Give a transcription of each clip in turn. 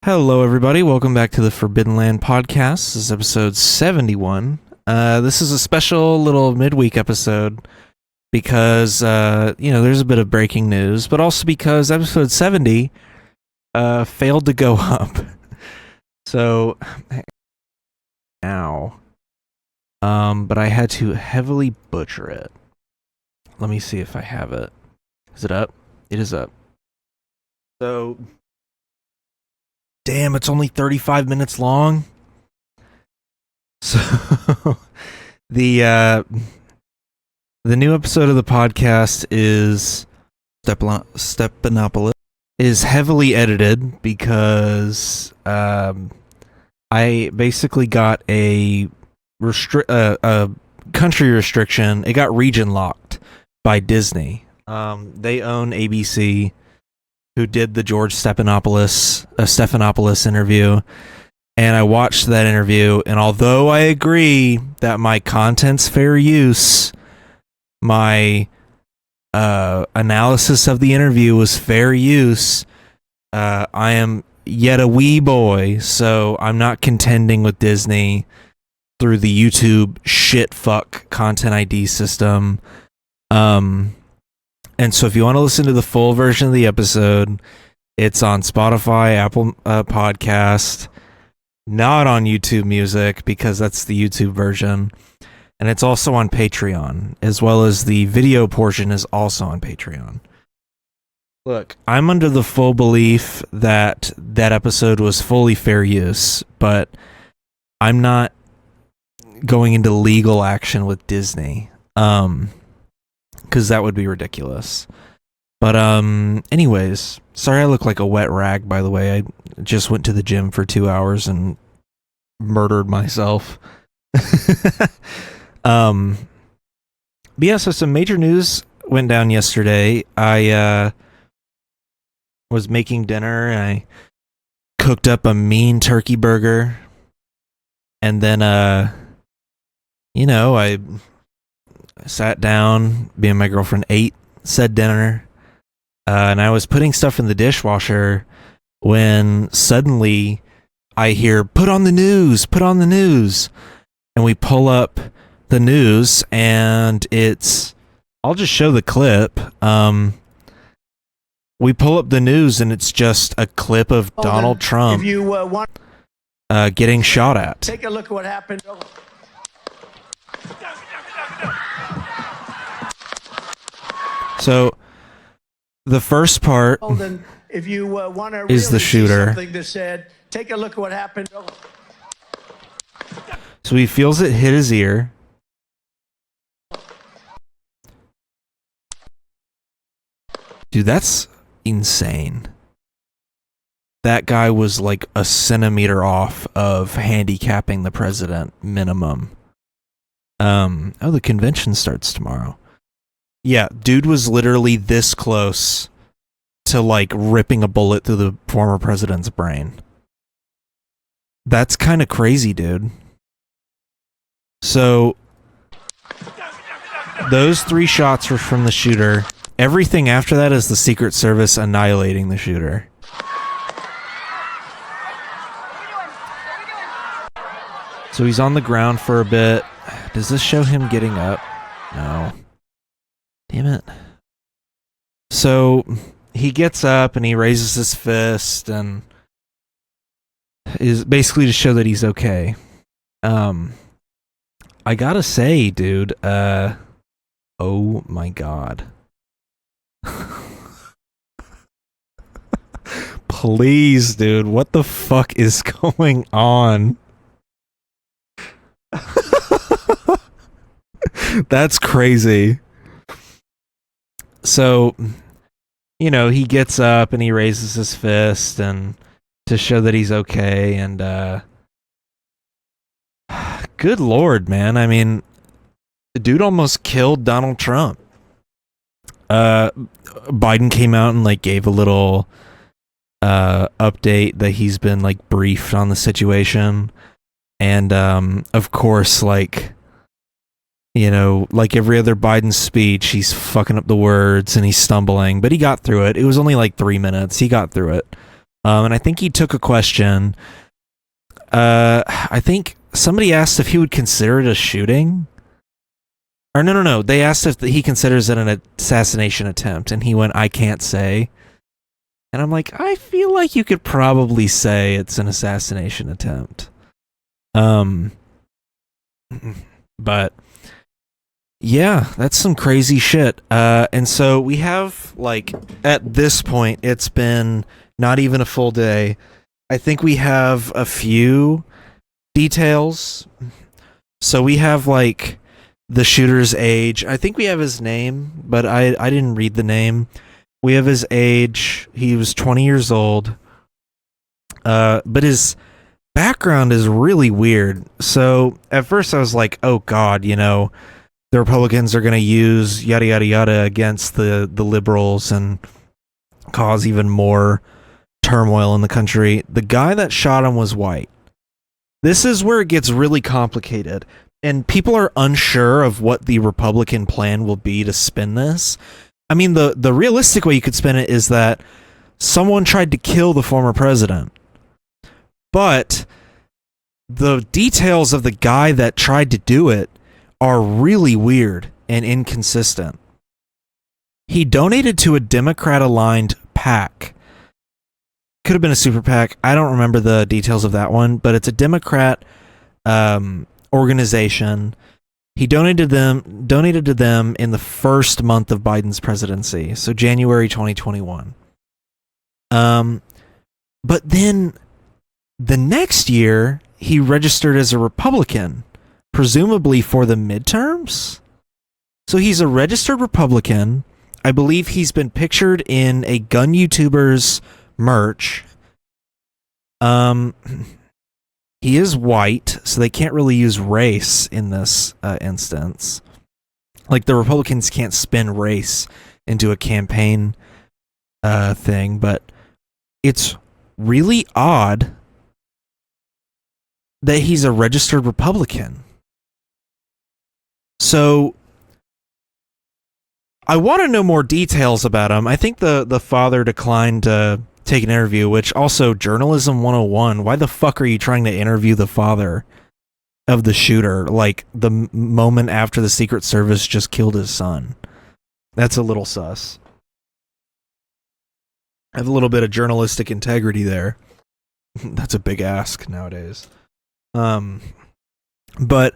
Hello, everybody. Welcome back to the Forbidden Land podcast. This is episode 71. This is a special little midweek episode because, there's a bit of breaking news, but also because episode 70 failed to go up. So, now, but I had to heavily butcher it. Let me see if I have it. Is it up? It is up. So, damn, it's only 35 minutes long. So the new episode of the podcast is Stepanopolis is heavily edited because I basically got a country restriction. It got region locked by Disney. They own ABC, who did the George Stephanopoulos interview, and I watched that interview, and although I agree that my content's fair use, my analysis of the interview was fair use, I am yet a wee boy, so I'm not contending with Disney through the YouTube shitfuck content ID system. And so if you want to listen to the full version of the episode, it's on Spotify, Apple Podcast, not on YouTube Music because that's the YouTube version. And it's also on Patreon, as well as the video portion is also on Patreon. Look, I'm under the full belief that that episode was fully fair use, but I'm not going into legal action with Disney. Because that would be ridiculous. But anyways, sorry I look like a wet rag, by the way. I just went to the gym for 2 hours and murdered myself. But yeah, so some major news went down yesterday. I was making dinner and I cooked up a mean turkey burger. And then I sat down, me and my girlfriend ate said dinner, and I was putting stuff in the dishwasher when suddenly I hear, put on the news, and we pull up the news, and it's, I'll just show the clip. We pull up the news, and it's just a clip of Donald Trump getting shot at. Take a look at what happened. So, the first part if you want to is the shooter. Something that said, take a look at what happened. So he feels it hit his ear. Dude, that's insane. That guy was like a centimeter off of handicapping the president minimum. The convention starts tomorrow. Yeah, dude was literally this close to like ripping a bullet through the former president's brain. That's kind of crazy, dude. So those 3 shots were from the shooter. Everything after that is the Secret Service annihilating the shooter. So he's on the ground for a bit. Does this show him getting up? No. Damn it. So he gets up and he raises his fist and is basically to show that he's okay. I gotta say, dude, oh my god. Please, dude, what the fuck is going on? That's crazy. So, he gets up and he raises his fist and to show that he's okay, and good lord, man. I mean, the dude almost killed Donald Trump. Biden came out and like gave a little update that he's been like briefed on the situation, and of course, like every other Biden speech, he's fucking up the words and he's stumbling, but he got through it. It was only like 3 minutes. He got through it. And I think he took a question. I think somebody asked if he would consider it a shooting. Or no. They asked if he considers it an assassination attempt, and he went, "I can't say." And I'm like, I feel like you could probably say it's an assassination attempt. But yeah, that's some crazy shit. And so we have, like, at this point, it's been not even a full day. I think we have a few details. So we have, like, the shooter's age. I think we have his name, but I didn't read the name. We have his age. He was 20 years old. But his background is really weird. So at first I was like, oh God, you know, the Republicans are going to use yada yada yada against the liberals and cause even more turmoil in the country. The guy that shot him was white. This is where it gets really complicated, and people are unsure of what the Republican plan will be to spin this. I mean, the realistic way you could spin it is that someone tried to kill the former president, but the details of the guy that tried to do it are really weird and inconsistent. He donated to a Democrat-aligned PAC. Could have been a super PAC. I don't remember the details of that one, but it's a Democrat organization. He donated to them in the first month of Biden's presidency, so January 2021. But then the next year, he registered as a Republican, presumably for the midterms. So he's a registered Republican. I believe he's been pictured in a gun YouTuber's merch. He is white, so they can't really use race in this instance. Like, the Republicans can't spin race into a campaign thing, but it's really odd that he's a registered Republican. So I want to know more details about him. I think the father declined to take an interview, which also, journalism 101. Why the fuck are you trying to interview the father of the shooter, like, the moment after the Secret Service just killed his son? That's a little sus. I have a little bit of journalistic integrity there. That's a big ask nowadays. But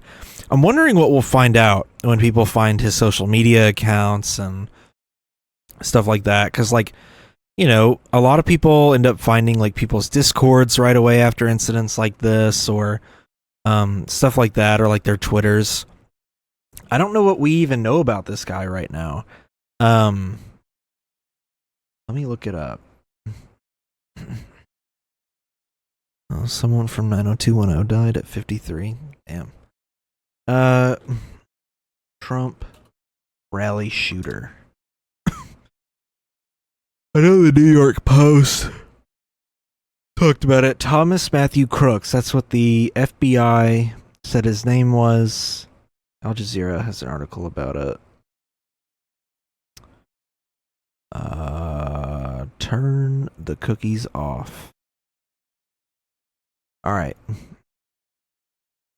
I'm wondering what we'll find out when people find his social media accounts and stuff like that. Because, like, you know, a lot of people end up finding, like, people's Discords right away after incidents like this, or stuff like that, or, like, their Twitters. I don't know what we even know about this guy right now. Let me look it up. Oh, someone from 90210 died at 53. Damn. Trump rally shooter. I know the New York Post talked about it. Thomas Matthew Crooks. That's what the FBI said his name was. Al Jazeera has an article about it. Turn the cookies off. All right.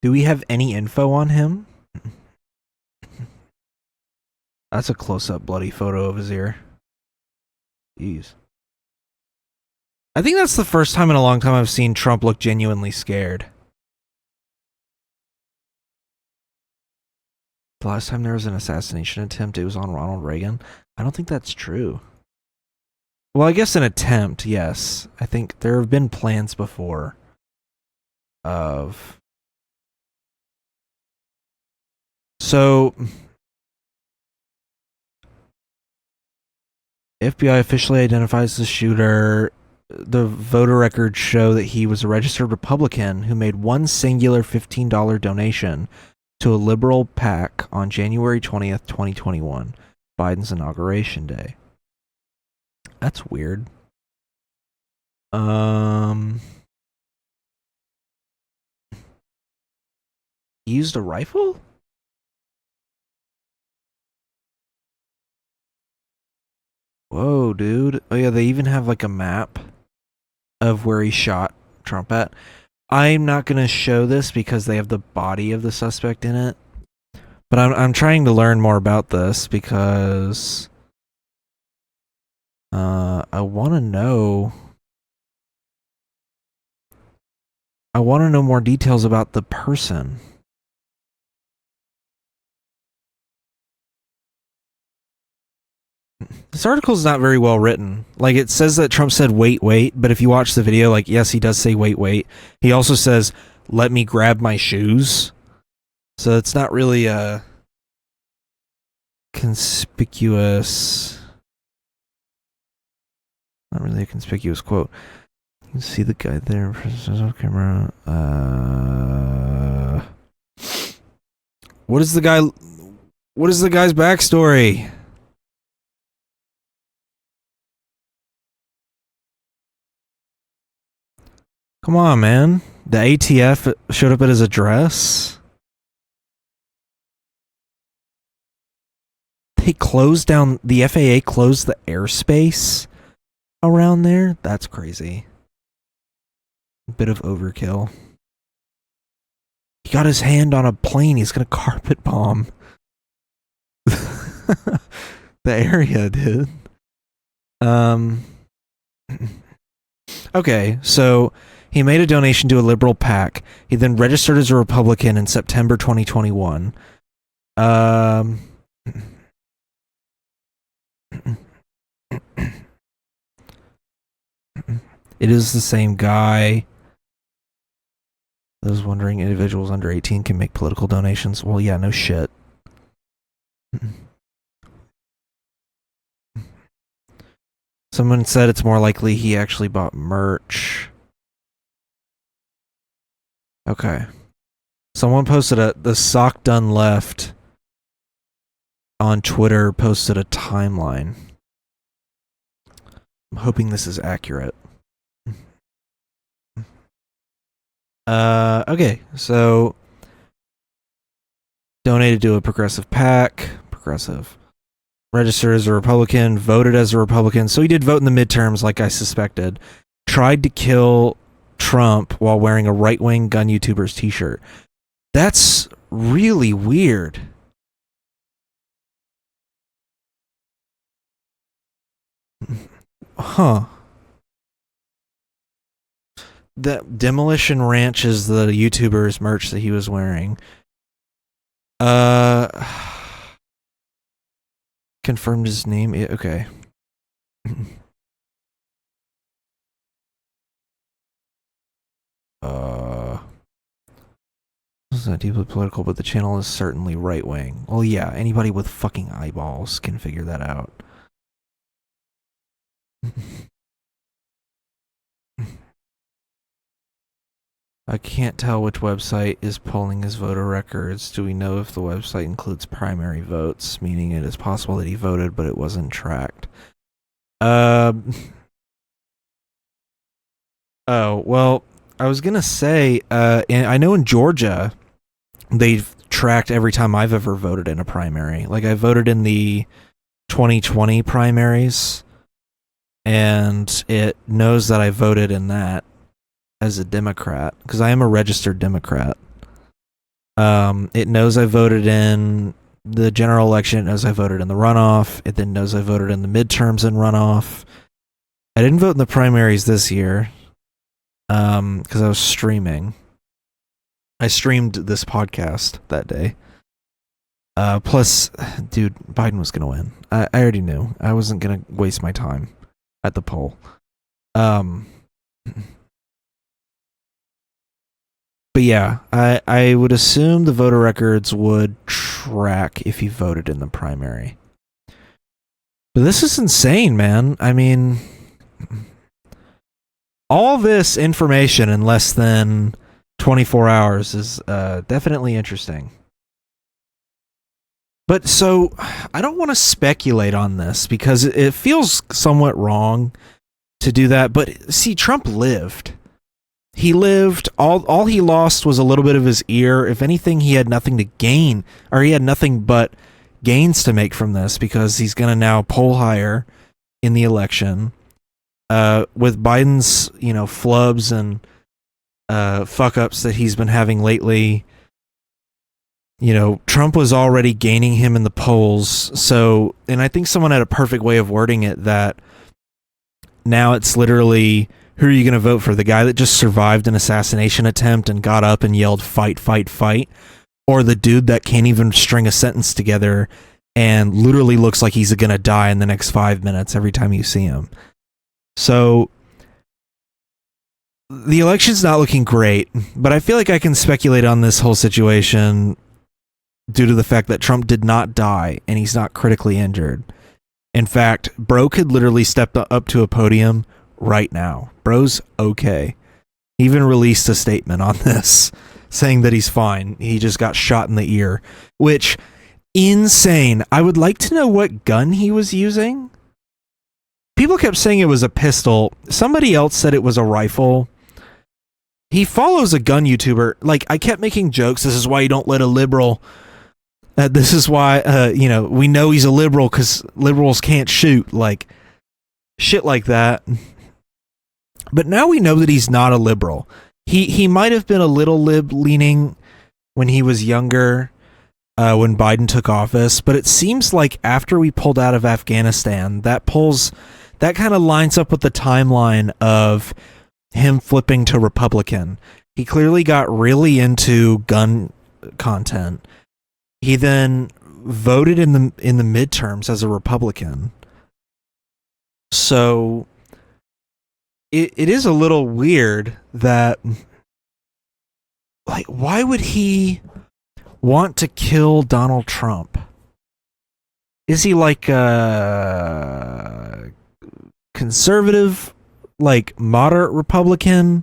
Do we have any info on him? That's a close-up bloody photo of his ear. Jeez. I think that's the first time in a long time I've seen Trump look genuinely scared. The last time there was an assassination attempt, it was on Ronald Reagan. I don't think that's true. Well, I guess an attempt, yes. I think there have been plans before of... So... FBI officially identifies the shooter. The voter records show that he was a registered Republican who made one singular $15 donation to a liberal PAC on January 20th, 2021, Biden's inauguration day. That's weird. He used a rifle? Whoa, dude. Oh yeah, they even have, like, a map of where he shot Trump at. I'm not going to show this because they have the body of the suspect in it. But I'm trying to learn more about this because I want to know more details about the person. This article is not very well written. Like, it says that Trump said, wait, but if you watch the video, like, yes, he does say, wait. He also says, let me grab my shoes. So it's not really a conspicuous... Not really a conspicuous quote. You can see the guy there in camera. What is the guy's backstory? Come on, man. The ATF showed up at his address. They closed down, the FAA closed the airspace around there? That's crazy. A bit of overkill. He got his hand on a plane. He's gonna carpet bomb the area, dude. Okay, so he made a donation to a liberal PAC. He then registered as a Republican in September 2021. It is the same guy. Those wondering, individuals under 18 can make political donations. Well, yeah, no shit. Someone said it's more likely he actually bought merch. Okay. Someone posted the sock done left on Twitter posted a timeline. I'm hoping this is accurate. Okay, so donated to a progressive PAC, registered as a Republican, voted as a Republican, so he did vote in the midterms like I suspected, tried to kill Trump while wearing a right-wing gun YouTuber's t-shirt. That's really weird. Huh. The Demolition Ranch is the YouTuber's merch that he was wearing. Confirmed his name. Yeah, okay. This is not deeply political, but the channel is certainly right wing. Well, yeah, anybody with fucking eyeballs can figure that out. I can't tell which website is polling his voter records. Do we know if the website includes primary votes, meaning it is possible that he voted but it wasn't tracked? Oh, well, I was gonna say, and I know in Georgia, they've tracked every time I've ever voted in a primary. Like, I voted in the 2020 primaries, and it knows that I voted in that as a Democrat, because I am a registered Democrat. It knows I voted in the general election. It knows I voted in the runoff. It then knows I voted in the midterms and runoff. I didn't vote in the primaries this year because I was streaming. I streamed this podcast that day. Plus, dude, Biden was gonna win. I already knew. I wasn't gonna waste my time at the poll. But yeah, I would assume the voter records would track if you voted in the primary. But this is insane, man. I mean, all this information in less than 24 hours is definitely interesting. But so, I don't want to speculate on this because it feels somewhat wrong to do that. But see, Trump lived. He lived. All he lost was a little bit of his ear. If anything, he had nothing to gain, or he had nothing but gains to make from this because he's going to now poll higher in the election. with Biden's, flubs and fuck ups that he's been having lately, Trump was already gaining him in the polls. So, and I think someone had a perfect way of wording it that now it's literally, who are you going to vote for? The guy that just survived an assassination attempt and got up and yelled, fight, fight, fight? Or the dude that can't even string a sentence together and literally looks like he's going to die in the next 5 minutes every time you see him? So the election's not looking great, but I feel like I can speculate on this whole situation due to the fact that Trump did not die and he's not critically injured. In fact, bro could literally step up to a podium right now. Bro's okay. He even released a statement on this saying that he's fine. He just got shot in the ear, which, insane. I would like to know what gun he was using. People kept saying it was a pistol. Somebody else said it was a rifle. He follows a gun YouTuber. Like, I kept making jokes. This is why you don't let a liberal. This is why, we know he's a liberal because liberals can't shoot. Like, shit like that. But now we know that he's not a liberal. He might have been a little lib-leaning when he was younger, when Biden took office. But it seems like after we pulled out of Afghanistan, that kind of lines up with the timeline of him flipping to Republican. He clearly got really into gun content. He then voted in the midterms as a Republican. So it is a little weird that, like, why would he want to kill Donald Trump? Is he like a conservative, like moderate Republican,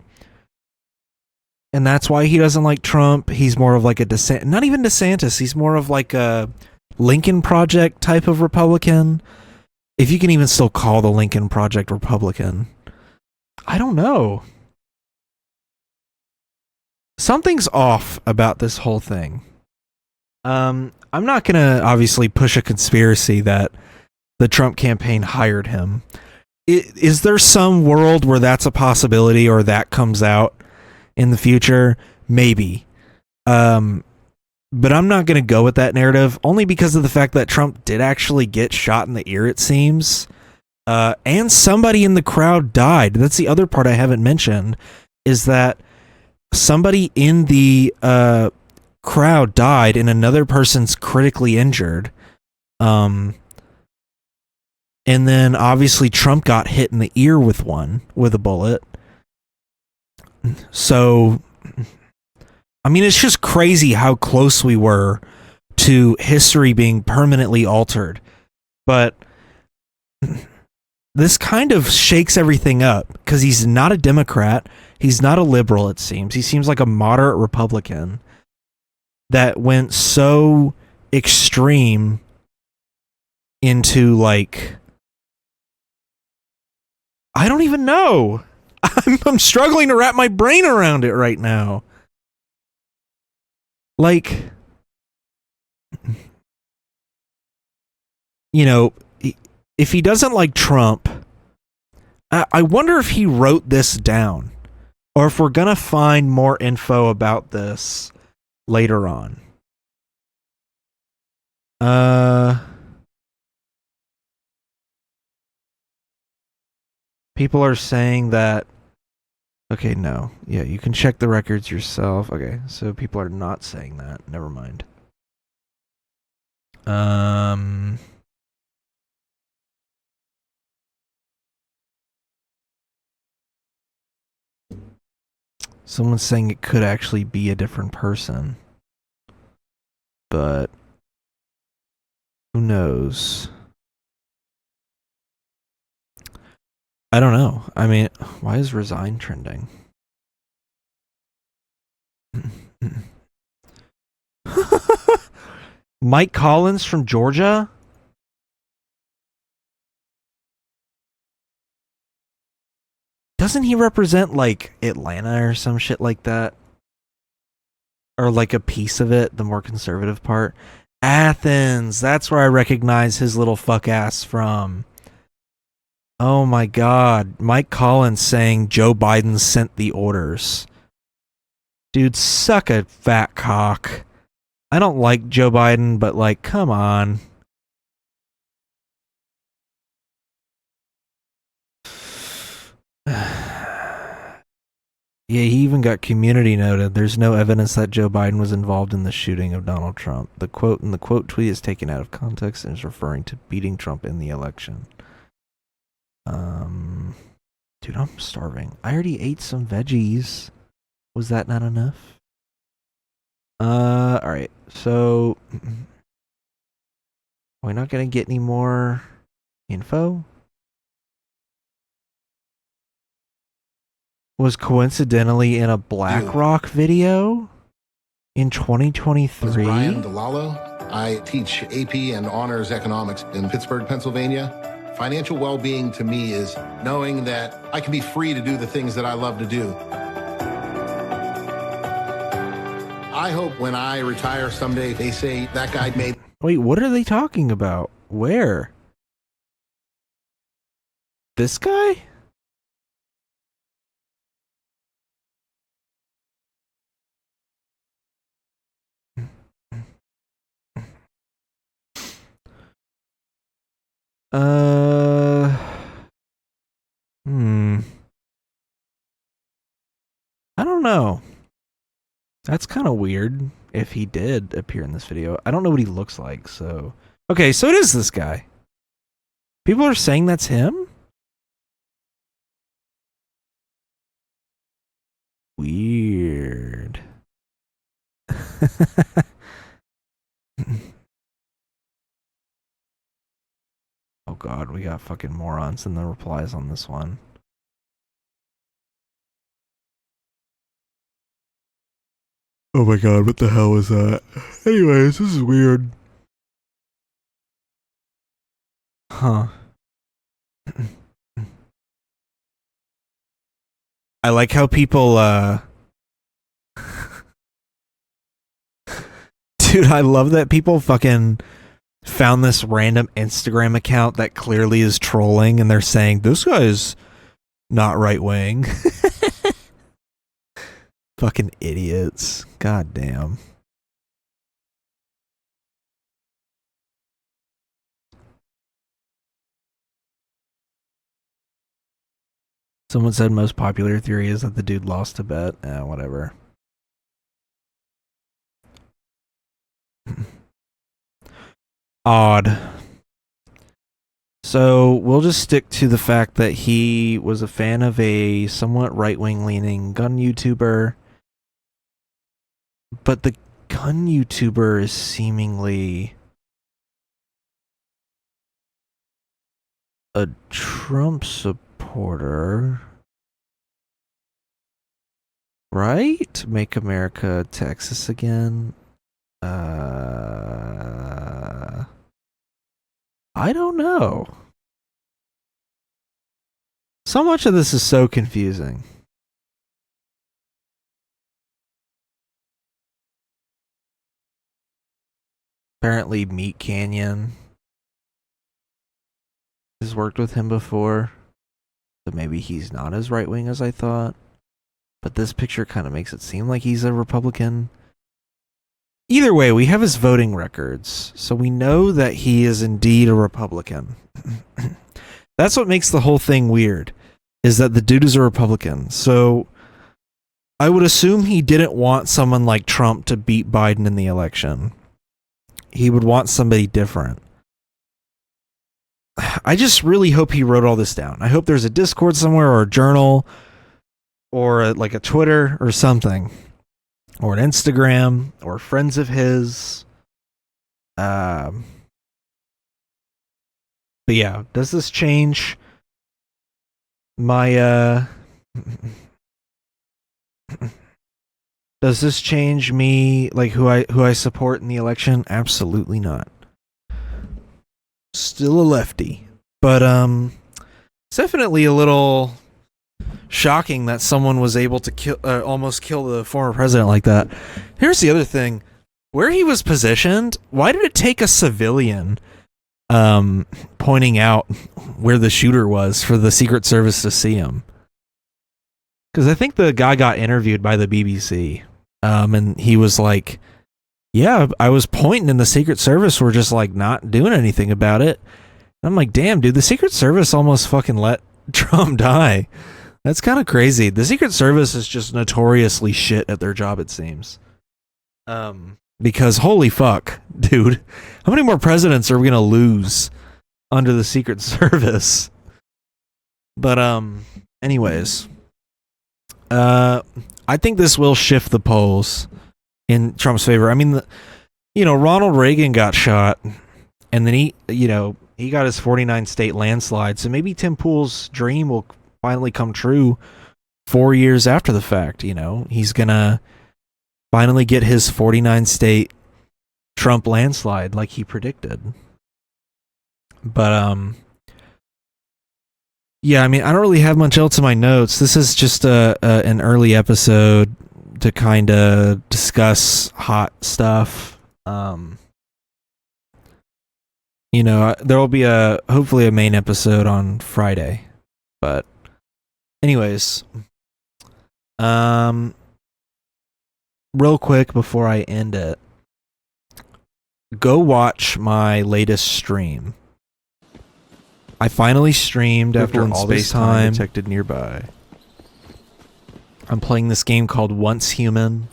and that's why he doesn't like Trump? He's more of like a not even DeSantis. He's more of like a Lincoln Project type of Republican, if you can even still call the Lincoln Project Republican. I don't know. Something's off about this whole thing. I'm not gonna obviously push a conspiracy that the Trump campaign hired him. Is there some world where that's a possibility, or that comes out in the future? Maybe. But I'm not going to go with that narrative, only because of the fact that Trump did actually get shot in the ear, it seems. And somebody in the crowd died. That's the other part I haven't mentioned, is that somebody in the crowd died and another person's critically injured. And then obviously Trump got hit in the ear with a bullet. So, I mean, it's just crazy how close we were to history being permanently altered. But this kind of shakes everything up, because he's not a Democrat. He's not a liberal, it seems. He seems like a moderate Republican that went so extreme into, like, I don't even know. I'm struggling to wrap my brain around it right now. Like, if he doesn't like Trump, I wonder if he wrote this down, or if we're gonna find more info about this later on. People are saying that. Okay, no. Yeah, you can check the records yourself. Okay, so people are not saying that. Never mind. Someone's saying it could actually be a different person. But who knows? I don't know. I mean, why is resign trending? Mike Collins from Georgia? Doesn't he represent, like, Atlanta or some shit like that? Or, like, a piece of it, the more conservative part? Athens! That's where I recognize his little fuck ass from. Oh my God. Mike Collins saying Joe Biden sent the orders. Dude, suck a fat cock. I don't like Joe Biden, but like, come on. Yeah, he even got community noted. There's no evidence that Joe Biden was involved in the shooting of Donald Trump. The quote in the quote tweet is taken out of context and is referring to beating Trump in the election. Dude, I'm starving. I already ate some veggies. Was that not enough? Alright. So, we're not gonna get any more info. Was coincidentally in a BlackRock video in 2023. Brian DeLallo. I teach AP and Honors Economics in Pittsburgh, Pennsylvania. Financial well-being to me is knowing that I can be free to do the things that I love to do. I hope when I retire someday, they say that guy made... Wait, what are they talking about? Where? This guy? I don't know. That's kind of weird if he did appear in this video. I don't know what he looks like, so... Okay, so it is this guy. People are saying that's him? Weird. Oh god, we got fucking morons in the replies on this one. Oh my god, what the hell was that? Anyways, this is weird. Huh. I like how people, Dude, I love that people fucking found this random Instagram account that clearly is trolling, and they're saying, this guy's not right-wing. Fucking idiots. God damn. Someone said most popular theory is that the dude lost a bet. Whatever. Odd. So we'll just stick to the fact that he was a fan of a somewhat right-wing leaning gun YouTuber. But the gun YouTuber is seemingly a Trump supporter. Right? Make America Texas again. I don't know. So much of this is so confusing. Apparently Meat Canyon has worked with him before. So maybe he's not as right-wing as I thought. But this picture kind of makes it seem like he's a Republican. Either way, we have his voting records, so we know that he is indeed a Republican. That's what makes the whole thing weird, is that the dude is a Republican. So I would assume he didn't want someone like Trump to beat Biden in the election. He would want somebody different. I just really hope he wrote all this down. I hope there's a Discord somewhere, or a journal, or like a Twitter or something, or an Instagram, or friends of his. But yeah, does this change my does this change me, like who I support in the election? Absolutely not. Still a lefty, but it's definitely a little shocking that someone was able to kill, almost kill the former president like that. Here's the other thing: where he was positioned. Why did it take a civilian pointing out where the shooter was for the Secret Service to see him. Because I think the guy got interviewed by the BBC, and he was like, yeah, I was pointing and the Secret Service were just like not doing anything about it. And I'm like, damn, dude, the Secret Service almost fucking let Trump die. That's kind of crazy. The Secret Service is just notoriously shit at their job, it seems. Because holy fuck, dude, how many more presidents are we gonna lose under the Secret Service? But anyways, I think this will shift the polls in Trump's favor. I mean, Ronald Reagan got shot, and then he got his 49 state landslide. So maybe Tim Pool's dream will finally come true 4 years after the fact. He's gonna finally get his 49 state Trump landslide like he predicted. But yeah, I mean, I don't really have much else in my notes. This is just an early episode to kind of discuss hot stuff. There will be hopefully a main episode on Friday. But anyways, real quick before I end it, go watch my latest stream. I finally streamed after all this time detected nearby. I'm playing this game called Once Human.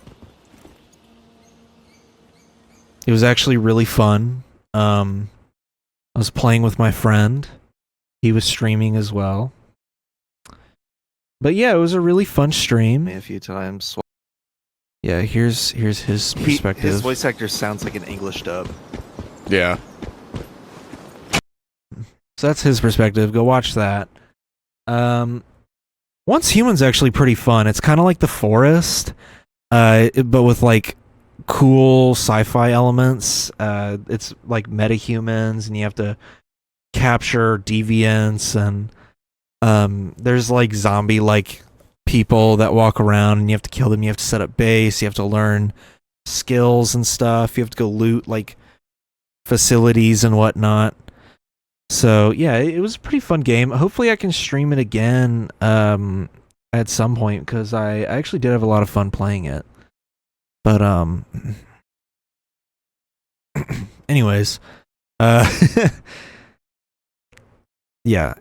It was actually really fun. I was playing with my friend. He was streaming as well. But yeah, it was a really fun stream. A few times. Yeah, here's his perspective. His voice actor sounds like an English dub. Yeah. So that's his perspective. Go watch that. Once Human's actually pretty fun. It's kind of like The Forest, but with like cool sci-fi elements. It's like metahumans, and you have to capture deviants, and there's like zombie-like people that walk around, and you have to kill them. You have to set up base. You have to learn skills and stuff. You have to go loot like facilities and whatnot. So yeah, it was a pretty fun game. Hopefully I can stream it again at some point, because I actually did have a lot of fun playing it. But anyways, yeah,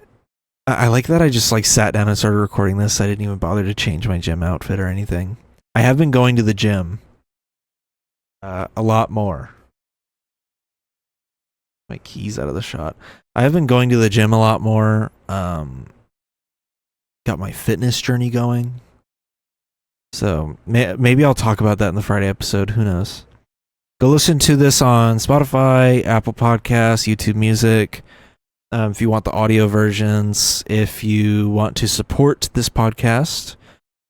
I like that I just like sat down and started recording this. I didn't even bother to change my gym outfit or anything. I have been going to the gym a lot more. My keys out of the shot. I have been going to the gym a lot more. Got my fitness journey going. So maybe I'll talk about that in the Friday episode. Who knows? Go listen to this on Spotify, Apple Podcasts, YouTube Music. If you want the audio versions, if you want to support this podcast,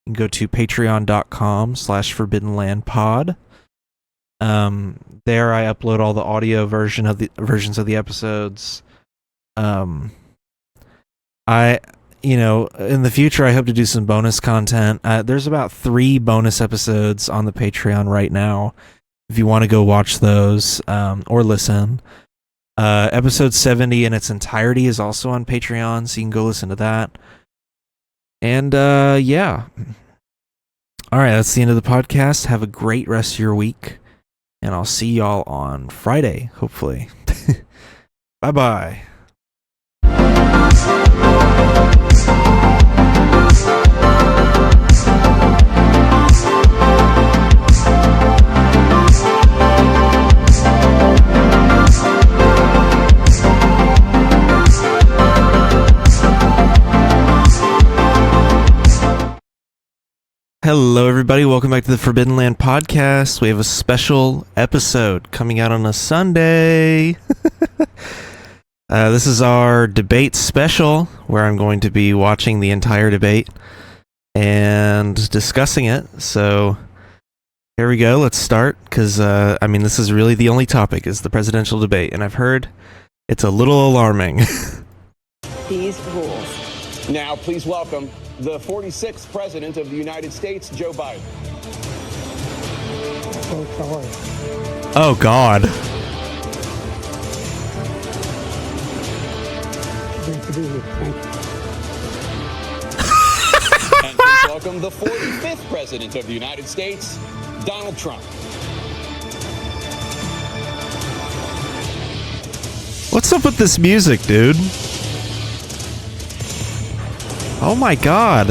you can go to patreon.com/forbiddenlandpod. There I upload all the audio versions of the episodes. In the future I hope to do some bonus content. There's about 3 bonus episodes on the Patreon right now, if you want to go watch those or listen. Episode 70 in its entirety is also on Patreon, so you can go listen to that. And yeah. Alright, that's the end of the podcast. Have a great rest of your week, and I'll see y'all on Friday, hopefully. Bye-bye. Hello, everybody. Welcome back to the Forbidden Land podcast. We have a special episode coming out on a Sunday. This is our debate special, where I'm going to be watching the entire debate and discussing it. So here we go. Let's start, because this is really the only topic, is the presidential debate, and I've heard it's a little alarming. These rules. Now, please welcome the 46th President of the United States, Joe Biden. Oh, God. be here. Thank you. And please welcome the 45th President of the United States, Donald Trump. What's up with this music, dude? Oh my god.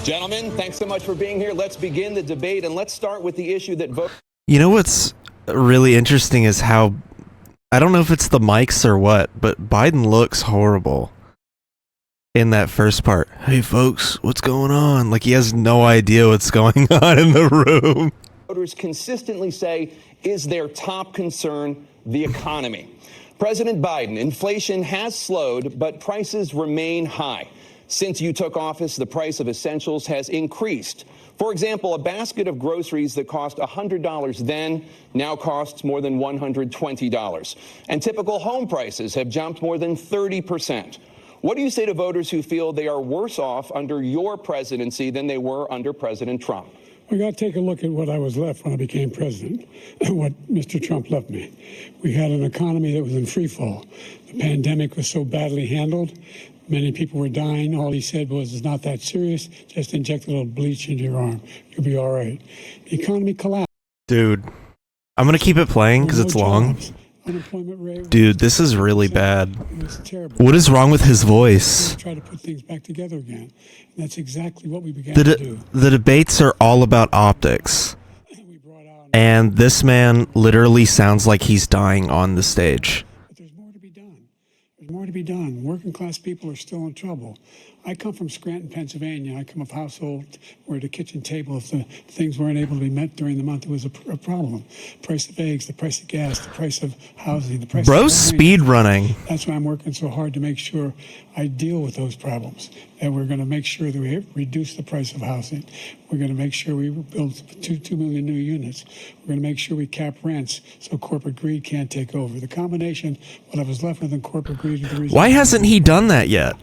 Gentlemen, thanks so much for being here. Let's begin the debate, and let's start with the issue that voters... You know what's really interesting is how, I don't know if it's the mics or what, but Biden looks horrible in that first part. Hey folks, what's going on? Like he has no idea what's going on in the room. Voters consistently say is their top concern the economy. President Biden, inflation has slowed, but prices remain high. Since you took office, the price of essentials has increased. For example, a basket of groceries that cost $100 then now costs more than $120. And typical home prices have jumped more than 30%. What do you say to voters who feel they are worse off under your presidency than they were under President Trump? We got to take a look at what I was left when I became president, what Mr. Trump left me. We had an economy that was in free fall. The pandemic was so badly handled. Many people were dying. All he said was, it's not that serious. Just inject a little bleach into your arm. You'll be all right. The economy collapsed. Dude, I'm going to keep it playing because it's long. Unemployment rate. Dude, this is really bad. It was terrible. What is wrong with his voice? Try to put things back together again. And that's exactly what we began to do. The debates are all about optics. And this man literally sounds like he's dying on the stage. But there's more to be done. There's more to be done. Working class people are still in trouble. I come from Scranton, Pennsylvania. I come of a household where the kitchen table, if the things weren't able to be met during the month, it was a problem. Price of eggs, the price of gas, the price of housing, the price Bro's of speed running. That's why I'm working so hard to make sure I deal with those problems. And we're going to make sure that we reduce the price of housing. We're going to make sure we build 2 million new units. We're going to make sure we cap rents so corporate greed can't take over. The combination, what I was left with in corporate greed. Is the reason. Why hasn't he done that yet?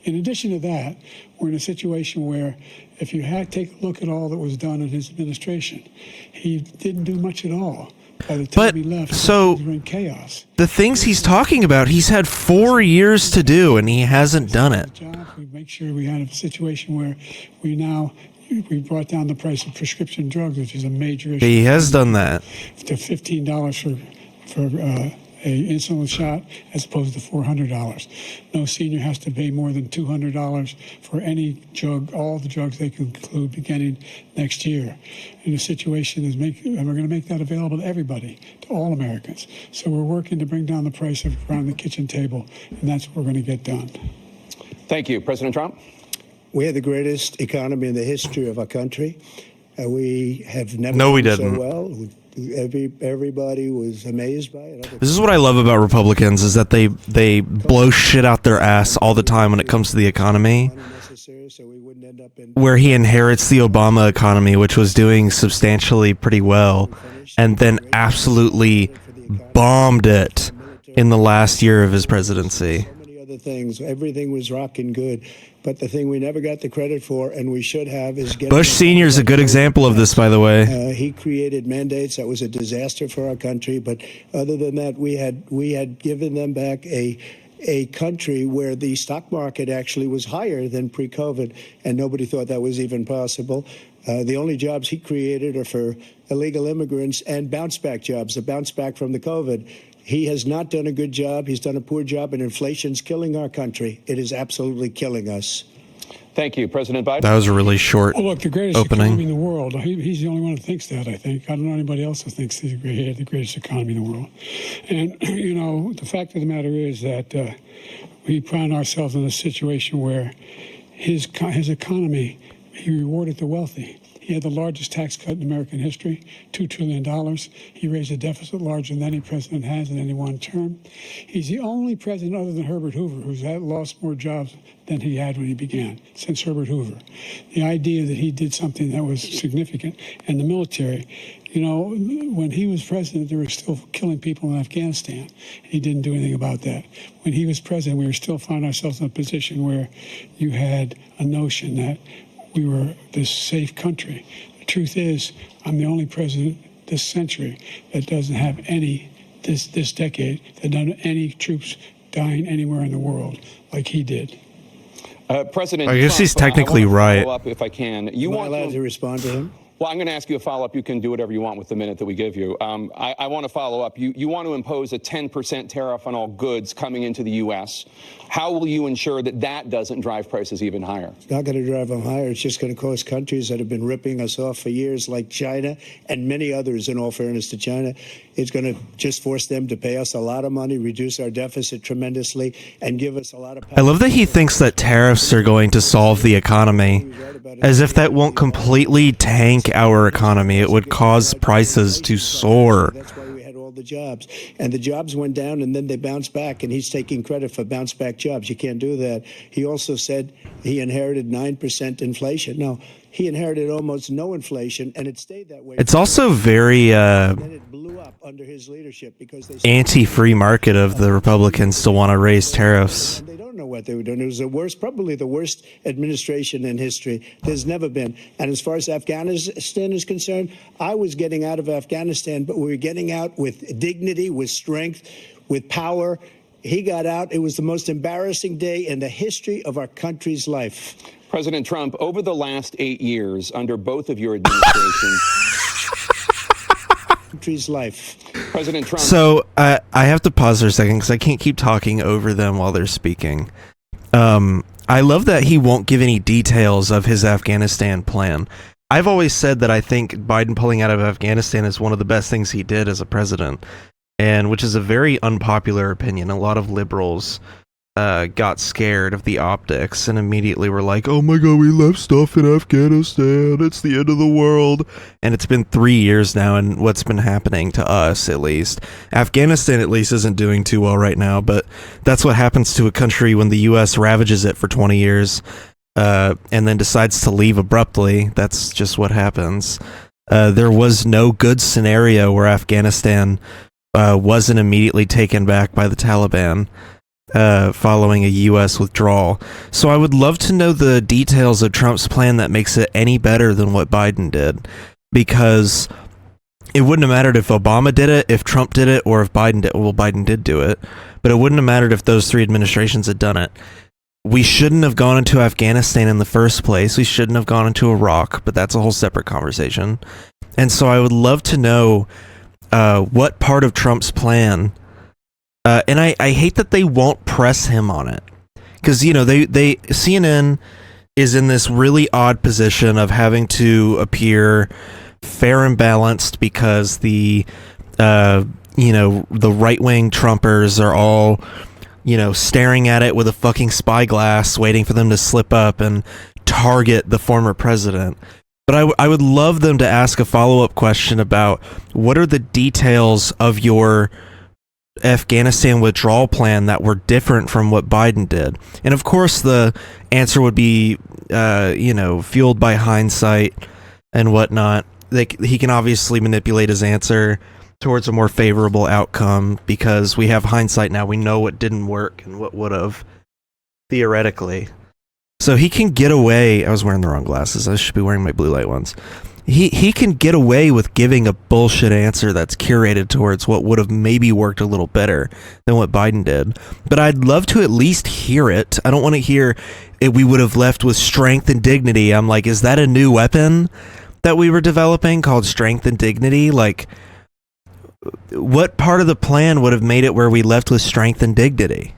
In addition to that, we're in a situation where if you take a look at all that was done in his administration, he didn't do much at all. By the time he left, so we were in chaos. The things he's talking about, he's had 4 years to do, and he hasn't done it. We make sure we had a situation where we brought down the price of prescription drugs, which is a major issue. He has done that. To $15 for a insulin shot as opposed to $400. No senior has to pay more than $200 for any drug, all the drugs they conclude beginning next year. And the situation is and we're going to make that available to everybody, to all Americans. So we're working to bring down the price around the kitchen table, and that's what we're going to get done. Thank you. President Trump? We had the greatest economy in the history of our country. We have never No, we done didn't. so well. Everybody was amazed by it. This is what I love about Republicans is that they blow shit out their ass all the time when it comes to the economy. Where he inherits the Obama economy, which was doing substantially pretty well, and then absolutely bombed it in the last year of his presidency. Other things, everything was rocking good, but the thing we never got the credit for, and we should have, is getting Bush Sr. is a good example of this, by the way. He created mandates that was a disaster for our country, but other than that, we had given them back a country where the stock market actually was higher than pre-COVID, and nobody thought that was even possible. The only jobs he created are for illegal immigrants and bounce-back jobs, the bounce back from the COVID. He has not done a good job. He's done a poor job, and inflation's killing our country. It is absolutely killing us. Thank you, President Biden. That was a really short look, the greatest opening. economy in the world. He's the only one who thinks that, I think. I don't know anybody else who thinks he had the greatest economy in the world. And, you know, the fact of the matter is that we found ourselves in a situation where his economy, he rewarded the wealthy. He had the largest tax cut in American history, $2 trillion. He raised a deficit larger than any president has in any one term. He's the only president other than Herbert Hoover who's lost more jobs than he had when he began, since Herbert Hoover. The idea that he did something that was significant, and the military, you know, when he was president, they were still killing people in Afghanistan. He didn't do anything about that. When he was president, we were still finding ourselves in a position where you had a notion that we were this safe country. The truth is, I'm the only president this century that doesn't have any, this decade, that doesn't have any troops dying anywhere in the world like he did. President I guess Trump, he's technically I wanna right. follow up if I can. Am I allowed to respond to him? Well, I'm going to ask you a follow-up. You can do whatever you want with the minute that we give you. I want to follow up. You want to impose a 10% tariff on all goods coming into the U.S. How will you ensure that that doesn't drive prices even higher? It's not going to drive them higher. It's just going to cost countries that have been ripping us off for years, like China and many others, in all fairness to China. It's going to just force them to pay us a lot of money, reduce our deficit tremendously, and give us a lot of power. I love that he thinks that tariffs are going to solve the economy, as if that won't completely tank our economy. It would cause prices to soar. That's why we had all the jobs. And the jobs went down, and then they bounced back, and he's taking credit for bounce back jobs. You can't do that. He also said he inherited 9% inflation. No, he inherited almost no inflation, and it stayed that way. It's also very Then it blew up under his leadership because they anti-free market of the Republicans to want to raise tariffs. They don't know what they were doing. It was the worst, probably the worst administration in history. There's never been. And as far as Afghanistan is concerned, I was getting out of Afghanistan, but we were getting out with dignity, with strength, with power. He got out. It was the most embarrassing day in the history of our country's life. President Trump, over the last 8 years, under both of your administrations, Country's life. President Trump. So I have to pause for a second because I can't keep talking over them while they're speaking. I love that he won't give any details of his Afghanistan plan. I've always said that I think Biden pulling out of Afghanistan is one of the best things he did as a president, and which is a very unpopular opinion. A lot of liberals got scared of the optics and immediately were like, oh my god, we left stuff in Afghanistan, it's the end of the world. And it's been 3 years now, and what's been happening to us, at least, Afghanistan at least isn't doing too well right now, but that's what happens to a country when the US ravages it for 20 years and then decides to leave abruptly. That's just what happens. There was no good scenario where Afghanistan wasn't immediately taken back by the Taliban following a U.S. withdrawal. So I would love to know the details of Trump's plan that makes it any better than what Biden did, because it wouldn't have mattered if Obama did it, if Trump did it, or if Biden did. Well, Biden did do it, but it wouldn't have mattered if those three administrations had done it. We shouldn't have gone into Afghanistan in the first place. We shouldn't have gone into Iraq, but that's a whole separate conversation. And so I would love to know what part of Trump's plan. And I hate that they won't press him on it, because they CNN is in this really odd position of having to appear fair and balanced because the right-wing Trumpers are all staring at it with a fucking spyglass, waiting for them to slip up and target the former president. But I would love them to ask a follow-up question about what are the details of your Afghanistan withdrawal plan that were different from what Biden did. And of course the answer would be fueled by hindsight and whatnot. He can obviously manipulate his answer towards a more favorable outcome because we have hindsight now. We know what didn't work and what would have, theoretically. So he can get away. I was wearing the wrong glasses. I should be wearing my blue light ones. He can get away with giving a bullshit answer that's curated towards what would have maybe worked a little better than what Biden did. But I'd love to at least hear it. I don't want to hear we would have left with strength and dignity. I'm like, is that a new weapon that we were developing called strength and dignity? Like, what part of the plan would have made it where we left with strength and dignity?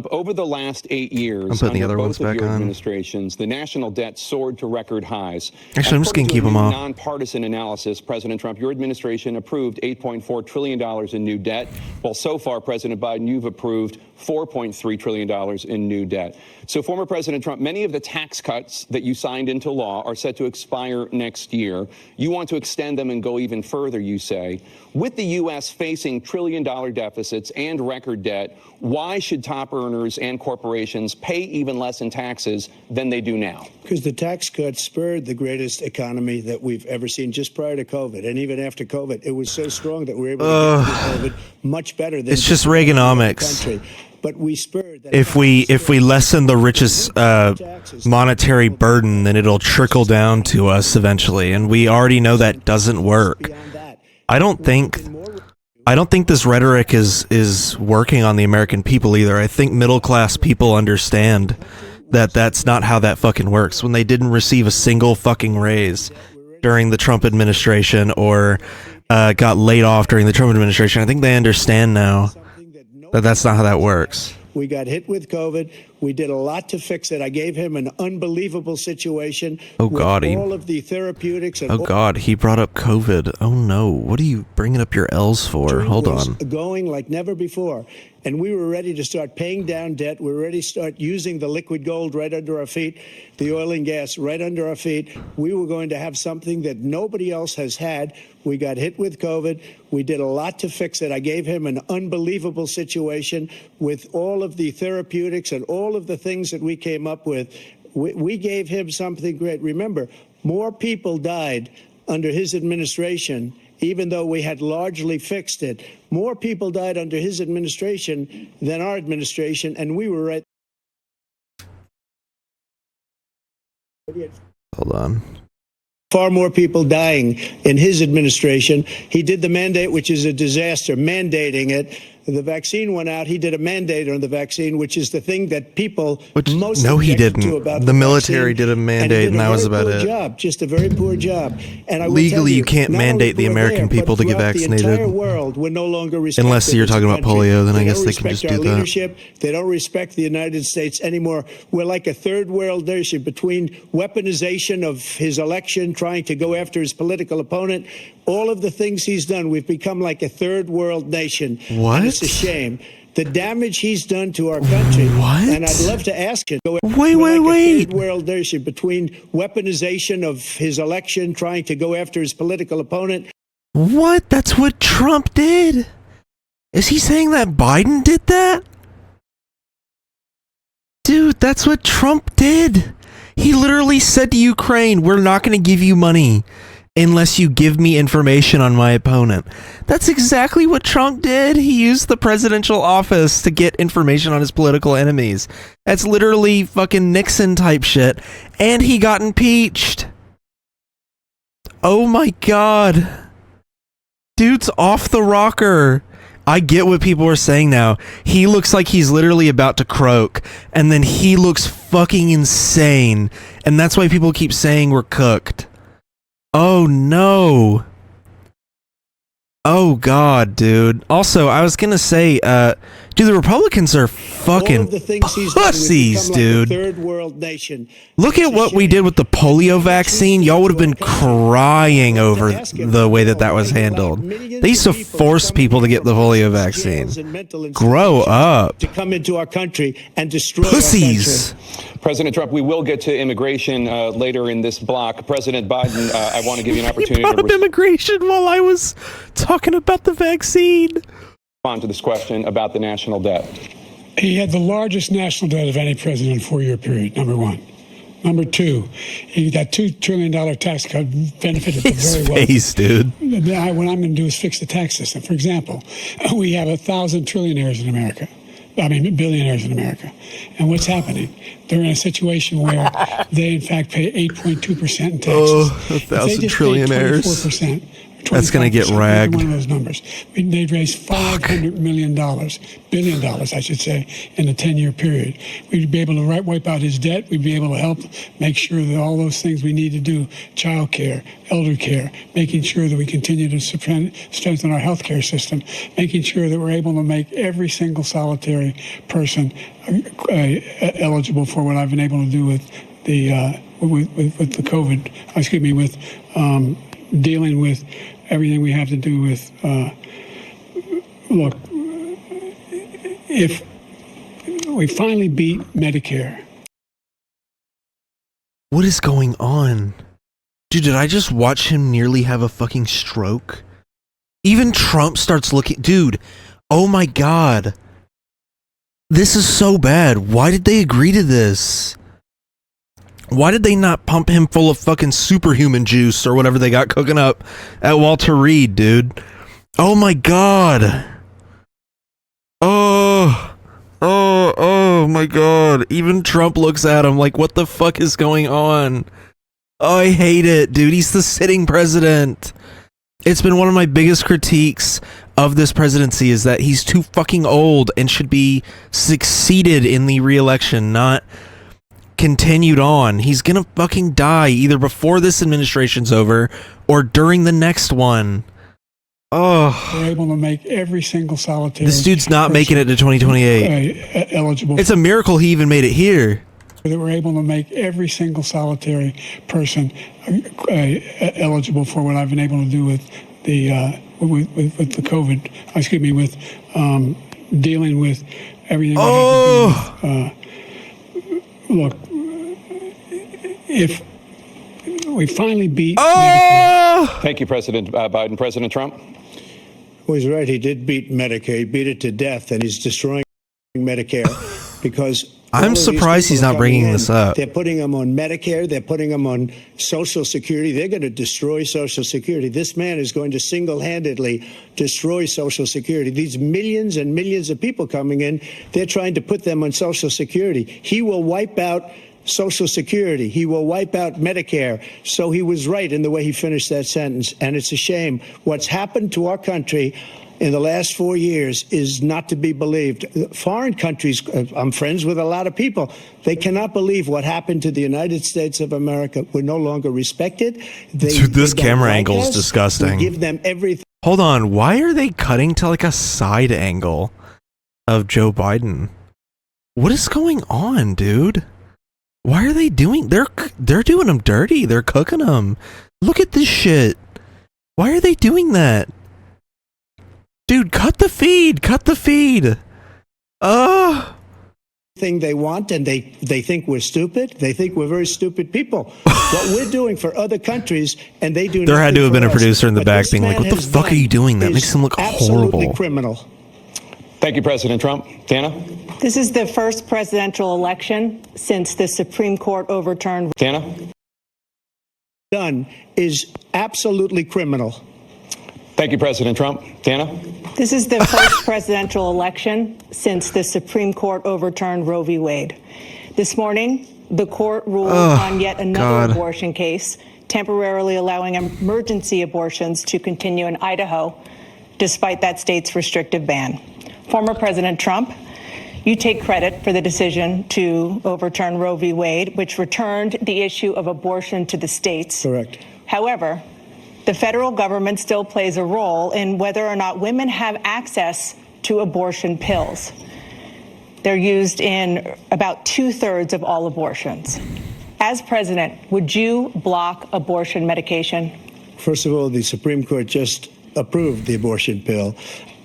Over the last 8 years, I'm putting the other ones both of back your on. administrations, the national debt soared to record highs. Actually, I'm just going to keep them off. Nonpartisan analysis, President Trump, your administration approved $8.4 trillion in new debt, while so far, President Biden, you've approved $4.3 trillion in new debt. So, former President Trump, many of the tax cuts that you signed into law are set to expire next year. You want to extend them and go even further, you say. With the U.S. facing trillion-dollar deficits and record debt, why should top earners and corporations pay even less in taxes than they do now? Because the tax cuts spurred the greatest economy that we've ever seen just prior to COVID. And even after COVID, it was so strong that we were able to get through COVID much better than it's just Reaganomics. country. But we spurred that. If we lessen the richest monetary burden, then it'll trickle down to us eventually, and we already know that doesn't work. I don't think I don't think this rhetoric is working on the American people either. I think middle class people understand that that's not how that fucking works. When they didn't receive a single fucking raise during the Trump administration or got laid off during the Trump administration, I think they understand now that that's not how that works. We got hit with COVID. We did a lot to fix it. I gave him an unbelievable situation. Oh God, all of the therapeutics. And oh God, he brought up COVID. Oh no, what are you bringing up your L's for? Hold on. Going like never before. And we were ready to start paying down debt. We were ready to start using the liquid gold right under our feet, the oil and gas right under our feet. We were going to have something that nobody else has had. We got hit with COVID. We did a lot to fix it. I gave him an unbelievable situation with all of the therapeutics and all of the things that we came up with. We gave him something great. Remember, more people died under his administration, even though we had largely fixed it. More people died under his administration than our administration, and we were right. Hold on. Far more people dying in his administration. He did the mandate, which is a disaster, mandating it. The vaccine went out. He did a mandate on the vaccine, which is the thing that people most no, he objected didn't. to about the military vaccine. did a mandate, and that was about it. Job, just a very poor job. And I will legally, tell you can't mandate the American people to get vaccinated. The entire world will no longer respect unless you're talking about polio, then I guess they can just do that. Leadership. They don't respect the United States anymore. We're like a third world nation between weaponization of his election, trying to go after his political opponent. All of the things he's done, we've become like a third world nation. What? And it's a shame. The damage he's done to our country. What? And I'd love to ask him. Wait. A third world nation between weaponization of his election, trying to go after his political opponent. What? That's what Trump did? Is he saying that Biden did that? Dude, that's what Trump did. He literally said to Ukraine, we're not going to give you money unless you give me information on my opponent. That's exactly what Trump did. He used the presidential office to get information on his political enemies. That's literally fucking Nixon type shit. And he got impeached. Oh my God. Dude's off the rocker. I get what people are saying now. He looks like he's literally about to croak, and then he looks fucking insane, and that's why people keep saying we're cooked. Oh no. Oh God, dude. Also, I was gonna say, dude, the Republicans are fucking pussies, dude. Third world nation. Look at what we did with the polio vaccine. Y'all would have been crying over the way that was handled. They used to force people to get the polio vaccine. Grow up. To come into our country and destroy pussies. Our country. President Trump, we will get to immigration later in this block. President Biden, I want to give you an opportunity to immigration while I was talking about the vaccine. Respond to this question about the national debt. He had the largest national debt of any president in a 4-year period, number one. Number two, he got $2 trillion tax cut, benefited the very well. Face, dude. What I'm going to do is fix the tax system. For example, we have 1,000 trillionaires in America. I mean, billionaires in America. And what's happening? They're in a situation where they, in fact, pay 8.2% in taxes. Oh, 1,000 trillionaires. 24%. That's going to get ragged. One of those numbers. They'd raise $500 million, billion dollars, I should say, in a 10-year period. We'd be able to wipe out his debt. We'd be able to help make sure that all those things we need to do, child care, elder care, making sure that we continue to strengthen our health care system, making sure that we're able to make every single solitary person eligible for what I've been able to do with the with the COVID, with dealing with everything we have to do with, look, if we finally beat Medicare. What is going on? Dude, did I just watch him nearly have a fucking stroke? Even Trump starts looking, dude, oh my God. This is so bad. Why did they agree to this? Why did they not pump him full of fucking superhuman juice or whatever they got cooking up at Walter Reed, dude? Oh my God. Oh my God. Even Trump looks at him like, what the fuck is going on? Oh, I hate it, dude. He's the sitting president. It's been one of my biggest critiques of this presidency is that he's too fucking old and should be succeeded in the re-election, not continued on. He's gonna fucking die either before this administration's over or during the next one. Oh, We're able to make every single solitary. this dude's not making it to 2028. Eligible. It's a miracle he even made it here. That we're able to make every single solitary person eligible for what I've been able to do with the with the COVID. Excuse me, with dealing with everything. Oh, Look, if we finally beat oh. Thank you, President Biden. President Trump? Well, he's right. He did beat Medicare. He beat it to death, and he's destroying Medicare because I'm surprised he's not bringing this up. They're putting them on Medicare. They're putting them on Social Security. They're going to destroy Social Security. This man is going to single-handedly destroy Social Security. These millions and millions of people coming in, they're trying to put them on Social Security. He will wipe out Social Security. He will wipe out Medicare. So he was right in the way he finished that sentence. And it's a shame. What's happened to our country in the last 4 years is not to be believed. Foreign countries, I'm friends with a lot of people, they cannot believe what happened to the United States of America. We're no longer respected. Dude, this they don't camera like angle is us. disgusting. We give them everything. Hold on, why are they cutting to like a side angle of Joe Biden? What is going on, dude? Why are they doing? They're doing him dirty. They're cooking him. Look at this shit. Why are they doing that? Dude, cut the feed. Cut the feed. Thing they want, and they think we're stupid. They think we're very stupid people. What we're doing for other countries, and they do. There had to have been a nothing for us. producer in the What back this being like, man "What the has fuck are you done doing? That is makes him look absolutely horrible." criminal. Thank you, President Trump. Dana? This is the first presidential election since the Supreme Court overturned. Dana? Done is absolutely criminal. Thank you, President Trump. Dana? This is the first presidential election since the Supreme Court overturned Roe v. Wade. This morning, the court ruled on yet another abortion case, temporarily allowing emergency abortions to continue in Idaho, despite that state's restrictive ban. Former President Trump, you take credit for the decision to overturn Roe v. Wade, which returned the issue of abortion to the states. Correct. However, the federal government still plays a role in whether or not women have access to abortion pills. They're used in about 2/3 of all abortions. As president, would you block abortion medication? First of all, the Supreme Court just approved the abortion pill,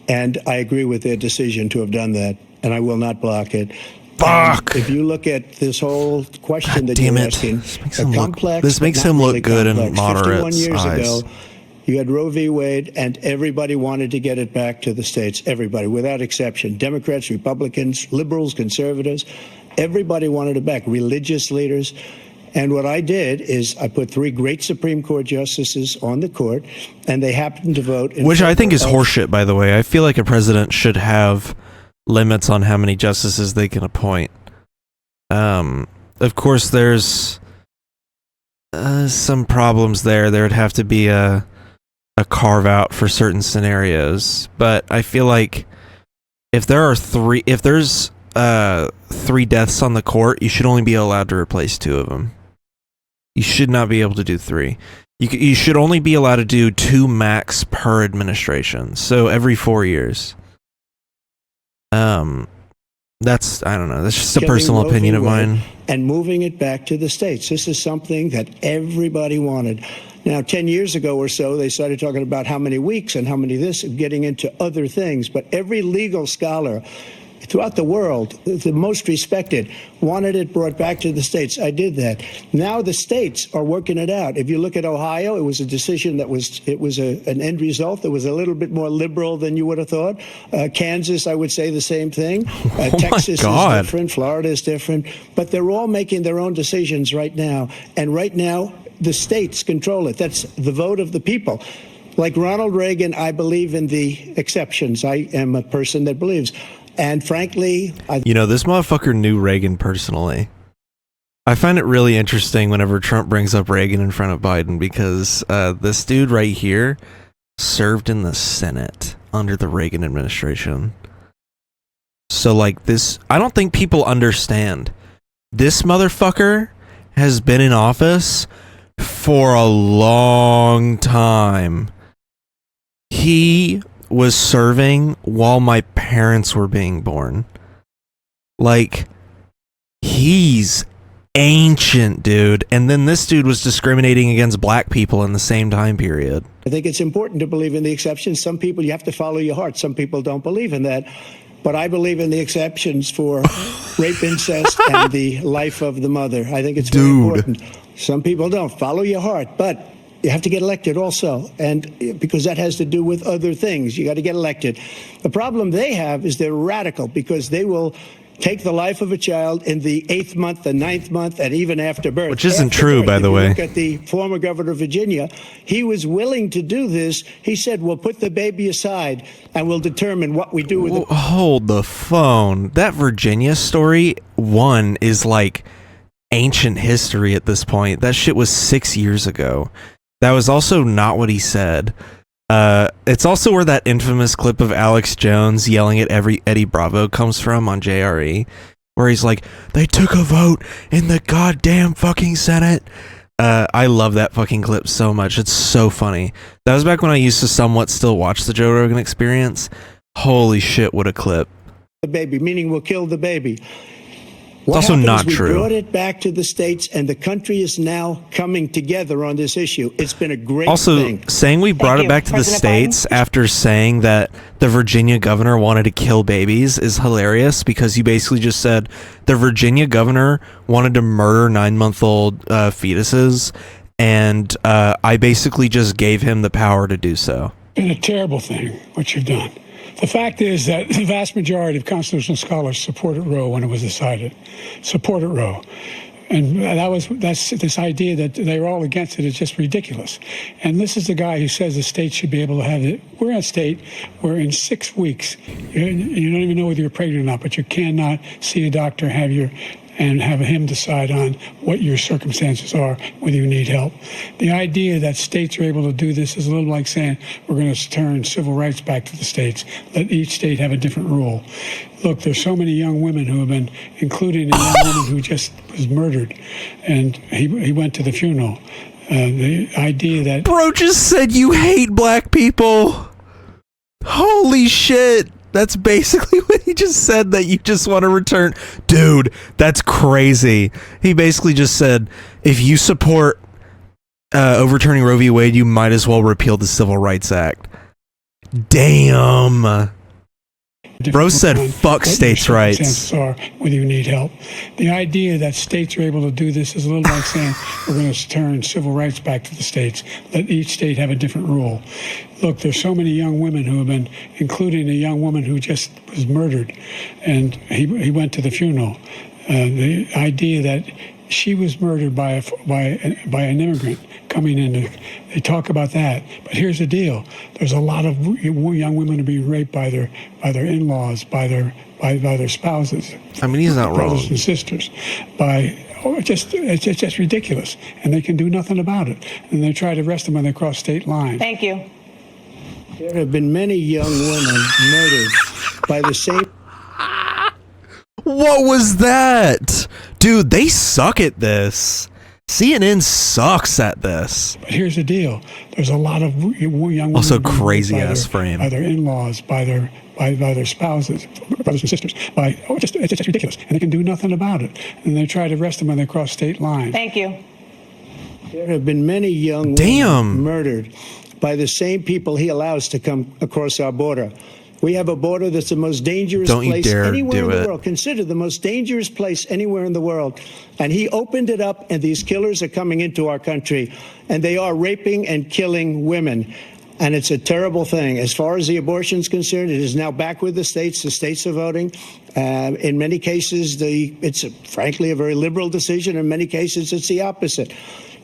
and I agree with their decision to have done that, and I will not block it. Fuck. And if you look at this whole question that damn you're it. asking, This makes him look good in moderates' 51 years eyes. ago, you had Roe v. Wade, and everybody wanted to get it back to the states. Everybody, without exception. Democrats, Republicans, liberals, conservatives. Everybody wanted it back. Religious leaders. And what I did is I put 3 great Supreme Court justices on the court, and they happened to vote. Which I think is horseshit, by the way. I feel like a president should have limits on how many justices they can appoint. Of course, there's some problems there. There would have to be a carve out for certain scenarios. But I feel like if there's 3 deaths on the court, you should only be allowed to replace 2 of them. You should not be able to do 3. You should only be allowed to do 2 max per administration. So every 4 years. That's, I don't know, that's just a personal opinion of mine. And moving it back to the states. This is something that everybody wanted. Now, 10 years ago or so, they started talking about how many weeks and how many this, getting into other things. But every legal scholar throughout the world, the most respected, wanted it brought back to the states. I did that. Now the states are working it out. If you look at Ohio, it was a decision that was, an end result that was a little bit more liberal than you would have thought. Kansas, I would say the same thing. Texas is different. Florida is different. But they're all making their own decisions right now. And right now, the states control it. That's the vote of the people. Like Ronald Reagan, I believe in the exceptions. I am a person that believes. And frankly, this motherfucker knew Reagan personally. I find it really interesting whenever Trump brings up Reagan in front of Biden because this dude right here served in the Senate under the Reagan administration. So like this, I don't think people understand. This motherfucker has been in office for a long time. He was serving while my parents were being born. Like, he's ancient, dude. And then this dude was discriminating against black people in the same time period. I think it's important to believe in the exceptions. Some people, you have to follow your heart. Some people don't believe in that. But I believe in the exceptions for rape, incest, and the life of the mother. I think it's very important. Some people don't. Follow your heart. But you have to get elected also, and because that has to do with other things. You got to get elected. The problem they have is they're radical, because they will take the life of a child in the 8th month, the 9th month, and even after birth. Which isn't true, by the way. Look at the former governor of Virginia. He was willing to do this. He said, we'll put the baby aside and we'll determine what we do with it. Hold the phone. That Virginia story, one, is like ancient history at this point. That shit was 6 years ago. That was also not what he said. It's also where that infamous clip of Alex Jones yelling at Eddie Bravo comes from on JRE, where he's like, they took a vote in the goddamn fucking Senate. I love that fucking clip so much. It's so funny. That was back when I used to somewhat still watch the Joe Rogan Experience. Holy shit, what a clip. The baby, meaning we'll kill the baby. It's also not we true. We brought it back to the states, and the country is now coming together on this issue. It's been a great thing. Saying we brought it back to the states after saying that the Virginia governor wanted to kill babies is hilarious, because you basically just said the Virginia governor wanted to murder 9-month-old fetuses, and I basically just gave him the power to do so. It's been a terrible thing, what you've done. The fact is that the vast majority of constitutional scholars supported Roe when it was decided. Supported Roe. And that's this idea that they're all against it is just ridiculous. And this is the guy who says the state should be able to have it. We're in a state where in 6 weeks, you don't even know whether you're pregnant or not, but you cannot see a doctor, and have him decide on what your circumstances are, whether you need help. The idea that states are able to do this is a little like saying we're going to turn civil rights back to the states, let each state have a different rule. Look, there's so many young women who have been, including a young woman who just was murdered, and he went to the funeral. The idea that... Bro just said you hate black people. Holy shit. That's basically what he just said, that you just want to return. Dude, that's crazy. He basically just said, if you support overturning Roe v. Wade, you might as well repeal the Civil Rights Act. Damn. Bro said, fuck states' rights. Are, whether you need help. The idea that states are able to do this is a little like saying we're going to turn civil rights back to the states, let each state have a different rule. Look, there's so many young women who have been, including a young woman who just was murdered, and he went to the funeral. The idea that she was murdered by an immigrant coming in. They talk about that, but here's the deal: there's a lot of young women who are being raped by their in-laws, by their spouses. I mean, he's not wrong. Brothers and sisters, it's just ridiculous, and they can do nothing about it. And they try to arrest them when they cross state lines. Thank you. There have been many young women murdered by the same... What was that? Dude, they suck at this. CNN sucks at this. But here's the deal. There's a lot of young women... Also crazy ass frame. By their in-laws, by their spouses, brothers and sisters. It's just ridiculous. And they can do nothing about it. And they try to arrest them when they cross state lines. Thank you. There have been many young women murdered by the same people he allows to come across our border. We have a border that's the most dangerous place anywhere in the world. Considered the most dangerous place anywhere in the world. And he opened it up, and these killers are coming into our country, and they are raping and killing women. And it's a terrible thing. As far as the abortion is concerned, it is now back with the states. The states are voting. In many cases, it's frankly a very liberal decision. In many cases, it's the opposite.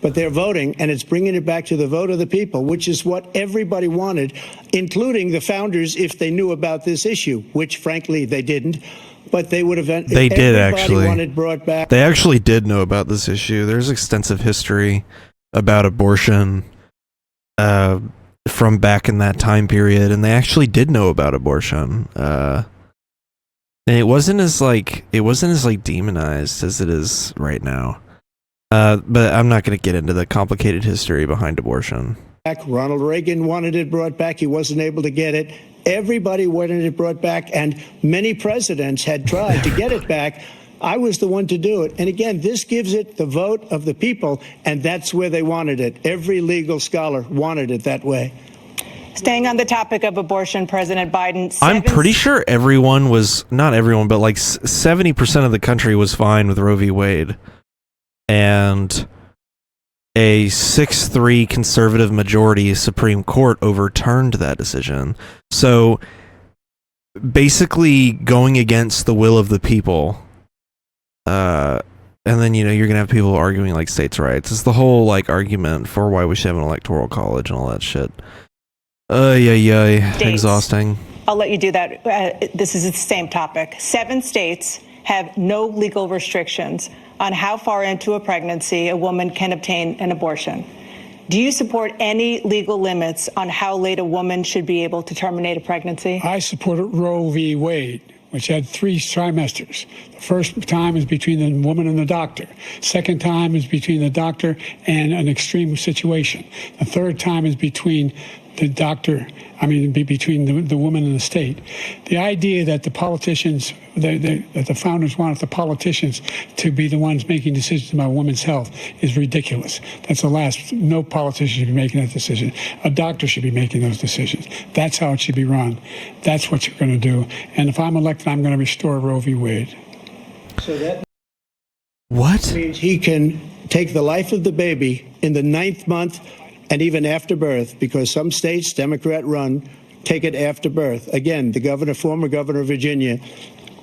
But they're voting, and it's bringing it back to the vote of the people, which is what everybody wanted, including the founders, if they knew about this issue, which, frankly, they didn't. But they would have... They did, actually. Wanted brought back. They actually did know about this issue. There's extensive history about abortion. from back in that time period, and they actually did know about abortion. And it wasn't as demonized as it is right now. But I'm not going to get into the complicated history behind abortion. Ronald Reagan wanted it brought back. He wasn't able to get it. Everybody wanted it brought back, and many presidents had tried to get it back. I was the one to do it. And again, this gives it the vote of the people, and that's where they wanted it. Every legal scholar wanted it that way. Staying on the topic of abortion, President Biden... I'm pretty sure everyone was, not everyone, but like 70% of the country was fine with Roe v. Wade. And a 6-3 conservative majority Supreme Court overturned that decision. So basically going against the will of the people. And then, you know, you're going to have people arguing like states' rights. It's the whole like argument for why we should have an electoral college and all that shit. Exhausting. I'll let you do that. This is the same topic. 7 states have no legal restrictions on how far into a pregnancy a woman can obtain an abortion. Do you support any legal limits on how late a woman should be able to terminate a pregnancy? I supported Roe v. Wade, which had 3 trimesters. The first time is between the woman and the doctor. Second time is between the doctor and an extreme situation. The third time is between the doctor, between the woman and the state. The idea that the politicians, that the founders wanted the politicians to be the ones making decisions about women's health is ridiculous. That's the last. No politician should be making that decision. A doctor should be making those decisions. That's how it should be run. That's what you're going to do. And if I'm elected, I'm going to restore Roe v. Wade. So that means he can take the life of the baby in the 9th month and even after birth, because some states, Democrat run, take it after birth. Again, the former governor of Virginia,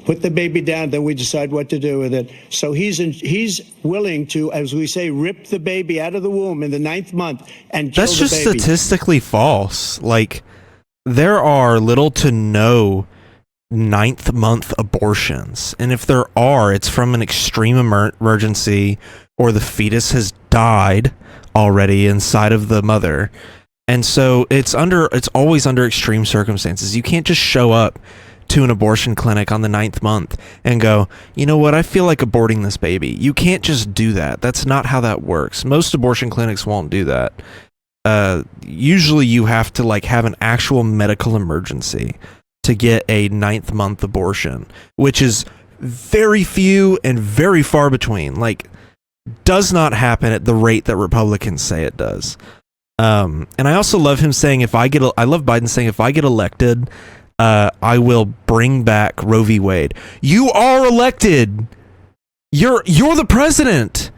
put the baby down, then we decide what to do with it. So he's willing to, as we say, rip the baby out of the womb in the 9th month and kill the baby. That's just statistically false. Like, there are little to no 9th month abortions. And if there are, it's from an extreme emergency, or the fetus has died already inside of the mother. And so it's always under extreme circumstances. You can't just show up to an abortion clinic on the 9th month and go, you know what, I feel like aborting this baby. You can't just do that. That's not how that works. Most abortion clinics won't do that. Usually you have to like have an actual medical emergency to get a 9th month abortion, which is very few and very far between. Like, does not happen at the rate that Republicans say it does. And I also love him saying, I love Biden saying, if I get elected, I will bring back Roe v. Wade. You are elected. You're the president.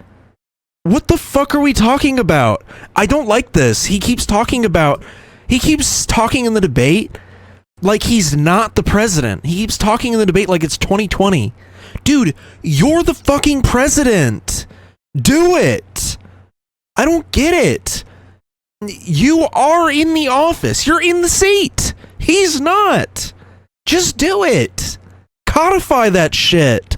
What the fuck are we talking about? I don't like this. He keeps talking in the debate like he's not the president. He keeps talking in the debate like it's 2020. Dude, you're the fucking president. Do it. I don't get it. You are in the office. You're in the seat. He's not. Just do it. Codify that shit.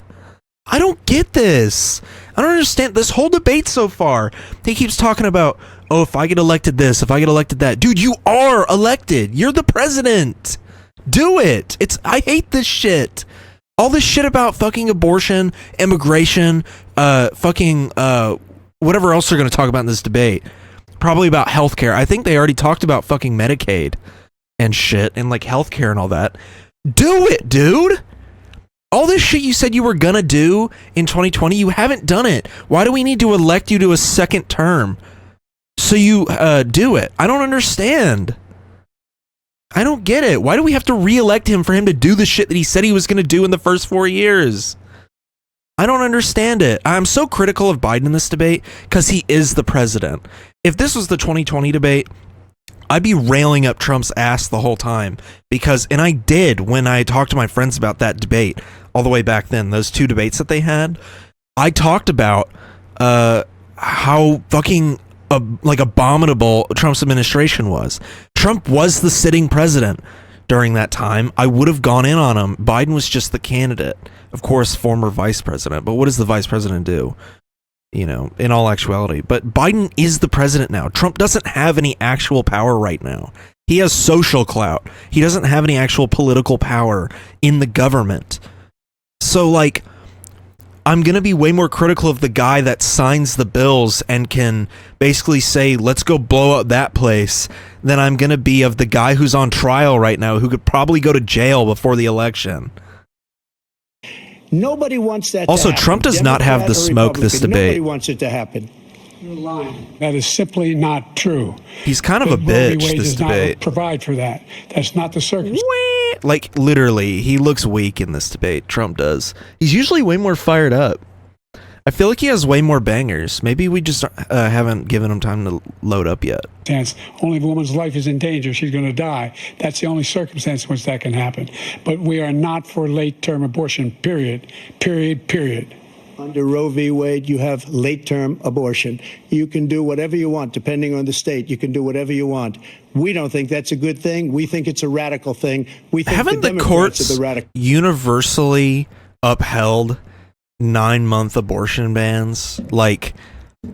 I don't get this. I don't understand this whole debate so far. He keeps talking about, oh, if I get elected this, if I get elected that. Dude, you are elected. You're the president. Do it. I hate this shit. All this shit about fucking abortion, immigration, whatever else they're going to talk about in this debate. Probably about healthcare. I think they already talked about fucking Medicaid and shit and like healthcare and all that. Do it, dude. All this shit you said you were going to do in 2020, you haven't done it. Why do we need to elect you to a second term so you do it? I don't understand. I don't get it. Why do we have to re-elect him for him to do the shit that he said he was going to do in the first 4 years? I don't understand it. I'm so critical of Biden in this debate because he is the president. If this was the 2020 debate, I'd be railing up Trump's ass the whole time and I did when I talked to my friends about that debate all the way back then, those 2 debates that they had. I talked about how fucking abominable Trump's administration was. Trump was the sitting president during that time. I would have gone in on him. Biden was just the candidate. Of course, former vice president. But what does the vice president do? in all actuality. But Biden is the president now. Trump doesn't have any actual power right now. He has social clout. He doesn't have any actual political power in the government. So, like, I'm going to be way more critical of the guy that signs the bills and can basically say, let's go blow up that place, than I'm going to be of the guy who's on trial right now who could probably go to jail before the election. Nobody wants that Also, to happen. Trump does not have the smoke this debate. Nobody wants it to happen. You're lying. That is simply not true. He's kind of a Roe v. bitch, Wade this does not debate. provide for that. That's not the circumstance. Like, literally, he looks weak in this debate. Trump does. He's usually way more fired up. I feel like he has way more bangers. Maybe we just haven't given him time to load up yet. Only if a woman's life is in danger, she's going to die. That's the only circumstance in which that can happen. But we are not for late-term abortion, period. Period, period. Under Roe v. Wade, you have late-term abortion. You can do whatever you want, depending on the state. You can do whatever you want. We don't think that's a good thing. We think it's a radical thing. We think Haven't the Democrats courts are the radical. universally upheld 9-month abortion bans? Like,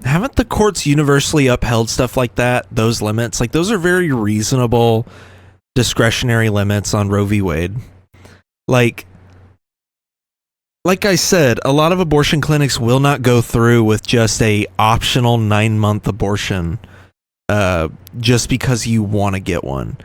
haven't the courts universally upheld stuff like that? Those limits? Like, those are very reasonable discretionary limits on Roe v. Wade. Like I said, a lot of abortion clinics will not go through with just a optional 9-month abortion just because you want to get one.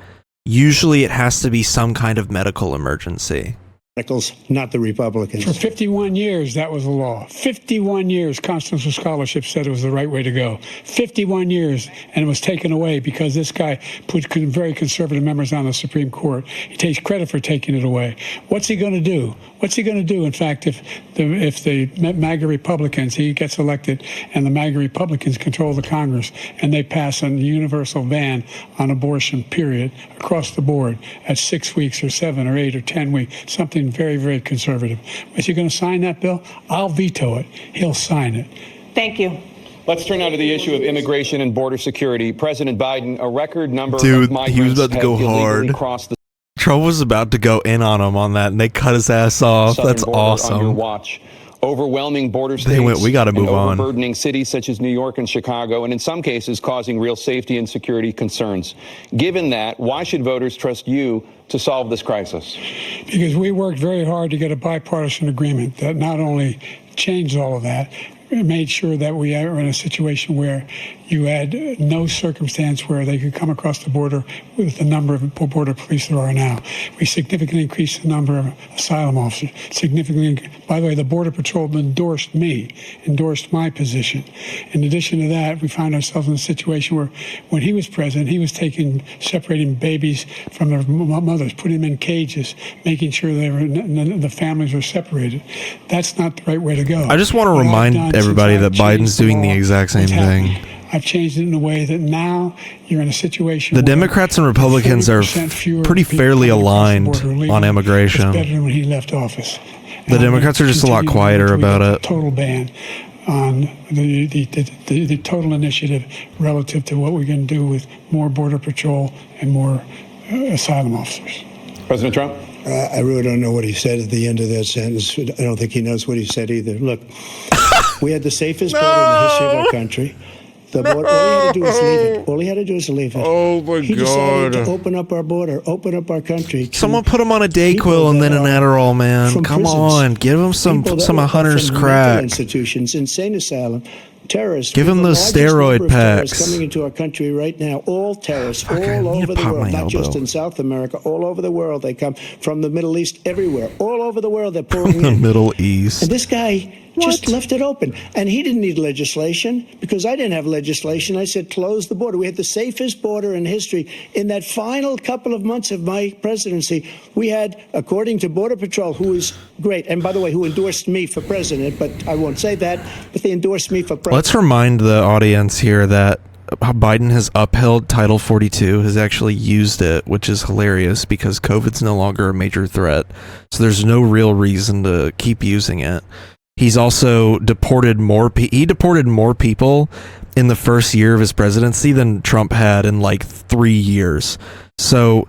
Usually it has to be some kind of medical emergency. Radicals, not the Republicans. For 51 years, that was the law. 51 years, Constitutional Scholarship said it was the right way to go. 51 years, and it was taken away because this guy put very conservative members on the Supreme Court. He takes credit for taking it away. What's he going to do? What's he going to do? In fact, if the MAGA Republicans, he gets elected, and the MAGA Republicans control the Congress, and they pass a universal ban on abortion, period, across the board at 6 weeks or 7 or 8 or 10 weeks, something very, very conservative. Is he going to sign that bill? I'll veto it. He'll sign it. Thank you. Let's turn now to the issue of immigration and border security. President Biden, a record number Dude, of migrants he was about to go have illegally hard. crossed the Trump was about to go in on him on that, and they cut his ass off. southern That's border on your awesome. watch. Overwhelming border states They went, we gotta move and on. overburdening cities such as New York and Chicago, and in some cases causing real safety and security concerns. Given that, why should voters trust you to solve this crisis? Because we worked very hard to get a bipartisan agreement that not only changed all of that, it made sure that we are in a situation where you had no circumstance where they could come across the border with the number of border police there are now. We significantly increased the number of asylum officers. Significantly, by the way, the Border Patrol endorsed my position. In addition to that, we found ourselves in a situation where when he was president, he was separating babies from their mothers, putting them in cages, making sure the families were separated. That's not the right way to go. I just want to remind everybody that Biden's doing the exact same thing. I've changed it in a way that now you're in a situation. The Democrats and Republicans are pretty fairly aligned on immigration. It's better than when he left office. The Democrats are just a lot quieter about it. Total ban on the total initiative relative to what we're going to do with more Border Patrol and more asylum officers. President Trump? I really don't know what he said at the end of that sentence. I don't think he knows what he said either. Look, we had the safest border in the history of our country. All he had to do was leave it. All he had to do was leave it. Oh, my He decided to open up our border, open up our country. Someone put him on a Dayquil and then an Adderall, man. Come on, give him some Hunter's crack. Institutions, insane asylum, terrorists. Give him those steroid packs. Coming into our country right now. All terrorists, all over the world, not just in South America, all over the world. They come from the Middle East, everywhere, all over the world. They're pouring in. The Middle East. And this guy just left it open. And he didn't need legislation because I didn't have legislation. I said, close the border. We had the safest border in history. In that final couple of months of my presidency, we had, according to Border Patrol, who is great, and by the way, who endorsed me for president, but I won't say that, but they endorsed me for president. Let's remind the audience here that Biden has upheld Title 42, has actually used it, which is hilarious because COVID's no longer a major threat. So there's no real reason to keep using it. He's also deported more people in the first year of his presidency than Trump had in like 3 years. So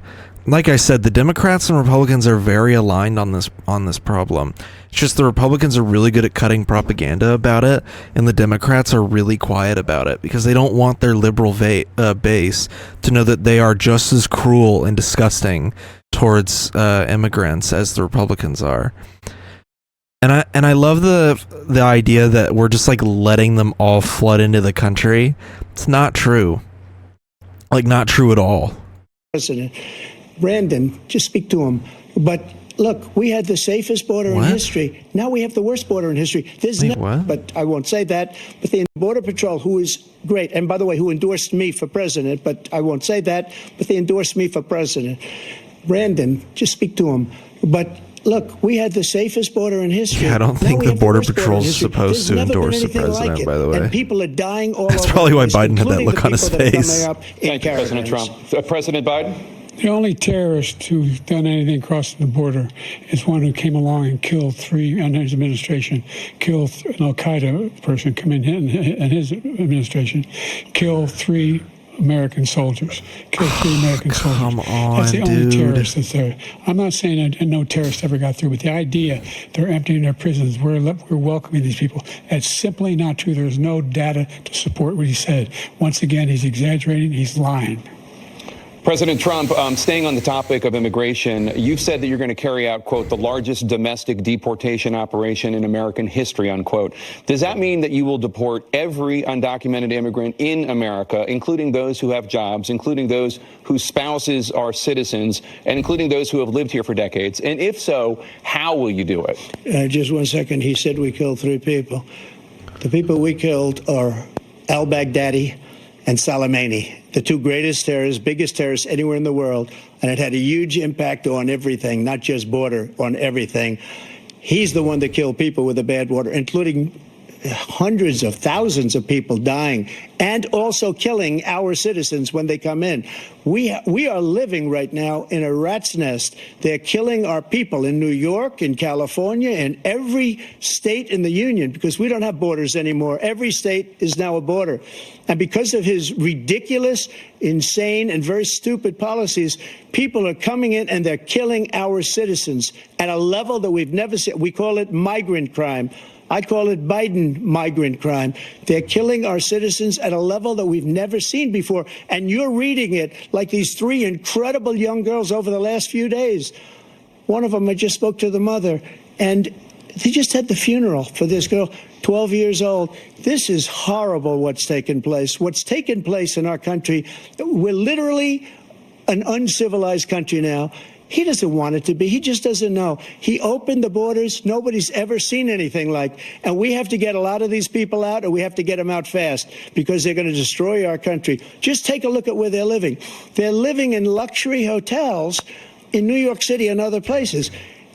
like I said, the Democrats and Republicans are very aligned on this problem. It's just the Republicans are really good at cutting propaganda about it, and the Democrats are really quiet about it because they don't want their liberal base to know that they are just as cruel and disgusting towards immigrants as the Republicans are. And I love the idea that we're just like letting them all flood into the country. It's not true. Like, not true at all. President Brandon, just speak to him. But look, we had the safest border in history. Now we have the worst border in history. But I won't say that. But the Border Patrol, who is great, and by the way, who endorsed me for president, but I won't say that, but they endorsed me for president. Brandon, just speak to him. But look, we had the safest border in history. Yeah, I don't think the Border Patrol is supposed to endorse the president, by the way. And people are dying all That's over. probably why Biden had that look on his face. Thank you, President Trump. President Biden? The only terrorist who's done anything crossing the border is one who came along and killed three, and his administration, killed an Al-Qaeda person come in and his administration, killed 3 American soldiers. Killed 3 American soldiers. Come on, that's the only dude. terrorist that's there. I'm not saying that no terrorist ever got through, but the idea they're emptying their prisons, we're welcoming these people, that's simply not true. There's no data to support what he said. Once again, he's exaggerating, he's lying. President Trump, staying on the topic of immigration, you've said that you're going to carry out, quote, the largest domestic deportation operation in American history, unquote. Does that mean that you will deport every undocumented immigrant in America, including those who have jobs, including those whose spouses are citizens, and including those who have lived here for decades? And if so, how will you do it? Just 1 second. He said we killed 3 people. The people we killed are al-Baghdadi and Soleimani, the 2 greatest terrorists, biggest terrorists anywhere in the world. And it had a huge impact on everything, not just border, on everything. He's the one that killed people with the bad water, including hundreds of thousands of people dying and also killing our citizens when they come in. We are living right now in a rat's nest. They're killing our people in New York, in California, in every state in the union, because we don't have borders anymore. Every state is now a border. And because of his ridiculous, insane, and very stupid policies, people are coming in and they're killing our citizens at a level that we've never seen. We call it migrant crime. I call it Biden migrant crime. They're killing our citizens at a level that we've never seen before. And you're reading it like these 3 incredible young girls over the last few days. One of them, I just spoke to the mother, and they just had the funeral for this girl, 12 years old. This is horrible what's taken place. What's taken place in our country, we're literally an uncivilized country now. He doesn't want it to be. He just doesn't know. He opened the borders. Nobody's ever seen anything like. And we have to get a lot of these people out, and we have to get them out fast because they're going to destroy our country. Just take a look at where they're living. They're living in luxury hotels in New York City and other places.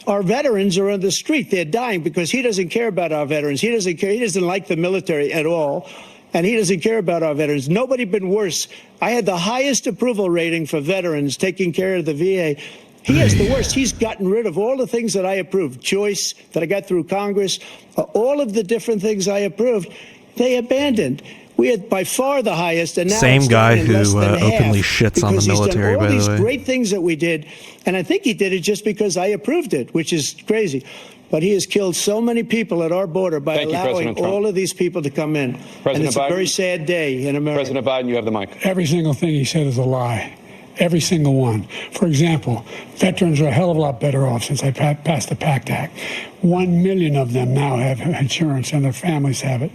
Our veterans are on the street. They're dying because he doesn't care about our veterans. He doesn't care. He doesn't like the military at all. And he doesn't care about our veterans. Nobody been worse. I had the highest approval rating for veterans taking care of the VA. He has the worst. He's gotten rid of all the things that I approved, choice that I got through Congress, all of the different things I approved, they abandoned. We had by far the highest, and now Same guy who openly half shits on the military, by the way. All these great things that we did, and I think he did it just because I approved it, which is crazy. But he has killed so many people at our border by allowing all of these people to come in. And it's a very sad day in America. President Biden, you have the mic. Every single thing he said is a lie. Every single one. For example, veterans are a hell of a lot better off since I passed the PACT Act. 1 million of them now have insurance, and their families have it.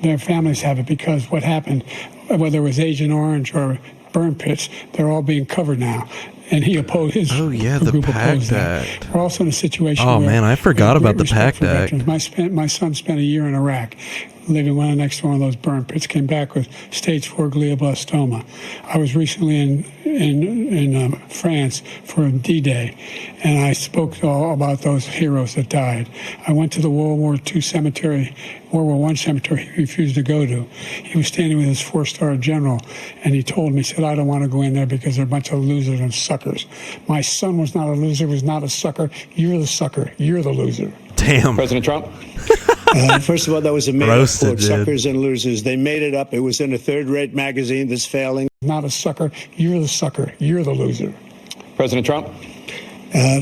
Their families have it because what happened, whether it was Agent Orange or burn pits, they're all being covered now. And he opposed his the PACT Act. We're also in a situation Oh, where man, I forgot about the PACT Act. My son spent a year in Iraq, living right next to one of those burn pits, came back with stage 4 glioblastoma. I was recently in France for D-Day, and I spoke all about those heroes that died. I went to the World War II cemetery, World War I cemetery he refused to go to. He was standing with his 4-star general, and he told me, he said, I don't want to go in there because they're a bunch of losers and suckers. My son was not a loser, was not a sucker. You're the sucker. You're the loser. Damn. President Trump? First of all, that was a made-up quote, suckers and losers. They made it up. It was in a third-rate magazine that's failing. Not a sucker. You're the sucker. You're the loser. President Trump?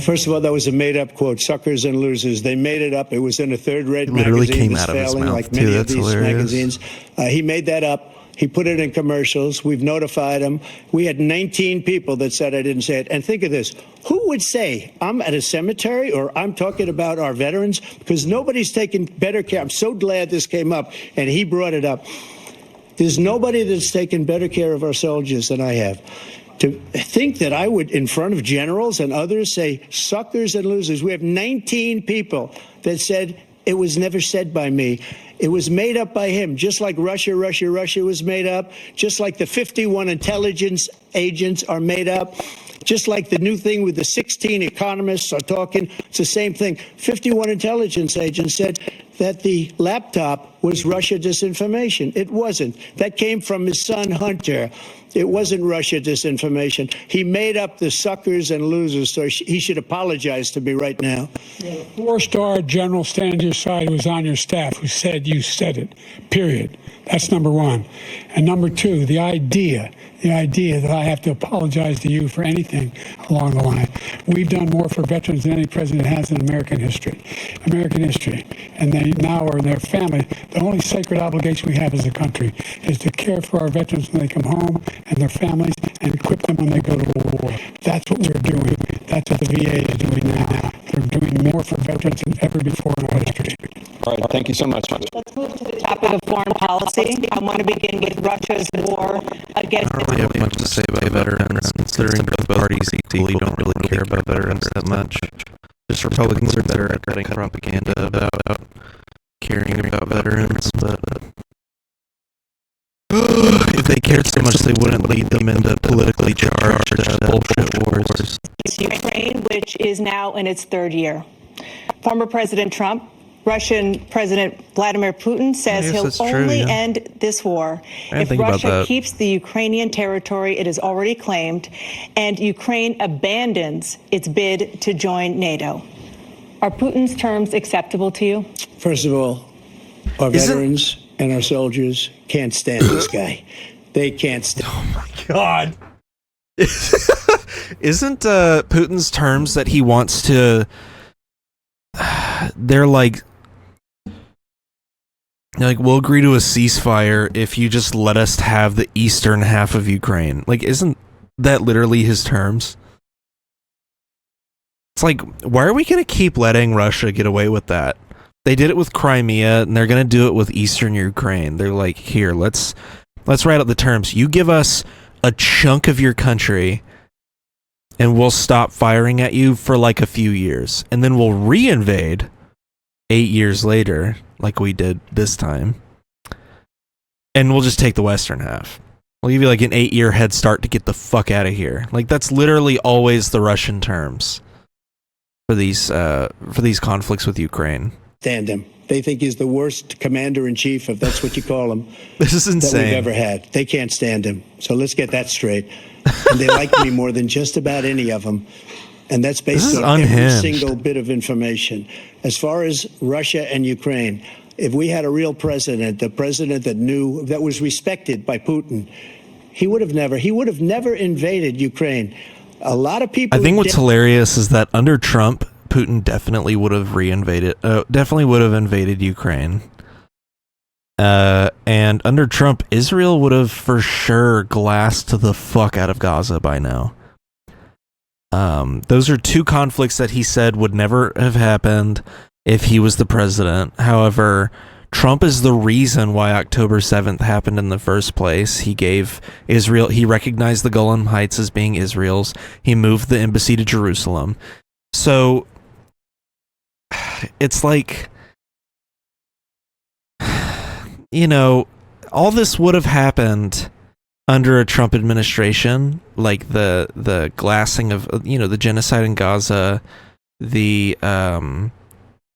First of all, that was a made-up quote, suckers and losers. They made it up. It was in a third-rate Literally magazine came that's out of his failing, mouth, like too. many That's of these hilarious. magazines. He made that up. He put it in commercials. We've notified him. We had 19 people that said I didn't say it. And think of this. Who would say I'm at a cemetery or I'm talking about our veterans? Because nobody's taken better care. I'm so glad this came up, and he brought it up. There's nobody that's taken better care of our soldiers than I have. To think that I would, in front of generals and others, say suckers and losers. We have 19 people that said it was never said by me. It was made up by him, just like Russia was made up, just like the 51 intelligence agents are made up, just like the new thing with the 16 economists are talking. It's the same thing. 51 intelligence agents said that the laptop was Russia disinformation. It wasn't. That came from his son, Hunter. It wasn't Russia disinformation. He made up the suckers and losers, so he should apologize to me right now. A four-star general standing to your side who was on your staff who said you said it, period. That's number one. And number two, the idea that I have to apologize to you for anything along the line. We've done more for veterans than any president has in American history. And they now are their family. The only sacred obligation we have as a country is to care for our veterans when they come home and their families and equip them when they go to war. That's what we're doing. That's what the VA is doing now. They're doing more for veterans than ever before in our history. All right, thank you so much. Let's move to the topic of foreign policy. I want to begin with Russia's war against... I don't really have much to say about veterans, considering both parties equally don't really care about veterans that much. Just Republicans are better at cutting propaganda about caring about veterans, but if they cared so much, they wouldn't lead them into politically charged bullshit wars. Ukraine, which is now in its third year. Former President Trump, Russian President Vladimir Putin says I guess he'll that's true, only yeah. end this war if think about Russia that. keeps the Ukrainian territory it has already claimed and Ukraine abandons its bid to join NATO. Are Putin's terms acceptable to you? First of all, our veterans and our soldiers can't stand this guy. They can't stand. Oh my God. Isn't Putin's terms that he wants to... They're like, we'll agree to a ceasefire if you just let us have the eastern half of Ukraine. Like, isn't that literally his terms? It's like, why are we going to keep letting Russia get away with that? They did it with Crimea, and they're going to do it with eastern Ukraine. They're like, here, let's write out the terms. You give us a chunk of your country, and we'll stop firing at you for like a few years. And then we'll re-invade 8 years later, like we did this time. And we'll just take the western half. We'll give you like an 8-year head start to get the fuck out of here. Like, that's literally always the Russian terms for these conflicts with Ukraine. Stand him. They think he's the worst commander-in-chief, if that's what you call him, This is insane. that we've ever had. They can't stand him. So let's get that straight. And they like me more than just about any of them. And that's based on every single bit of information. As far as Russia and Ukraine, if we had a real president, the president that knew, that was respected by Putin, he would have never invaded Ukraine. A lot of people... I think what's hilarious is that under Trump, Putin definitely would have invaded Ukraine. And under Trump, Israel would have for sure glassed the fuck out of Gaza by now. Those are two conflicts that he said would never have happened if he was the president. However, Trump is the reason why October 7th happened in the first place. He recognized the Golan Heights as being Israel's. He moved the embassy to Jerusalem. So it's like, all this would have happened under a Trump administration, like the glassing of, the genocide in Gaza, the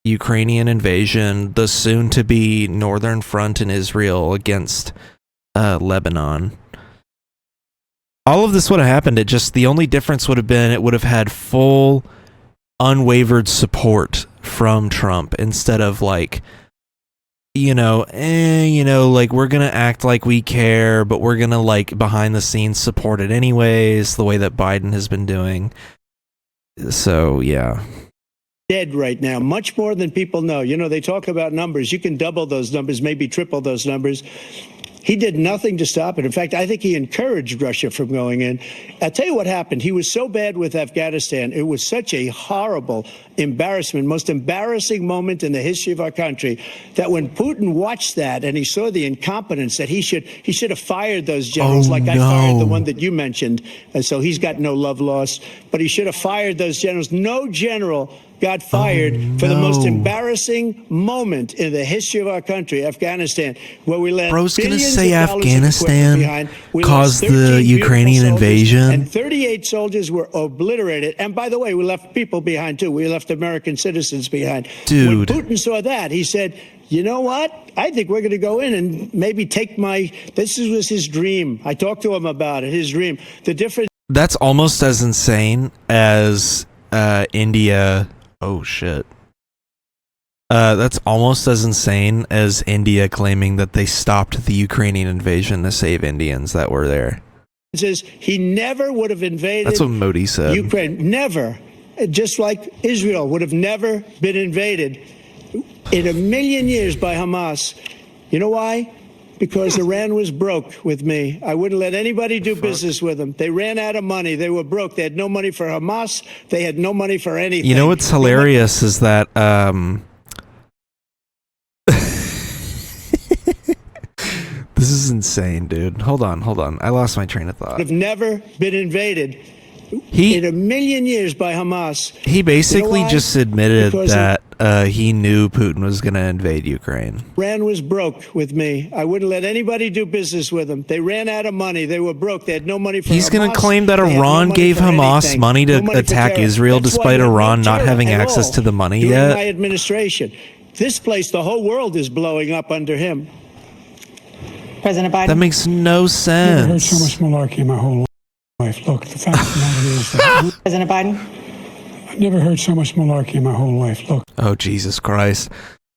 Ukrainian invasion, the soon-to-be Northern Front in Israel against Lebanon. All of this would have happened. The only difference would have been it would have had full, unwavered support from Trump instead of like like we're gonna act like we care, but we're gonna like behind the scenes support it anyways, the way that Biden has been doing. So yeah. Dead right now, much more than people know. They talk about numbers. You can double those numbers, maybe triple those numbers. He did nothing to stop it. In fact, I think he encouraged Russia from going in. I'll tell you what happened. He was so bad with Afghanistan. It was such a horrible embarrassment, most embarrassing moment in the history of our country, that when Putin watched that and he saw the incompetence, that he should have fired those generals, I fired the one that you mentioned. And so he's got no love lost, but he should have fired those generals. No general got fired for the most embarrassing moment in the history of our country, Afghanistan, where we let Bro's gonna billions say of dollars Afghanistan behind. We caused lost the 13 Ukrainian beautiful soldiers, invasion. and 38 soldiers were obliterated. And by the way, we left people behind too. We left American citizens behind. Dude. When Putin saw that, he said, you know what? I think we're going to go in and maybe take this was his dream. I talked to him about it, his dream. The difference. That's almost as insane as India. Oh shit. That's almost as insane as India claiming that they stopped the Ukrainian invasion to save Indians that were there. Says he never would have invaded. That's what Modi said. Ukraine, never. Just like Israel would have never been invaded in a million years by Hamas. You know why? Because Iran was broke with me. I wouldn't let anybody do business with them. They ran out of money. They were broke. They had no money for Hamas. They had no money for anything. You know what's hilarious is that this is insane, dude. Hold on. I lost my train of thought. Have never been invaded in a million years by Hamas. He basically You know just admitted Because that he knew Putin was going to invade Ukraine. Iran was broke with me. I wouldn't let anybody do business with them. They ran out of money. They were broke. They had no money for He's Hamas. going to claim that They had no Iran money gave for Hamas anything. money to No money for attack terror. Israel That's why despite we have no Iran not terror having at access all to the money during yet. my administration. This place, the whole world is blowing up under him. President Biden. That makes no I've never heard so sense. much malarkey in my whole life. Look, the fact of the matter is that President Biden. I've never heard so much malarkey in my whole life. Look. Oh, Jesus Christ.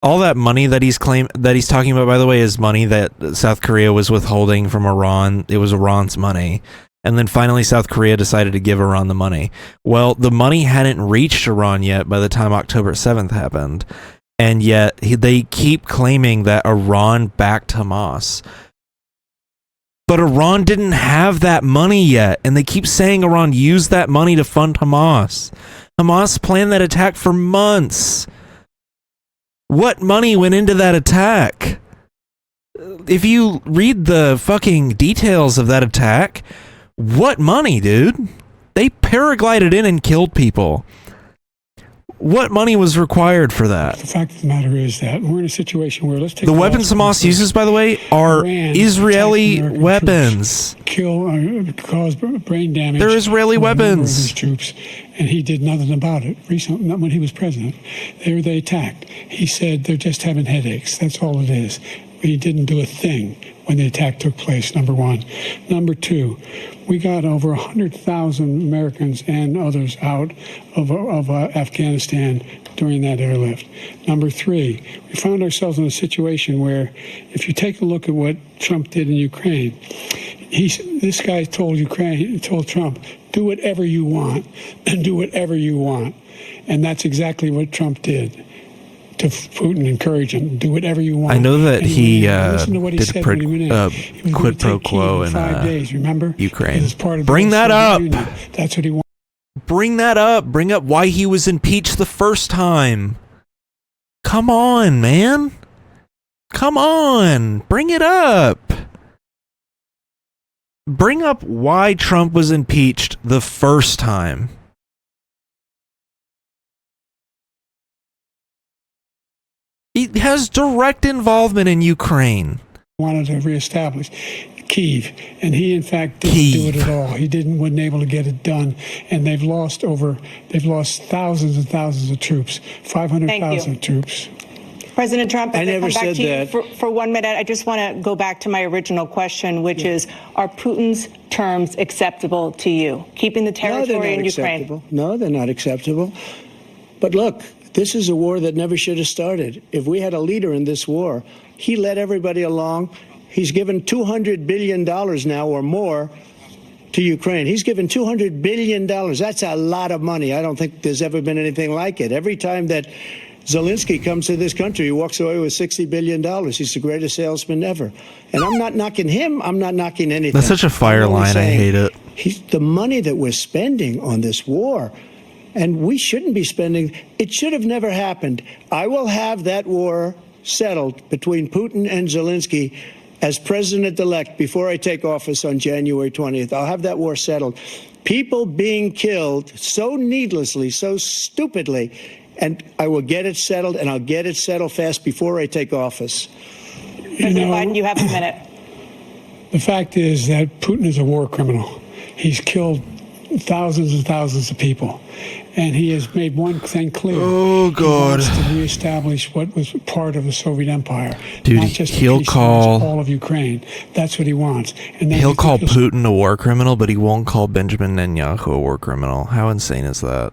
All that money that he's talking about, by the way, is money that South Korea was withholding from Iran. It was Iran's money. And then finally South Korea decided to give Iran the money. Well, the money hadn't reached Iran yet by the time October 7th happened. And yet they keep claiming that Iran backed Hamas. But Iran didn't have that money yet. And they keep saying Iran used that money to fund Hamas. Hamas planned that attack for months. What money went into that attack? If you read the fucking details of that attack, what money, dude? They paraglided in and killed people. What money was required for that? The fact of the matter is that we're in a situation where let's take The weapons Hamas uses, by the way, are Iran Israeli attacked American weapons. Cause brain damage. They're Israeli on a number of weapons. his troops, and he did nothing about it. Recently, not when he was president, they attacked. He said they're just having headaches. That's all it is. But he didn't do a thing when the attack took place. Number one. Number two, we got over 100,000 Americans and others out of Afghanistan during that airlift. Number three, we found ourselves in a situation where, if you take a look at what Trump did in Ukraine, this guy told Trump, do whatever you want, and do whatever you want. And that's exactly what Trump did to Putin, encourage him, do whatever you want. I know that And he listen to what he did said when he went in. He was quid gonna pro take quo Kyiv in 5 days, remember? Ukraine. As part of Bring the that up. Soviet Union. That's what he wanted. Bring that up. Bring up why he was impeached the first time. Come on, man. Come on. Bring it up. Bring up why Trump was impeached the first time. He has direct involvement in Ukraine. Wanted to reestablish Kyiv, and he in fact didn't do it at all. He wasn't able to get it done, and they've lost thousands and thousands of troops, 500,000 troops. President Trump, I as never come back said to you that. for 1 minute, I just want to go back to my original question, which is, are Putin's terms acceptable to you? Keeping the territory in Ukraine? No, they're not acceptable. But look, This is a war that never should have started. If we had a leader in this war, he led everybody along. He's given $200 billion now or more to Ukraine. He's given $200 billion. That's a lot of money. I don't think there's ever been anything like it. Every time that Zelensky comes to this country, he walks away with $60 billion. He's the greatest salesman ever. And I'm not knocking him. I'm not knocking anything. That's such a fire line. I hate it. The money that we're spending on this war, and we shouldn't be spending, it should have never happened. I will have that war settled between Putin and Zelensky as president-elect before I take office on January 20th. I'll have that war settled. People being killed so needlessly, so stupidly, and I will get it settled, and I'll get it settled fast before I take office. President Biden, you have a minute. The fact is that Putin is a war criminal. He's killed thousands and thousands of people. And he has made one thing clear. Oh, God. He wants to reestablish what was part of the Soviet Empire. Dude, not just he'll call all of Ukraine. That's what he wants. And then he'll call Putin a war criminal, but he won't call Benjamin Netanyahu a war criminal. How insane is that?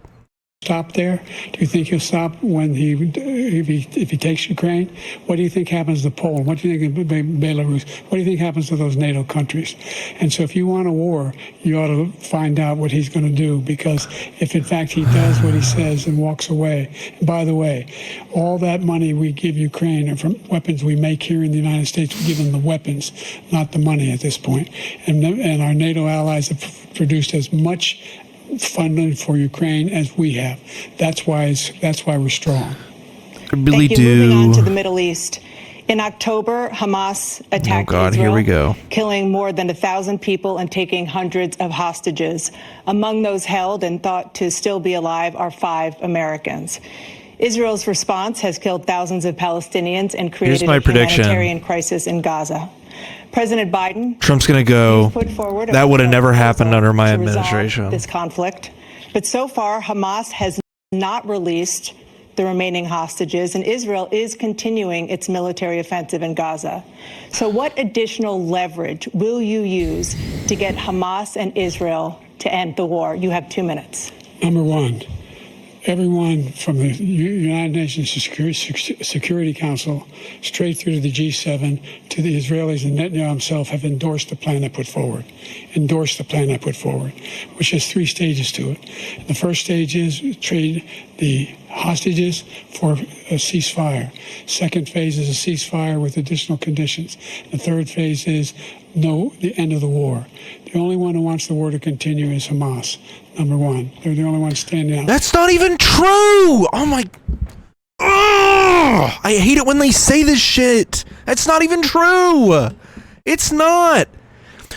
Stop there? Do you think he'll stop when if he takes Ukraine? What do you think happens to Poland? What do you think of Belarus? What do you think happens to those NATO countries? And so if you want a war, you ought to find out what he's going to do, because if in fact he does what he says and walks away, and by the way, all that money we give Ukraine are from weapons we make here in the United States. We give them the weapons, not the money at this point. And our NATO allies have produced as much funding for Ukraine as we have. That's why we're strong. I really Thank you. do. Moving on to the Middle East. In October, Hamas attacked Israel, here we go. killing more than 1,000 people and taking hundreds of hostages. Among those held and thought to still be alive are 5 Americans. Israel's response has killed thousands of Palestinians and created a humanitarian crisis in Gaza. President Biden, Trump's going to go, that would have never happened under my administration. This conflict. But so far, Hamas has not released the remaining hostages, and Israel is continuing its military offensive in Gaza. So what additional leverage will you use to get Hamas and Israel to end the war? You have 2 minutes. Number one, everyone from the United Nations Security Council straight through to the G7 to the Israelis and Netanyahu himself have endorsed the plan I put forward, which has 3 stages to it. The first stage is trade the hostages for a ceasefire. Second phase is a ceasefire with additional conditions. The third phase is the end of the war. The only one who wants the war to continue is Hamas. Number one. They're the only ones standing out. That's not even true! Oh my... Ugh! I hate it when they say this shit! That's not even true! It's not!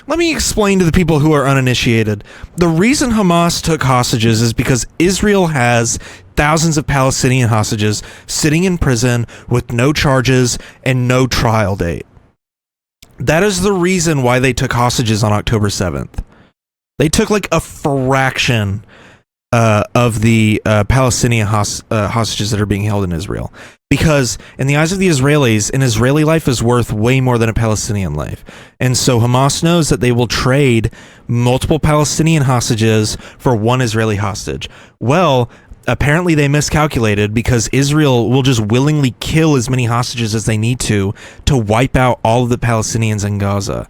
Let me explain to the people who are uninitiated. The reason Hamas took hostages is because Israel has thousands of Palestinian hostages sitting in prison with no charges and no trial date. That is the reason why they took hostages on October 7th. They took like a fraction of the Palestinian hostages that are being held in Israel. Because in the eyes of the Israelis, an Israeli life is worth way more than a Palestinian life. And so Hamas knows that they will trade multiple Palestinian hostages for one Israeli hostage. Well, apparently they miscalculated, because Israel will just willingly kill as many hostages as they need to wipe out all of the Palestinians in Gaza.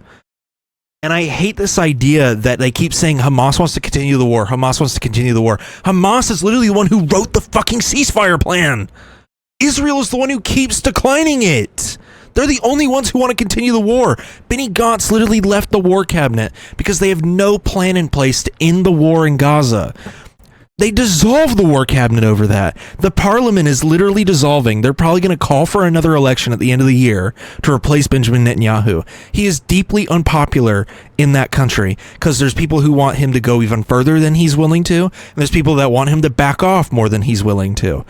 And I hate this idea that they keep saying Hamas wants to continue the war. Hamas wants to continue the war. Hamas is literally the one who wrote the fucking ceasefire plan. Israel is the one who keeps declining it. They're the only ones who want to continue the war. Benny Gantz literally left the war cabinet because they have no plan in place to end the war in Gaza. They dissolved the war cabinet over that. The parliament is literally dissolving. They're probably going to call for another election at the end of the year to replace Benjamin Netanyahu. He is deeply unpopular in that country because there's people who want him to go even further than he's willing to, and there's people that want him to back off more than he's willing to.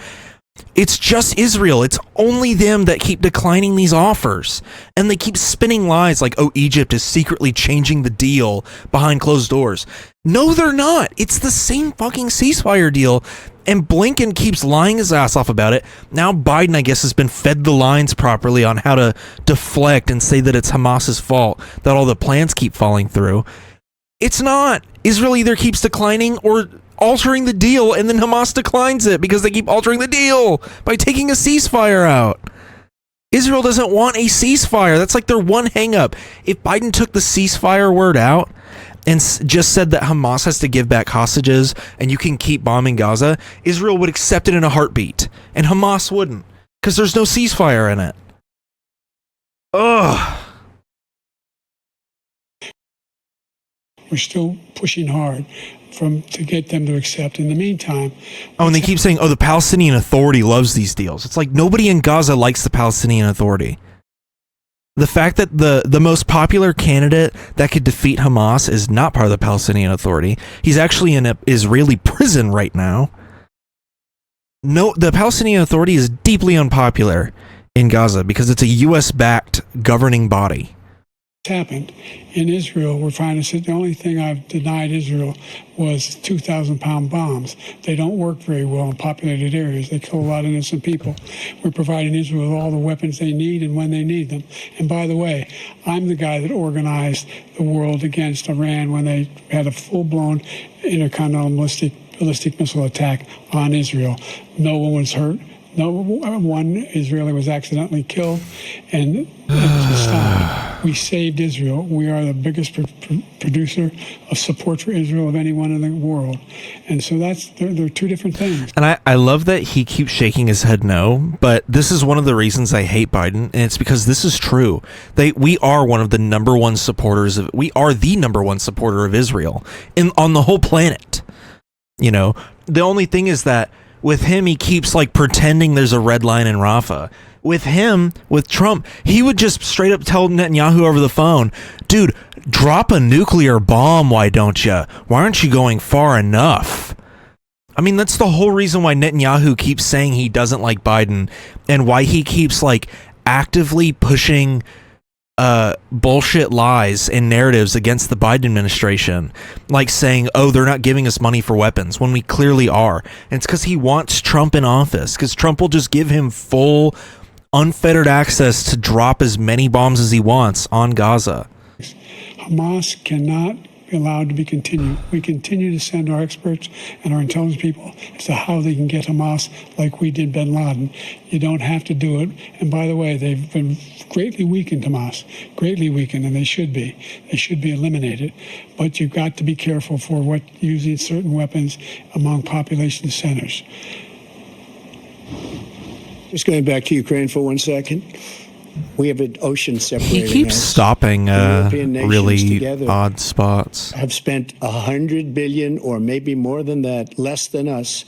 It's just Israel. It's only them that keep declining these offers. And they keep spinning lies like, oh, Egypt is secretly changing the deal behind closed doors. No, they're not. It's the same fucking ceasefire deal. And Blinken keeps lying his ass off about it. Now Biden, I guess, has been fed the lines properly on how to deflect and say that it's Hamas's fault, that all the plans keep falling through. It's not. Israel either keeps declining or altering the deal, and then Hamas declines it because they keep altering the deal by taking a ceasefire out. Israel doesn't want a ceasefire. That's like their one hang-up. If Biden took the ceasefire word out and just said that Hamas has to give back hostages and you can keep bombing Gaza, Israel would accept it in a heartbeat, and Hamas wouldn't, because there's no ceasefire in it. Ugh. We're still pushing hard to get them to accept. In the meantime... Oh, and they keep saying, the Palestinian Authority loves these deals. It's like nobody in Gaza likes the Palestinian Authority. The fact that the most popular candidate that could defeat Hamas is not part of the Palestinian Authority. He's actually in an Israeli prison right now. No, the Palestinian Authority is deeply unpopular in Gaza because it's a U.S.-backed governing body. Happened in Israel. We're finding the only thing I've denied Israel was 2,000-pound bombs. They don't work very well in populated areas. They kill a lot of innocent people. We're providing Israel with all the weapons they need and when they need them. And by the way, I'm the guy that organized the world against Iran when they had a full-blown intercontinental ballistic missile attack on Israel. No one was hurt. No one Israeli was accidentally killed, and we saved Israel. We are the biggest producer of support for Israel of anyone in the world, and so they're two different things. And I love that he keeps shaking his head no, but this is one of the reasons I hate Biden, and it's because this is true. We are one of the number one supporters of. We are the number one supporter of Israel on the whole planet. You know, the only thing is that with him, he keeps like pretending there's a red line in Rafah. With Trump, he would just straight up tell Netanyahu over the phone, dude, drop a nuclear bomb, why don't you? Why aren't you going far enough? I mean, that's the whole reason why Netanyahu keeps saying he doesn't like Biden and why he keeps like actively pushing bullshit lies and narratives against the Biden administration, like saying, they're not giving us money for weapons when we clearly are. And it's because he wants Trump in office, because Trump will just give him full unfettered access to drop as many bombs as he wants on Gaza. Hamas cannot be allowed to be continued. We continue to send our experts and our intelligence people as to how they can get Hamas like we did bin Laden. You don't have to do it. And by the way, they've been greatly weakened, Hamas, greatly weakened, and they should be. They should be eliminated. But you've got to be careful for using certain weapons among population centers. Just going back to Ukraine for 1 second. We have an ocean separating us. He keeps stopping really odd spots. Have spent $100 billion or maybe more than that, less than us.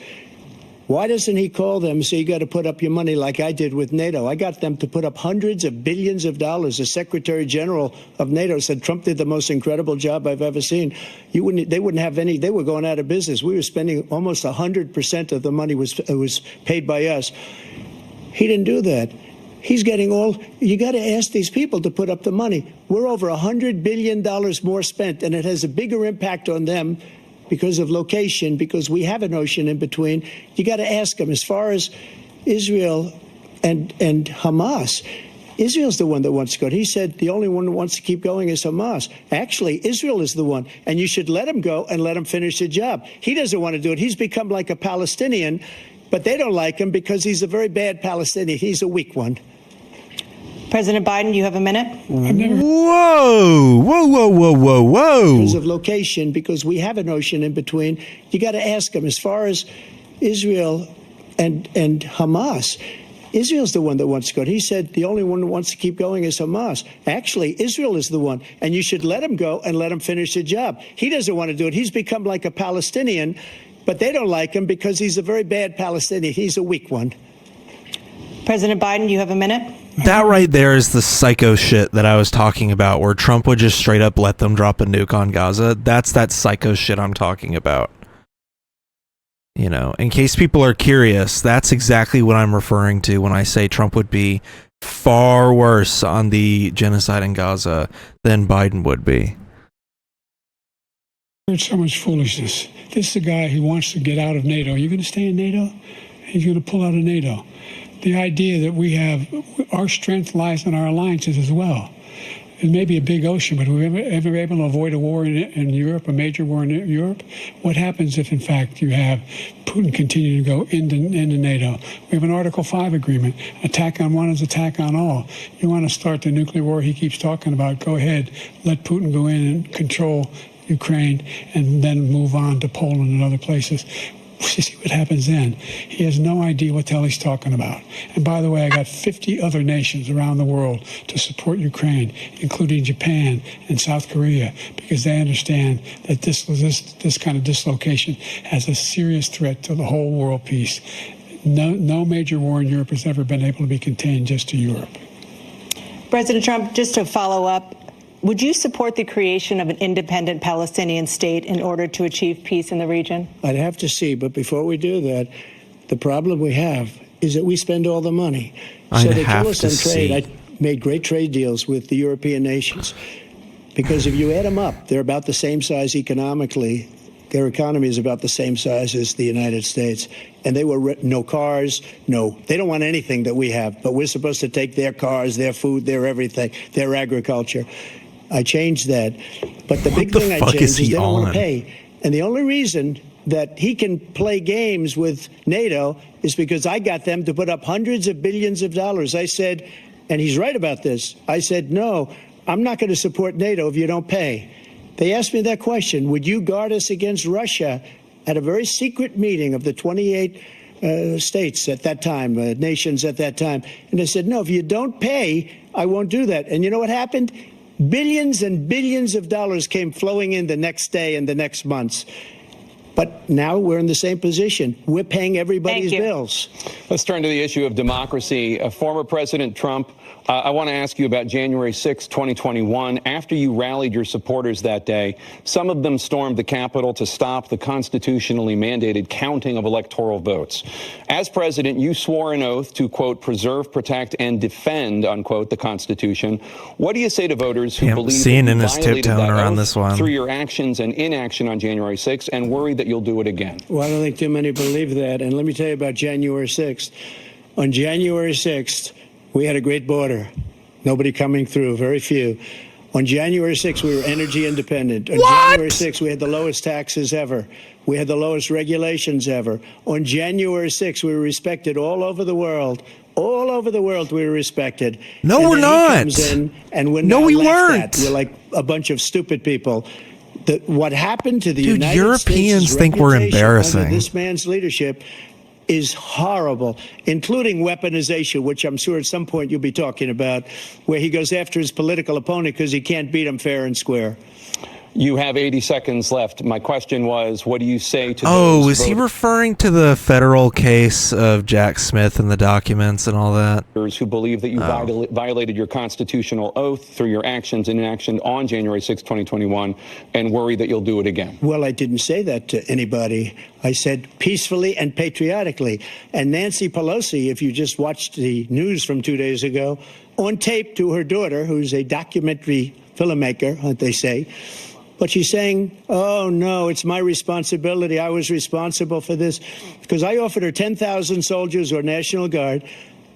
Why doesn't he call them and say, you got to put up your money like I did with NATO? I got them to put up hundreds of billions of dollars. The Secretary General of NATO said Trump did the most incredible job I've ever seen. They wouldn't have any. They were going out of business. We were spending almost 100% of the money was paid by us. He didn't do that. He's getting you got to ask these people to put up the money. We're over $100 billion more spent, and it has a bigger impact on them because of location, because we have an ocean in between. You got to ask them. As far as Israel and Hamas, Israel's the one that wants to go. He said the only one that wants to keep going is Hamas. Actually, Israel is the one, and you should let him go and let him finish the job. He doesn't want to do it. He's become like a Palestinian, but they don't like him because he's a very bad Palestinian. He's a weak one. President Biden, you have a minute. Whoa. Because of location, because we have an ocean in between, you got to ask them. As far as Israel and Hamas, Israel's the one that wants to go. He said the only one that wants to keep going is Hamas. Actually, Israel is the one, and you should let him go and let him finish the job. He doesn't want to do it. He's become like a Palestinian, but they don't like him because he's a very bad Palestinian. He's a weak one. President Biden, you have a minute. That right there is the psycho shit that I was talking about, where Trump would just straight up let them drop a nuke on Gaza. That's that psycho shit I'm talking about. You know, in case people are curious, that's exactly what I'm referring to when I say Trump would be far worse on the genocide in Gaza than Biden would be. There's so much foolishness. This is a guy who wants to get out of NATO. Are you going to stay in NATO? He's going to pull out of NATO. The idea that we have, our strength lies in our alliances as well. It may be a big ocean, but were we ever able to avoid a war in Europe, a major war in Europe? What happens if, in fact, you have Putin continue to go into NATO? We have an Article 5 agreement. Attack on one is attack on all. You want to start the nuclear war he keeps talking about, go ahead. Let Putin go in and control Ukraine and then move on to Poland and other places. You see what happens then. He has no idea what the hell he's talking about. And by the way, I got 50 other nations around the world to support Ukraine, including Japan and South Korea, because they understand that this kind of dislocation has a serious threat to the whole world peace. No major war in Europe has ever been able to be contained just to Europe. President Trump, just to follow up, would you support the creation of an independent Palestinian state in order to achieve peace in the region? I'd have to see, but before we do that, the problem we have is that we spend all the money. So they kill us on trade. I made great trade deals with the European nations because if you add them up, they're about the same size economically. Their economy is about the same size as the United States. And they were no cars, they don't want anything that we have, but we're supposed to take their cars, their food, their everything, their agriculture. I changed that. But the big thing I changed is they don't want to pay. And the only reason that he can play games with NATO is because I got them to put up hundreds of billions of dollars. I said, and he's right about this, I said, no, I'm not going to support NATO if you don't pay. They asked me that question, would you guard us against Russia at a very secret meeting of the 28 states at that time, nations at that time? And I said, no, if you don't pay, I won't do that. And you know what happened? Billions and billions of dollars came flowing in the next day and the next months. But now we're in the same position. We're paying everybody's bills. Let's turn to the issue of democracy. Former President Trump, I want to ask you about January 6, 2021. After you rallied your supporters that day, some of them stormed the Capitol to stop the constitutionally mandated counting of electoral votes. As president, you swore an oath to, quote, preserve, protect, and defend, unquote, the Constitution. What do you say to voters who believe that you violated that oath through your actions and inaction on January 6th and worry that you'll do it again? Well, I don't think too many believe that. And let me tell you about January 6th. On January 6th, we had a great border. Nobody coming through, very few. On January 6th, we were energy independent. On January 6th, we had the lowest taxes ever. We had the lowest regulations ever. On January 6th, we were respected all over the world. All over the world, we were respected. No, we're not. He comes in, and we're no, now we weren't. weren't. We're like a bunch of stupid people. What happened to the United Europeans States' think we're reputation embarrassing. under this man's leadership is horrible, including weaponization, which I'm sure at some point you'll be talking about, where he goes after his political opponent because he can't beat him fair and square. You have 80 seconds left. My question was, what do you say to those is he referring to the federal case of Jack Smith and the documents and all that? Who believe that you violated your constitutional oath through your actions and inaction on January 6, 2021, and worry that you'll do it again? Well, I didn't say that to anybody. I said peacefully and patriotically. And Nancy Pelosi, if you just watched the news from 2 days ago, on tape to her daughter, who's a documentary filmmaker, they say, but she's saying, oh, no, it's my responsibility. I was responsible for this because I offered her 10,000 soldiers or National Guard,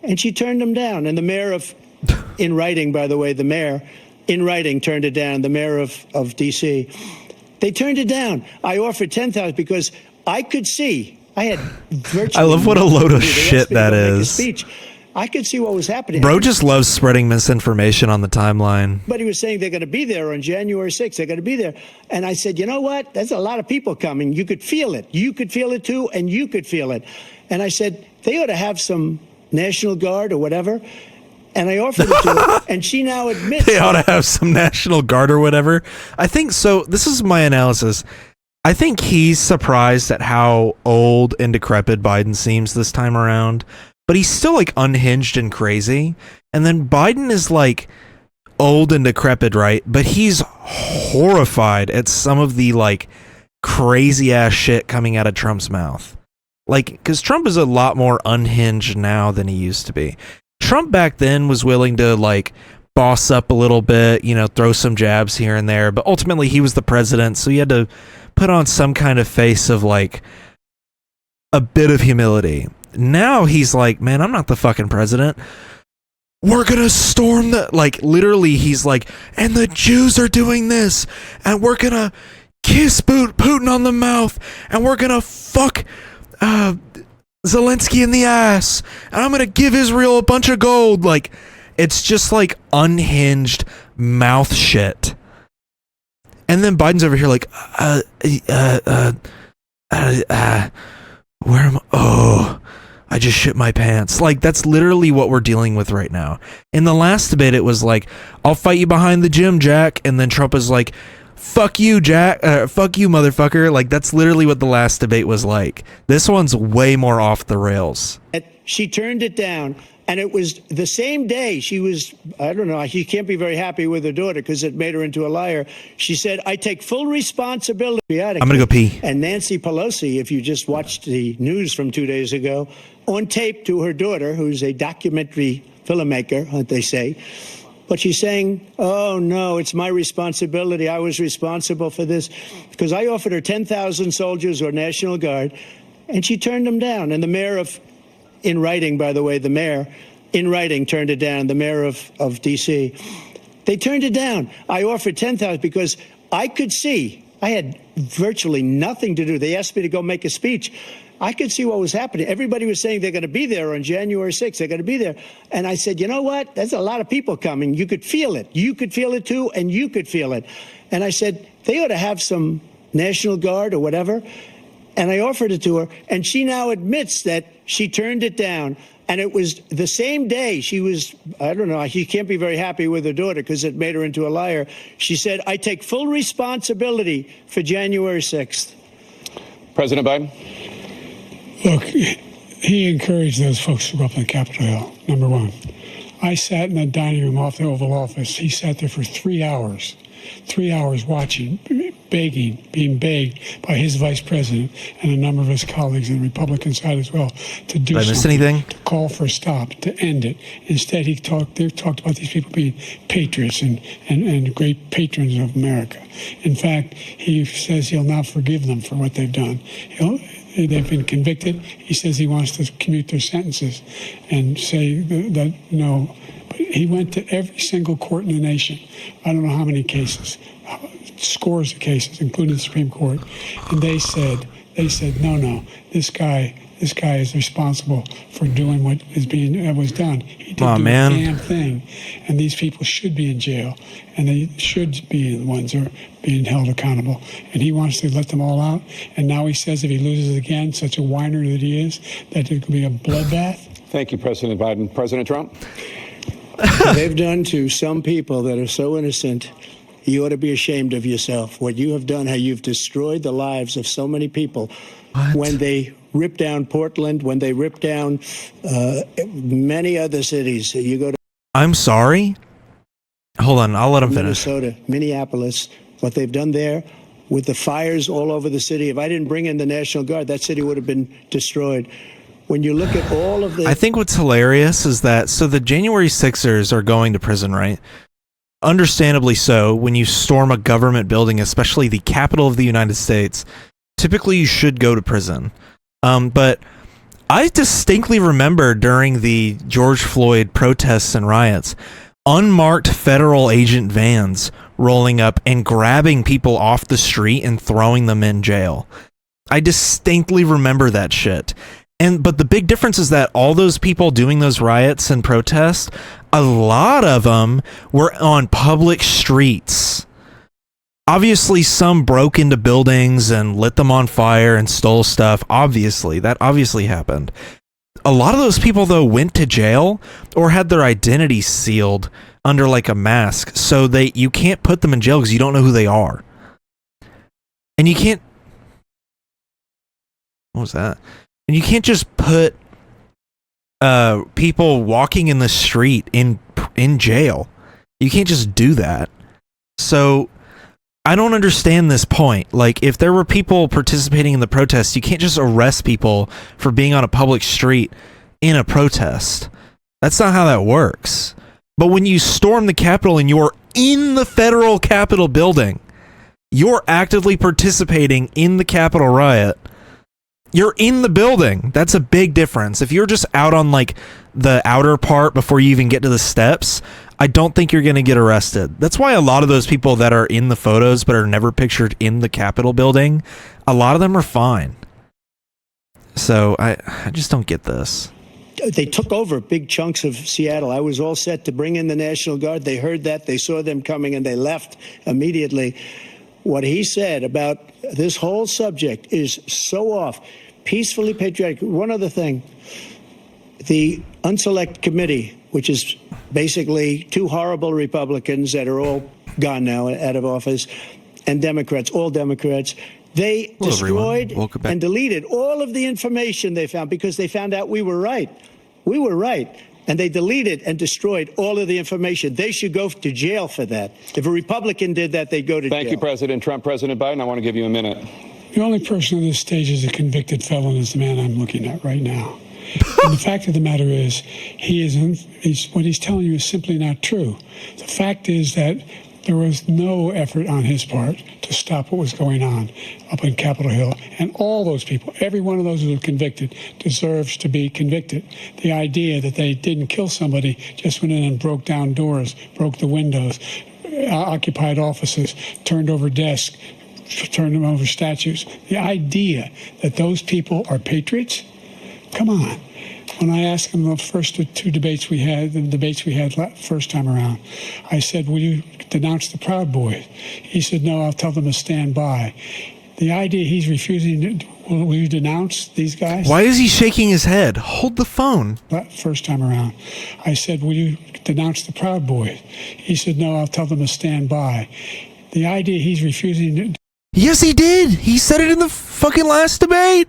and she turned them down. And the mayor of, in writing, by the way, the mayor, in writing, turned it down, the mayor of D.C. They turned it down. I offered 10,000 because I could see, I had virtually... I love what a load of shit that is. I could see what was happening. Bro just loves spreading misinformation on the timeline. But he was saying they're going to be there on January 6th. They're going to be there. And I said, you know what? There's a lot of people coming. You could feel it. You could feel it, too, and you could feel it. And I said, they ought to have some National Guard or whatever. And I offered it to her, and she now admits... They ought to have some National Guard or whatever. I think so. This is my analysis. I think he's surprised at how old and decrepit Biden seems this time around. But he's still like unhinged and crazy. And then Biden is like old and decrepit, right? But he's horrified at some of the like crazy ass shit coming out of Trump's mouth. Like, because Trump is a lot more unhinged now than he used to be. Trump back then was willing to like boss up a little bit, you know, throw some jabs here and there. But ultimately he was the president. So he had to put on some kind of face of like a bit of humility. Now he's like, man, I'm not the fucking president. we're gonna storm the, like, literally he's like, and the Jews are doing this, and we're gonna kiss Putin on the mouth, and we're gonna fuck Zelensky in the ass, and I'm gonna give Israel a bunch of gold. Like, it's just like unhinged mouth shit. And then Biden's over here like, where am I? Oh, I just shit my pants. Like, that's literally what we're dealing with right now. In the last debate, it was like, I'll fight you behind the gym, Jack. And then Trump is like, fuck you, Jack. Fuck you, motherfucker. Like, that's literally what the last debate was like. This one's way more off the rails. She turned it down. And it was the same day she was, I don't know, she can't be very happy with her daughter because it made her into a liar. She said, I take full responsibility. I'm going to go pee. And Nancy Pelosi, if you just watched the news from 2 days ago, on tape to her daughter, who's a documentary filmmaker, they say, but she's saying, oh, no, it's my responsibility. I was responsible for this because I offered her 10,000 soldiers or National Guard, and she turned them down. And the mayor of, in writing, by the way, the mayor, in writing, turned it down, the mayor of D.C. They turned it down. I offered 10,000 because I could see, I had virtually nothing to do. They asked me to go make a speech. I could see what was happening. Everybody was saying they're going to be there on January 6th. They're going to be there. And I said, you know what? There's a lot of people coming. You could feel it. You could feel it, too, and you could feel it. And I said, they ought to have some National Guard or whatever. And I offered it to her, and she now admits that she turned it down. And it was the same day she was, I don't know, she can't be very happy with her daughter because it made her into a liar. She said, I take full responsibility for January 6th. President Biden? Look, he encouraged those folks to go up on Capitol Hill, number one. I sat in the dining room off the Oval Office. He sat there for 3 hours watching, begging, being begged by his vice president and a number of his colleagues on the Republican side as well to do Did I miss something, anything? to call for a stop, to end it. Instead, they talked about these people being patriots and great patrons of America. In fact, he says he'll not forgive them for what they've done. They've been convicted. He says he wants to commute their sentences and say that no. But he went to every single court in the nation. I don't know how many cases, scores of cases, including the Supreme Court. And they said, no, this guy is responsible for doing what was done. He didn't do a damn thing. And these people should be in jail. And they should be the ones who are being held accountable. And he wants to let them all out. And now he says if he loses again, such a whiner that he is, that there could be a bloodbath. Thank you, President Biden. President Trump? They've done to some people that are so innocent, you ought to be ashamed of yourself. What you have done, how you've destroyed the lives of so many people. What? When they ripped down Portland, when they ripped down many other cities. You go to I'm sorry? Hold on, I'll let him finish. Minnesota, Minneapolis, what they've done there with the fires all over the city. If I didn't bring in the National Guard, that city would have been destroyed. When you look at all of the... I think what's hilarious is that, so the January 6ers are going to prison, right? Understandably so. When you storm a government building, especially the capital of the United States, typically you should go to prison. But I distinctly remember during the George Floyd protests and riots, unmarked federal agent vans rolling up and grabbing people off the street and throwing them in jail. I distinctly remember that shit. But the big difference is that all those people doing those riots and protests, a lot of them were on public streets. Obviously, some broke into buildings and lit them on fire and stole stuff. That obviously happened. A lot of those people, though, went to jail or had their identity sealed under like a mask. So you can't put them in jail because you don't know who they are. And you can't... What was that? And you can't just put people walking in the street in jail. You can't just do that. So I don't understand this point. Like, if there were people participating in the protests, you can't just arrest people for being on a public street in a protest. That's not how that works. But when you storm the Capitol and you're in the federal Capitol building, you're actively participating in the Capitol riot. You're in the building. That's a big difference. If you're just out on like the outer part before you even get to the steps, I don't think you're going to get arrested. That's why a lot of those people that are in the photos but are never pictured in the Capitol building, a lot of them are fine. So I just don't get this. They took over big chunks of Seattle. I was all set to bring in the National Guard. They heard that. They saw them coming, and they left immediately. What he said about this whole subject is so off. Peacefully patriotic. One other thing. The Unselect Committee, which is basically two horrible Republicans that are all gone now, out of office, and Democrats, all Democrats, they destroyed and deleted all of the information they found because they found out we were right. We were right. And they deleted and destroyed all of the information. They should go to jail for that. If a Republican did that, they'd go to jail. Thank you, President Trump. President Biden, I want to give you a minute. The only person on this stage is a convicted felon is the man I'm looking at right now. And the fact of the matter is, what he's telling you is simply not true. The fact is that there was no effort on his part to stop what was going on up in Capitol Hill. And all those people, every one of those who were convicted, deserves to be convicted. The idea that they didn't kill somebody, just went in and broke down doors, broke the windows, occupied offices, turned over desks, turned them over statues. The idea that those people are patriots? Come on. When I asked him the first two debates we had, first time around, I said, will you denounce the Proud Boys? He said, no, I'll tell them to stand by. The idea he's refusing, will you denounce these guys? Why is he shaking his head? Hold the phone. First time around, I said, will you denounce the Proud Boys? He said, no, I'll tell them to stand by. The idea he's refusing. Yes, he did. He said it in the fucking last debate.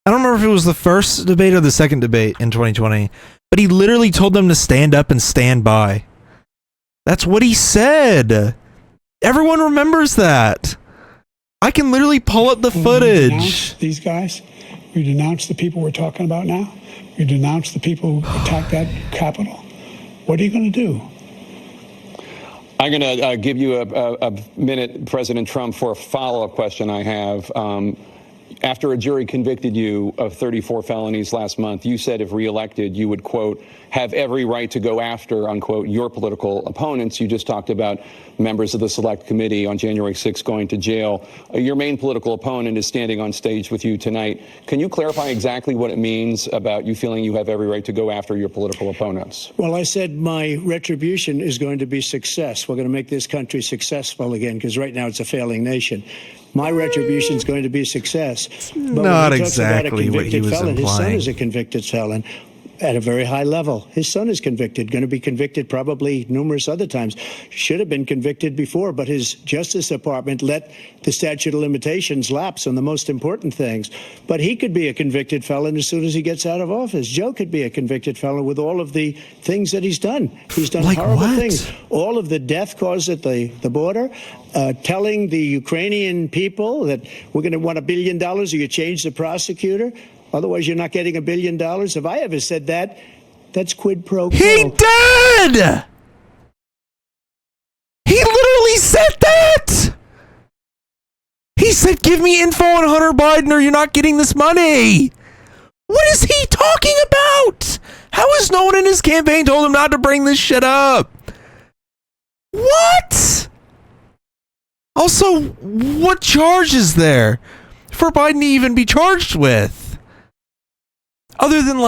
I don't remember if it was the first debate or the second debate in 2020, but he literally told them to stand up and stand by. That's what he said. Everyone remembers that. I can literally pull up the footage. Denounce these guys? We denounce the people we're talking about now? We denounce the people who attacked that Capitol? What are you going to do? I'm going to give you a minute, President Trump, for a follow-up question I have. After a jury convicted you of 34 felonies last month, you said if reelected, you would, quote, have every right to go after, unquote, your political opponents. You just talked about members of the Select Committee on January 6th going to jail. Your main political opponent is standing on stage with you tonight. Can you clarify exactly what it means about you feeling you have every right to go after your political opponents? Well, I said my retribution is going to be success. We're going to make this country successful again, because right now it's a failing nation. My retribution is going to be success. But not exactly what he was felon, implying. His son is a convicted felon at a very high level. His son is convicted, going to be convicted probably numerous other times. Should have been convicted before, but his Justice Department let the statute of limitations lapse on the most important things. But he could be a convicted felon as soon as he gets out of office. Joe could be a convicted felon with all of the things that he's done. He's done horrible things. All of the death caused at the border, telling the Ukrainian people that we're going to want $1 billion or you change the prosecutor. Otherwise, you're not getting $1 billion. If I ever said that, that's quid pro quo. He did! He literally said that! He said, give me info on Hunter Biden or you're not getting this money. What is he talking about? How has no one in his campaign told him not to bring this shit up? What? Also, what charge is there for Biden to even be charged with? Other than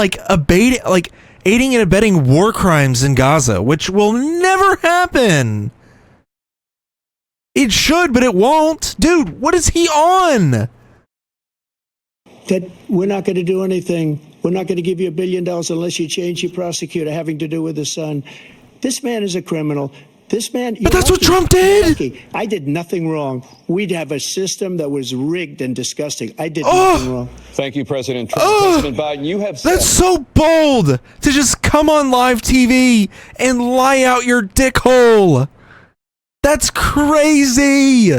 aiding and abetting war crimes in Gaza, which will never happen. It should, but it won't. Dude, what is he on? That we're not going to do anything. We're not going to give you $1 billion unless you change your prosecutor having to do with his son. This man is a criminal. This man. But that's what Trump did. I did nothing wrong. We'd have a system that was rigged and disgusting. I did nothing wrong. Thank you, President Trump. President Biden, you have said. That's so bold to just come on live TV and lie out your dick hole. That's crazy.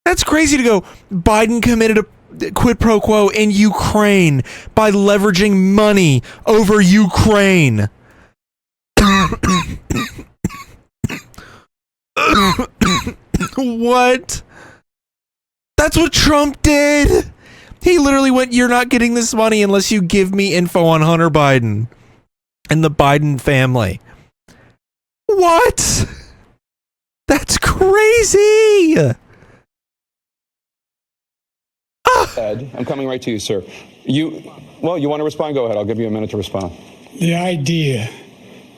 That's crazy to go, Biden committed a quid pro quo in Ukraine by leveraging money over Ukraine. What? That's what Trump did. He literally went, "You're not getting this money unless you give me info on Hunter Biden and the Biden family." What? That's crazy. Ed, I'm coming right to you, sir. You want to respond? Go ahead. I'll give you a minute to respond. The idea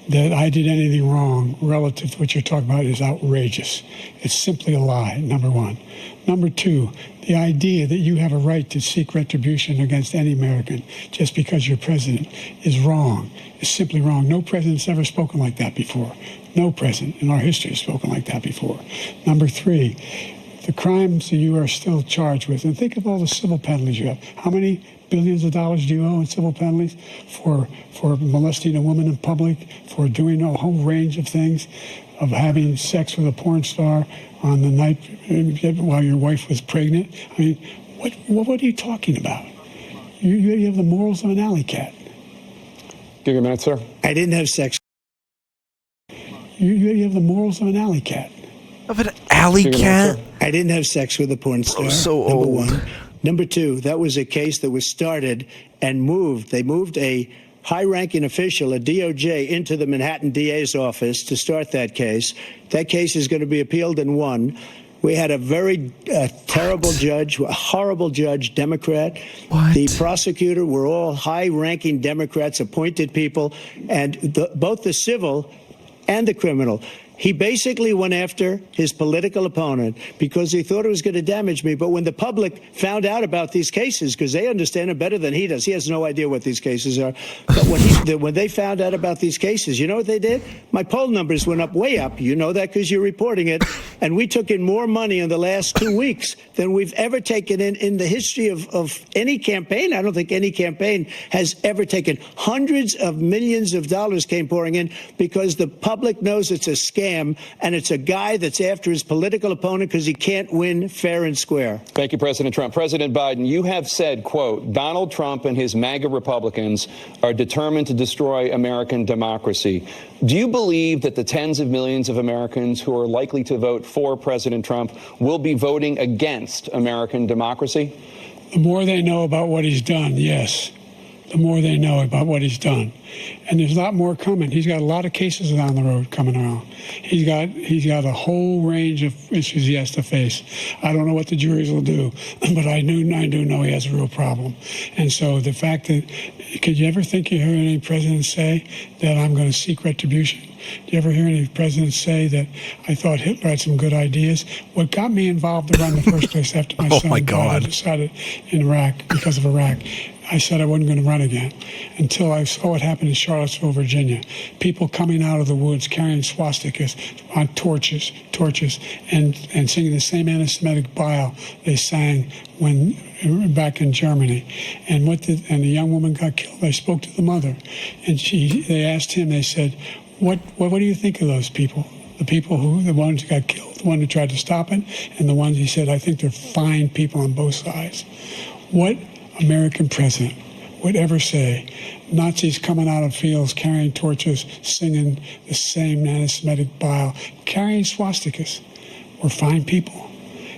that I did anything wrong relative to what you're talking about is outrageous. It's simply a lie, number one. Number two, the idea that you have a right to seek retribution against any American just because you're president is wrong. It's simply wrong. No president's ever spoken like that before. No president in our history has spoken like that before. Number three, the crimes that you are still charged with, and think of all the civil penalties you have. How many billions of dollars do you owe in civil penalties for molesting a woman in public, for doing a whole range of things, of having sex with a porn star on the night while your wife was pregnant? I mean, what are you talking about? You have the morals of an alley cat. Give you a minute, sir. I didn't have sex. You have the morals of an alley cat. Of an alley cat? I didn't have sex with a porn star. Oh, so number old. one. Number two, that was a case that was started and moved. They moved a high-ranking official, a DOJ, into the Manhattan DA's office to start that case. That case is going to be appealed and won. We had a very terrible judge, a horrible judge, Democrat. What? The prosecutor were all high-ranking Democrats, appointed people, and both the civil and the criminal. He basically went after his political opponent because he thought it was going to damage me. But when the public found out about these cases, because they understand it better than he does, he has no idea what these cases are. But when they found out about these cases, you know what they did? My poll numbers went up, way up. You know that because you're reporting it. And we took in more money in the last 2 weeks than we've ever taken in the history of any campaign. I don't think any campaign has ever taken. Hundreds of millions of dollars came pouring in because the public knows it's a scam. And it's a guy that's after his political opponent because he can't win fair and square. Thank you, President Trump. President Biden, you have said, quote, Donald Trump and his MAGA Republicans are determined to destroy American democracy. Do you believe that the tens of millions of Americans who are likely to vote for President Trump will be voting against American democracy? The more they know about what he's done, yes. The more they know about what he's done. And there's a lot more coming. He's got a lot of cases down the road coming around. He's got a whole range of issues he has to face. I don't know what the juries will do, but I do know he has a real problem. And so the fact that, could you ever think you heard any president say that I'm going to seek retribution? Do you ever hear any presidents say that I thought Hitler had some good ideas? What got me involved around the first place after my son died, I decided in Iraq, because of Iraq, I said I wasn't going to run again until I saw what happened in Charlottesville, Virginia. People coming out of the woods carrying swastikas on torches, and singing the same anti-Semitic bile they sang when back in Germany. And the young woman got killed. I spoke to the mother, and they asked him. They said, "What do you think of those people? The ones who got killed, the one who tried to stop it, and the ones," he said, "I think they're fine people on both sides." What American president would ever say Nazis coming out of fields carrying torches, singing the same anti-Semitic bile, carrying swastikas were fine people?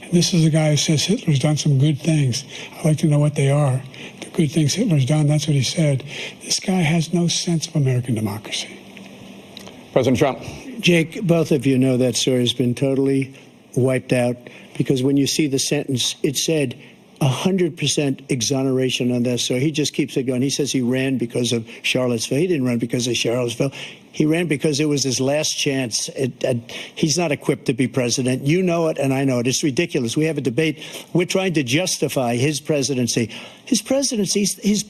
And this is a guy who says Hitler's done some good things. I'd like to know what they are. The good things Hitler's done, that's what he said. This guy has no sense of American democracy. President Trump. Jake, both of you know that story has been totally wiped out because when you see the sentence, it said 100% exoneration on this. So he just keeps it going. He says he ran because of Charlottesville. He didn't run because of Charlottesville. He ran because it was his last chance. He's not equipped to be president. You know it, and I know it. It's ridiculous. We have a debate. We're trying to justify his presidency. His presidency is,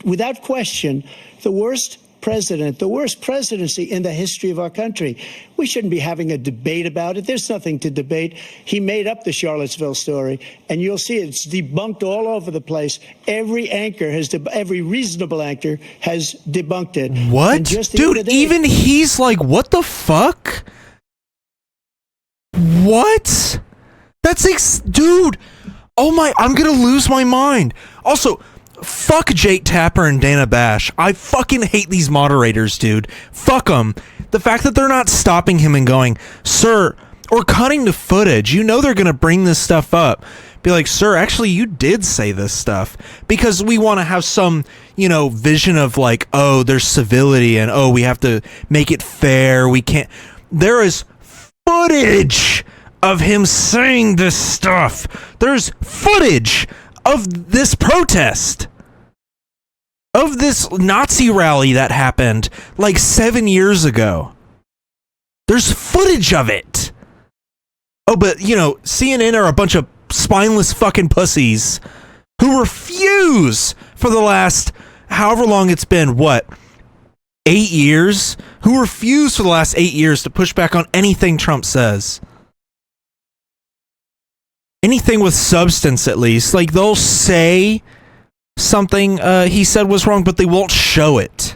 without question, the worst president, the worst presidency in the history of our country. We shouldn't be having a debate about it. There's nothing to debate. He made up the Charlottesville story, and you'll see it's debunked all over the place. Every anchor every reasonable anchor has debunked it. What? Dude, even he's like, what the fuck? What? Dude. Oh my, I'm gonna lose my mind. Also, fuck Jake Tapper and Dana Bash. I fucking hate these moderators, dude. Fuck them. The fact that they're not stopping him and going, "Sir," or cutting the footage. You know they're going to bring this stuff up. be like, sir, actually, you did say this stuff, because we want to have some, you know, vision of like, oh, there's civility and, oh, we have to make it fair. We can't. There is footage of him saying this stuff. There's footage of this protest, of this Nazi rally that happened like 7 years ago. There's footage of it. Oh, but, you know, CNN are a bunch of spineless fucking pussies who refuse for the last, however long it's been, what, 8 years? Who refuse for the last 8 years to push back on anything Trump says. Anything with substance, at least. Like, they'll say something he said was wrong, but they won't show it.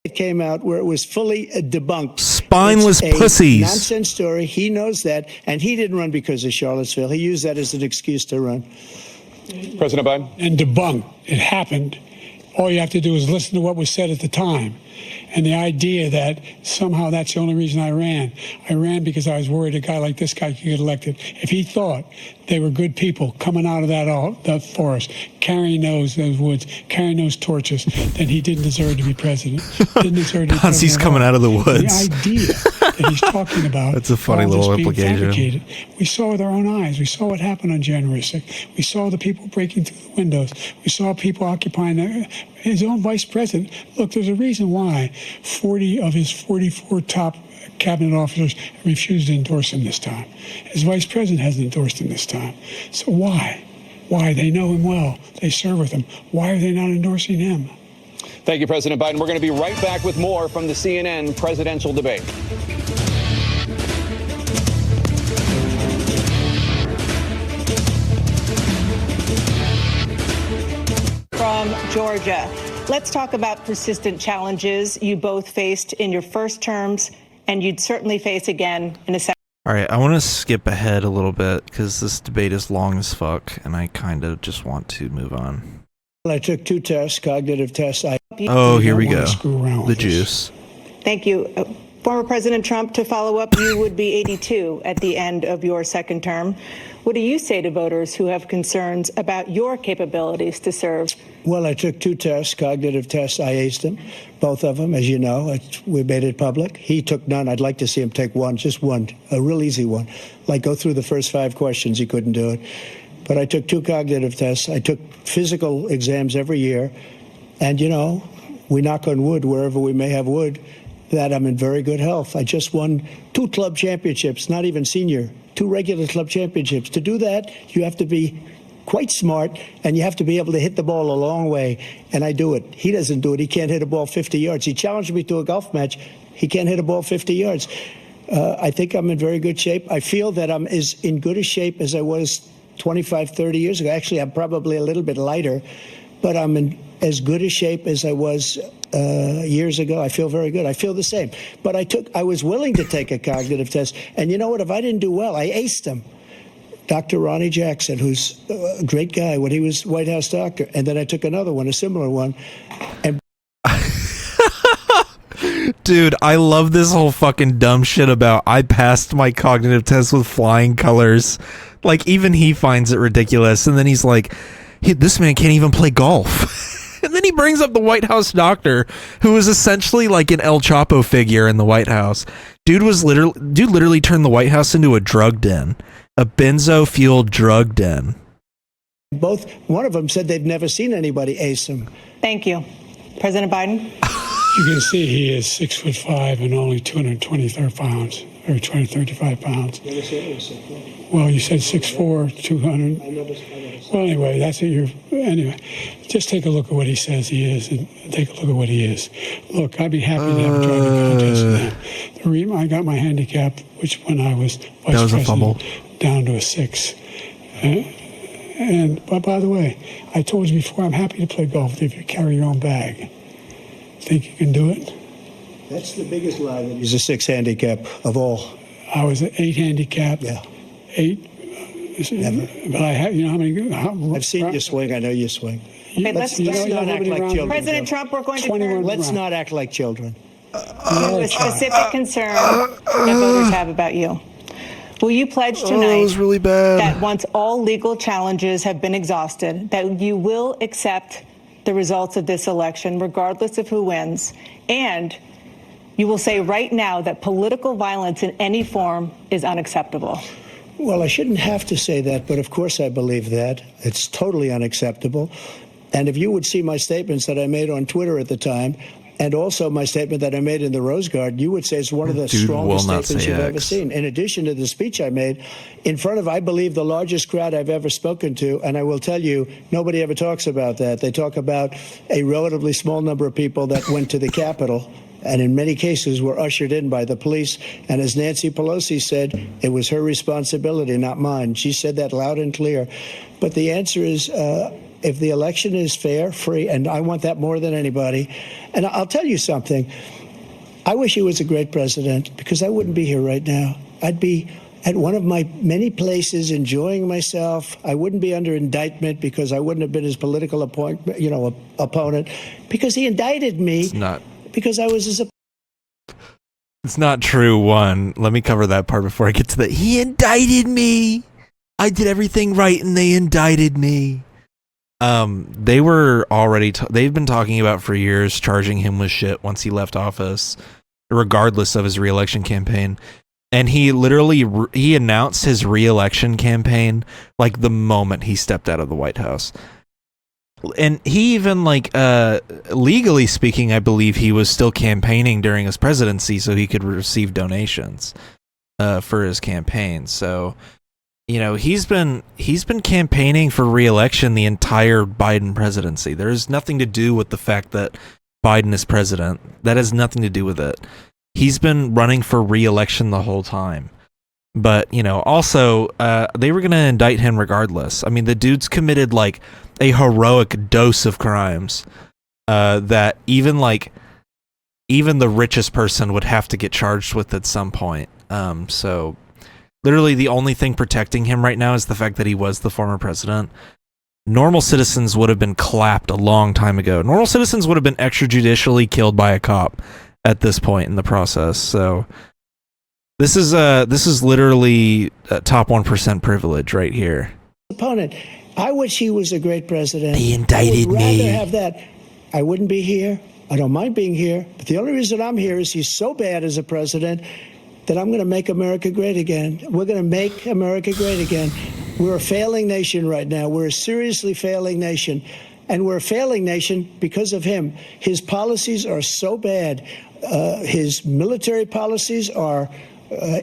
It came out where it was fully debunked. Spineless pussies. Nonsense story. He knows that, and he didn't run because of Charlottesville. He used that as an excuse to run. President Biden? And debunked. It happened. All you have to do is listen to what was said at the time. And the idea that somehow that's the only reason I ran because I was worried a guy like this guy could get elected. If he thought they were good people coming out of that forest, carrying those woods, carrying those torches, then he didn't deserve to be president. Didn't deserve to be Nazis coming out of the woods. The idea that he's talking about. That's a funny little implication. We saw with our own eyes. We saw what happened on January 6th. We saw the people breaking through the windows. We saw people occupying his own vice president. Look, there's a reason why 40 of his 44 top cabinet officers refused to endorse him this time. His vice president hasn't endorsed him this time. So why? Why? They know him well. They serve with him. Why are they not endorsing him? Thank you, President Biden. We're going to be right back with more from the CNN presidential debate. From Georgia. Let's talk about persistent challenges you both faced in your first terms, and you'd certainly face again in a second. All right, I want to skip ahead a little bit because this debate is long as fuck, and I kind of just want to move on. I took 2 tests, cognitive tests. Oh, here we go. The This. juice. Thank you. Former President Trump, to follow up, you would be 82 at the end of your second term. What do you say to voters who have concerns about your capabilities to serve? Well, I took 2 tests, cognitive tests. I aced them, both of them, as you know. We made it public. He took none. I'd like to see him take one, just one, a real easy one. Like go through the first 5 questions. He couldn't do it. But I took 2 cognitive tests. I took physical exams every year. And, you know, we knock on wood wherever we may have wood, that I'm in very good health. I just won 2 club championships, not even senior, 2 regular club championships. To do that, you have to be quite smart, and you have to be able to hit the ball a long way, and I do it. He doesn't do it. He can't hit a ball 50 yards. He challenged me to a golf match. He can't hit a ball 50 yards. I think I'm in very good shape. I feel that I'm as in good a shape as I was 25, 30 years ago. Actually, I'm probably a little bit lighter, but I'm in as good a shape as I was years ago. I feel very good. I feel the same. But I was willing to take a cognitive test, and you know what? If I didn't do well, I aced them. Dr. Ronnie Jackson, who's a great guy when he was White House doctor. And then I took another one, a similar one. And Dude, I love this whole fucking dumb shit about I passed my cognitive test with flying colors. Like, even he finds it ridiculous. And then he's like, this man can't even play golf. And then he brings up the White House doctor, who was essentially like an El Chapo figure in the White House. Dude literally turned the White House into a drug den. A benzo-fueled drug den. one of them said they've never seen anybody ace him. Thank you. President Biden? You can see he is 6'5" and only 223 pounds, or 235 pounds. Well, you said 6'4", 200. Well, anyway, that's what anyway, just take a look at what he says he is, and take a look at what he is. Look, I'd be happy to have a driving contest now. The reason I got my handicap, which when I was vice president, down to a 6. But by the way, I told you before, I'm happy to play golf if you carry your own bag. Think you can do it? That's the biggest lie. That he's a 6 handicap of all. I was an 8 handicap. Yeah. 8. Never. But I have, you know how many? I've seen you swing. I know you swing. Okay, let's not act like children. President Trump, we're going to turn Let's not act like children. to a specific concern that voters have about you. Will you pledge Oh, tonight that was really bad. that once all legal challenges have been exhausted, that you will accept the results of this election, regardless of who wins, and you will say right now that political violence in any form is unacceptable? Well, I shouldn't have to say that, but of course I believe that. It's totally unacceptable. And if you would see my statements that I made on Twitter at the time, and also my statement that I made in the Rose Garden, you would say it's one of the strongest statements you've ever seen. In addition to the speech I made in front of, I believe, the largest crowd I've ever spoken to. And I will tell you, nobody ever talks about that. They talk about a relatively small number of people that went to the Capitol and in many cases were ushered in by the police. And as Nancy Pelosi said, it was her responsibility, not mine. She said that loud and clear. But the answer is, if the election is fair, free, and I want that more than anybody. And I'll tell you something. I wish he was a great president, because I wouldn't be here right now. I'd be at one of my many places enjoying myself. I wouldn't be under indictment because I wouldn't have been his political opponent, because he indicted me. It's not. Because I was his opponent. It's not true. One, let me cover that part before I get to that. He indicted me. I did everything right and they indicted me. They were already, they've been talking about for years, charging him with shit once he left office, regardless of his re-election campaign. And he literally, he announced his re-election campaign like the moment he stepped out of the White House. And he even, like, legally speaking, I believe he was still campaigning during his presidency so he could receive donations for his campaign. So, you know, he's been campaigning for re-election the entire Biden presidency. There's nothing to do with the fact that Biden is president. That has nothing to do with it. He's been running for re-election the whole time. But, you know, also, they were going to indict him regardless. I mean, the dude's committed, like, a heroic dose of crimes that even the richest person would have to get charged with at some point. So literally the only thing protecting him right now is the fact that he was the former president. Normal citizens would have been clapped a long time ago. Normal citizens would have been extrajudicially killed by a cop at this point in the process. So this is literally top 1% privilege right here. Opponent. I wish he was a great president. They indicted me. I would rather have that. I wouldn't be here. I don't mind being here. But the only reason I'm here is he's so bad as a president that I'm going to make America great again. We're going to make America great again. We're a failing nation right now. We're a seriously failing nation. And we're a failing nation because of him. His policies are so bad. His military policies are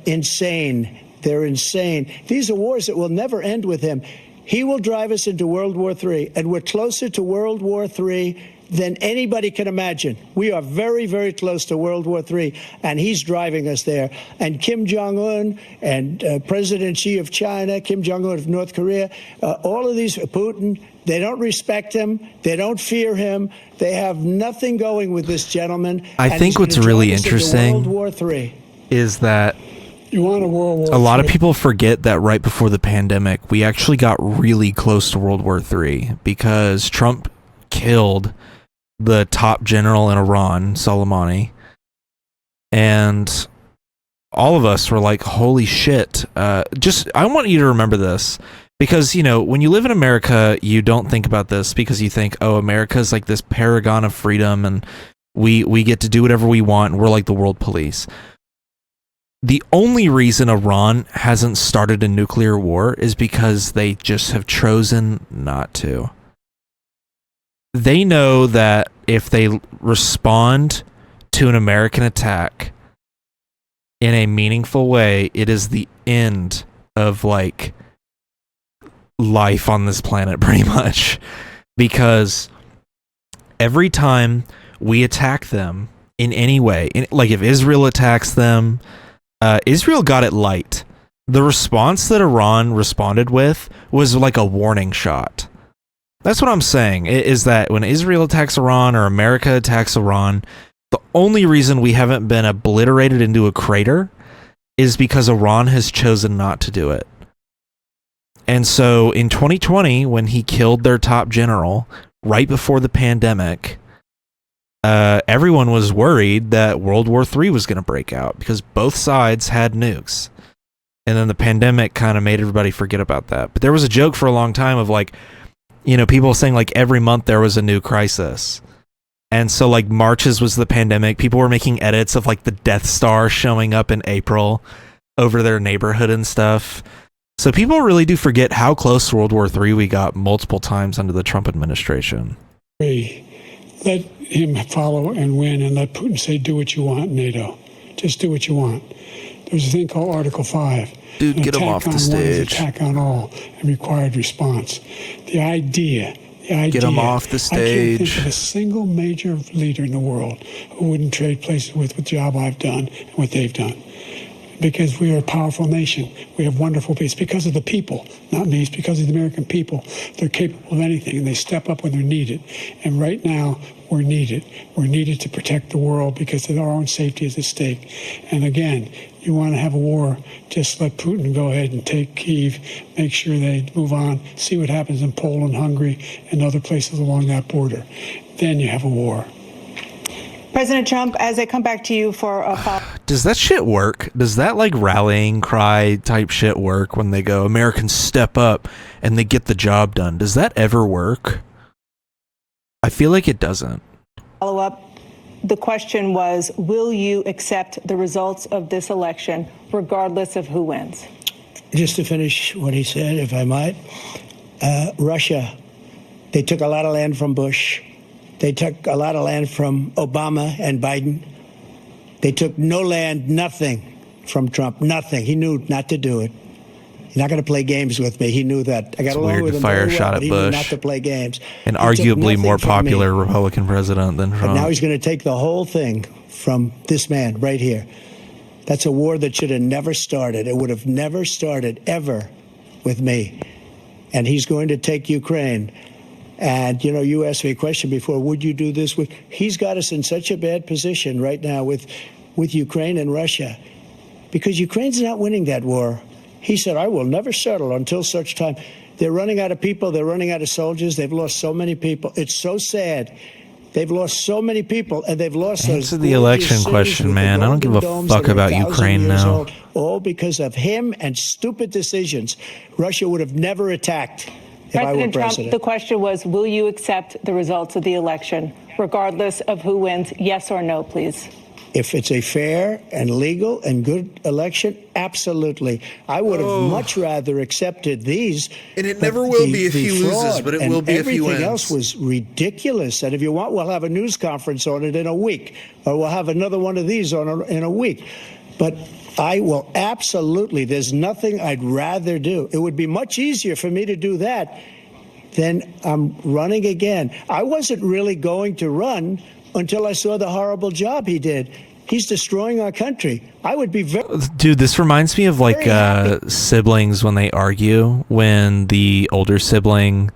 insane. They're insane. These are wars that will never end with him. He will drive us into World War III, and we're closer to World War III than anybody can imagine. We are very, very close to World War III, and he's driving us there. And Kim Jong-un and President Xi of China, Kim Jong-un of North Korea, all of these, Putin, they don't respect him. They don't fear him. They have nothing going with this gentleman. I think what's really interesting World War III is that You want a World War a lot of III. people forget that right before the pandemic, we actually got really close to World War III because Trump killed the top general in Iran, Soleimani. And all of us were like, holy shit. I want you to remember this because, you know, when you live in America, you don't think about this because you think, oh, America is like this paragon of freedom and we get to do whatever we want and we're like the world police. The only reason Iran hasn't started a nuclear war is because they just have chosen not to. They know that if they respond to an American attack in a meaningful way, it is the end of, like, life on this planet, pretty much. Because every time we attack them in any way, like if Israel attacks them, Israel got it light. The response that Iran responded with was like a warning shot. That's what I'm saying, is that when Israel attacks Iran or America attacks Iran, the only reason we haven't been obliterated into a crater is because Iran has chosen not to do it. And so in 2020, when he killed their top general right before the pandemic, everyone was worried that World War III was going to break out because both sides had nukes. And then the pandemic kind of made everybody forget about that. But there was a joke for a long time of like, you know, people saying like every month there was a new crisis. And so like March's was the pandemic. People were making edits of like the Death Star showing up in April over their neighborhood and stuff. So people really do forget how close to World War III we got multiple times under the Trump administration. Let him follow and win, and let Putin say, do what you want, NATO. Just do what you want. There's a thing called Article 5. Dude, get him off the stage. Attack on all and required response. The idea. Get him off the stage. I can't think of a single major leader in the world who wouldn't trade places with the job I've done and what they've done. Because we are a powerful nation. We have wonderful people. It's because of the people, not me. It's because of the American people. They're capable of anything, and they step up when they're needed. And right now, we're needed. We're needed to protect the world because our own safety is at stake. And again, you want to have a war, just let Putin go ahead and take Kyiv, make sure they move on, see what happens in Poland, Hungary, and other places along that border. Then you have a war. President Trump, as I come back to you for a follow. Does that shit work? Does that like rallying cry type shit work when they go, Americans step up and they get the job done? Does that ever work? I feel like it doesn't. Follow up. The question was, will you accept the results of this election regardless of who wins? Just to finish what he said, if I might, Russia, they took a lot of land from Bush. They took a lot of land from Obama and Biden. They took no land, nothing from Trump, nothing. He knew not to do it. He's not going to play games with me. He knew that. I got along with him very well, but he knew not to play games. An arguably more popular Republican president than Trump. But now he's going to take the whole thing from this man right here. That's a war that should have never started. It would have never started ever with me. And he's going to take Ukraine. And, you know, you asked me a question before, would you do this? He's got us in such a bad position right now with Ukraine and Russia because Ukraine's not winning that war. He said, I will never settle until such time. They're running out of people. They're running out of soldiers. They've lost so many people. It's so sad. They've lost so many people, and they've lost those. Answer the election question, man. I don't give a fuck about Ukraine now. All because of him and stupid decisions. Russia would have never attacked. President Trump, the question was, will you accept the results of the election, regardless of who wins? Yes or no, please. If it's a fair and legal and good election, absolutely. I would have much rather accepted these. And it never will be if he loses, but it will be if he wins. Everything else was ridiculous. And if you want, we'll have a news conference on it in a week, or we'll have another one of these in a week. But I will absolutely, there's nothing I'd rather do. It would be much easier for me to do that than I'm running again. I wasn't really going to run until I saw the horrible job he did. He's destroying our country. I would be very... Dude, this reminds me of like siblings when they argue, when the older sibling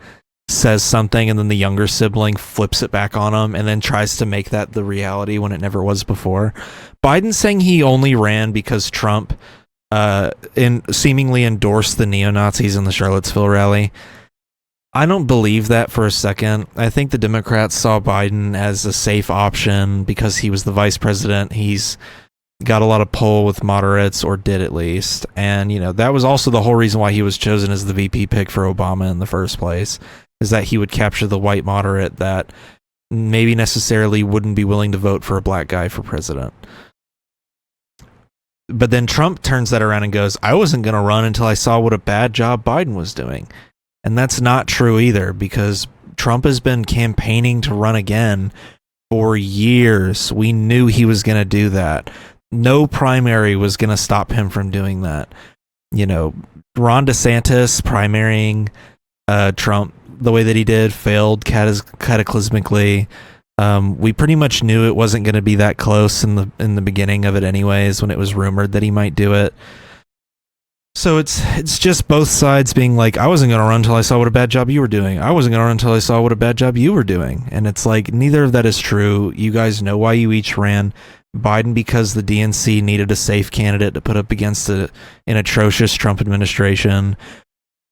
says something and then the younger sibling flips it back on him and then tries to make that the reality when it never was before. Biden saying he only ran because Trump seemingly endorsed the neo-Nazis in the Charlottesville rally. I don't believe that for a second. I think the Democrats saw Biden as a safe option because he was the vice president. He's got a lot of pull with moderates, or did at least. And, you know, that was also the whole reason why he was chosen as the VP pick for Obama in the first place, is that he would capture the white moderate that maybe necessarily wouldn't be willing to vote for a black guy for president. But then Trump turns that around and goes, I wasn't going to run until I saw what a bad job Biden was doing. And that's not true either, because Trump has been campaigning to run again for years. We knew he was going to do that. No primary was going to stop him from doing that. You know, Ron DeSantis primarying Trump the way that he did failed cataclysmically. We pretty much knew it wasn't going to be that close in the beginning of it anyways, when it was rumored that he might do it. So it's just both sides being like, I wasn't going to run until I saw what a bad job you were doing. I wasn't going to run until I saw what a bad job you were doing. And it's like, neither of that is true. You guys know why you each ran. Biden because the DNC needed a safe candidate to put up against an atrocious Trump administration.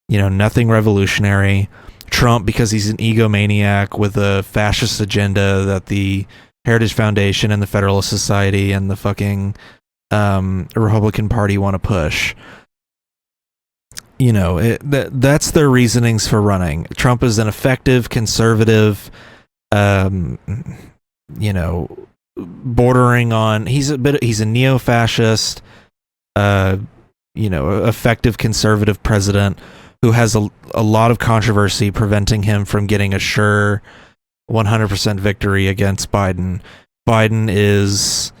You know, nothing revolutionary. Trump because he's an egomaniac with a fascist agenda that the Heritage Foundation and the Federalist Society and the fucking Republican Party want to push. that's their reasonings for running. Trump is an effective conservative, bordering on, he's a neo-fascist, effective conservative president who has a lot of controversy preventing him from getting a sure 100% victory against Biden. Biden is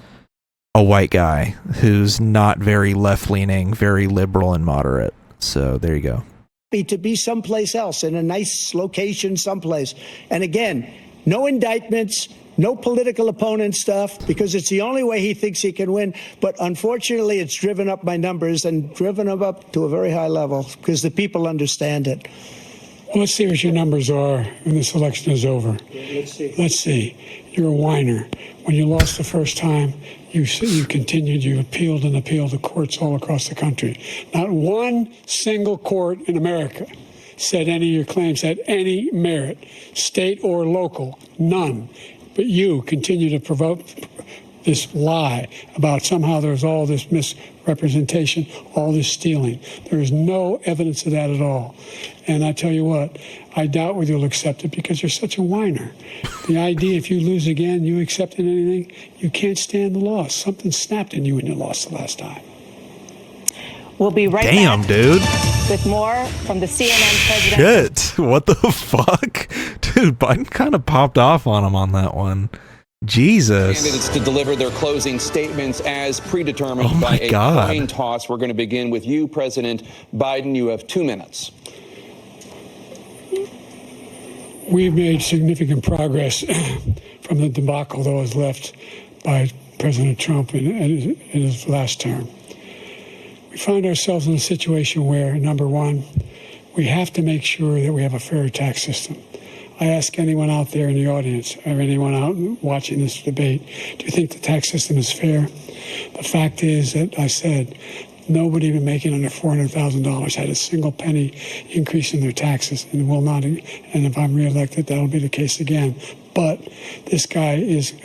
a white guy who's not very left-leaning, very liberal and moderate. So there you go. To be someplace else, in a nice location someplace. And again, no indictments, no political opponent stuff, because it's the only way he thinks he can win. But unfortunately, it's driven up my numbers and driven them up to a very high level because the people understand it. Well, let's see what your numbers are when this election is over. Let's see. You're a whiner. When you lost the first time, you continued, you appealed and appealed to courts all across the country. Not one single court in America said any of your claims had any merit, state or local, none. But you continue to provoke this lie about somehow there's all this misrepresentation, all this stealing. There is no evidence of that at all. And I tell you what, I doubt whether you'll accept it because you're such a whiner. The idea if you lose again, you accepting anything, you can't stand the loss. Something snapped in you when you lost the last time. We'll be right back, dude, with more from the CNN president. Shit, what the fuck? Dude, Biden kind of popped off on him on that one. Jesus. Candidates to deliver their closing statements as predetermined by a coin toss. We're going to begin with you, President Biden. You have 2 minutes. We've made significant progress from the debacle that was left by President Trump in his last term. We find ourselves in a situation where, number one, we have to make sure that we have a fair tax system. I ask anyone out there in the audience or anyone out watching this debate, do you think the tax system is fair? The fact is that I said nobody even making under $400,000 had a single penny increase in their taxes and will not. And if I'm reelected, that'll be the case again. But this guy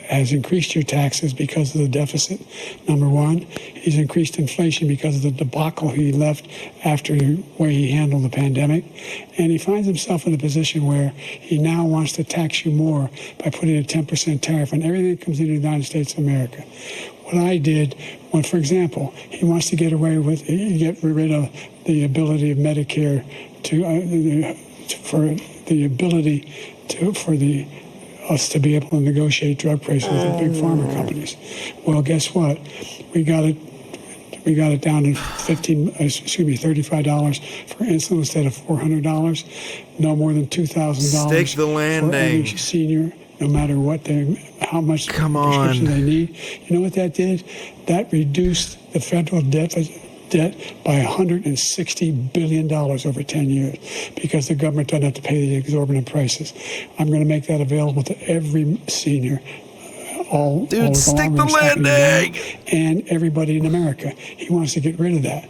has increased your taxes because of the deficit, number one. He's increased inflation because of the debacle he left after the way he handled the pandemic. And he finds himself in a position where he now wants to tax you more by putting a 10% tariff on everything that comes into the United States of America. What I did, when, for example, he wants to get rid of the ability of Medicare us to be able to negotiate drug prices with the big pharma companies. Well, guess what? We got it down to $35 for insulin instead of $400. No more than $2,000. Stick the landing. For any senior, no matter how much prescription they need. You know what that did? That reduced the federal debt by $160 billion over 10 years because the government doesn't have to pay the exorbitant prices. I'm going to make that available to every senior. Stick the landing! And everybody in America. He wants to get rid of that.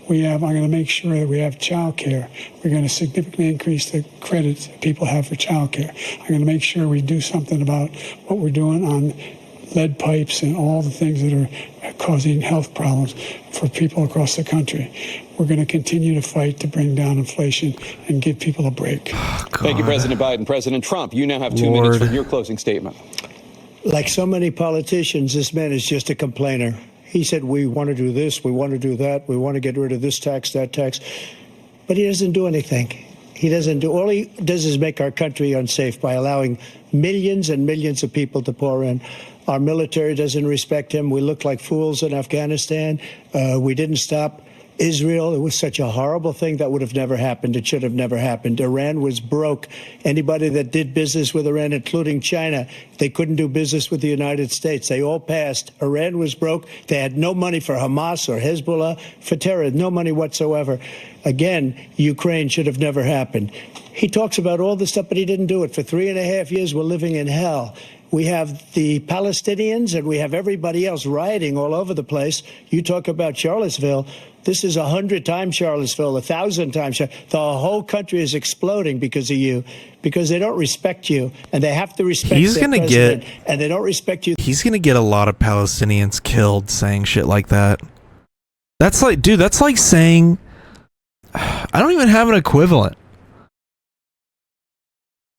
I'm going to make sure that we have child care. We're going to significantly increase the credits people have for child care. I'm going to make sure we do something about what we're doing on lead pipes and all the things that are causing health problems for people across the country. We're going to continue to fight to bring down inflation and give people a break. Thank you, President Biden. President Trump, you now have 2 minutes for your closing statement. Like so many politicians, this man is just a complainer. He said, we want to do this, we want to do that, we want to get rid of this tax, that tax. But he doesn't do anything. All he does is make our country unsafe by allowing millions and millions of people to pour in. Our military doesn't respect him. We look like fools in Afghanistan. We didn't stop Israel. It was such a horrible thing that would have never happened. It should have never happened. Iran was broke. Anybody that did business with Iran, including China, they couldn't do business with the United States. They all passed. Iran was broke. They had no money for Hamas or Hezbollah, for terror, no money whatsoever. Again, Ukraine should have never happened. He talks about all this stuff, but he didn't do it. For 3.5 years, we're living in hell. We have the Palestinians and we have everybody else rioting all over the place. You talk about Charlottesville. This is 100 times Charlottesville, 1,000 times. The whole country is exploding because of you, because they don't respect you, and they have to respect their president, and they don't respect you. He's going to get a lot of Palestinians killed saying shit like that. That's like, dude, that's like saying, I don't even have an equivalent.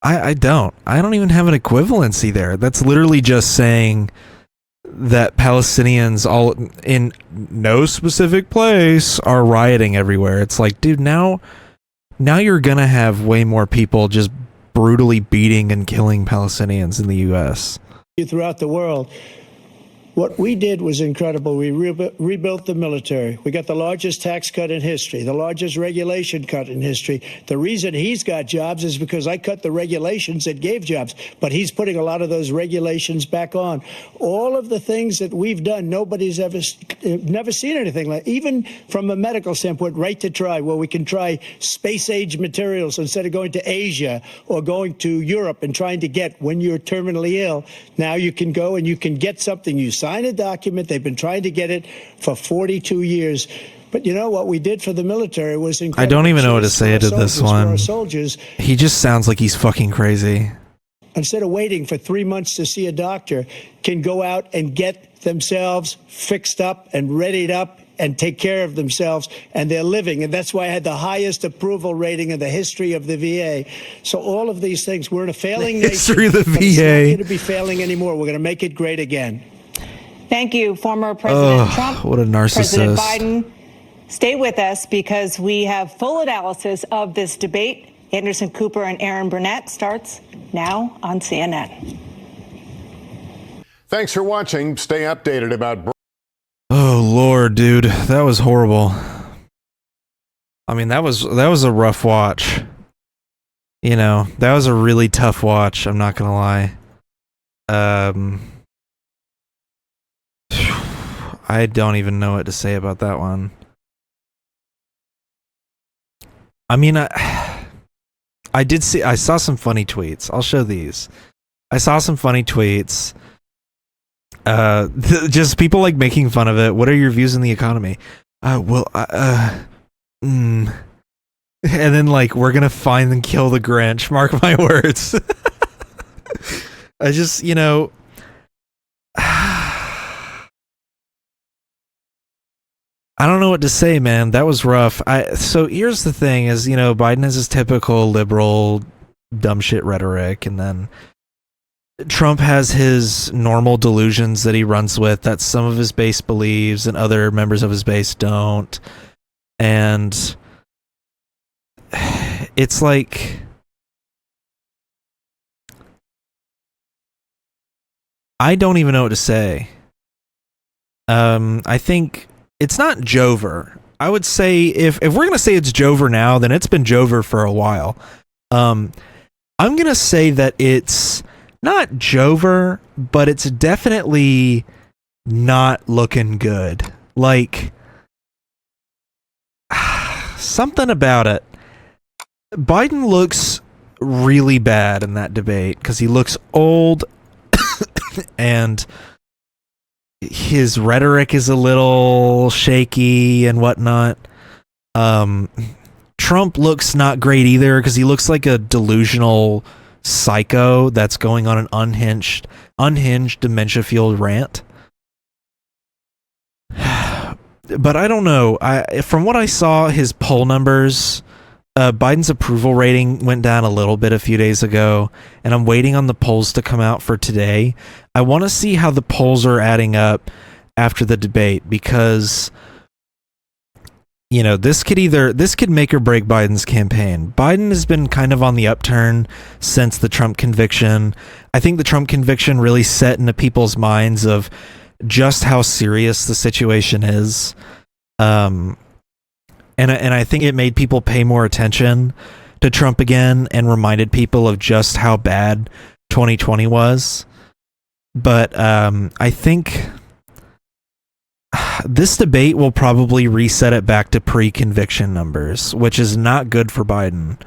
I don't even have an equivalency there. That's literally just saying that Palestinians all in no specific place are rioting everywhere. It's like, dude, now you're gonna have way more people just brutally beating and killing Palestinians in the US. Throughout the world. What we did was incredible. We rebuilt the military. We got the largest tax cut in history, the largest regulation cut in history. The reason he's got jobs is because I cut the regulations that gave jobs, but he's putting a lot of those regulations back on. All of the things that we've done, nobody's never seen anything like, even from a medical standpoint, right to try, where we can try space-age materials instead of going to Asia or going to Europe and trying to get when you're terminally ill. Now you can go and you can get something. You sign a document. They've been trying to get it for 42 years. But you know what we did for the military was incredible. I don't even know what to say to this one. He just sounds like he's fucking crazy. Instead of waiting for 3 months to see a doctor, can go out and get themselves fixed up and readied up and take care of themselves, and they're living. And that's why I had the highest approval rating in the history of the VA. So all of these things, we're in a failing nation. History of the VA. It's not going to be failing anymore. We're going to make it great again. Thank you, former President Trump. What a narcissist. President Biden, stay with us because we have full analysis of this debate. Anderson Cooper and Aaron Burnett starts now on CNN. Thanks for watching. Stay updated about... Oh, Lord, dude. That was horrible. I mean, that was a rough watch. You know, that was a really tough watch. I'm not going to lie. I don't even know what to say about that one. I mean, I saw some funny tweets. I'll show these. I saw some funny tweets. Just people like making fun of it. What are your views on the economy? And then like, we're gonna find and kill the Grinch. Mark my words. I just, you know, I don't know what to say, man. That was rough. So here's the thing is, you know, Biden has his typical liberal dumb shit rhetoric, and then Trump has his normal delusions that he runs with that some of his base believes and other members of his base don't. And it's like, I don't even know what to say. I think it's not Jover. I would say if we're going to say it's Jover now, then it's been Jover for a while. I'm going to say that it's not Jover, but it's definitely not looking good. Like, something about it. Biden looks really bad in that debate because he looks old and his rhetoric is a little shaky and whatnot. Trump looks not great either because he looks like a delusional psycho that's going on an unhinged dementia-fueled rant. But I don't know. From what I saw, his poll numbers, Biden's approval rating went down a little bit a few days ago, and I'm waiting on the polls to come out for today. I want to see how the polls are adding up after the debate because, you know, this could make or break Biden's campaign. Biden has been kind of on the upturn since the Trump conviction. I think the Trump conviction really set into people's minds of just how serious the situation is. And I think it made people pay more attention to Trump again and reminded people of just how bad 2020 was. But I think this debate will probably reset it back to pre-conviction numbers, which is not good for Biden.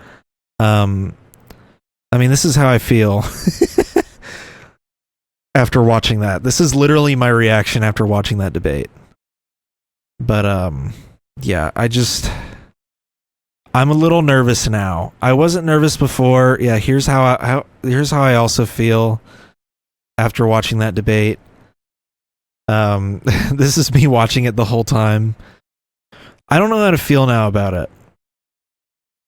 I mean, this is how I feel after watching that. This is literally my reaction after watching that debate. But yeah, I'm a little nervous now. I wasn't nervous before. Yeah, here's how I also feel after watching that debate. This is me watching it the whole time. I don't know how to feel now about it.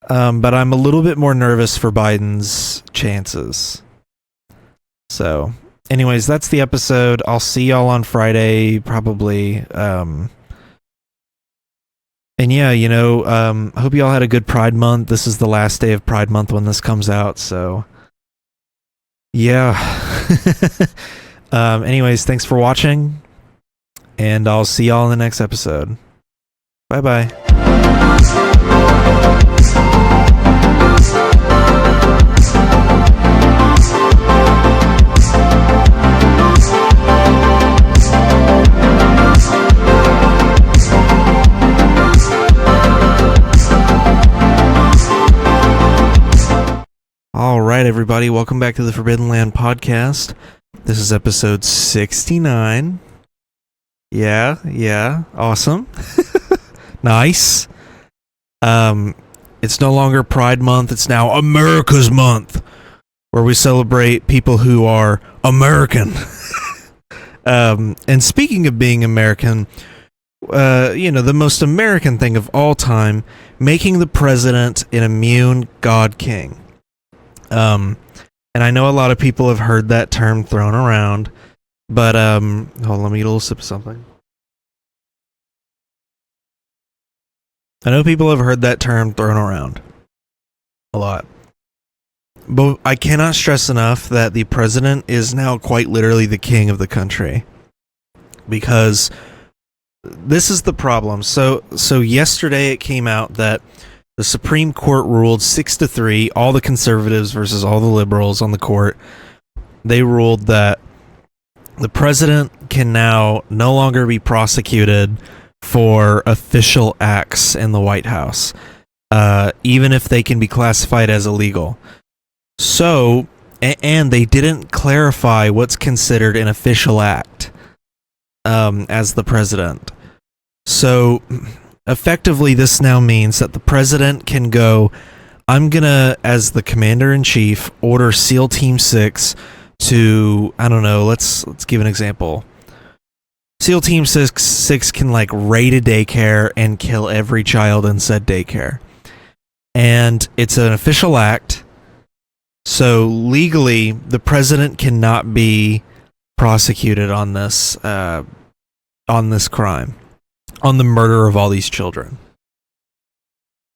But I'm a little bit more nervous for Biden's chances. So, anyways, that's the episode. I'll see y'all on Friday, probably. And yeah, I hope y'all had a good Pride Month. This is the last day of Pride Month when this comes out, so yeah. Anyways, thanks for watching, and I'll see y'all in the next episode. Bye-bye. All right, everybody, welcome back to the Forbidden Land podcast. This is episode 69. Yeah, awesome. Nice. It's no longer Pride Month, it's now America's Month, where we celebrate people who are American. And speaking of being American, the most American thing of all time, making the president an immune God King. And I know a lot of people have heard that term thrown around, but hold on, let me get a little sip of something. I know people have heard that term thrown around a lot, but I cannot stress enough that the president is now quite literally the king of the country, because this is the problem. So yesterday it came out that the Supreme Court ruled 6-3, all the conservatives versus all the liberals on the court. They ruled that the president can now no longer be prosecuted for official acts in the White House, even if they can be classified as illegal. So, and they didn't clarify what's considered an official act as the president. So effectively, this now means that the president can go, I'm gonna, as the commander-in-chief, order SEAL Team 6 to, I don't know, let's give an example. SEAL Team 6 can, raid a daycare and kill every child in said daycare. And it's an official act, so legally, the president cannot be prosecuted on this crime. On the murder of all these children.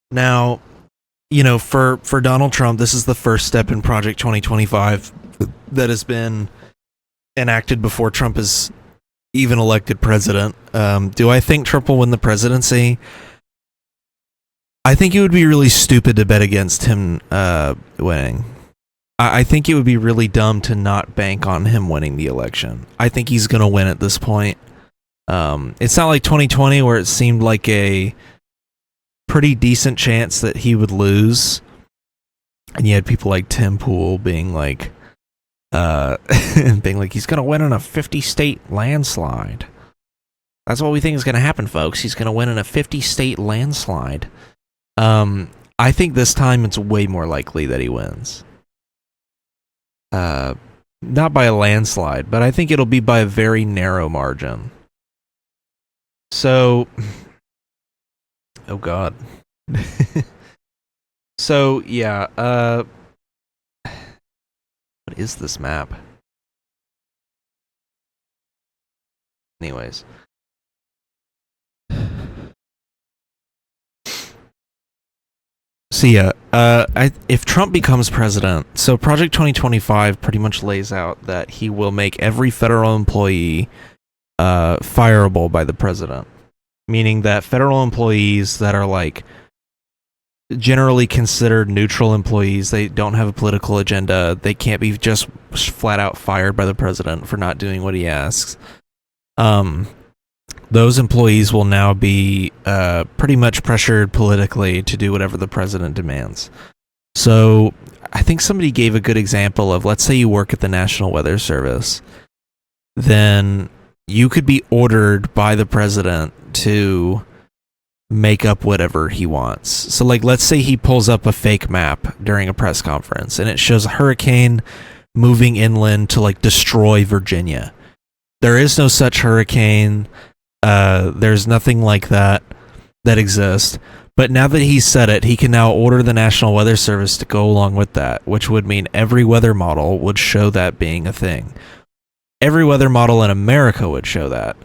Now, for Donald Trump, this is the first step in Project 2025 that has been enacted before Trump is even elected president. Do I think Trump will win the presidency? I think it would be really stupid to bet against him winning. I think it would be really dumb to not bank on him winning the election. I think he's going to win at this point. It's not like 2020 where it seemed like a pretty decent chance that he would lose, and you had people like Tim Pool being like he's gonna win in a 50-state landslide. That's what we think is gonna happen, folks. He's gonna win in a 50-state landslide. I think this time it's way more likely that he wins. Not by a landslide, but I think it'll be by a very narrow margin. So, oh God. So, yeah, what is this map? Anyways. So yeah, if Trump becomes president, so Project 2025 pretty much lays out that he will make every federal employee fireable by the president, meaning that federal employees that are generally considered neutral employees, they don't have a political agenda, they can't be just flat out fired by the president for not doing what he asks. Those employees will now be pretty much pressured politically to do whatever the president demands. So I think somebody gave a good example of, let's say you work at the National Weather Service, then you could be ordered by the president to make up whatever he wants. So let's say he pulls up a fake map during a press conference and it shows a hurricane moving inland to destroy Virginia. There is no such hurricane. There's nothing like that exists. But now that he's said it, he can now order the National Weather Service to go along with that, which would mean every weather model would show that being a thing. Every weather model in America would show that.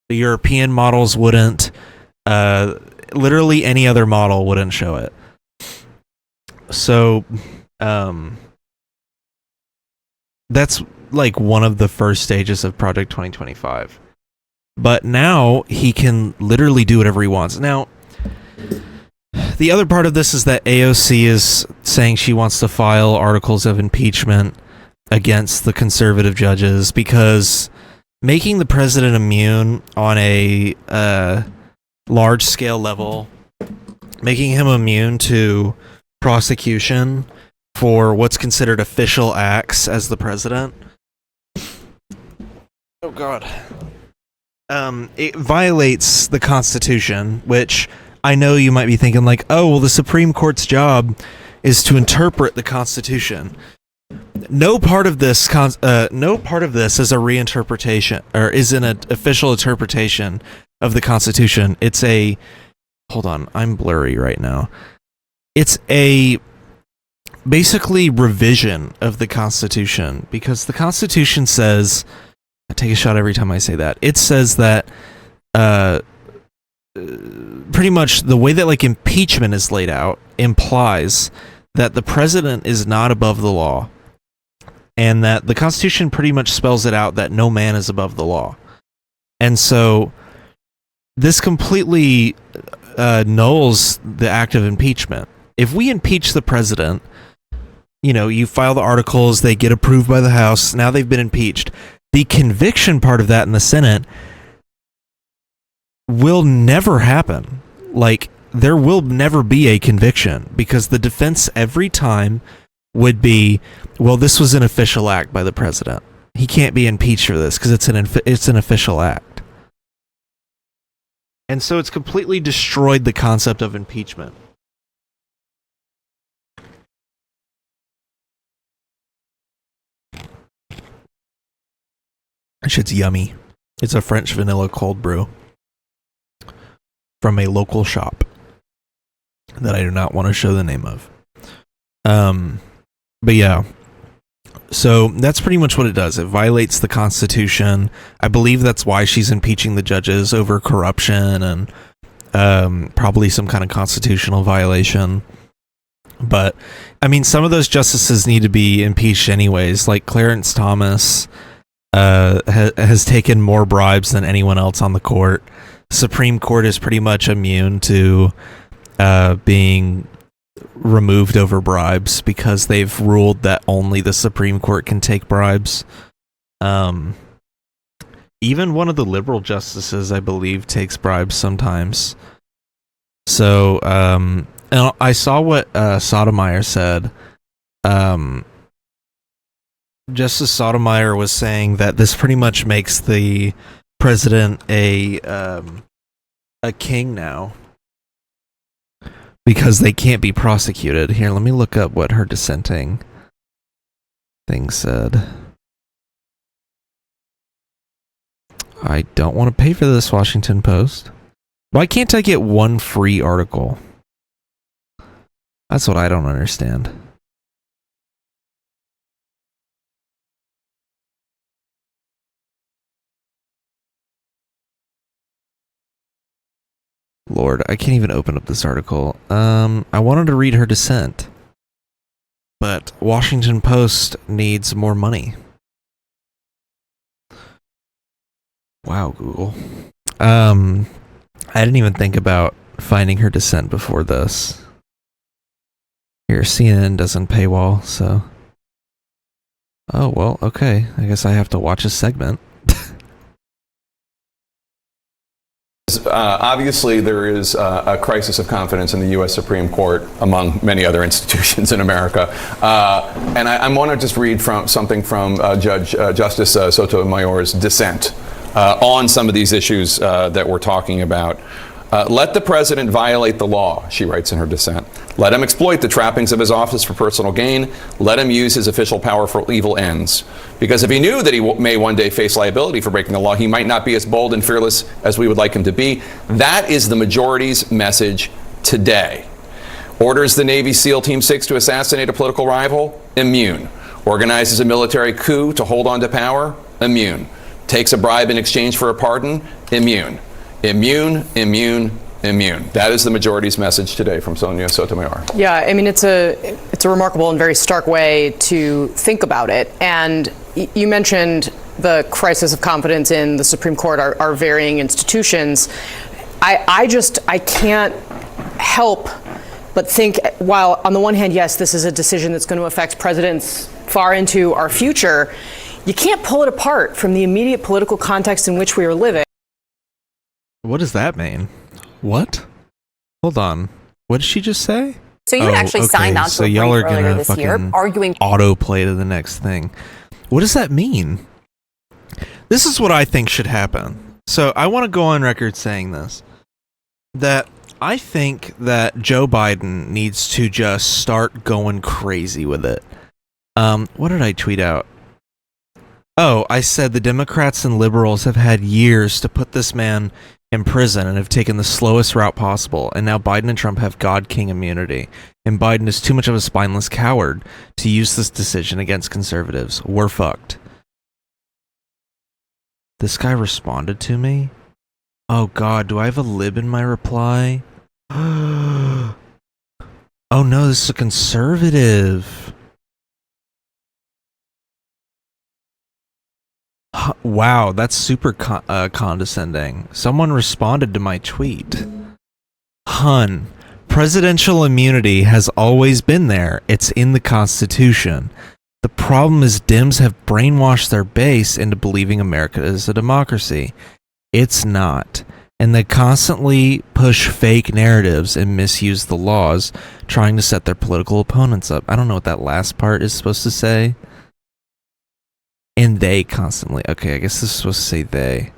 The European models wouldn't. Literally any other model wouldn't show it. So, that's like one of the first stages of Project 2025. But now he can literally do whatever he wants. Now, the other part of this is that AOC is saying she wants to file articles of impeachment against the conservative judges because making the president immune on a large-scale level, making him immune to prosecution for what's considered official acts as the president. Oh, God. It violates the Constitution, which I know you might be thinking like, oh, well, the Supreme Court's job is to interpret the Constitution. No part of this is a reinterpretation or is an official interpretation of the Constitution. It's a, hold on, I'm blurry right now. It's a basically revision of the Constitution because the Constitution says, I take a shot every time I say that. It says that pretty much the way that like impeachment is laid out implies that the president is not above the law, and that the Constitution pretty much spells it out that no man is above the law. And so this completely nulls the act of impeachment. If we impeach the president, you know, you file the articles, they get approved by the House, now they've been impeached. The conviction part of that in the Senate will never happen. Like, there will never be a conviction because the defense every time would be, well, this was an official act by the president. He can't be impeached for this because it's an official act. And so it's completely destroyed the concept of impeachment. That shit's yummy. It's a French vanilla cold brew from a local shop that I do not want to show the name of. But yeah, so that's pretty much what it does. It violates the Constitution. I believe that's why she's impeaching the judges over corruption and probably some kind of constitutional violation. But I mean, some of those justices need to be impeached anyways. Like Clarence Thomas has taken more bribes than anyone else on the court. Supreme Court is pretty much immune to being removed over bribes because they've ruled that only the Supreme Court can take bribes. Even one of the liberal justices, I believe, takes bribes sometimes. So, and I saw what Sotomayor said. Justice Sotomayor was saying that this pretty much makes the president a king now because they can't be prosecuted. Here, let me look up what her dissenting thing said. I don't want to pay for this, Washington Post. Why can't I get one free article? That's what I don't understand. Lord, I can't even open up this article. I wanted to read her dissent, but Washington Post needs more money. Wow, Google. I didn't even think about finding her dissent before this. Here, CNN doesn't paywall, so... Oh, well, okay. I guess I have to watch a segment. Obviously, there is a crisis of confidence in the U.S. Supreme Court, among many other institutions in America. And I want to just read from something from Justice Sotomayor's dissent on some of these issues that we're talking about. Let the president violate the law, she writes in her dissent. Let him exploit the trappings of his office for personal gain. Let him use his official power for evil ends. Because if he knew that he may one day face liability for breaking the law, he might not be as bold and fearless as we would like him to be. That is the majority's message today. Orders the Navy SEAL Team 6 to assassinate a political rival? Immune. Organizes a military coup to hold on to power? Immune. Takes a bribe in exchange for a pardon? Immune. Immune, immune, immune. That is the majority's message today from Sonia Sotomayor. Yeah, I mean, it's a remarkable and very stark way to think about it. And you mentioned the crisis of confidence in the Supreme Court, our varying institutions. I can't help but think, while on the one hand, yes, this is a decision that's going to affect presidents far into our future, you can't pull it apart from the immediate political context in which we are living. What does that mean? What? Hold on. What did she just say? So you actually signed on to a brief earlier this year, arguing autoplay to the next thing. What does that mean? This is what I think should happen. So I want to go on record saying this, that I think that Joe Biden needs to just start going crazy with it. What did I tweet out? Oh, I said the Democrats and liberals have had years to put this man in prison and have taken the slowest route possible, and now Biden and Trump have God King immunity, and Biden is too much of a spineless coward to use this decision against conservatives. We're fucked. This guy responded to me? Oh god, do I have a lib in my reply? Oh no, this is a conservative. Wow, that's super condescending. Someone responded to my tweet. Hun, presidential immunity has always been there. It's in the Constitution. The problem is Dems have brainwashed their base into believing America is a democracy. It's not. And they constantly push fake narratives and misuse the laws, trying to set their political opponents up. I don't know what that last part is supposed to say. And they constantly... Okay, I guess this is supposed to say they.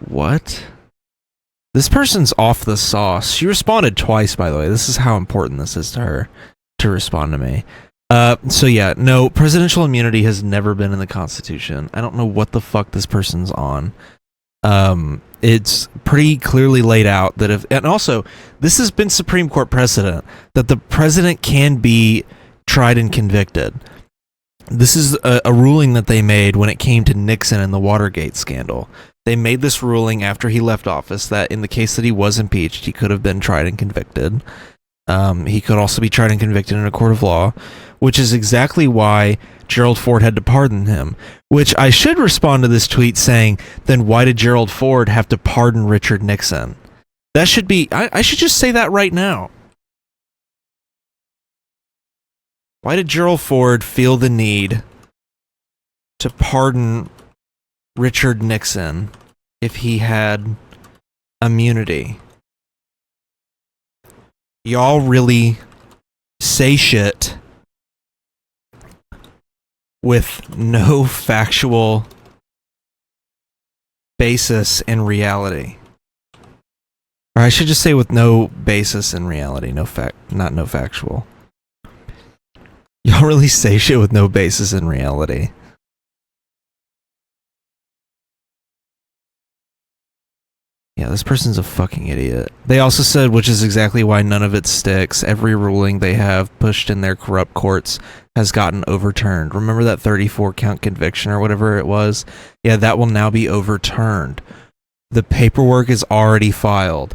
What? This person's off the sauce. She responded twice, by the way. This is how important this is to her, to respond to me. So yeah, no, presidential immunity has never been in the Constitution. I don't know what the fuck this person's on. It's pretty clearly laid out that if... And also, this has been Supreme Court precedent, that the president can be tried and convicted. This is a ruling that they made when it came to Nixon and the Watergate scandal. They made this ruling after he left office that in the case that he was impeached, he could have been tried and convicted. He could also be tried and convicted in a court of law, which is exactly why Gerald Ford had to pardon him. Which I should respond to this tweet saying, then why did Gerald Ford have to pardon Richard Nixon? That should be... I should just say that right now. Why did Gerald Ford feel the need to pardon Richard Nixon if he had immunity? Y'all really say shit with no factual basis in reality. Or I should just say with no basis in reality, not no factual. Y'all really say shit with no basis in reality. Yeah, this person's a fucking idiot. They also said, which is exactly why none of it sticks, every ruling they have pushed in their corrupt courts has gotten overturned. Remember that 34 count conviction or whatever it was? Yeah, that will now be overturned. The paperwork is already filed.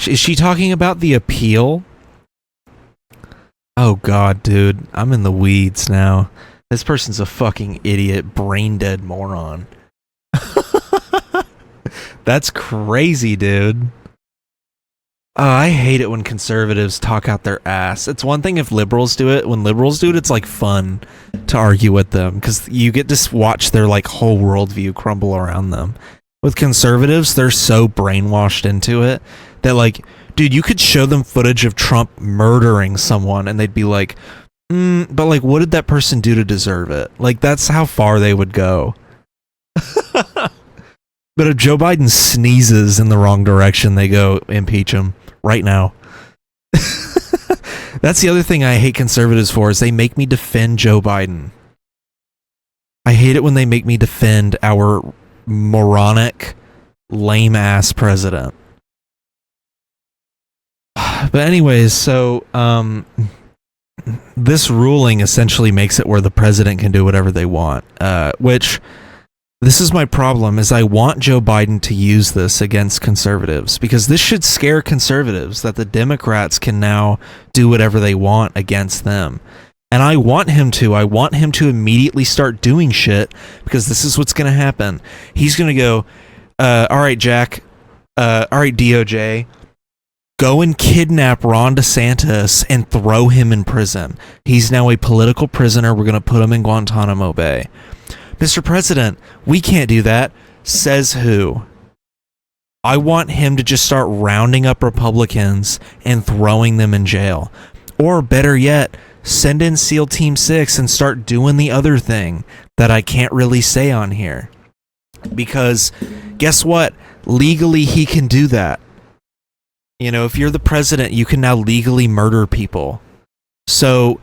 Is she talking about the appeal? Oh god, dude. I'm in the weeds now. This person's a fucking idiot, brain-dead moron. That's crazy, dude. I hate it when conservatives talk out their ass. It's one thing if liberals do it. When liberals do it, it's like fun to argue with them because you get to watch their like whole worldview crumble around them. With conservatives, they're so brainwashed into it that like, dude, you could show them footage of Trump murdering someone and they'd be like, but like, what did that person do to deserve it? Like, that's how far they would go. But if Joe Biden sneezes in the wrong direction, they go impeach him right now. That's the other thing I hate conservatives for is they make me defend Joe Biden. I hate it when they make me defend our moronic, lame-ass president. But anyways, so this ruling essentially makes it where the president can do whatever they want, which this is my problem, is I want Joe Biden to use this against conservatives, because this should scare conservatives that the Democrats can now do whatever they want against them. And I want him to. I want him to immediately start doing shit, because this is what's going to happen. He's going to go, all right, Jack, all right, DOJ, go and kidnap Ron DeSantis and throw him in prison. He's now a political prisoner. We're going to put him in Guantanamo Bay. Mr. President, we can't do that. Says who? I want him to just start rounding up Republicans and throwing them in jail. Or better yet, send in SEAL Team 6 and start doing the other thing that I can't really say on here. Because guess what? Legally, he can do that. You know, if you're the president, you can now legally murder people. So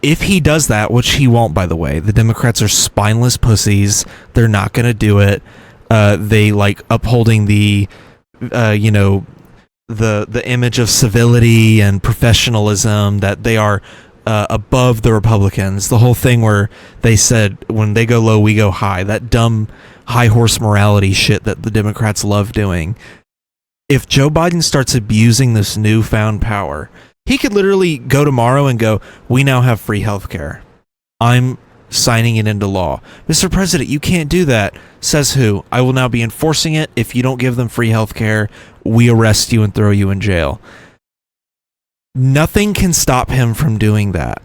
if he does that, which he won't, by the way, the Democrats are spineless pussies. They're not going to do it. They like upholding the, the image of civility and professionalism, that they are above the Republicans. The whole thing where they said, when they go low, we go high. That dumb high horse morality shit that the Democrats love doing. If Joe Biden starts abusing this newfound power, he could literally go tomorrow and go, we now have free healthcare. I'm signing it into law. Mr. President, you can't do that. Says who? I will now be enforcing it. If you don't give them free healthcare, we arrest you and throw you in jail. Nothing can stop him from doing that.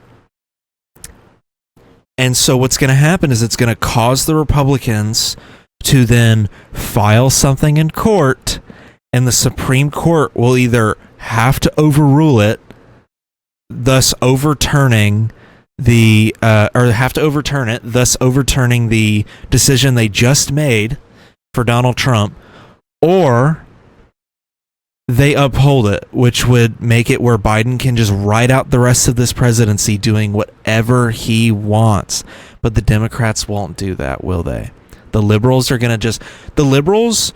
And so what's going to happen is it's going to cause the Republicans to then file something in court, and the Supreme Court will either have to overrule it, thus overturning the thus overturning the decision they just made for Donald Trump, or they uphold it, which would make it where Biden can just ride out the rest of this presidency doing whatever he wants. But the Democrats won't do that, will they? The liberals are going to just... The liberals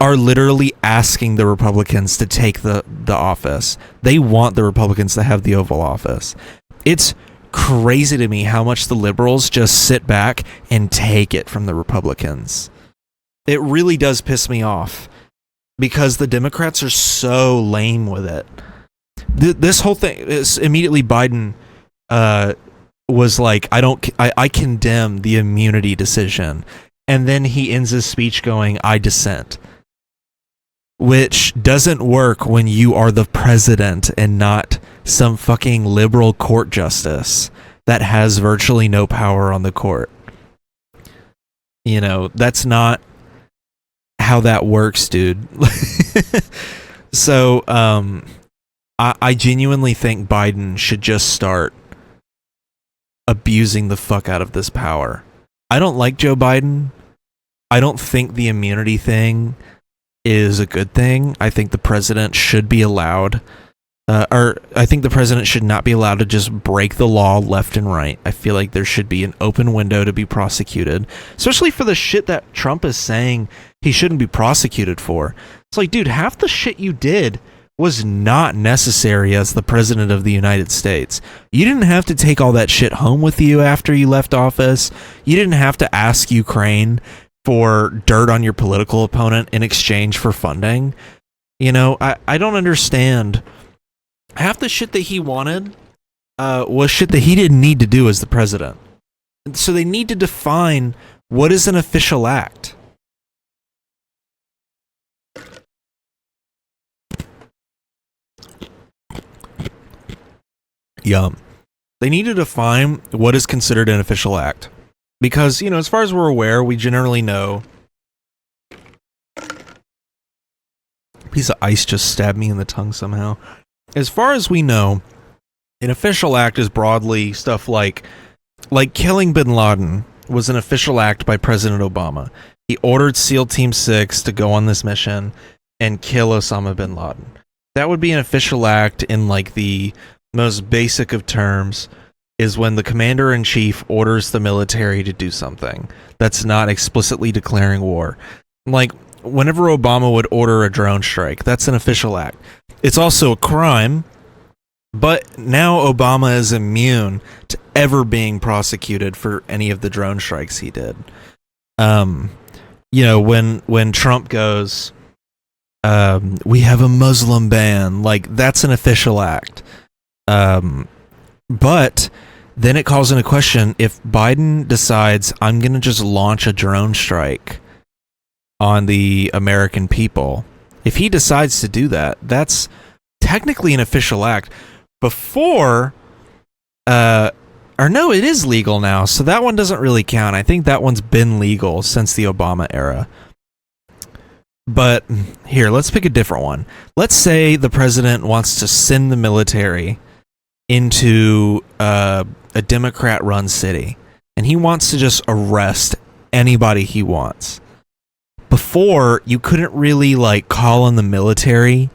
are literally asking the Republicans to take the office. They want the Republicans to have the Oval Office. It's crazy to me how much the liberals just sit back and take it from the Republicans. It really does piss me off, because the Democrats are so lame with it. This whole thing is immediately Biden was like, I condemn the immunity decision. And then he ends his speech going, I dissent. Which doesn't work when you are the president and not some fucking liberal court justice that has virtually no power on the court. You know, that's not how that works, dude. So, I genuinely think Biden should just start abusing the fuck out of this power. I don't like Joe Biden. I don't think the immunity thing is a good thing. I think the president should be allowed, I think the president should not be allowed to just break the law left and right. I feel like there should be an open window to be prosecuted, especially for the shit that Trump is saying he shouldn't be prosecuted for. It's like, dude, half the shit you did was not necessary as the president of the United States. You didn't have to take all that shit home with you after you left office. You didn't have to ask Ukraine for dirt on your political opponent in exchange for funding. You know, I don't understand. Half the shit that he wanted was shit that he didn't need to do as the president. So they need to define what is an official act. Yum. They need to define what is considered an official act. Because, you know, as far as we're aware, we generally know... A piece of ice just stabbed me in the tongue somehow. As far as we know, an official act is broadly stuff like killing bin Laden was an official act by President Obama. He ordered SEAL Team 6 to go on this mission and kill Osama bin Laden. That would be an official act in like the most basic of terms, is when the commander-in-chief orders the military to do something that's not explicitly declaring war. Like, whenever Obama would order a drone strike, that's an official act. It's also a crime, but now Obama is immune to ever being prosecuted for any of the drone strikes he did. You know, when Trump goes, we have a Muslim ban, like, that's an official act. But then it calls into question if Biden decides, I'm going to just launch a drone strike on the American people. If he decides to do that, that's technically an official act. Before, or no, it is legal now, so that one doesn't really count. I think that one's been legal since the Obama era. But here, let's pick a different one. Let's say the president wants to send the military into a Democrat-run city, and he wants to just arrest anybody he wants. Before, you couldn't really like call on the military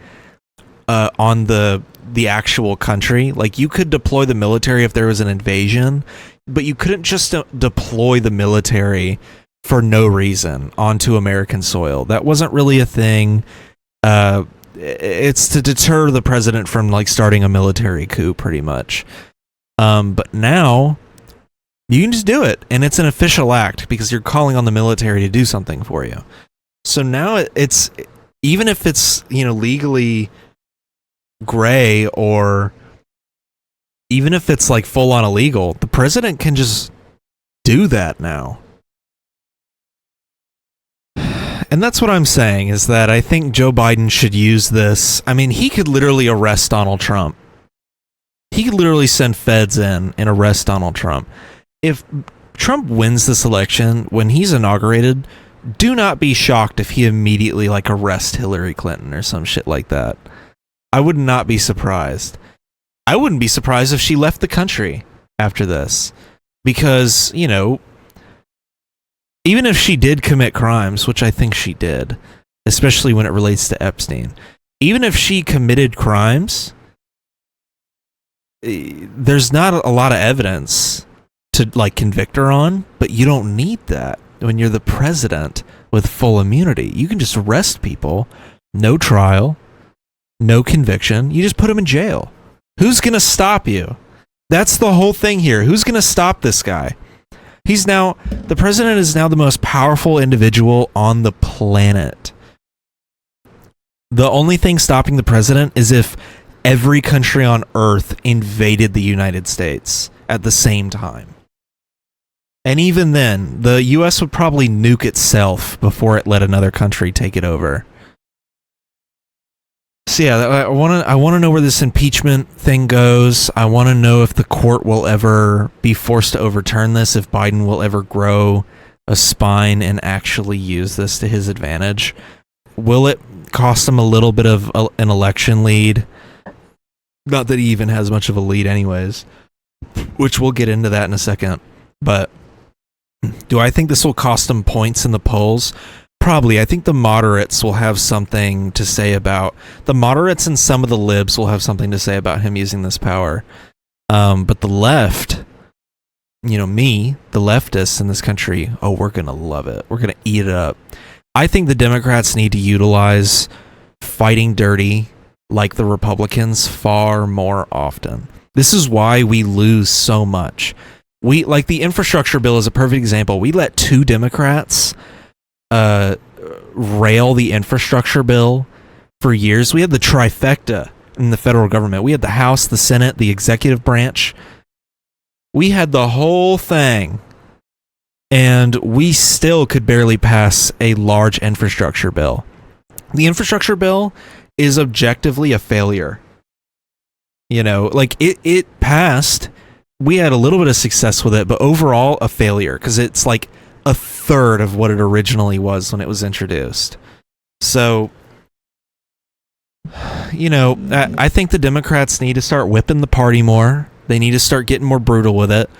on the actual country. Like, you could deploy the military if there was an invasion, but you couldn't just deploy the military for no reason onto American soil. That wasn't really a thing. It's to deter the president from like starting a military coup, pretty much. But now you can just do it, and it's an official act because you're calling on the military to do something for you. So now it's, even if it's, you know, legally gray, or even if it's like full on illegal, the president can just do that now. And that's what I'm saying, is that I think Joe Biden should use this. I mean, he could literally arrest Donald Trump. He could literally send feds in and arrest Donald Trump. If Trump wins this election, when he's inaugurated, do not be shocked if he immediately like arrests Hillary Clinton or some shit like that. I would not be surprised. I wouldn't be surprised if she left the country after this, because, you know, even if she did commit crimes, which I think she did, especially when it relates to Epstein, even if she committed crimes, there's not a lot of evidence to like convict her on, but you don't need that when you're the president with full immunity. You can just arrest people, no trial, no conviction. You just put them in jail. Who's going to stop you? That's the whole thing here. Who's going to stop this guy? The president is now the most powerful individual on the planet. The only thing stopping the president is if every country on earth invaded the United States at the same time. And even then, the US would probably nuke itself before it let another country take it over. So yeah, I want to know where this impeachment thing goes. I want to know if the court will ever be forced to overturn this, if Biden will ever grow a spine and actually use this to his advantage. Will it cost him a little bit of an election lead? Not that he even has much of a lead anyways, which we'll get into that in a second. But do I think this will cost him points in the polls? Probably. I think the moderates will have something to say about... The moderates and some of the libs will have something to say about him using this power. But the left, you know, me, the leftists in this country, oh, we're going to love it. We're going to eat it up. I think the Democrats need to utilize fighting dirty like the Republicans far more often. This is why we lose so much. Like the infrastructure bill is a perfect example. We let two Democrats rail the infrastructure bill for years. We had the trifecta in the federal government. We had the House, the Senate, the executive branch. We had the whole thing, and we still could barely pass a large infrastructure bill. The infrastructure bill is objectively a failure. You know, like it passed. We had a little bit of success with it, but overall a failure, because it's like a third of what it originally was when it was introduced. So, you know, I think the Democrats need to start whipping the party more. They need to start getting more brutal with it.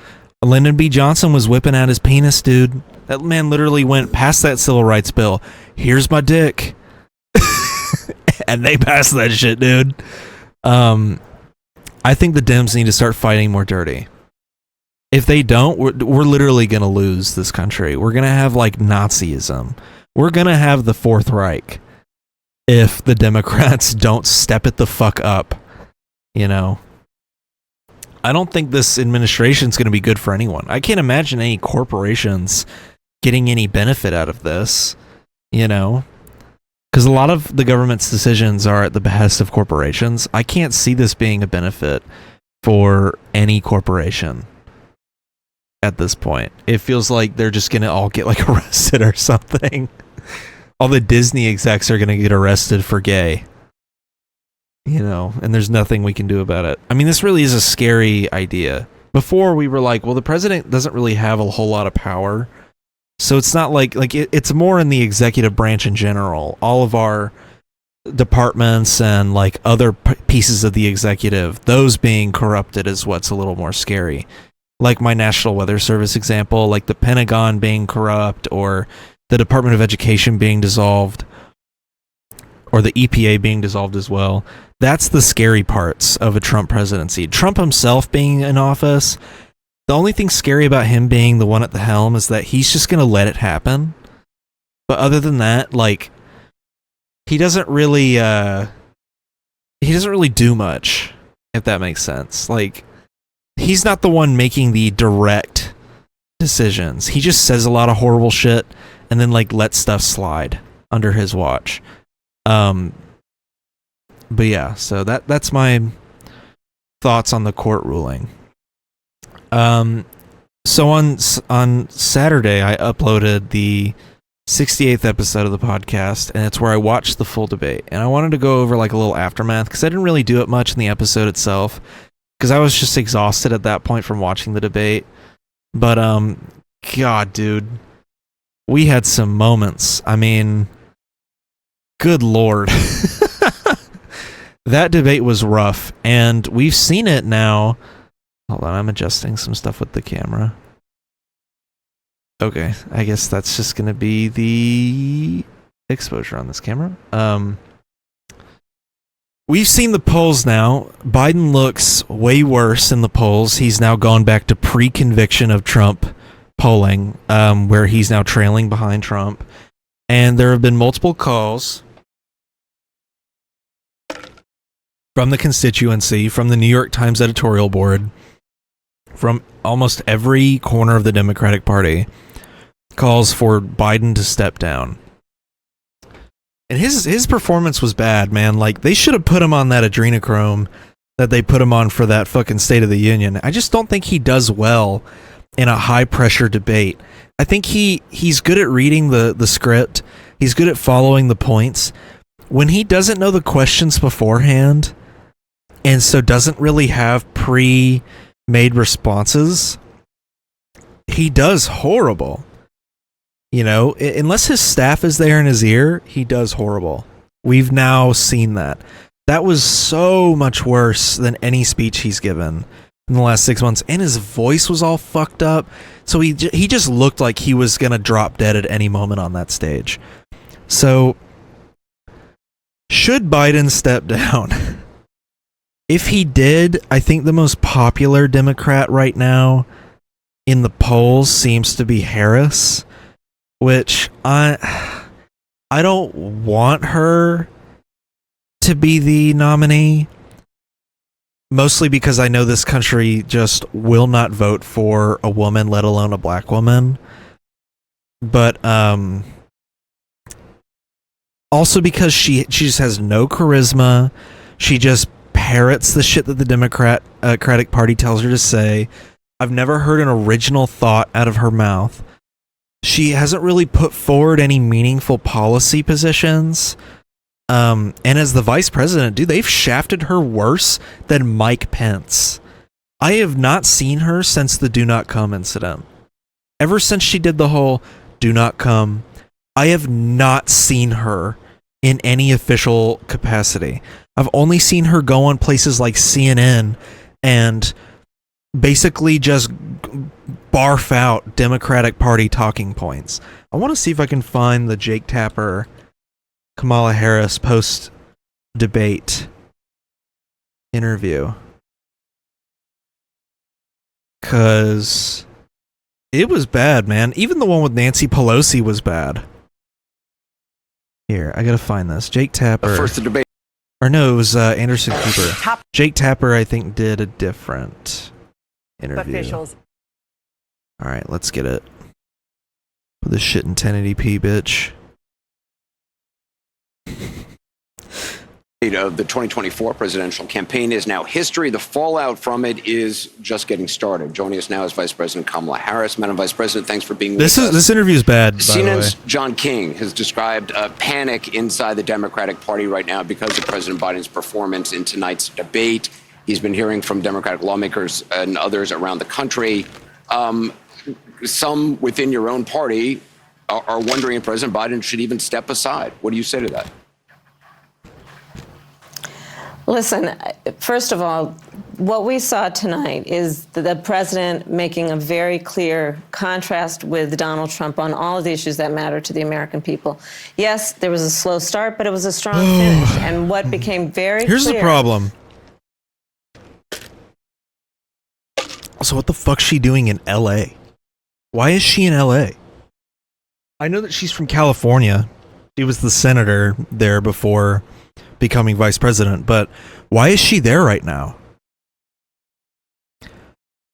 Lyndon B. Johnson was whipping out his penis, dude. That man literally went past that civil rights bill. Here's my dick. And they passed that shit, dude. I think the Dems need to start fighting more dirty. If they don't, we're literally going to lose this country. We're going to have like Nazism. We're going to have the Fourth Reich if the Democrats don't step it the fuck up. You know, I don't think this administration's going to be good for anyone. I can't imagine any corporations getting any benefit out of this, you know, because a lot of the government's decisions are at the behest of corporations. I can't see this being a benefit for any corporation at this point. It feels like they're just going to all get like arrested or something. All the Disney execs are going to get arrested for gay, you know, and there's nothing we can do about it. I mean, this really is a scary idea. Before we were like, well, the president doesn't really have a whole lot of power. So it's not it's more in the executive branch in general. All of our departments and like other pieces of the executive, those being corrupted is what's a little more scary. Like my National Weather Service example, like the Pentagon being corrupt, or the Department of Education being dissolved, or the EPA being dissolved as well. That's the scary parts of a Trump presidency. Trump himself being in office, the only thing scary about him being the one at the helm is that he's just going to let it happen. But other than that, like, he doesn't really do much, if that makes sense. Like, he's not the one making the direct decisions. He just says a lot of horrible shit and then like lets stuff slide under his watch. But yeah, so that's my thoughts on the court ruling. So on Saturday, I uploaded the 68th episode of the podcast, and it's where I watched the full debate. And I wanted to go over like a little aftermath, because I didn't really do it much in the episode itself, because I was just exhausted at that point from watching the debate. But God, dude, we had some moments. I mean, good Lord. That debate was rough, and we've seen it now. Hold on, I'm adjusting some stuff with the camera. Okay, I guess that's just going to be the exposure on this camera. We've seen the polls now. Biden looks way worse in the polls. He's now gone back to pre-conviction of Trump polling, where he's now trailing behind Trump. And there have been multiple calls from the constituency, from the New York Times editorial board, from almost every corner of the Democratic Party, calls for Biden to step down. And his performance was bad, man. Like, they should have put him on that adrenochrome that they put him on for that fucking State of the Union. I just don't think he does well in a high-pressure debate. I think he's good at reading the script. He's good at following the points. When he doesn't know the questions beforehand, and so doesn't really have pre-made responses, he does horrible. You know, unless his staff is there in his ear, he does horrible. We've now seen that. That was so much worse than any speech he's given in the last 6 months. And his voice was all fucked up. So he just looked like he was going to drop dead at any moment on that stage. So, should Biden step down? If he did, I think the most popular Democrat right now in the polls seems to be Harris, which I don't want her to be the nominee, mostly because I know this country just will not vote for a woman, let alone a black woman. But also because she just has no charisma. She just parrots the shit that the Democratic Party tells her to say. I've never heard an original thought out of her mouth. She hasn't really put forward any meaningful policy positions. And as the vice president, dude, they've shafted her worse than Mike Pence. I have not seen her since the do not come incident. Ever since she did the whole do not come, I have not seen her in any official capacity. I've only seen her go on places like CNN and basically just barf out Democratic Party talking points. I want to see if I can find the Jake Tapper Kamala Harris post-debate interview, because it was bad, man. Even the one with Nancy Pelosi was bad. Here, I gotta find this. Jake Tapper. First, the debate. Or no, it was Anderson Cooper. Jake Tapper, I think, did a different interview. Officials. All right, let's get it. Put this shit in 1080p, bitch. Of the 2024 presidential campaign is now history. The fallout from it is just getting started. Joining us now is Vice President Kamala Harris. Madam Vice President, thanks for being with us. This interview is bad, by the way. CNN's John King has described a panic inside the Democratic Party right now because of President Biden's performance in tonight's debate. He's been hearing from Democratic lawmakers and others around the country. Some within your own party are wondering if President Biden should even step aside. What do you say to that? Listen, first of all, what we saw tonight is the president making a very clear contrast with Donald Trump on all of the issues that matter to the American people. Yes, there was a slow start, but it was a strong finish. And what became very Here's clear... the problem. So what the fuck's she doing in LA? Why is she in LA? I know that she's from California. She was the senator there before becoming vice president, but why is she there right now?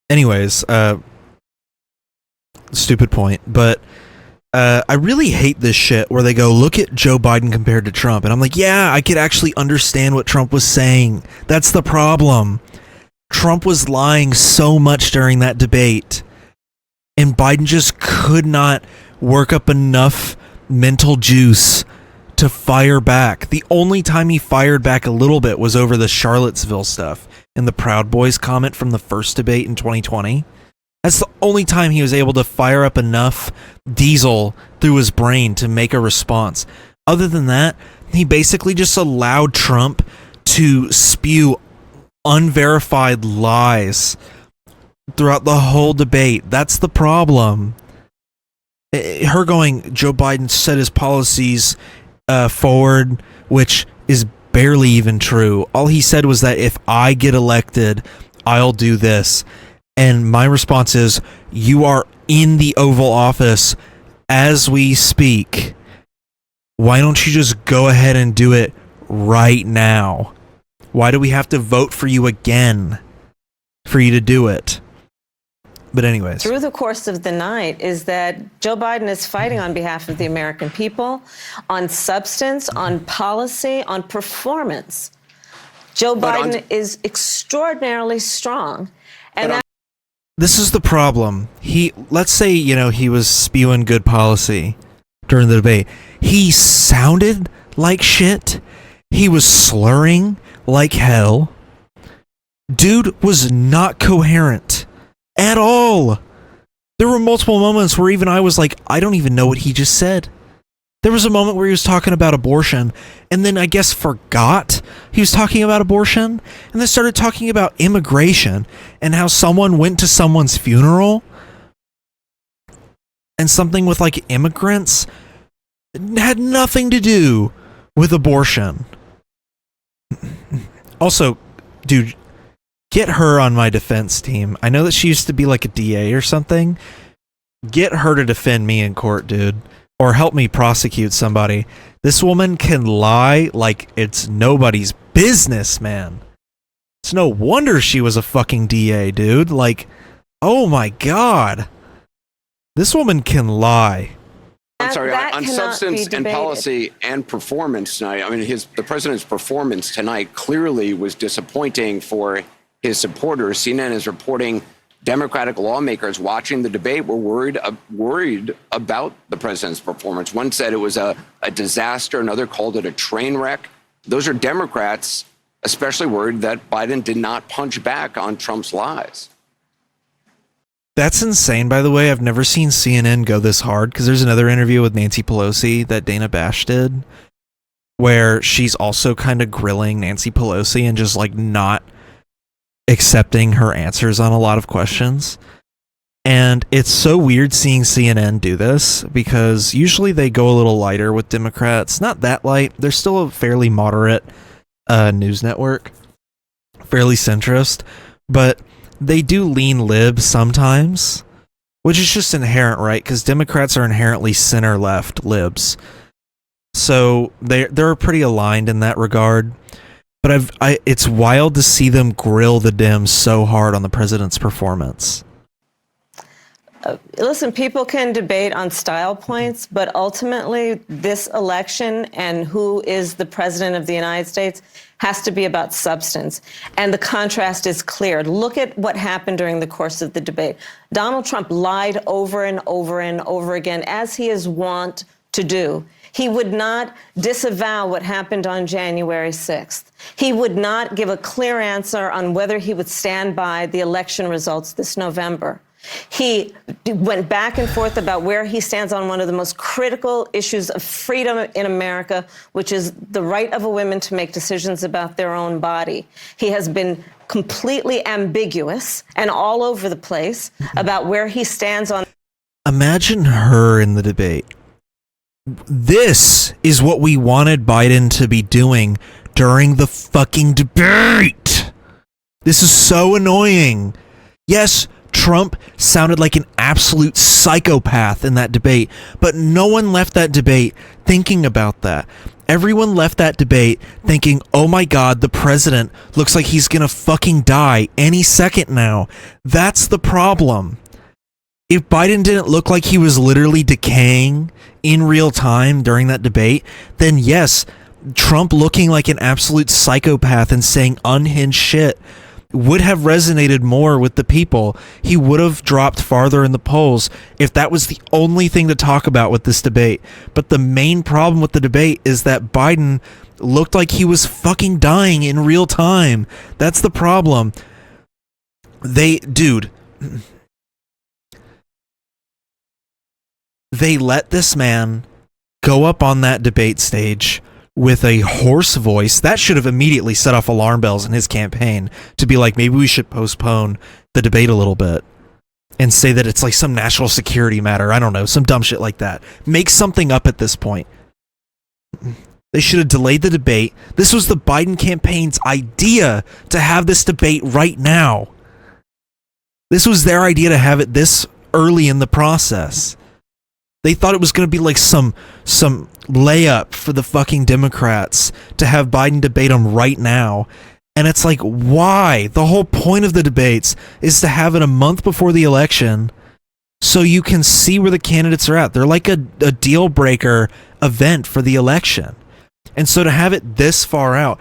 Anyways, stupid point, but I really hate this shit where they go, look at Joe Biden compared to Trump, and I'm like, yeah, I could actually understand what Trump was saying. That's the problem. Trump was lying so much during that debate, and Biden just could not work up enough mental juice to fire back. The only time he fired back a little bit was over the Charlottesville stuff and the Proud Boys comment from the first debate in 2020. That's the only time he was able to fire up enough diesel through his brain to make a response. Other than that, he basically just allowed Trump to spew unverified lies throughout the whole debate. That's the problem. Her going, Joe Biden set his policies forward, which is barely even true. All he said was that if I get elected, I'll do this. And my response is, you are in the Oval Office as we speak. Why don't you just go ahead and do it right now? Why do we have to vote for you again for you to do it? But anyways. Through the course of the night is that Joe Biden is fighting on behalf of the American people, on substance, on policy, on performance. Joe Biden is extraordinarily strong. And this is the problem. Let's say, he was spewing good policy during the debate. He sounded like shit. He was slurring like hell. Dude was not coherent at all. There were multiple moments where even I was like, I don't even know what he just said. There was a moment where he was talking about abortion and then I guess forgot he was talking about abortion and then started talking about immigration and how someone went to someone's funeral and something with like immigrants had nothing to do with abortion. Also, dude, get her on my defense team. I know that she used to be like a DA or something. Get her to defend me in court, dude. Or help me prosecute somebody. This woman can lie like it's nobody's business, man. It's no wonder she was a fucking DA, dude. Like, oh my God. This woman can lie. I'm sorry, on substance and policy and performance tonight, I mean, the president's performance tonight clearly was disappointing for his supporters. CNN is reporting Democratic lawmakers watching the debate were worried about the president's performance. One said it was a disaster. Another called it a train wreck. Those are Democrats especially worried that Biden did not punch back on Trump's lies. That's insane, by the way. I've never seen CNN go this hard, because there's another interview with Nancy Pelosi that Dana Bash did where she's also kind of grilling Nancy Pelosi and just like not accepting her answers on a lot of questions. And it's so weird seeing CNN do this, because usually they go a little lighter with Democrats. Not that light. They're still a fairly moderate news network, fairly centrist, but they do lean lib sometimes, which is just inherent, right? Because Democrats are inherently center-left libs. So they're pretty aligned in that regard. But it's wild to see them grill the Dems so hard on the president's performance. Listen, people can debate on style points, but ultimately this election and who is the president of the United States has to be about substance. And the contrast is clear. Look at what happened during the course of the debate. Donald Trump lied over and over and over again, as he is wont to do. He would not disavow what happened on January 6th. He would not give a clear answer on whether he would stand by the election results this November. He went back and forth about where he stands on one of the most critical issues of freedom in America, which is the right of a woman to make decisions about their own body. He has been completely ambiguous and all over the place about where he stands on. Imagine her in the debate. This is what we wanted Biden to be doing during the fucking debate. This is so annoying. Yes, Trump sounded like an absolute psychopath in that debate, but no one left that debate thinking about that. Everyone left that debate thinking, oh my God, the president looks like he's gonna fucking die any second now. That's the problem. If Biden didn't look like he was literally decaying in real time during that debate, then yes, Trump looking like an absolute psychopath and saying unhinged shit would have resonated more with the people. He would have dropped farther in the polls if that was the only thing to talk about with this debate. But the main problem with the debate is that Biden looked like he was fucking dying in real time. That's the problem. They let this man go up on that debate stage with a hoarse voice. That should have immediately set off alarm bells in his campaign to be like, maybe we should postpone the debate a little bit and say that it's like some national security matter. I don't know, some dumb shit like that. Make something up at this point. They should have delayed the debate. This was the Biden campaign's idea to have this debate right now. This was their idea to have it this early in the process. They thought it was going to be like some layup for the fucking Democrats to have Biden debate them right now. And it's like, why? The whole point of the debates is to have it a month before the election so you can see where the candidates are at. They're like a deal breaker event for the election. And so to have it this far out,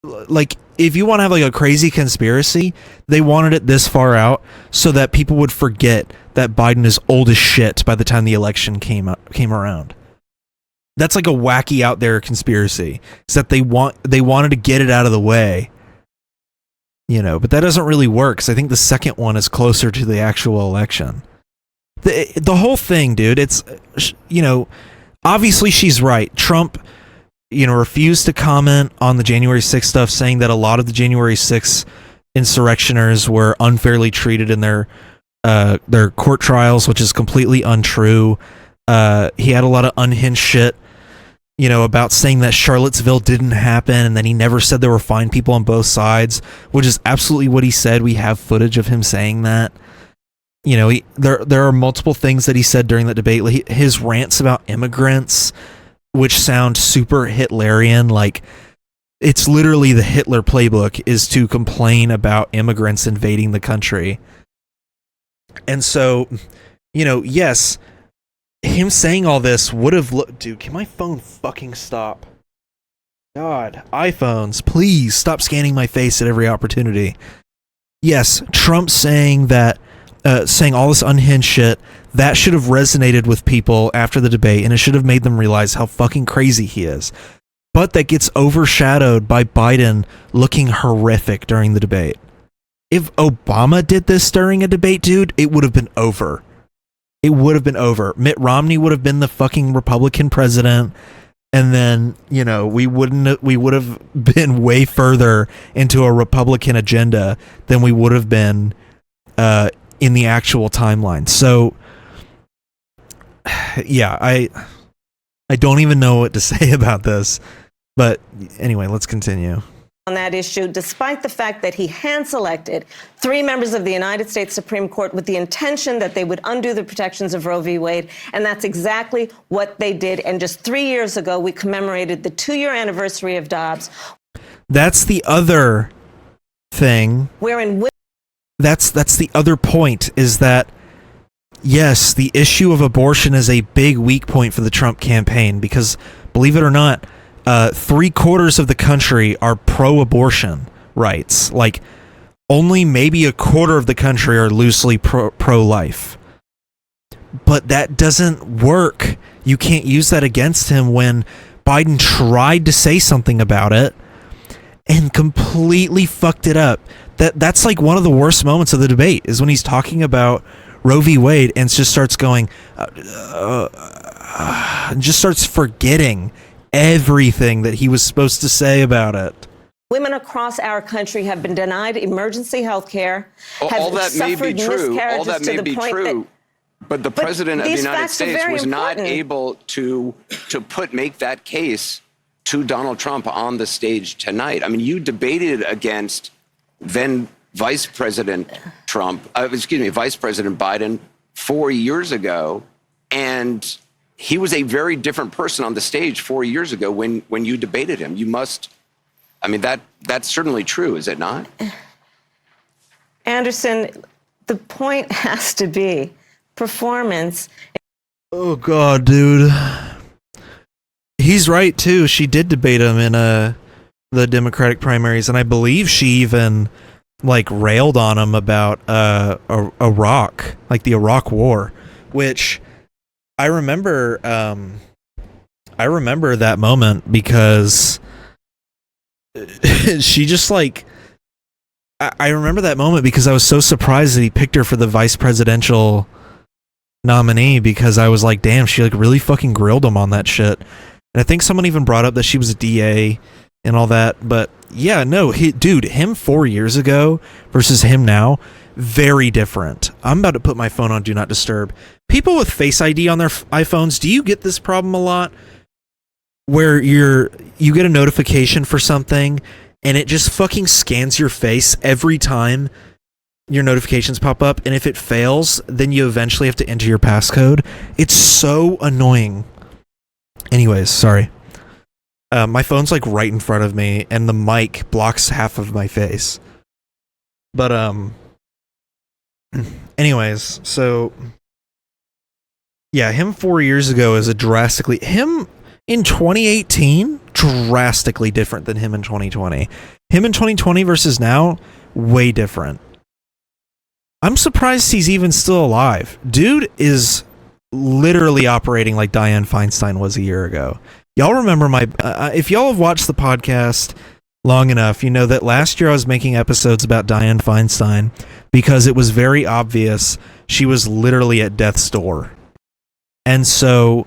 like, if you want to have like a crazy conspiracy, they wanted it this far out so that people would forget that Biden is old as shit by the time the election came around. That's like a wacky out there conspiracy. Is that they wanted to get it out of the way. You know, but that doesn't really work, because I think the second one is closer to the actual election. The whole thing, dude, it's, you know, obviously she's right. Trump, you know, refused to comment on the January 6th stuff, saying that a lot of the January 6th insurrectioners were unfairly treated in their court trials, which is completely untrue. He had a lot of unhinged shit, you know, about saying that Charlottesville didn't happen, and then he never said there were fine people on both sides, which is absolutely what he said. We have footage of him saying that. You know, there are multiple things that he said during that debate. Like his rants about immigrants, which sound super Hitlerian, like it's literally the Hitler playbook is to complain about immigrants invading the country. And so, you know, yes, him saying all this would have looked... Dude, can my phone fucking stop? God, iPhones, please stop scanning my face at every opportunity. Yes, Trump saying that, saying all this unhinged shit, that should have resonated with people after the debate, and it should have made them realize how fucking crazy he is. But that gets overshadowed by Biden looking horrific during the debate. If Obama did this during a debate, dude, it would have been over. It would have been over. Mitt Romney would have been the fucking Republican president, and then, you know, we would have been way further into a Republican agenda than we would have been in the actual timeline. So, yeah, I don't even know what to say about this. But anyway, let's continue. on that issue, despite the fact that he hand-selected 3 members of the United States Supreme Court with the intention that they would undo the protections of Roe v. Wade, and that's exactly what they did. And just 3 years ago, we commemorated the 2-year anniversary of Dobbs. That's the other thing. That's the other point, is that, yes, the issue of abortion is a big weak point for the Trump campaign because, believe it or not, 3/4 of the country are pro-abortion rights. Like, only maybe 1/4 of the country are loosely pro-life. But that doesn't work. You can't use that against him when Biden tried to say something about it and completely fucked it up. That's like one of the worst moments of the debate, is when he's talking about Roe v. Wade and just starts going, and just starts forgetting everything that he was supposed to say about it. Women across our country have been denied emergency health care. All that may be true. All that may be true. But the president of the United States was not able to make that case to Donald Trump on the stage tonight. I mean, you debated against then Vice President Biden 4 years ago, and he was a very different person on the stage 4 years ago when you debated him. That's certainly true, is it not? Anderson, the point has to be performance. Oh, God, dude. He's right, too. She did debate him in the Democratic primaries, and I believe she even railed on him about Iraq, like the Iraq War, which I remember that moment because she just I remember that moment because I was so surprised that he picked her for the vice presidential nominee, because I was like, damn, she really fucking grilled him on that shit. And I think someone even brought up that she was a DA and all that, but yeah, no, him 4 years ago versus him now, very different. I'm about to put my phone on Do Not Disturb. People with Face ID on their iPhones, do you get this problem a lot? Where you get a notification for something and it just fucking scans your face every time your notifications pop up, and if it fails, then you eventually have to enter your passcode. It's so annoying. Anyways, sorry. My phone's right in front of me, and the mic blocks half of my face. But anyways, so yeah, him 4 years ago is him in 2018, drastically different than him in 2020. Him in 2020 versus now, way different. I'm surprised he's even still alive. Dude is literally operating like Dianne Feinstein was a year ago. Y'all remember if y'all have watched the podcast long enough, you know that last year I was making episodes about Dianne Feinstein because it was very obvious she was literally at death's door. And so,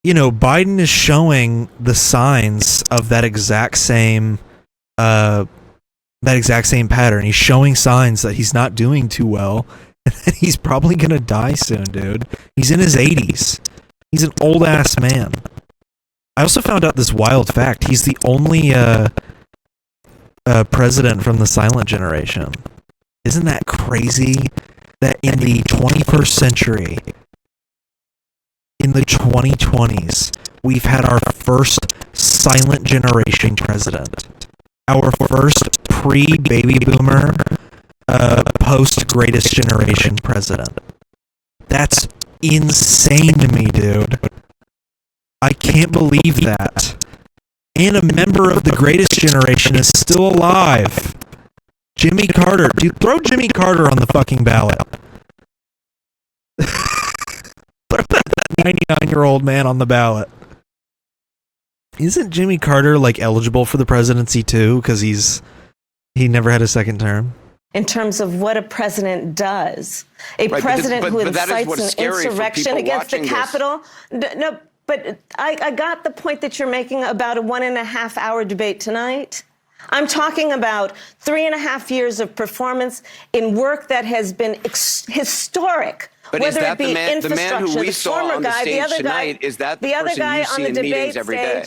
Biden is showing the signs of that exact same pattern. He's showing signs that he's not doing too well, and he's probably gonna die soon, dude. He's in his 80s. He's an old ass man. I also found out this wild fact. He's the only president from the silent generation. Isn't that crazy? That in the 21st century, in the 2020s, we've had our first silent generation president. Our first pre-baby boomer, post-greatest generation president. That's insane to me, dude. I can't believe that. And a member of the greatest generation is still alive. Jimmy Carter. Dude, throw Jimmy Carter on the fucking ballot. Put that 99-year-old man on the ballot. Isn't Jimmy Carter eligible for the presidency too? Because he never had a second term. In terms of what a president does, president who incites an insurrection against the Capitol. No, but I got the point that you're making about a 1.5 hour debate tonight. I'm talking about 3.5 years of performance in work that has been historic. But whether it be the man who we saw on the stage tonight, is that the person you see in meetings every day?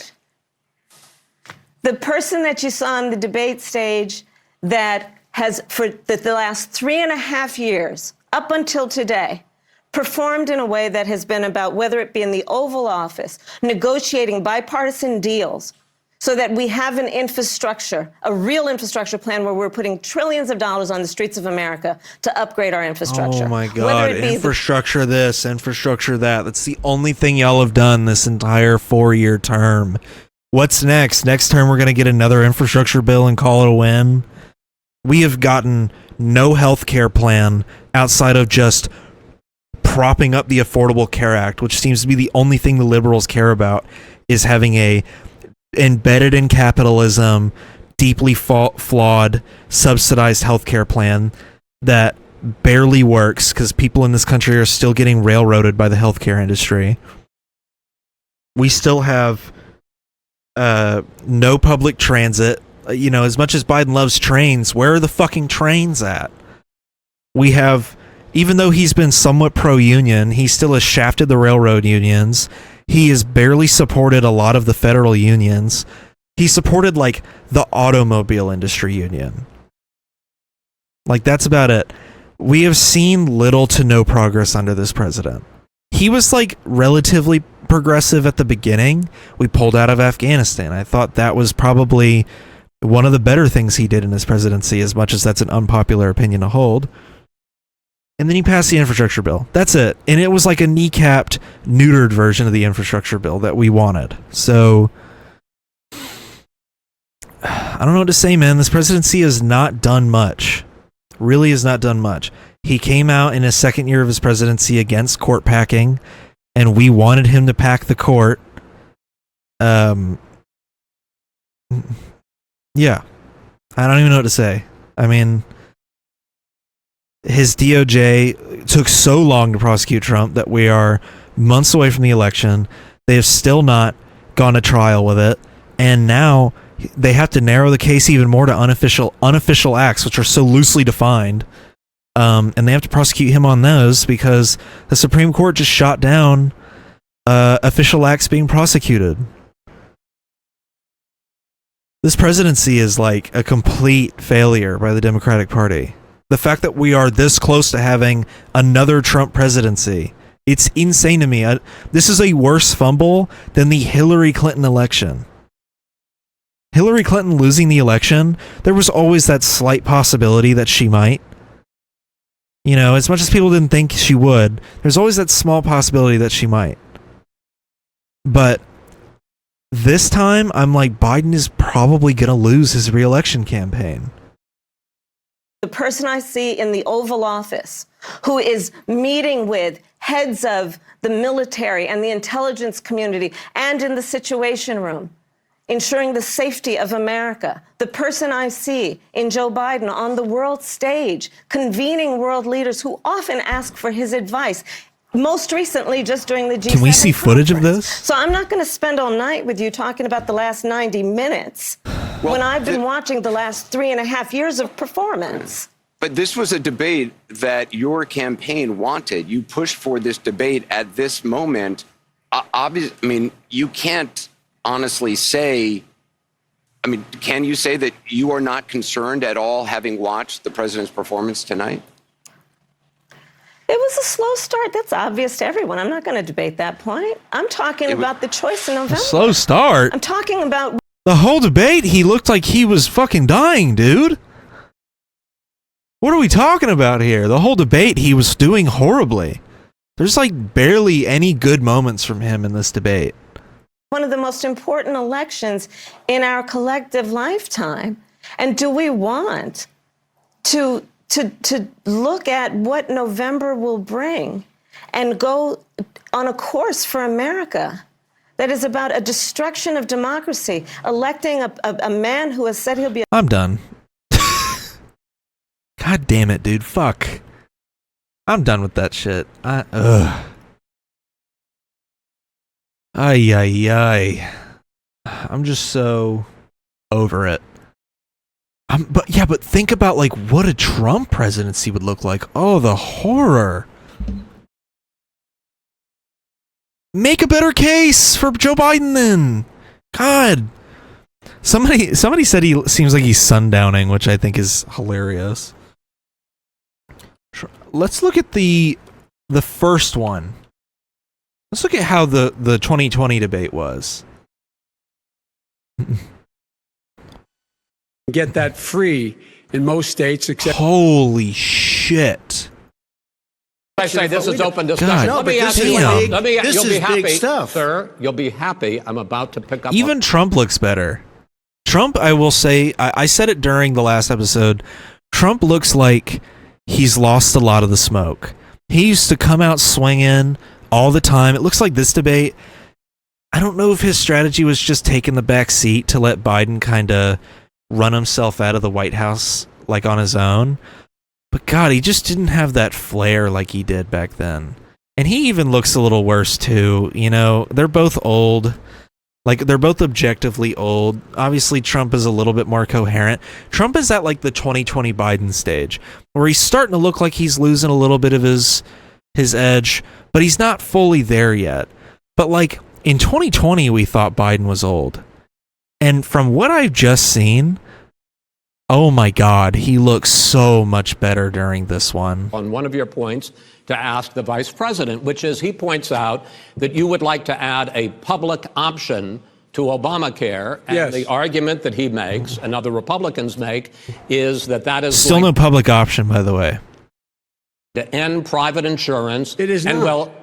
The person that you saw on the debate stage that has, for the last 3.5 years, up until today, performed in a way that has been about, whether it be in the Oval Office, negotiating bipartisan deals so that we have an infrastructure, a real infrastructure plan where we're putting trillions of dollars on the streets of America to upgrade our infrastructure. Oh my God, infrastructure this, infrastructure that. That's the only thing y'all have done this entire 4-year term. What's next? Next term we're going to get another infrastructure bill and call it a win? We have gotten no health care plan outside of just propping up the Affordable Care Act, which seems to be the only thing the liberals care about, is having a embedded in capitalism, deeply flawed, subsidized healthcare plan that barely works because people in this country are still getting railroaded by the healthcare industry. We still have no public transit. You know, as much as Biden loves trains, where are the fucking trains at? We have, even though he's been somewhat pro-union, he still has shafted the railroad unions. He has barely supported a lot of the federal unions. He supported, like, the automobile industry union. Like, that's about it. We have seen little to no progress under this president. He was, like, relatively progressive at the beginning. We pulled out of Afghanistan. I thought that was probably one of the better things he did in his presidency, as much as that's an unpopular opinion to hold. And then he passed the infrastructure bill. That's it. And it was like a kneecapped, neutered version of the infrastructure bill that we wanted. So, I don't know what to say, man. This presidency has not done much. Really has not done much. He came out in his second year of his presidency against court packing, and we wanted him to pack the court. Yeah. I don't even know what to say. I mean, his DOJ took so long to prosecute Trump that we are months away from the election. They have still not gone to trial with it. And now they have to narrow the case even more to unofficial acts, which are so loosely defined. And they have to prosecute him on those because the Supreme Court just shot down official acts being prosecuted. This presidency is like a complete failure by the Democratic Party. The fact that we are this close to having another Trump presidency, it's insane to me. This is a worse fumble than the Hillary Clinton election. Hillary Clinton losing the election, there was always that slight possibility that she might. You know, as much as people didn't think she would, there's always that small possibility that she might. But this time, I'm like, Biden is probably going to lose his re-election campaign. The person I see in the Oval Office who is meeting with heads of the military and the intelligence community and in the Situation Room, ensuring the safety of America. The person I see in Joe Biden on the world stage, convening world leaders who often ask for his advice. Most recently, just during the G7 Can we see footage of this? So I'm not going to spend all night with you talking about the last 90 minutes when I've been watching the last 3.5 years of performance. But this was a debate that your campaign wanted. You pushed for this debate at this moment. Obviously, I mean, you can't honestly say, I mean, can you say that you are not concerned at all having watched the president's performance tonight? It was a slow start. That's obvious to everyone. I'm not going to debate that point. I'm talking about the choice in November. Slow start? I'm talking about the whole debate. He looked like he was fucking dying, dude. What are we talking about here? The whole debate, he was doing horribly. There's like barely any good moments from him in this debate. One of the most important elections in our collective lifetime. And do we want to look at what November will bring and go on a course for America that is about a destruction of democracy, electing a man who has said he'll be... I'm done. God damn it, dude. Fuck. I'm done with that shit. Ay, ay, ay. I'm just so over it. But think about like what a Trump presidency would look like. Oh, the horror. Make a better case for Joe Biden then. God. Somebody said he seems like he's sundowning, which I think is hilarious. Let's look at the first one. Let's look at how the 2020 debate was. Get that free in most states except. Holy shit. I say this is open discussion. God, let me ask you. This is big stuff, sir. You'll be happy. I'm about to pick up. Even Trump looks better. Trump, I will say, I said it during the last episode. Trump looks like he's lost a lot of the smoke. He used to come out swinging all the time. It looks like this debate, I don't know if his strategy was just taking the back seat to let Biden kind of run himself out of the White House like on his own. But God, he just didn't have that flair like he did back then. And he even looks a little worse too. You know, they're both old. Like, they're both objectively old. Obviously, Trump is a little bit more coherent. Trump is at like the 2020 Biden stage, where he's starting to look like he's losing a little bit of his edge, but he's not fully there yet. But like in 2020, we thought Biden was old. And from what I've just seen, oh my God, he looks so much better during this one. On one of your points to ask the vice president, which is he points out that you would like to add a public option to Obamacare. And Yes. the argument that he makes and other Republicans make is that is Still no public option, by the way. to end private insurance. It is and not. well,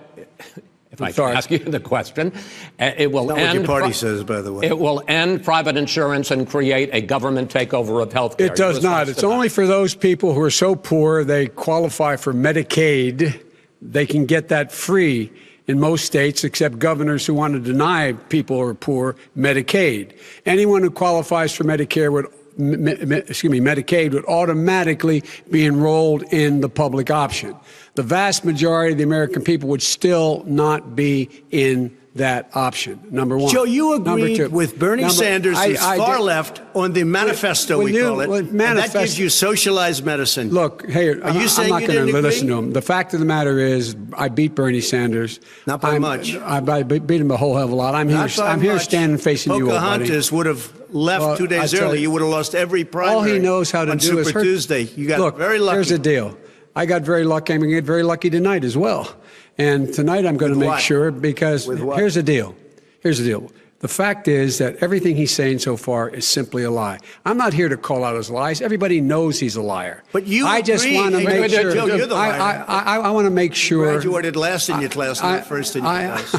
if I can ask you the question, it will Not what end. your party says, by the way. It will end private insurance and create a government takeover of health care. It does not. It's only for those people who are so poor they qualify for Medicaid. They can get that free in most states, except governors who want to deny people who are poor Medicaid. Anyone who qualifies for Medicare would, Medicaid would automatically be enrolled in the public option. The vast majority of the American people would still not be in that option. Number one. Joe, you Number agreed two. with Bernie Sanders, who's far did- left, on the manifesto, When we you- call it. when And that manifest- gives you socialized medicine. Look, hey, Are you saying I'm you not going didn't to listen agree? to him. The fact of the matter is, I beat Bernie Sanders. Not by much. I beat him a whole hell of a lot. I'm Not here. by I'm here much. standing facing you, old buddy. Pocahontas would have left Well, 2 I days tell early. you, You would have lost every primary. All he knows how to on do is Super hurt. Tuesday. You got Look, very lucky. here's the deal. I got very lucky. I'm going to get very lucky tonight as well. And tonight I'm going to With make what? sure, because With what? here's the deal. Here's the deal. The fact is that everything he's saying so far is simply a lie. I'm not here to call out his lies. Everybody knows he's a liar. But you I just agree- want to Hey, make Joe, sure. you're the liar. I want to make sure. Graduated last in your class, not first in your class.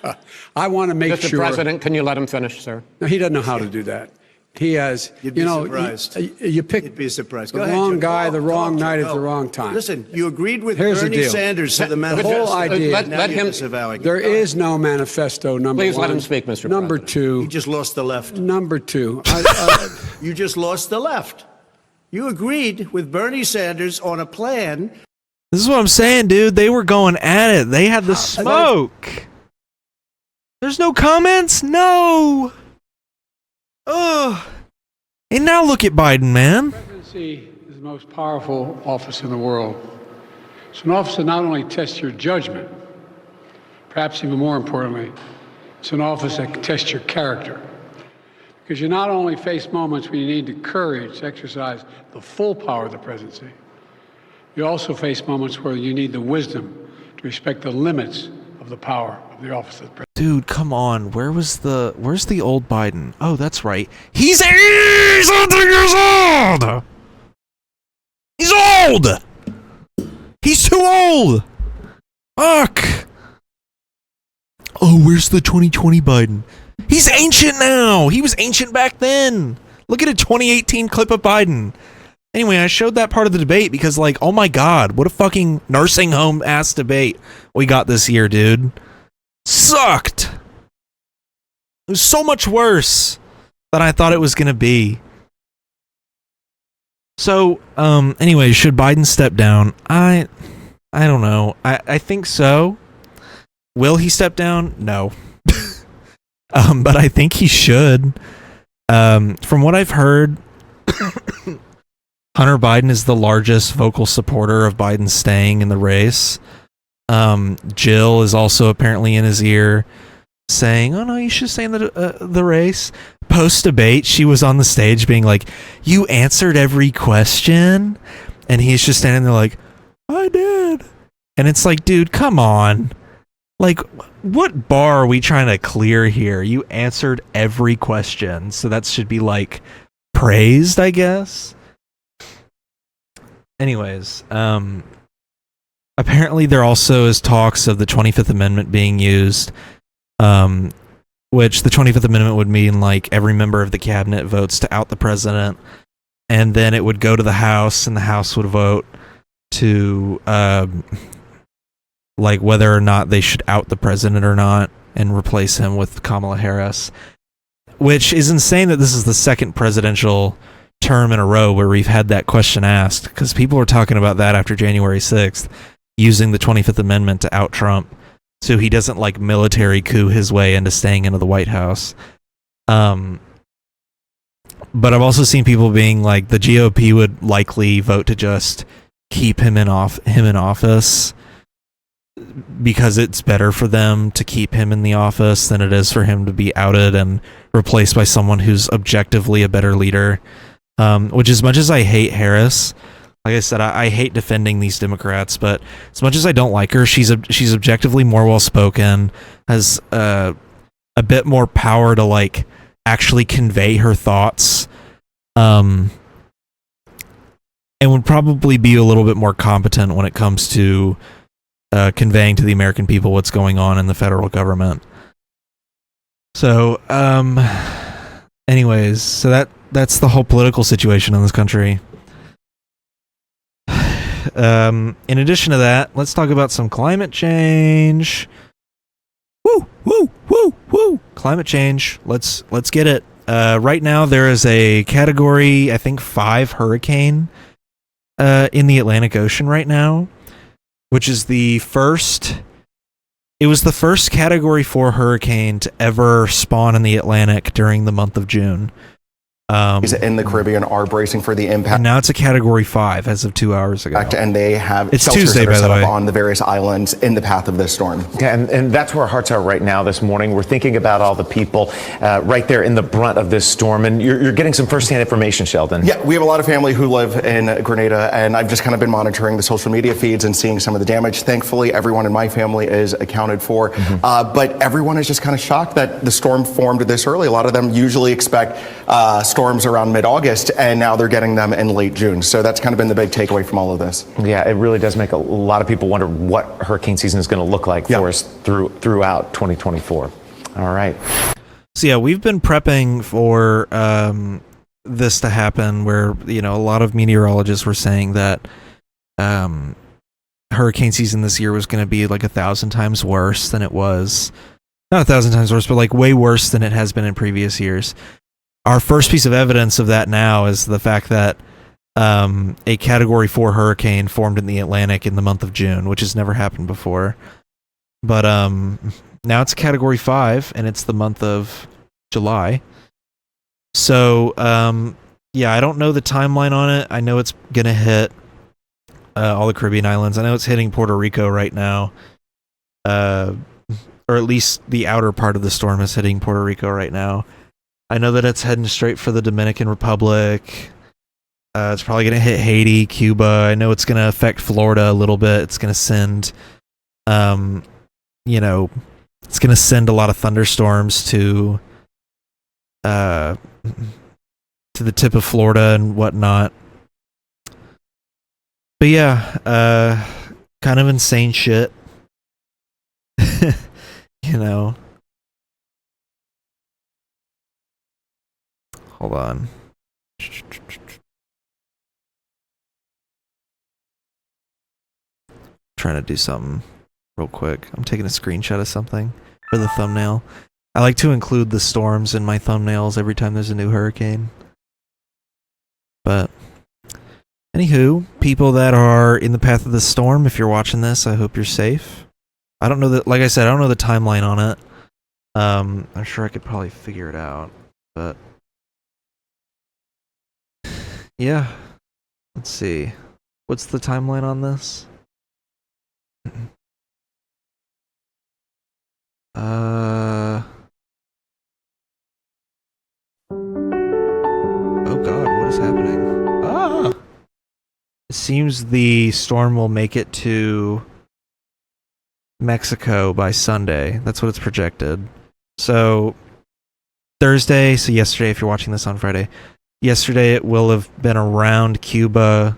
God, I want to make Mr. sure. President, can you let him finish, sir? No, he doesn't know how to do that. He has, You'd be surprised. You pick You'd be surprised. the Go ahead, wrong Joe. guy, Go the on, wrong Joe, night at go. the wrong time. Listen, you agreed with Here's the Bernie deal. Sanders to the The manifesto. whole idea. Now let you're him- disavowing it. There is no manifesto, number Please one. let him speak, Mr. Number President. two. You just lost the left. Number two. You just lost the left. You agreed with Bernie Sanders on a plan. This is what I'm saying, dude. They were going at it. They had the smoke. There's no comments? No. Ugh. And now look at Biden, man. The presidency is the most powerful office in the world. It's an office that not only tests your judgment, perhaps even more importantly, it's an office that tests your character. Because you not only face moments when you need the courage to exercise the full power of the presidency, you also face moments where you need the wisdom to respect the limits of the power of the office of the president. Dude, come on. Where's the old Biden? Oh, that's right. He's 80 years old. He's old. He's too old. Fuck. Oh, where's the 2020 Biden? He's ancient now. He was ancient back then. Look at a 2018 clip of Biden. Anyway, I showed that part of the debate because, like, oh my God, what a fucking nursing home ass debate we got this year, dude. Sucked. It was so much worse than I thought it was going to be. So, anyway, should Biden step down? I don't know. I think so. Will he step down? No. But I think he should. From what I've heard, Hunter Biden is the largest vocal supporter of Biden staying in the race. Jill is also apparently in his ear. saying, "Oh no, you should stay in the race." Post debate, she was on the stage being like, "You answered every question," and he's just standing there like, "I did," and it's like, dude, come on, like, what bar are we trying to clear here? You answered every question, so that should be like praised, I guess. Anyways, apparently there also is talks of the 25th Amendment being used, which the 25th Amendment would mean like every member of the cabinet votes to out the president, and then it would go to the House, and the House would vote to like whether or not they should out the president or not and replace him with Kamala Harris, which is insane that this is the second presidential term in a row where we've had that question asked, because people were talking about that after January 6th, using the 25th Amendment to out Trump so he doesn't like military coup his way into staying into the White House. But I've also seen people being like, the GOP would likely vote to just keep him in office because it's better for them to keep him in the office than it is for him to be outed and replaced by someone who's objectively a better leader. Which, as much as I hate Harris, like I said, I hate defending these Democrats, but as much as I don't like her, she's objectively more well-spoken, has a bit more power to like actually convey her thoughts, and would probably be a little bit more competent when it comes to conveying to the American people what's going on in the federal government. So, anyways, so that's the whole political situation in this country. In addition to that, let's talk about some climate change. Woo, woo, woo, woo. Climate change. Let's get it. Right now there is a category, I think 5 hurricane in the Atlantic Ocean right now, which is the first category 4 hurricane to ever spawn in the Atlantic during the month of June. In the Caribbean are bracing for the impact. And now it's a category 5 as of 2 hours ago. And they have it's shelters Tuesday, that are by set the way, up on the various islands in the path of this storm. Yeah, and that's where our hearts are right now this morning. We're thinking about all the people right there in the brunt of this storm. And you're getting some firsthand information, Sheldon. Yeah, we have a lot of family who live in Grenada, and I've just kind of been monitoring the social media feeds and seeing some of the damage. Thankfully, everyone in my family is accounted for. But everyone is just kind of shocked that the storm formed this early. A lot of them usually expect storms around mid-August, and now they're getting them in late June. So that's kind of been the big takeaway from all of this. Yeah, it really does make a lot of people wonder what hurricane season is going to look like for us throughout 2024. All right. So yeah, we've been prepping for this to happen, where, you know, a lot of meteorologists were saying that hurricane season this year was going to be like 1,000 times worse than it was. Not 1,000 times worse, but like way worse than it has been in previous years. Our first piece of evidence of that now is the fact that a Category 4 hurricane formed in the Atlantic in the month of June, which has never happened before. But now it's a Category 5, and it's the month of July. So, yeah, I don't know the timeline on it. I know it's going to hit all the Caribbean islands. I know it's hitting Puerto Rico right now. Or at least the outer part of the storm is hitting Puerto Rico right now. I know that it's heading straight for the Dominican Republic. It's probably going to hit Haiti, Cuba. I know it's going to affect Florida a little bit. It's going to send, it's going to send a lot of thunderstorms to the tip of Florida and whatnot. But yeah, kind of insane shit. Hold on. Trying to do something real quick. I'm taking a screenshot of something for the thumbnail. I like to include the storms in my thumbnails every time there's a new hurricane. But anywho, people that are in the path of the storm, if you're watching this, I hope you're safe. I don't know that, like I said, I don't know the timeline on it. I'm sure I could probably figure it out, but yeah. Let's see. What's the timeline on this? seems the storm will make it to Mexico by Sunday. That's what it's projected. So Thursday, so yesterday, if you're watching this on Friday, yesterday it will have been around Cuba,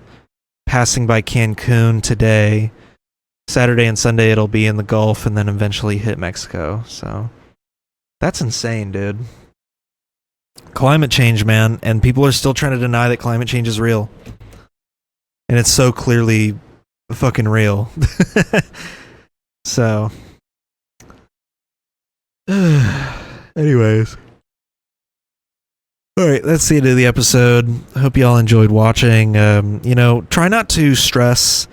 passing by Cancun today. Saturday and Sunday it'll be in the Gulf and then eventually hit Mexico. So that's insane, dude. Climate change, man, and people are still trying to deny that climate change is real. And it's so clearly fucking real. So anyways. Alright, that's the end of the episode. Hope y'all enjoyed watching. Try not to stress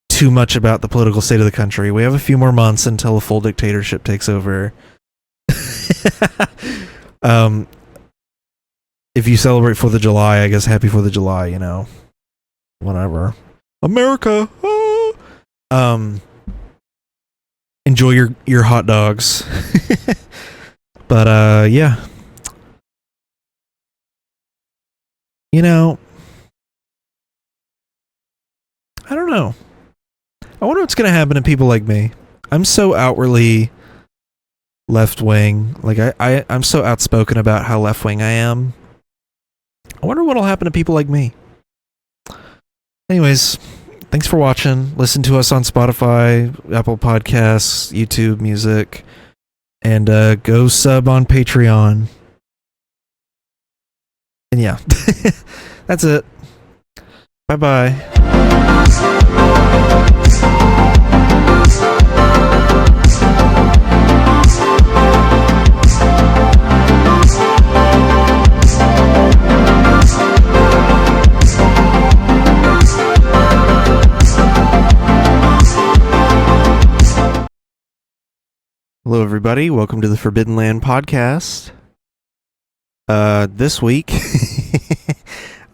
too much about the political state of the country. We have a few more months until a full dictatorship takes over. If you celebrate 4th of July, I guess happy 4th of July, whatever. America! Ah! Enjoy your hot dogs. But, yeah. I don't know. I wonder what's going to happen to people like me. I'm so outwardly left-wing. Like, I'm so outspoken about how left-wing I am. I wonder what'll happen to people like me. Anyways, thanks for watching. Listen to us on Spotify, Apple Podcasts, YouTube Music, and go sub on Patreon. And yeah, that's it. Bye-bye. Hello, everybody. Welcome to the Forbidden Land podcast. This week,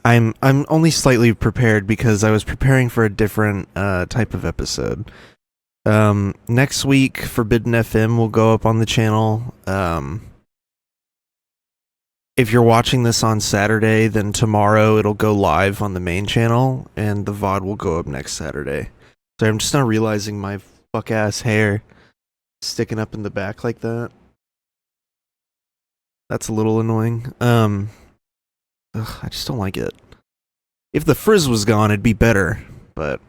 I'm only slightly prepared because I was preparing for a different type of episode. Next week, Forbidden FM will go up on the channel. If you're watching this on Saturday, then tomorrow it'll go live on the main channel, and the VOD will go up next Saturday. So I'm just not realizing my fuck-ass hair sticking up in the back like that. That's a little annoying. I just don't like it. If the frizz was gone, it'd be better. But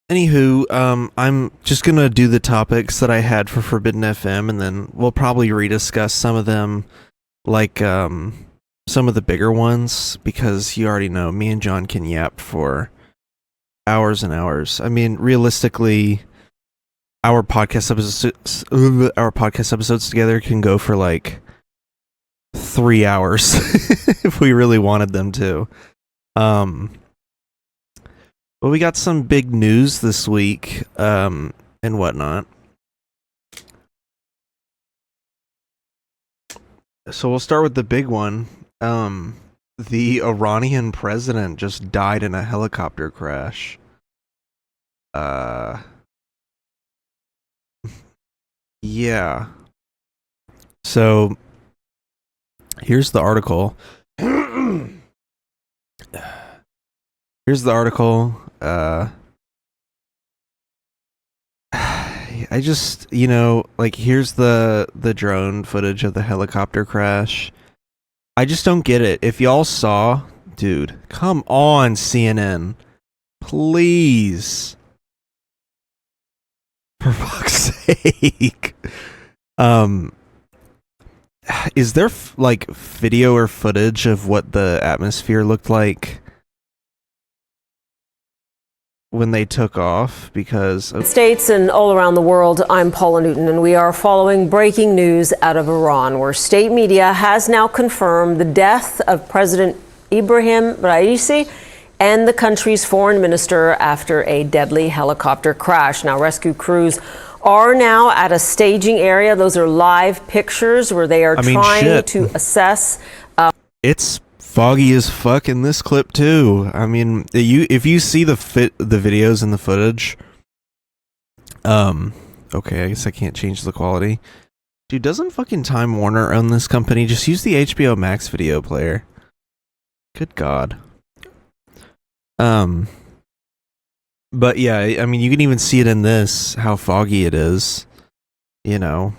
anywho, I'm just gonna do the topics that I had for Forbidden FM, and then we'll probably rediscuss some of them, like some of the bigger ones, because you already know me and John can yap for hours and hours. I mean, realistically, our podcast episodes together can go for like 3 hours if we really wanted them to. But we got some big news this week, and whatnot. So we'll start with the big one. The Iranian president just died in a helicopter crash. Yeah. So here's the article. Here's the article. I just, here's the drone footage of the helicopter crash. I just don't get it. If y'all saw, dude, come on, CNN. Please. For fuck's sake. Is there video or footage of what the atmosphere looked like when they took off? Because States and all around the world, I'm Paula Newton, and we are following breaking news out of Iran, where state media has now confirmed the death of President Ibrahim Raisi and the country's foreign minister after a deadly helicopter crash. Now, rescue crews are now at a staging area. Those are live pictures where they are trying to assess. It's foggy as fuck in this clip too. I mean, if you see the videos and the footage, okay, I guess I can't change the quality. Dude, doesn't fucking Time Warner own this company? Just use the HBO Max video player. Good God. But yeah, I mean, you can even see it in this, how foggy it is, you know.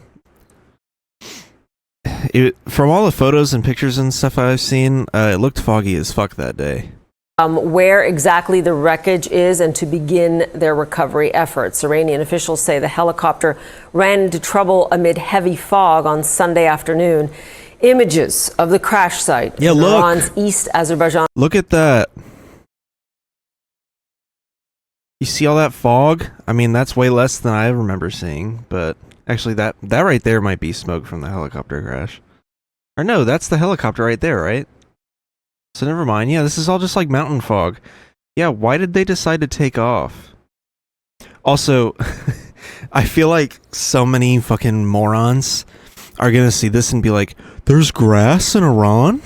From all the photos and pictures and stuff I've seen, it looked foggy as fuck that day. Where exactly the wreckage is and to begin their recovery efforts. Iranian officials say the helicopter ran into trouble amid heavy fog on Sunday afternoon. Images of the crash site in Iran's East Azerbaijan. Look at that. You see all that fog? I mean, that's way less than I remember seeing, but actually that right there might be smoke from the helicopter crash. Or no, that's the helicopter right there, right? So never mind. Yeah, this is all just like mountain fog. Yeah, why did they decide to take off? Also, I feel like so many fucking morons are gonna see this and be like, there's grass in Iran?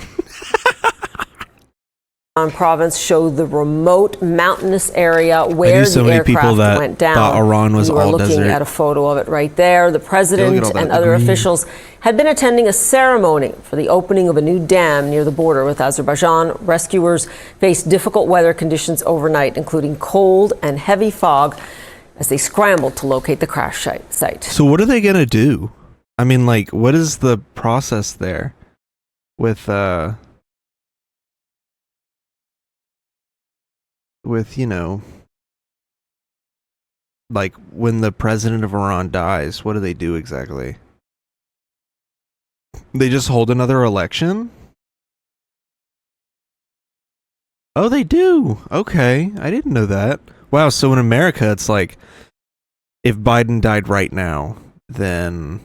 Province showed the remote mountainous area where the aircraft went down. Thought Iran was all desert. We're looking at a photo of it right there. The president and other officials had been attending a ceremony for the opening of a new dam near the border with Azerbaijan. Rescuers faced difficult weather conditions overnight, including cold and heavy fog, as they scrambled to locate the crash site. So what are they gonna do? I mean, like, what is the process there with you know, like when the president of Iran dies, what do they do exactly? They just hold another election? Oh, they do. Okay, I didn't know that. Wow, so in America, it's like, if Biden died right now, then,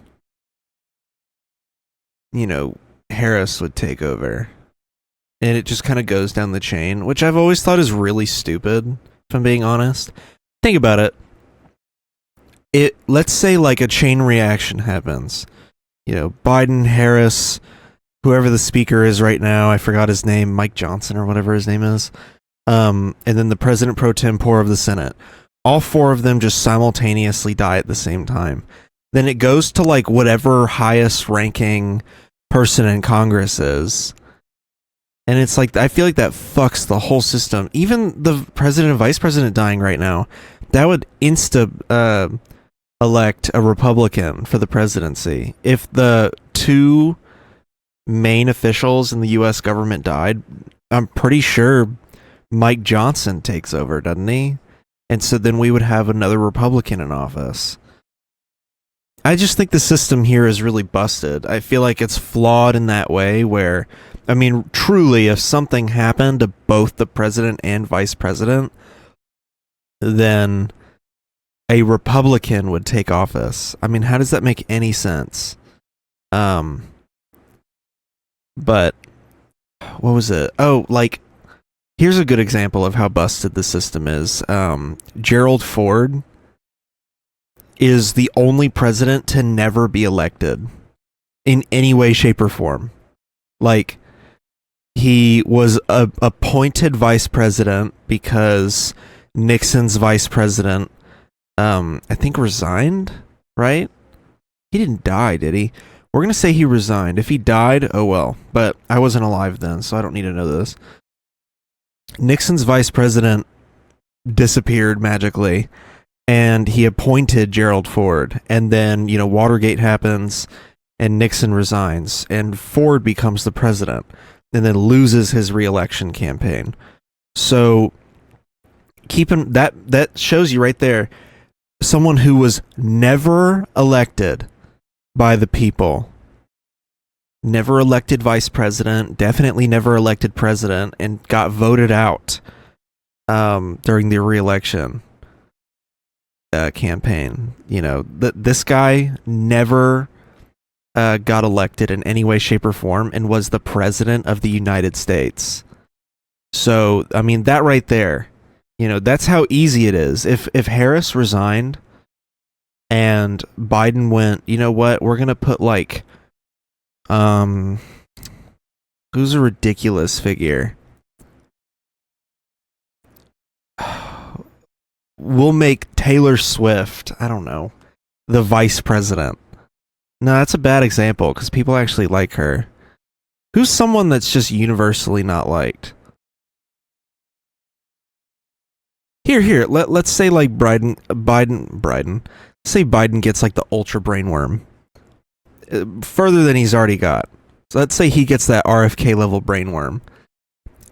you know, Harris would take over. And it just kind of goes down the chain, which I've always thought is really stupid, if I'm being honest. Think about it. Let's say like a chain reaction happens. You know, Biden, Harris, whoever the speaker is right now, I forgot his name, Mike Johnson or whatever his name is. And then the president pro tempore of the Senate. All four of them just simultaneously die at the same time. Then it goes to like whatever highest ranking person in Congress is. And it's like, I feel like that fucks the whole system. Even the president and vice president dying right now, that would elect a Republican for the presidency. If the two main officials in the U.S. government died, I'm pretty sure Mike Johnson takes over, doesn't he? And so then we would have another Republican in office. I just think the system here is really busted. I feel like it's flawed in that way where, I mean, truly, if something happened to both the president and vice president, then a Republican would take office. I mean, how does that make any sense? But what was it? Oh, like, here's a good example of how busted the system is. Gerald Ford is the only president to never be elected in any way, shape, or form. Like, he was appointed vice president because Nixon's vice president, I think, resigned, right? He didn't die, did he? We're going to say he resigned. If he died, oh well. But I wasn't alive then, so I don't need to know this. Nixon's vice president disappeared magically, and he appointed Gerald Ford. And then, you know, Watergate happens, and Nixon resigns, and Ford becomes the president, and then loses his re-election campaign. So, that shows you right there, someone who was never elected by the people, never elected vice president, definitely never elected president, and got voted out during the re-election campaign. You know, this guy never got elected in any way, shape, or form, and was the president of the United States. So, I mean, that right there, you know, that's how easy it is. If Harris resigned and Biden went, you know what, we're gonna put like, who's a ridiculous figure? We'll make Taylor Swift, I don't know, the vice president. No, that's a bad example because people actually like her. Who's someone that's just universally not liked? Here. Let's say like Biden. Say Biden gets like the ultra brain worm, further than he's already got. So let's say he gets that RFK level brain worm.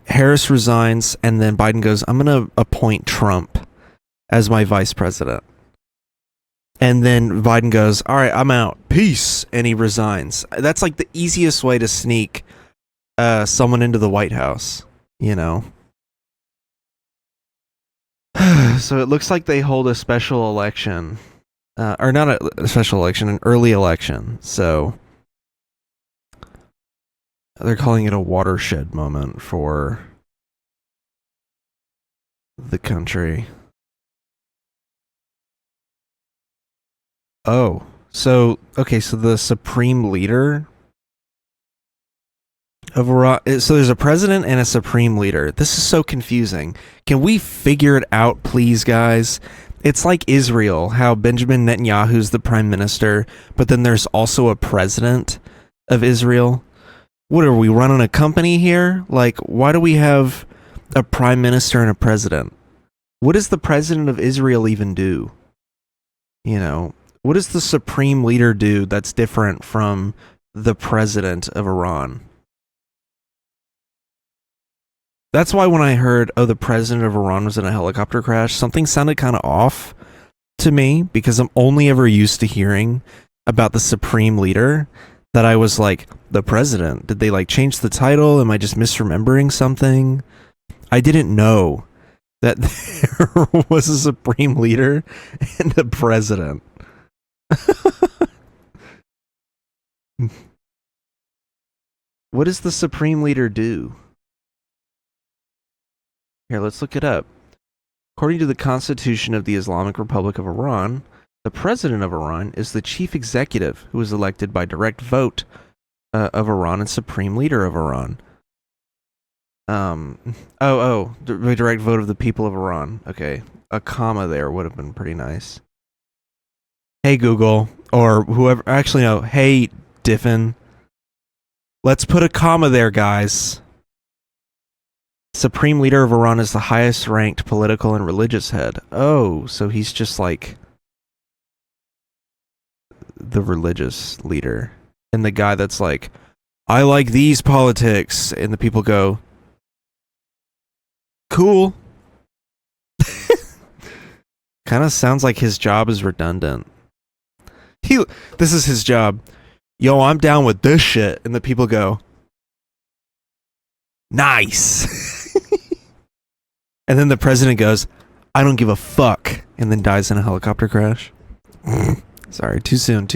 Harris resigns, and then Biden goes, "I'm going to appoint Trump as my vice president." And then Biden goes, "All right, I'm out. Peace," and he resigns. That's like the easiest way to sneak someone into the White House, you know. So it looks like they hold a special election, or not a special election, an early election. So they're calling it a watershed moment for the country. Oh, so the supreme leader of Iran. So there's a president and a supreme leader. This is so confusing. Can we figure it out, please, guys? It's like Israel, how Benjamin Netanyahu's the prime minister, but then there's also a president of Israel. What are we running a company here? Like, why do we have a prime minister and a president? What does the president of Israel even do? You know, what does the supreme leader do that's different from the president of Iran? That's why when I heard, oh, the president of Iran was in a helicopter crash, something sounded kind of off to me, because I'm only ever used to hearing about the supreme leader, that I was like, the president? Did they like change the title? Am I just misremembering something? I didn't know that there was a supreme leader and a president. What does the supreme leader do? Here, let's look it up. According to the Constitution of the Islamic Republic of Iran, the president of Iran is the chief executive who is elected by direct vote of Iran and supreme leader of Iran. The direct vote of the people of Iran. Okay, a comma there would have been pretty nice. Hey Google, or whoever. Actually, no. Hey Diffin. Let's put a comma there, guys. Supreme leader of Iran is the highest ranked political and religious head. Oh, so he's just like the religious leader. And the guy that's like, I like these politics. And the people go, cool. Kind of sounds like his job is redundant. This is his job. Yo, I'm down with this shit. And the people go, nice. And then the president goes, I don't give a fuck, and then dies in a helicopter crash. Sorry, too soon.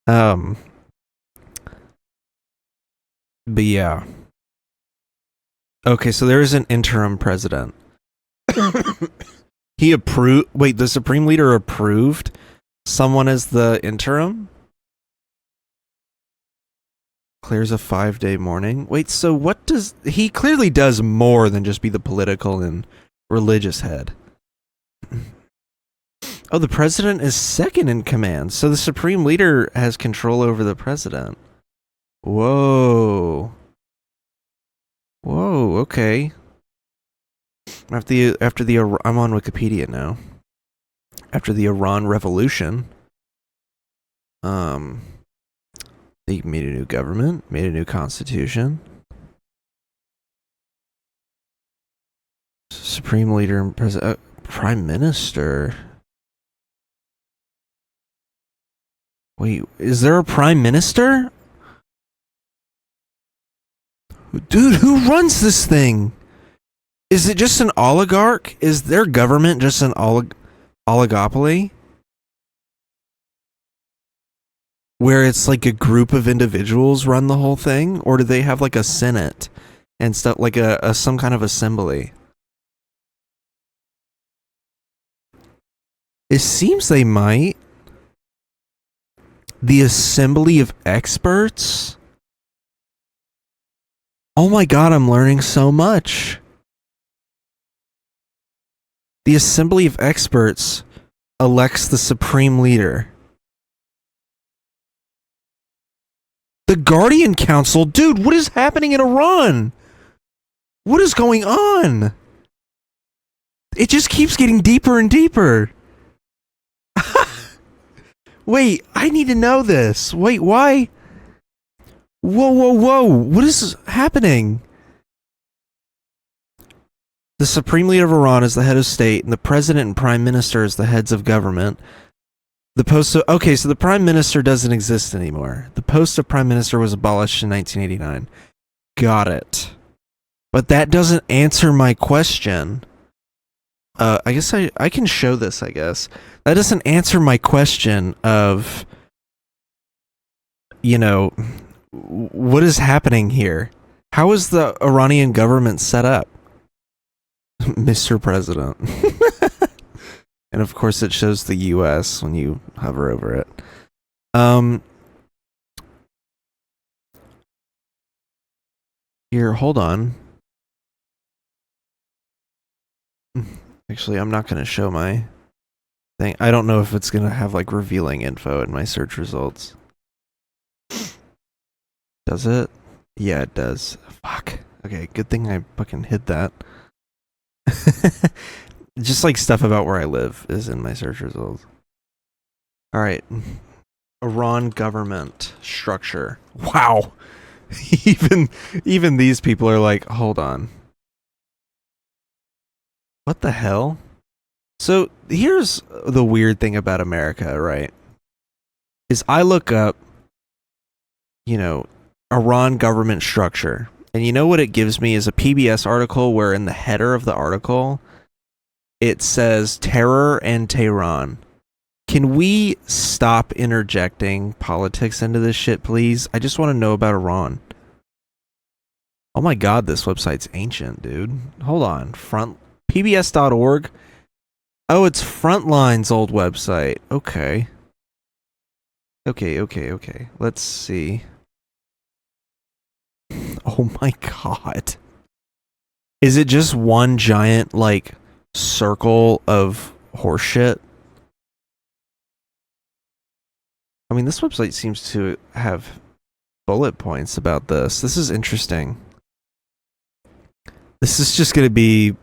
But yeah. Okay, so there is an interim president. He approved. Wait, the supreme leader approved someone as the interim? Clears a 5-day mourning. Wait, so what does... He clearly does more than just be the political and religious head. Oh, the president is second in command, so the supreme leader has control over the president. Whoa. Whoa, okay. After the I'm on Wikipedia now. After the Iran Revolution, they made a new government, made a new constitution. Supreme leader and president, prime minister. Wait, is there a prime minister? Dude, who runs this thing? Is it just an oligarch? Is their government just an oligopoly? Where it's like a group of individuals run the whole thing? Or do they have like a senate and stuff, like a some kind of assembly? It seems they might. The Assembly of Experts? Oh my god, I'm learning so much. The Assembly of Experts elects the Supreme Leader. The Guardian Council? Dude, what is happening in Iran? What is going on? It just keeps getting deeper and deeper. Wait, I need to know this. Wait, why? Whoa, whoa, whoa. What is happening? The Supreme Leader of Iran is the head of state, and the President and Prime Minister is the heads of government. The post of, okay, so the Prime Minister doesn't exist anymore. The post of Prime Minister was abolished in 1989. Got it. But that doesn't answer my question. I guess I can show this, I guess. That doesn't answer my question of, you know, what is happening here? How is the Iranian government set up? Mr. President. And of course it shows the US when you hover over it. Here, hold on. Actually, I'm not going to show my thing. I don't know if it's going to have like revealing info in my search results. Does it? Yeah, it does. Fuck. Okay, good thing I fucking hid that. Just like stuff about where I live is in my search results. Alright. Iran government structure. Wow. Even these people are like, hold on. What the hell? So here's the weird thing about America, right? Is I look up, you know, Iran government structure. And you know what it gives me is a PBS article where in the header of the article, it says terror and Tehran. Can we stop interjecting politics into this shit, please? I just want to know about Iran. Oh my god, this website's ancient, dude. Hold on. PBS.org? Oh, it's Frontline's old website. Okay. Okay. Let's see. Oh my god. Is it just one giant, like, circle of horseshit? I mean, this website seems to have bullet points about this. This is interesting. This is just going to be...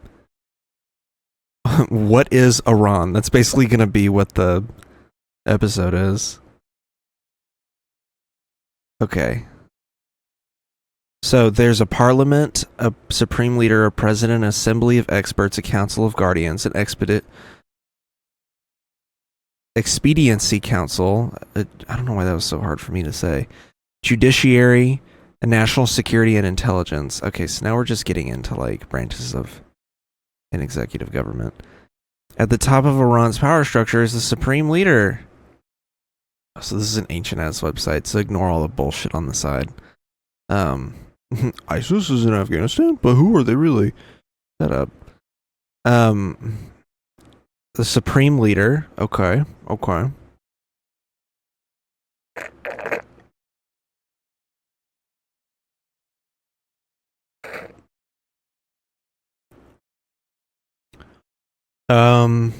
What is Iran? That's basically going to be what the episode is. Okay. So there's a parliament, a supreme leader, a president, an assembly of experts, a council of guardians, an expediency council. I don't know why that was so hard for me to say. Judiciary, a national security and intelligence. Okay, so now we're just getting into like branches of an executive government. At the top of Iran's power structure is the supreme leader. So this is an ancient ass website, so ignore all the bullshit on the side. ISIS is in Afghanistan, but who are they really? Shut up. The supreme leader. Okay.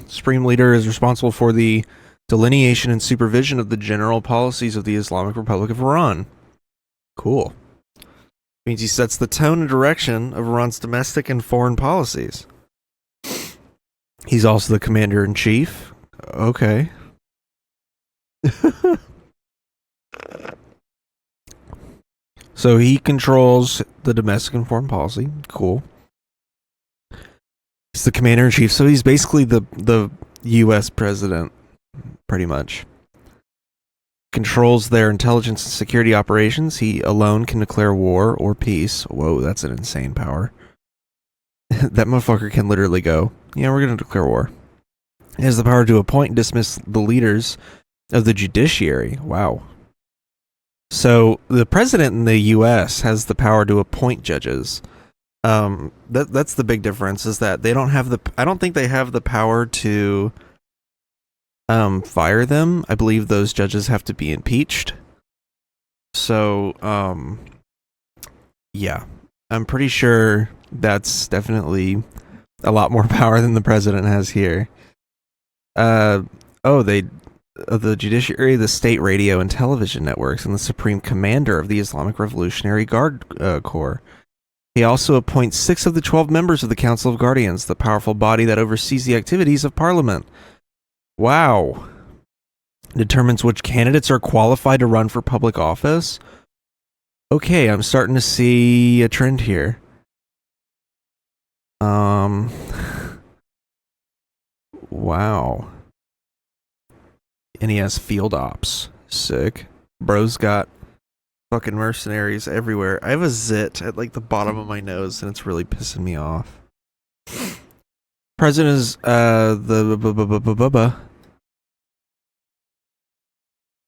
Supreme leader is responsible for the delineation and supervision of the general policies of the Islamic Republic of Iran. Cool. Means he sets the tone and direction of Iran's domestic and foreign policies. He's also the commander-in-chief. Okay. So he controls the domestic and foreign policy. Cool. He's the commander-in-chief, so he's basically the U.S. president, pretty much. Controls their intelligence and security operations. He alone can declare war or peace. Whoa, that's an insane power. That motherfucker can literally go, yeah, we're going to declare war. He has the power to appoint and dismiss the leaders of the judiciary. Wow. So the president in the U.S. has the power to appoint judges. That's the big difference, is that they don't have I don't think they have the power to fire them. I believe those judges have to be impeached. So, yeah, I'm pretty sure that's definitely a lot more power than the president has here. The judiciary, the state radio and television networks, and the supreme commander of the Islamic Revolutionary Guard Corps. He also appoints 6 of the 12 members of the Council of Guardians, the powerful body that oversees the activities of Parliament. Wow. Determines which candidates are qualified to run for public office. Okay, I'm starting to see a trend here. Wow. And he has field ops. Sick. Bro's got fucking mercenaries everywhere. I have a zit at like the bottom of my nose and it's really pissing me off. President is the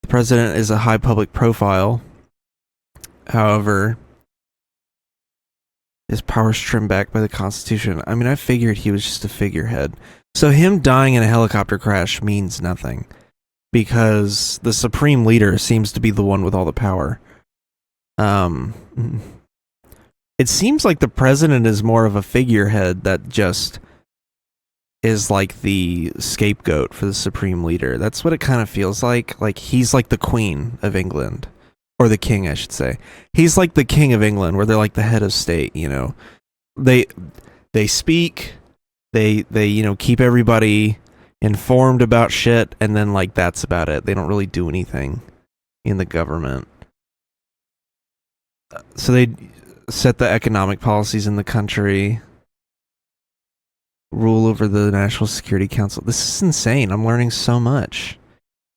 president is a high public profile. However, his powers trimmed back by the Constitution. I mean, I figured he was just a figurehead. So him dying in a helicopter crash means nothing because the supreme leader seems to be the one with all the power. It seems like the president is more of a figurehead that just is like the scapegoat for the supreme leader. That's what it kind of feels like. Like he's like the Queen of England, or the king, I should say. He's like the King of England, where they're like the head of state. You know, they speak, they keep everybody informed about shit, and then like that's about it. They don't really do anything in the government. So they set the economic policies in the country, rule over the National Security Council. This is insane. I'm learning so much.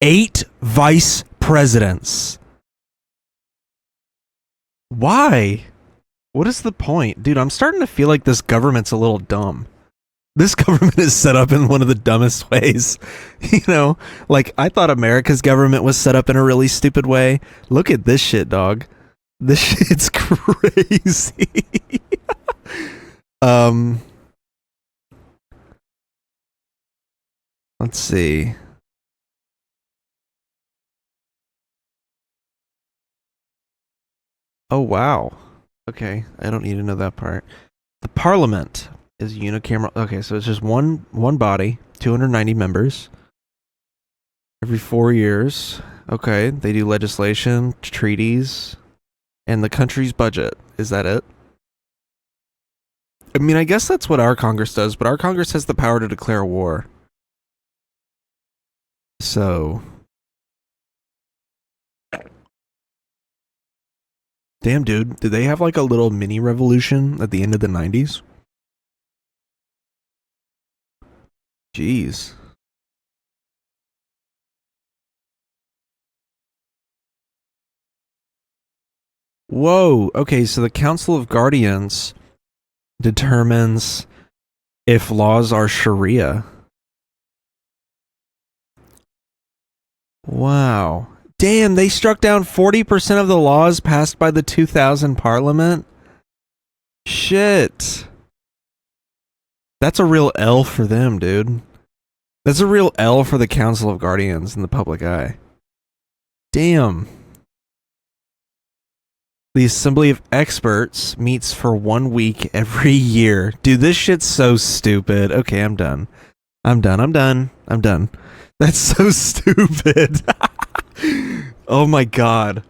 8 vice presidents. Why? What is the point? Dude, I'm starting to feel like this government's a little dumb. This government is set up in one of the dumbest ways. You know, like I thought America's government was set up in a really stupid way. Look at this shit, dog. This shit's crazy. Let's see. Oh, wow. Okay, I don't need to know that part. The Parliament is unicameral. Okay, so it's just one body, 290 members. Every 4 years. Okay, they do legislation, treaties, and the country's budget. Is that it? I mean, I guess that's what our Congress does, but our Congress has the power to declare war. So... Damn, dude. Did they have like a little mini revolution at the end of the 90s? Jeez. Whoa. Okay, so the Council of Guardians determines if laws are Sharia. Wow. Damn, they struck down 40% of the laws passed by the 2000 Parliament? Shit. That's a real L for them, dude. That's a real L for the Council of Guardians in the public eye. Damn. The Assembly of Experts meets for 1 week every year. Dude, this shit's so stupid. Okay, I'm done. I'm done. That's so stupid. Oh my god.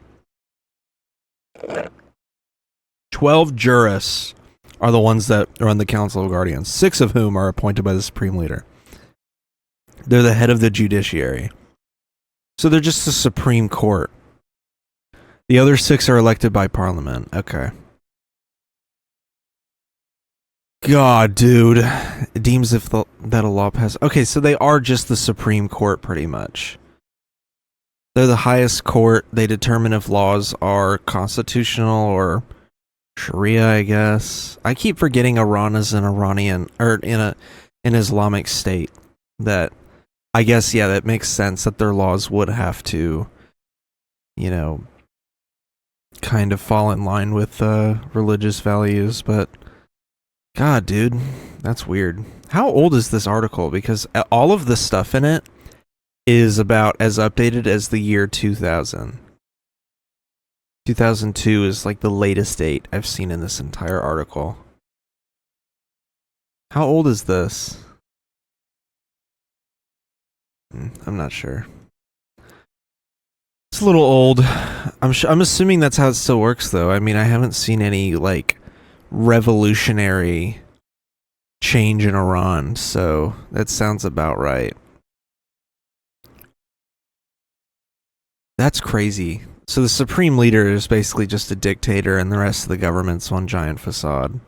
12 jurists are the ones that are on the Council of Guardians, 6 of whom are appointed by the Supreme Leader. They're the head of the judiciary. So they're just the Supreme Court. The other 6 are elected by Parliament. Okay. God, dude. It deems if that a law passes. Okay, so they are just the Supreme Court, pretty much. They're the highest court. They determine if laws are constitutional or Sharia, I guess. I keep forgetting Iran is an Iranian, or in an Islamic state. That, I guess, yeah, that makes sense that their laws would have to, you know, kind of fall in line with religious values, but God, dude, that's weird. How old is this article? Because all of the stuff in it is about as updated as the year 2000. 2002 is like the latest date I've seen in this entire article. How old is this? I'm not sure. It's a little old. I'm assuming that's how it still works, though. I mean, I haven't seen any, like, revolutionary change in Iran, so that sounds about right. That's crazy. So the supreme leader is basically just a dictator and the rest of the government's one giant facade.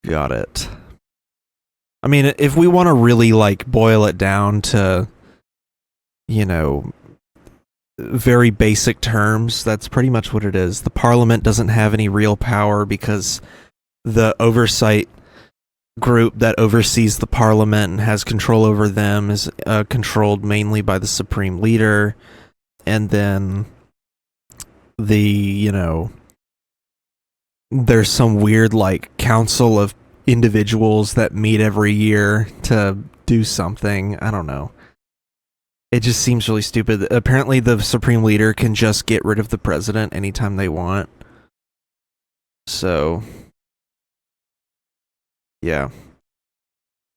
Got it. I mean, if we want to really, like, boil it down to, you know, very basic terms, that's pretty much what it is. The parliament doesn't have any real power because the oversight group that oversees the parliament and has control over them is controlled mainly by the supreme leader. And then there's some weird, like, council of individuals that meet every year to do something. I don't know. It just seems really stupid. Apparently the supreme leader can just get rid of the president anytime they want. So, yeah.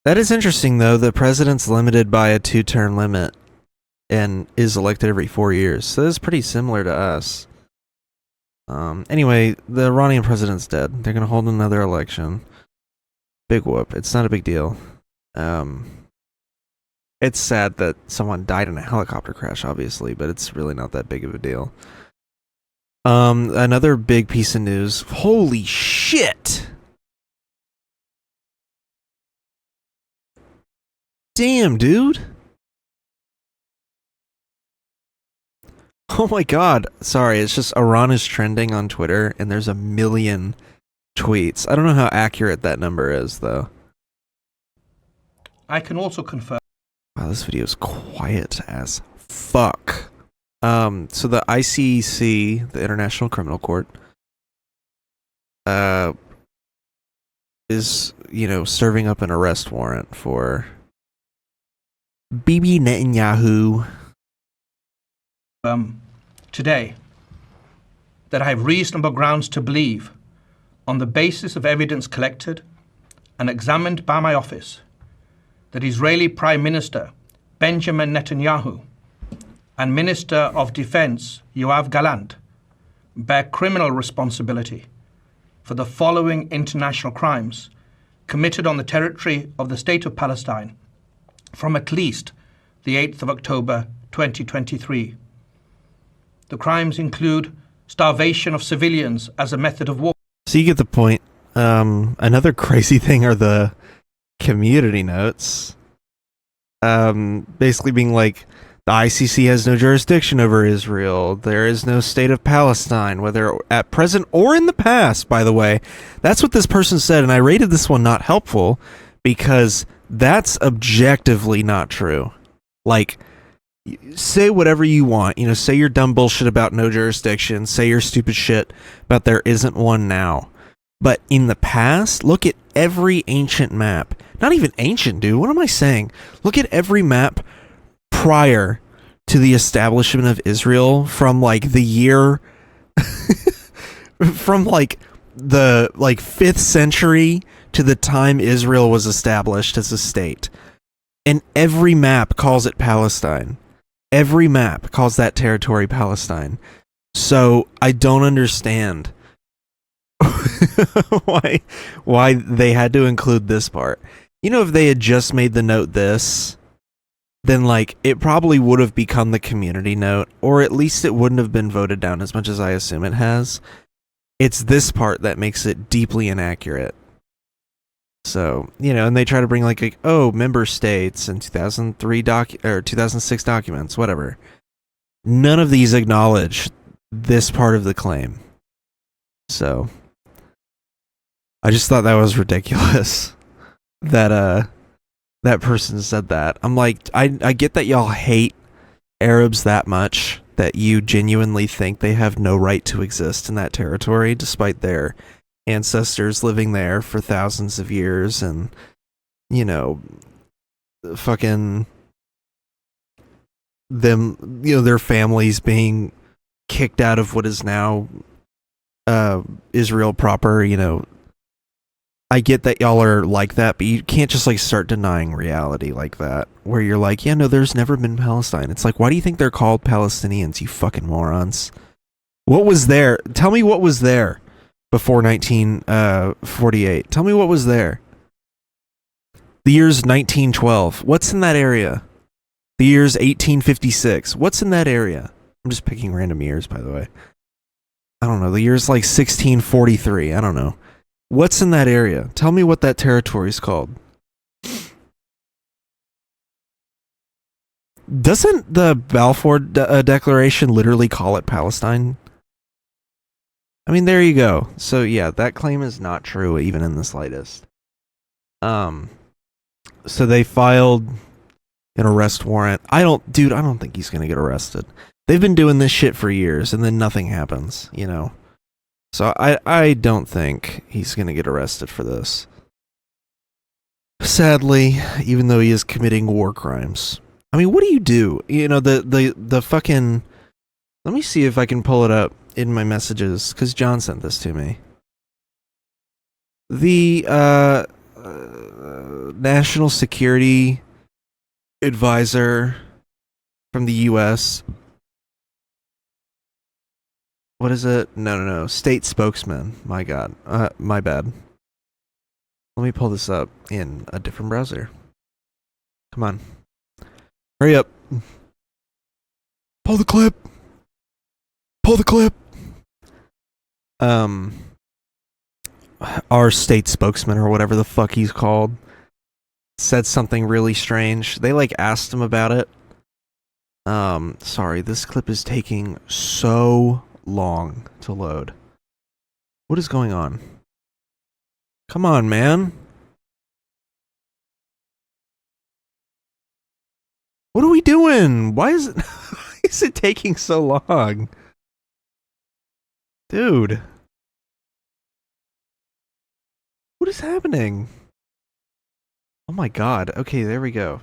That is interesting, though. The president's limited by a 2-term limit and is elected every 4 years. So that's pretty similar to us. Anyway, the Iranian president's dead. They're going to hold another election. Big whoop. It's not a big deal. It's sad that someone died in a helicopter crash, obviously, but it's really not that big of a deal. Another big piece of news. Holy shit! Damn, dude! Oh my god. Sorry, it's just Iran is trending on Twitter, and there's 1 million tweets. I don't know how accurate that number is, though. I can also confirm. Wow, this video is quiet as fuck. So the ICC, the International Criminal Court, is, serving up an arrest warrant for Bibi Netanyahu. Today, that I have reasonable grounds to believe, on the basis of evidence collected and examined by my office, that Israeli Prime Minister Benjamin Netanyahu and Minister of Defense Yoav Gallant bear criminal responsibility for the following international crimes committed on the territory of the State of Palestine from at least the 8th of October 2023. The crimes include starvation of civilians as a method of war. So you get the point. Another crazy thing are the community notes. Basically being like, the ICC has no jurisdiction over Israel. There is no state of Palestine, whether at present or in the past, by the way. That's what this person said, and I rated this one not helpful because that's objectively not true. Like, say whatever you want. Say your dumb bullshit about no jurisdiction. Say your stupid shit about there isn't one now. But in the past, look at every ancient map. Not even ancient, dude. What am I saying? Look at every map prior to the establishment of Israel from, like, the year... from, like, the 5th century to the time Israel was established as a state. And every map calls it Palestine. Every map calls that territory Palestine. So I don't understand why they had to include this part. If they had just made the note this, then, like, it probably would have become the community note, or at least it wouldn't have been voted down as much as I assume it has. It's this part that makes it deeply inaccurate. So, and they try to bring like member states and 2006 documents, whatever. None of these acknowledge this part of the claim. So, I just thought that was ridiculous that that person said that. I'm like, I get that y'all hate Arabs that much that you genuinely think they have no right to exist in that territory despite their ancestors living there for thousands of years and, fucking them, their families being kicked out of what is now Israel proper. I get that y'all are like that, but you can't just, like, start denying reality like that, where you're like, yeah, no, there's never been Palestine. It's like, why do you think they're called Palestinians, you fucking morons? What was there? Tell me what was there. before 1948. Tell me what was there. The year's 1912. What's in that area? The year's 1856. What's in that area? I'm just picking random years, by the way. I don't know. The year's like 1643. I don't know. What's in that area? Tell me what that territory is called. Doesn't the Balfour Declaration literally call it Palestine? I mean, there you go. So yeah, that claim is not true, even in the slightest. So they filed an arrest warrant. I don't think he's gonna get arrested. They've been doing this shit for years, and then nothing happens, you know. So I don't think he's gonna get arrested for this. Sadly, even though he is committing war crimes. I mean, what do you do? You know, the fucking... Let me see if I can pull it up in my messages, because John sent this to me. The National Security Advisor from the U.S. What is it? No. State spokesman. My God. My bad. Let me pull this up in a different browser. Come on. Hurry up. Pull the clip. Pull the clip. Our state spokesman, or whatever the fuck he's called, said something really strange. They like asked him about it. Sorry, this clip is taking so long to load. What is going on? Come on, man. What are we doing? Why is it taking so long? Dude. What is happening? Oh my God. Okay, there we go.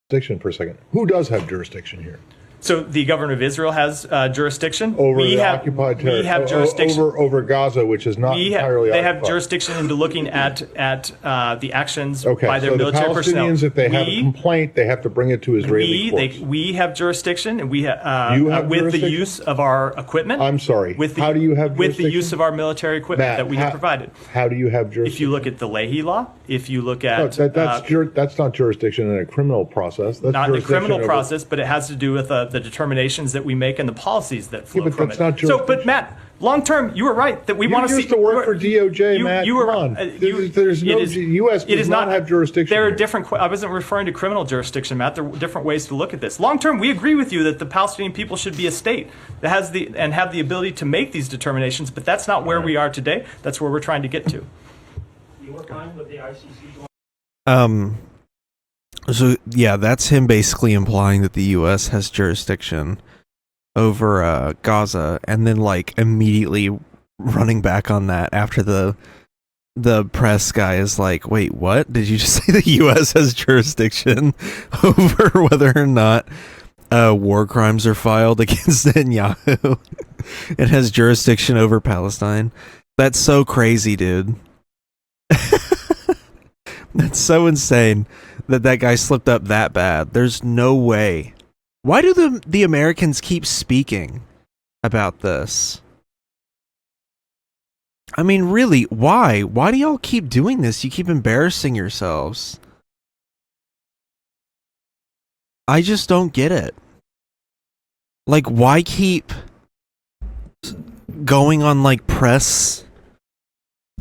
Jurisdiction for a second. Who does have jurisdiction here? So the government of Israel has jurisdiction over the occupied territory. We have jurisdiction over Gaza, which is not entirely occupied. They have jurisdiction into looking at the actions by their military personnel. Palestinians, if they have a complaint, they have to bring it to Israeli courts. We have jurisdiction, and we with the use of our equipment. I'm sorry. How do you have with the use of our military equipment that we have provided? How do you have jurisdiction? If you look at the Leahy law, if you look at that's not jurisdiction in a criminal process. That's not in a criminal process, but it has to do with the determinations that we make and the policies that flow from it. Not but Matt, long term, you were right that we want to see. You used to work for DOJ, Matt. Come on. There's no U.S. does not have jurisdiction. There are different. I wasn't referring to criminal jurisdiction, Matt. There are different ways to look at this. Long term, we agree with you that the Palestinian people should be a state that has and have the ability to make these determinations. But that's not where we are today. That's where we're trying to get to. You were fine with the ICC. So yeah, that's him basically implying that the U.S. has jurisdiction over Gaza, and then like immediately running back on that after the press guy is like, wait, what? Did you just say the U.S. has jurisdiction over whether or not war crimes are filed against Netanyahu? It has jurisdiction over Palestine. That's so crazy, dude. That's so insane that guy slipped up that bad. There's no way. Why do the Americans keep speaking about this? I mean, really, why? Why do y'all keep doing this? You keep embarrassing yourselves. I just don't get it. Like, why keep going on like press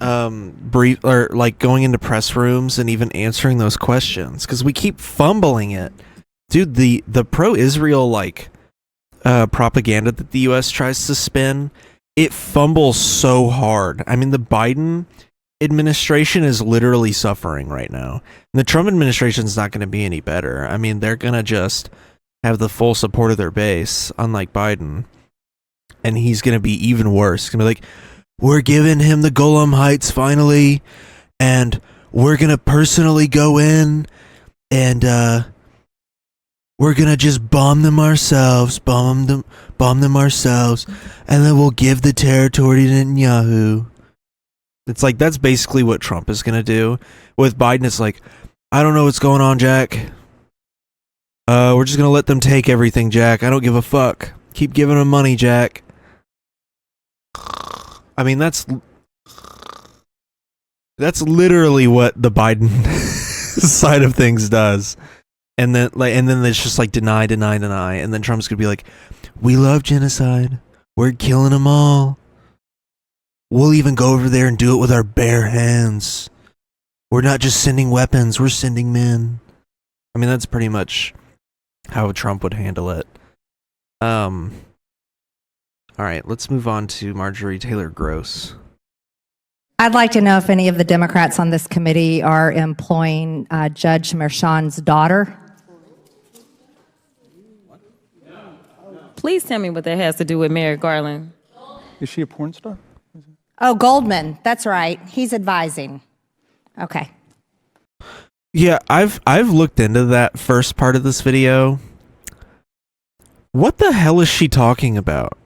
brief, or like going into press rooms and even answering those questions? Because we keep fumbling it. Dude, the pro-Israel like propaganda that the US tries to spin, it fumbles so hard. I mean, the Biden administration is literally suffering right now. And the Trump administration is not going to be any better. I mean, they're going to just have the full support of their base, unlike Biden. And he's going to be even worse. It's going to be like, we're giving him the Golan Heights finally, and we're going to personally go in and we're going to just bomb them ourselves, and then we'll give the territory to Netanyahu. It's like, that's basically what Trump is going to do. With Biden, it's like, I don't know what's going on, Jack. We're just going to let them take everything, Jack. I don't give a fuck. Keep giving them money, Jack. I mean, that's literally what the Biden side of things does. And then it's just like deny, and then Trump's gonna be like, we love genocide, we're killing them all, we'll even go over there and do it with our bare hands, we're not just sending weapons, we're sending men. I mean, that's pretty much how Trump would handle it. All right, let's move on to Marjorie Taylor Gross. I'd like to know if any of the Democrats on this committee are employing Judge Merchan's daughter. Please tell me what that has to do with Merrick Garland. Is she a porn star? Oh, Goldman. That's right. He's advising. Okay. Yeah, I've looked into that first part of this video. What the hell is she talking about?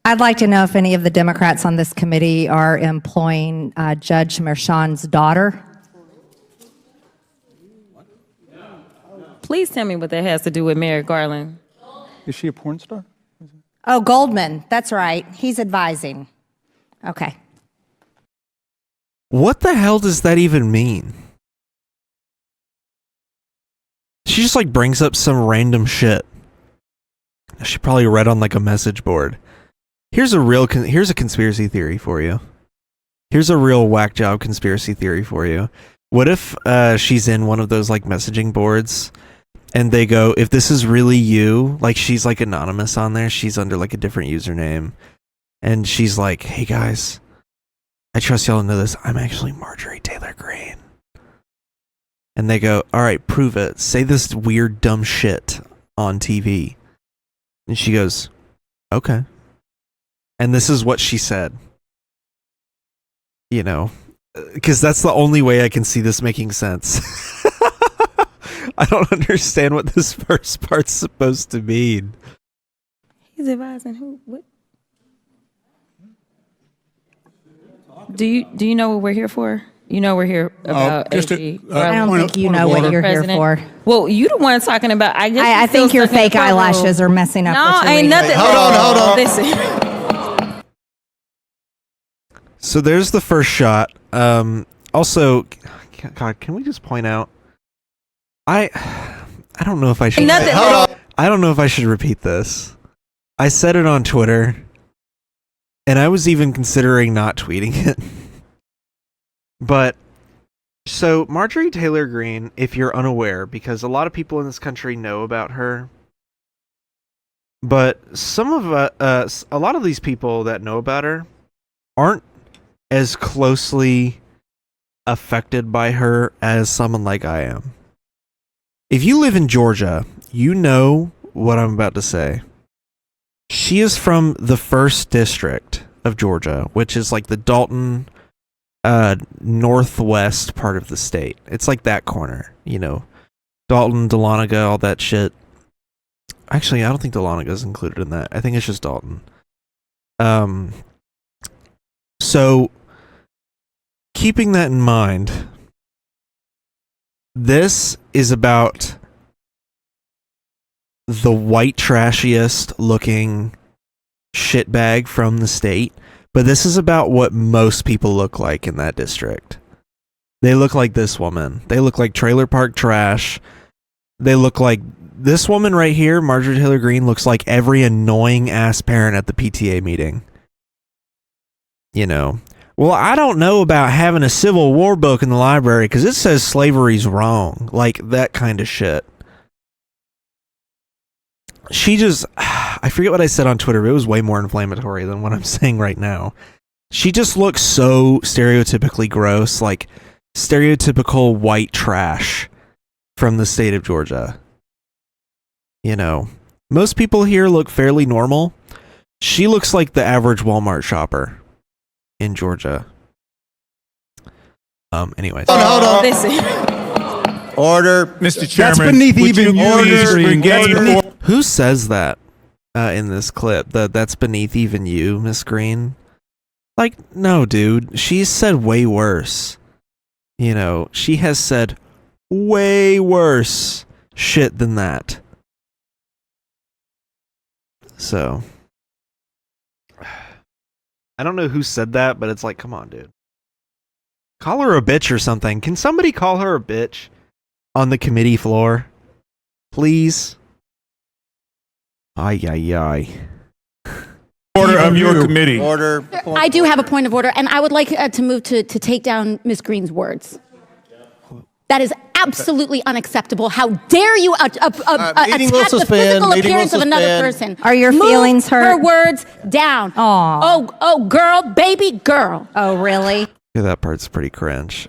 I'd like to know if any of the Democrats on this committee are employing Judge Merchan's daughter. Please tell me what that has to do with Merrick Garland. Is she a porn star? Oh, Goldman. That's right. He's advising. Okay. What the hell does that even mean? She just like brings up some random shit. She probably read on like a message board. Here's a conspiracy theory for you. Here's a real whack job conspiracy theory for you. What if she's in one of those like messaging boards and they go, if this is really you, like she's like anonymous on there, she's under like a different username, and she's like, hey guys, I trust y'all to know this, I'm actually Marjorie Taylor Greene. And they go, all right, prove it. Say this weird dumb shit on TV. And she goes, okay. And this is what she said. You know, because that's the only way I can see this making sense. I don't understand what this first part's supposed to mean. He's advising who? What? Do you know what we're here for? You know we're here about AG. I don't think you know what you're here for. Well, you the one talking about. I think your fake eyelashes are messing up. No, what you're ain't reading. nothing. Hold on. Listen. So there's the first shot. Also, God, can we just point out? I don't know if I should. I don't know if I should repeat this. I said it on Twitter, and I was even considering not tweeting it. But so Marjorie Taylor Greene, if you're unaware, because a lot of people in this country know about her, but a lot of these people that know about her aren't as closely affected by her as someone like I am. If you live in Georgia, you know what I'm about to say. She is from the 1st District of Georgia, which is like the Dalton northwest part of the state. It's like that corner, you know. Dalton, Dahlonega, all that shit. Actually, I don't think Dahlonega is included in that. I think it's just Dalton. So keeping that in mind, this is about the white trashiest looking shitbag from the state, but this is about what most people look like in that district. They look like this woman. They look like trailer park trash. They look like this woman right here, Marjorie Taylor Greene, looks like every annoying ass parent at the PTA meeting. You know, well, I don't know about having a Civil War book in the library because it says slavery's wrong. Like that kind of shit. She just, I forget what I said on Twitter, but it was way more inflammatory than what I'm saying right now. She just looks so stereotypically gross, like stereotypical white trash from the state of Georgia. You know, most people here look fairly normal. She looks like the average Walmart shopper in Georgia. Anyways. Hold on. Order, Mr. Chairman. That's beneath even you. Who says that in this clip? That's beneath even you, Miss Green? Like, no, dude. She's said way worse. You know, she has said way worse shit than that. So, I don't know who said that, but it's like, come on, dude. Call her a bitch or something. Can somebody call her a bitch on the committee floor? Please? Ay, ay, ay. Order of your committee. Order. I do have a point of order, and I would like to move to take down Ms. Green's words. That is absolutely unacceptable. How dare you attack the physical appearance of another person? Are your feelings hurt? Her words down. Oh, girl, baby girl. Oh, really? Yeah, that part's pretty cringe.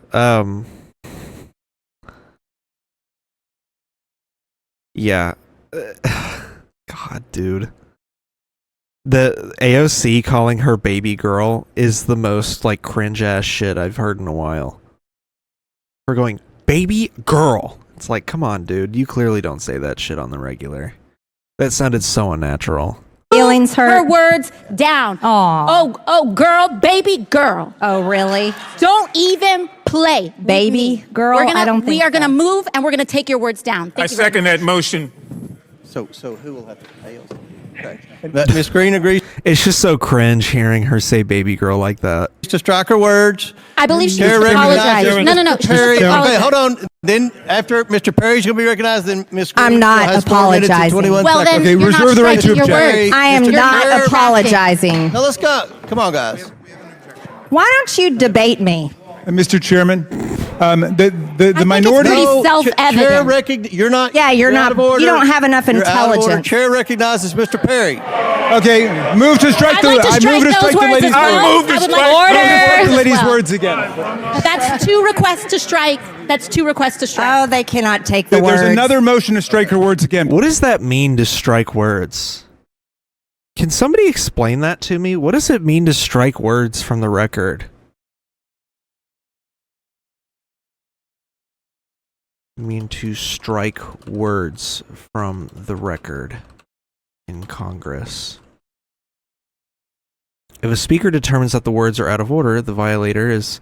Yeah. God, dude. The AOC calling her baby girl is the most, like, cringe-ass shit I've heard in a while. Her going, baby girl. It's like, come on, dude. You clearly don't say that shit on the regular. That sounded so unnatural. Feelings hurt? Her words down. Oh, girl, baby girl. Oh, really? Don't even play. Baby girl? We are gonna move, and we're gonna take your words down. I second that motion. So who will have to pay? Okay. Ms. Green agrees It's just so cringe hearing her say baby girl like that. to strike her words. I believe she apologized. No. Perry, okay, hold on. Then after Mr. Perry's going to be recognized, then Ms. Green I'm not has 4 minutes and apologizing. 21 Well, then seconds. you're not reserve the right to striking your object. words. I am Mr. not Perry. apologizing. Now let's go. Come on, guys. Why don't you debate me? Mr. Chairman, the minority. pretty self-evident. You're not. Yeah, you're not. out of order. You don't have enough You're out of order. intelligence. Chair recognizes Mr. Perry. Okay, move to strike I'd like to strike I move to those strike the words lady's as well. words. I would like to Strike the order. lady's as well. words again. That's 2 requests to strike. That's 2 requests to strike. Oh, they cannot take the words. There's another motion to strike her words again. What does that mean to strike words? Can somebody explain that to me? What does it mean to strike words from the record? I mean to strike words from the record in Congress. If a speaker determines that the words are out of order, the violator is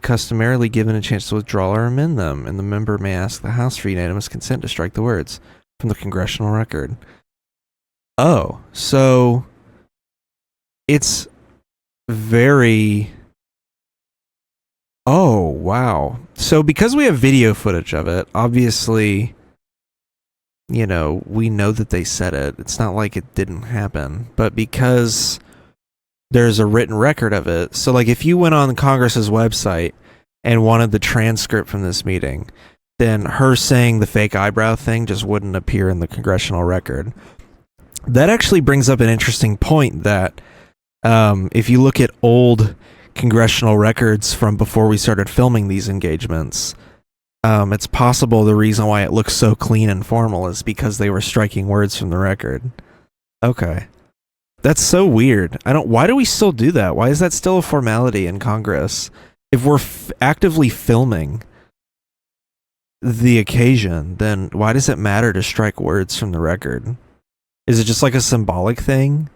customarily given a chance to withdraw or amend them, and the member may ask the House for unanimous consent to strike the words from the congressional record. Oh, so it's very... Oh, wow. So because we have video footage of it, obviously, you know, we know that they said it. It's not like it didn't happen. But because there's a written record of it, so like if you went on Congress's website and wanted the transcript from this meeting, then her saying the fake eyebrow thing just wouldn't appear in the congressional record. That actually brings up an interesting point that if you look at old congressional records from before we started filming these engagements, it's possible the reason why it looks so clean and formal is because they were striking words from the record. Okay. That's so weird. Why do we still do that? Why is that still a formality in Congress? If we're actively filming the occasion, then why does it matter to strike words from the record? Is it just like a symbolic thing?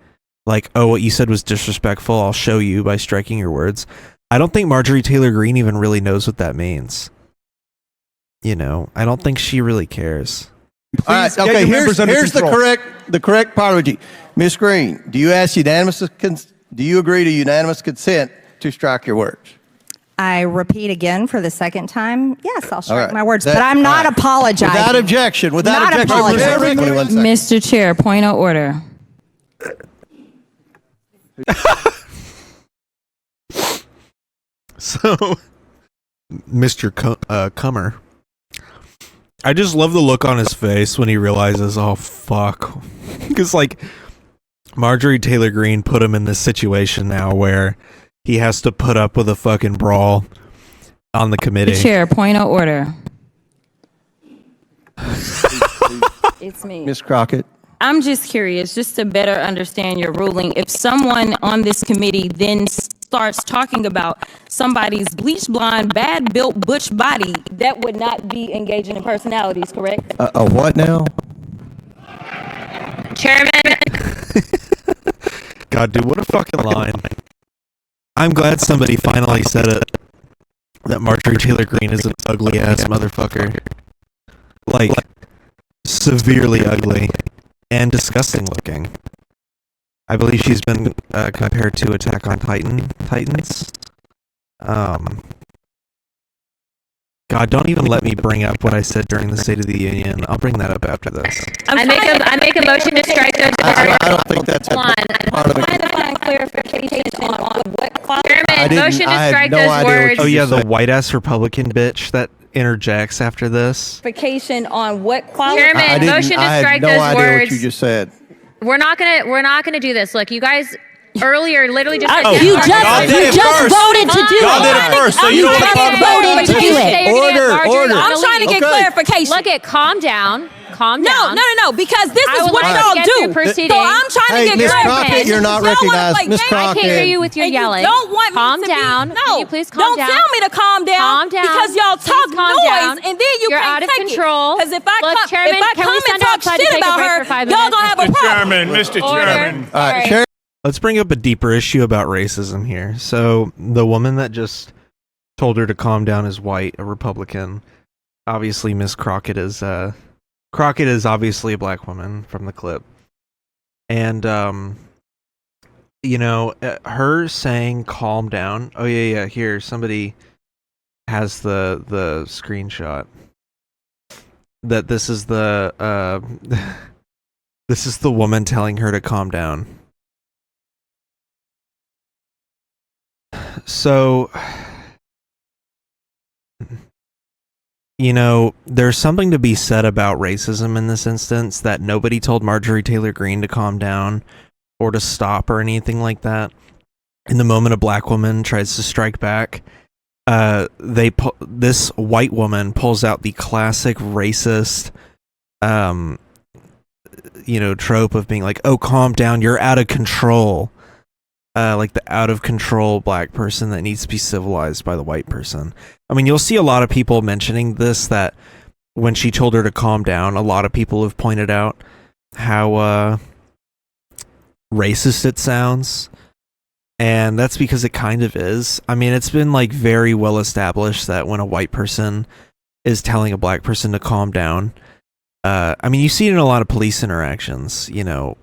Like, oh, what you said was disrespectful, I'll show you by striking your words. I don't think Marjorie Taylor Greene even really knows what that means. You know, I don't think she really cares. All right, okay, here's the correct apology. Ms. Green, do you agree to unanimous consent to strike your words? I repeat again for the second time. Yes, I'll strike right. my words, but I'm not apologizing. Without objection. Not apologizing. Mr. Chair, point of order. So, Mr. Comer, I just love the look on his face when he realizes, oh, fuck. Because, like, Marjorie Taylor Greene put him in this situation now where he has to put up with a fucking brawl on the committee. Chair, point of order. It's me. Ms. Crockett. I'm just curious, just to better understand your ruling. If someone on this committee then starts talking about somebody's bleach blonde, bad built butch body, that would not be engaging in personalities, correct? A what now? Chairman. God, dude, what a fucking line. I'm glad somebody finally said it. That Marjorie Taylor Greene is an ugly ass motherfucker. Like, severely ugly. And disgusting looking. I believe she's been compared to Attack on Titans. God, don't even let me bring up what I said during the State of the Union. I'll bring that up after this. I make a motion to strike those words. I don't think that's part of I'm trying to find clarification on what Chairman, motion to strike those words. Oh yeah, the white ass Republican bitch that interjects after this. Clarification on what quality. Chairman, motion to strike those I had no idea words. what you just said. We're not gonna do this. Look, you guys earlier literally just said You just voted to do it. Y'all did it first, so you don't want to talk about voted to do it. Order. I'm trying to get clarification. Look at calm down. No, because this is what y'all do. So I'm trying to get Miss clarification. Crockett, you're not recognized. Miss Crockett. I can't hear you with your yelling. Don't want calm me to down. Be, Can you please calm down? Don't tell me to calm down. Calm down. Because y'all talk calm noise down. and then you You're can't out of take control. Because if I Look, come, Chairman, if I can come we and send talk outside to shit take a about break her, for 5 y'all minutes? gonna have a problem. Mr. Chairman. All right, Chair. Let's bring up a deeper issue about racism here. So the woman that just told her to calm down is white, a Republican. Obviously, Miss Crockett is obviously a black woman from the clip. And you know, her saying calm down. Oh yeah, here somebody has the screenshot. That this is the this is the woman telling her to calm down. So, you know, there's something to be said about racism in this instance, that nobody told Marjorie Taylor Greene to calm down or to stop or anything like that. In the moment a black woman tries to strike back, this white woman pulls out the classic racist, you know, trope of being like, "Oh, calm down, you're out of control." Like the out of control black person that needs to be civilized by the white person. I mean, you'll see a lot of people mentioning this, that when she told her to calm down, a lot of people have pointed out how racist it sounds. And that's because it kind of is. I mean, it's been like very well established that when a white person is telling a black person to calm down, I mean, you see it in a lot of police interactions, you know,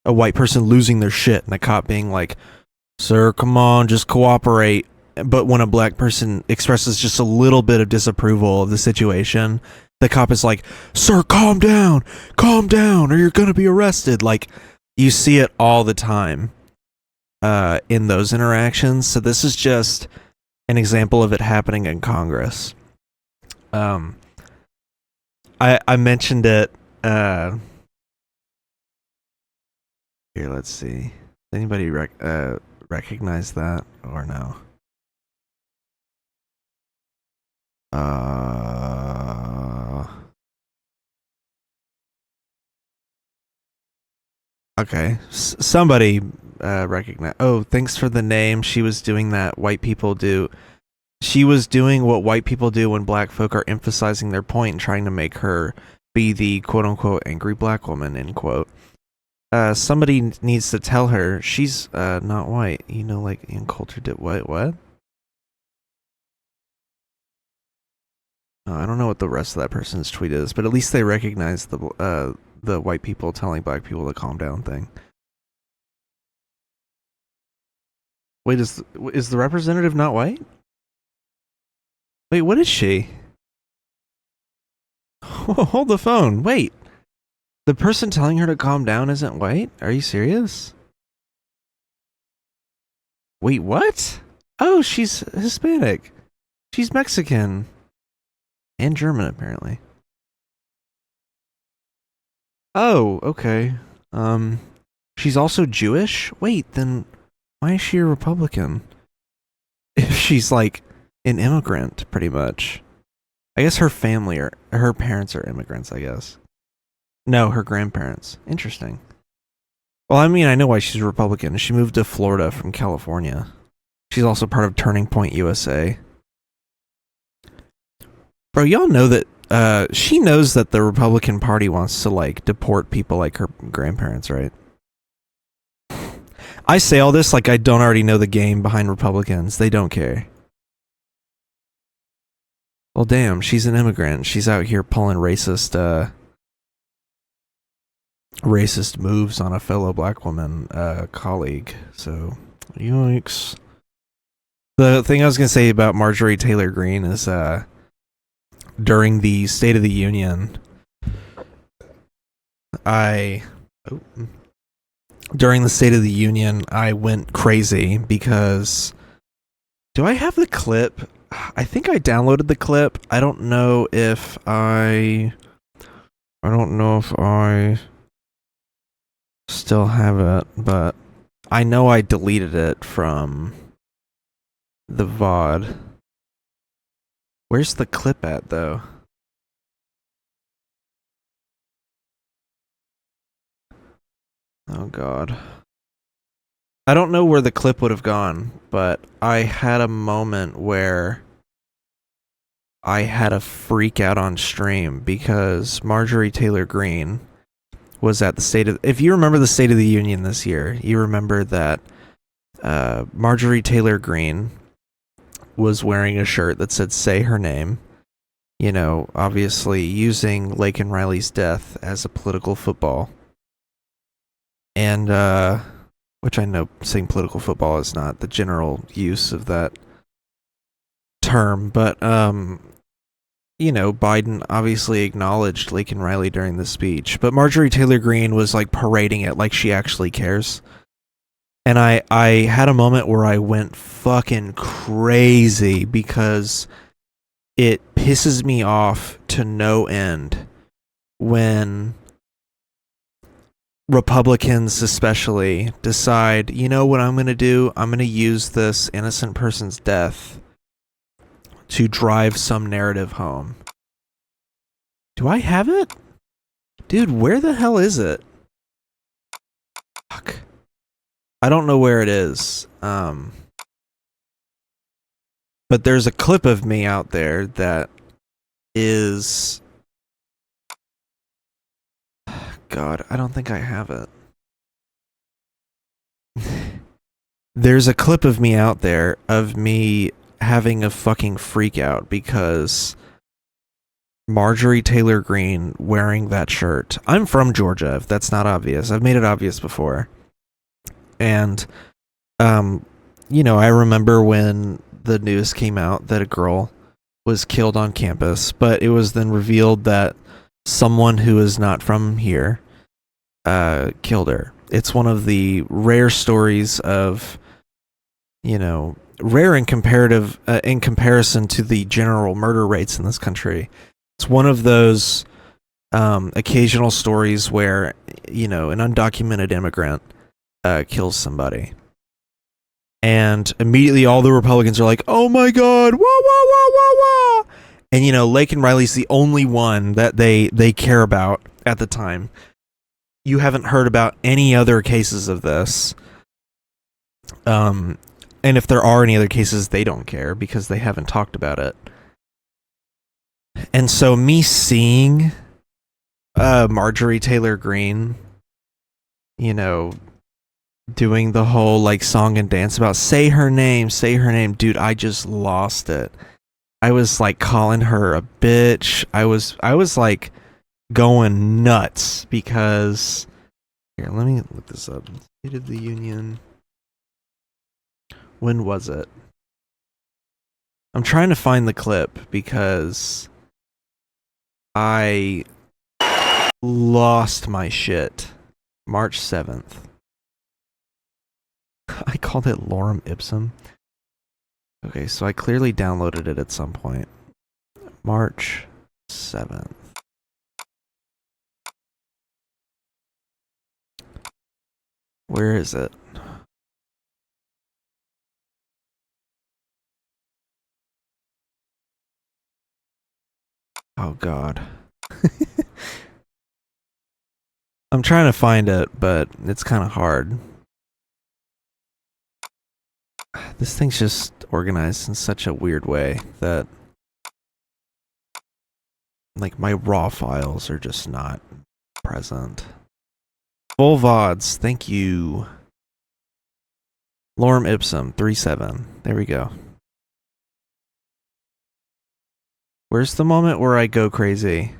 a white person losing their shit and a cop being like, "Sir, come on, just cooperate." But when a black person expresses just a little bit of disapproval of the situation, the cop is like, "Sir, calm down, or you're gonna be arrested." Like, you see it all the time in those interactions. So this is just an example of it happening in Congress. I mentioned it. Here, let's see. Anybody recognize that or no? Okay, somebody recognize. Oh, thanks for the name. She was doing that white people do. She was doing what white people do when black folk are emphasizing their point and trying to make her be the quote-unquote angry black woman, end quote. Somebody needs to tell her she's not white. You know, like Ian Coulter did. What? I don't know what the rest of that person's tweet is, but at least they recognize the white people telling black people to calm down thing. Wait, is the representative not white? Wait, what is she? Hold the phone. Wait. The person telling her to calm down isn't white? Are you serious? Wait, what? Oh, she's Hispanic. She's Mexican. And German, apparently. Oh, okay. She's also Jewish? Wait, then why is she a Republican? If she's like an immigrant, pretty much. I guess her parents are immigrants, I guess. No, her grandparents. Interesting. Well, I mean, I know why she's a Republican. She moved to Florida from California. She's also part of Turning Point USA. Bro, y'all know that she knows that the Republican Party wants to like deport people like her grandparents, right? I say all this like I don't already know the game behind Republicans. They don't care. Well, damn, she's an immigrant. She's out here pulling racist racist moves on a fellow black woman colleague. So, yikes. The thing I was going to say about Marjorie Taylor Greene is during the State of the Union, during the State of the Union, I went crazy because... Do I have the clip? I think I downloaded the clip. I don't know if I still have it, but I know I deleted it from the VOD. Where's the clip at, though? Oh, God. I don't know where the clip would have gone, but I had a moment where I had a freak out on stream because Marjorie Taylor Greene was at the State of... If you remember the State of the Union this year, you remember that Marjorie Taylor Greene was wearing a shirt that said "Say Her Name." You know, obviously using Laken Riley's death as a political football. And, which I know saying political football is not the general use of that term, but, you know, Biden obviously acknowledged Laken Riley during the speech, but Marjorie Taylor Greene was like parading it like she actually cares. And I had a moment where I went fucking crazy because it pisses me off to no end when Republicans especially decide, you know what I'm going to do? I'm going to use this innocent person's death to drive some narrative home. Do I have it? Dude, where the hell is it? Fuck. I don't know where it is. But there's a clip of me out there that is... God, I don't think I have it. There's a clip of me out there of me having a fucking freak out because Marjorie Taylor Greene wearing that shirt. I'm from Georgia, if that's not obvious. I've made it obvious before. And, you know, I remember when the news came out that a girl was killed on campus, but it was then revealed that someone who is not from here killed her. It's one of the rare stories of, you know, rare in comparison to the general murder rates in this country. It's one of those occasional stories where, you know, an undocumented immigrant kills somebody. And immediately all the Republicans are like, oh my God, wah, wah, wah, wah, wah. And, you know, Laken Riley's the only one that they care about at the time. You haven't heard about any other cases of this. And if there are any other cases, they don't care because they haven't talked about it. And so me seeing Marjorie Taylor Greene, you know, doing the whole like song and dance about say her name, dude, I just lost it. I was like calling her a bitch. I was like going nuts because here, let me look this up. State of the Union. When was it? I'm trying to find the clip because I lost my shit. March 7th. I called it Lorem Ipsum. Okay, so I clearly downloaded it at some point. March 7th. Where is it? Oh, God. I'm trying to find it, but it's kind of hard. This thing's just organized in such a weird way that like my raw files are just not present. Full VODs, thank you. Lorem Ipsum 37. There we go. Where's the moment where I go crazy?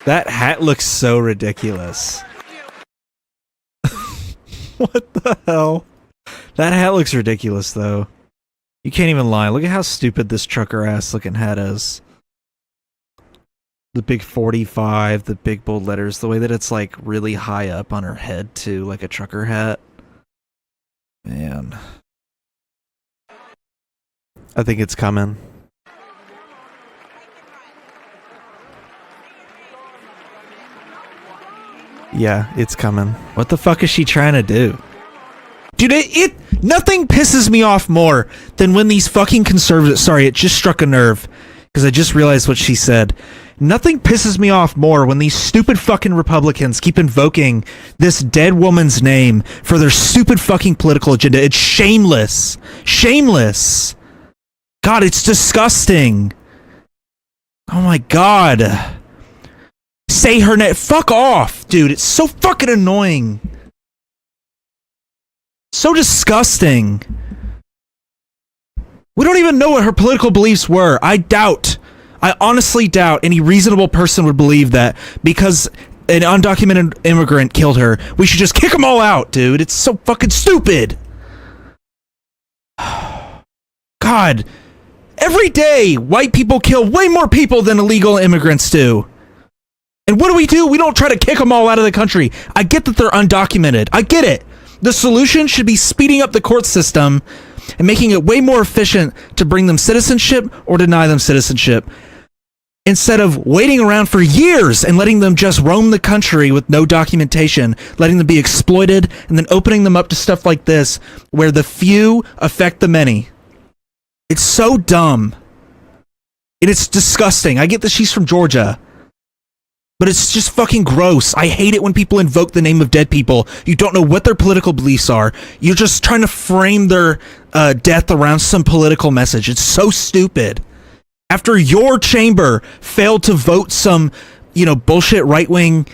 That hat looks so ridiculous. What the hell? That hat looks ridiculous, though. You can't even lie. Look at how stupid this trucker-ass looking hat is. The big 45, the big bold letters, the way that it's like really high up on her head, too, like a trucker hat. Man. I think it's coming. Yeah, it's coming. What the fuck is she trying to do? Dude, nothing pisses me off more than when these fucking conservatives... Sorry, it just struck a nerve because I just realized what she said. Nothing pisses me off more when these stupid fucking Republicans keep invoking this dead woman's name for their stupid fucking political agenda. It's shameless. Shameless. God, it's disgusting. Oh my God. Say her name. Fuck off, dude. It's so fucking annoying. So disgusting. We don't even know what her political beliefs were. I honestly doubt any reasonable person would believe that because an undocumented immigrant killed her, we should just kick them all out, dude. It's so fucking stupid. God. Every day, white people kill way more people than illegal immigrants do. And what do? We don't try to kick them all out of the country. I get that they're undocumented. I get it. The solution should be speeding up the court system and making it way more efficient to bring them citizenship or deny them citizenship, instead of waiting around for years and letting them just roam the country with no documentation, letting them be exploited, and then opening them up to stuff like this where the few affect the many. It's so dumb. And it's disgusting. I get that she's from Georgia. But it's just fucking gross. I hate it when people invoke the name of dead people. You don't know what their political beliefs are. You're just trying to frame their death around some political message. It's so stupid. After your chamber failed to vote some, bullshit right-wing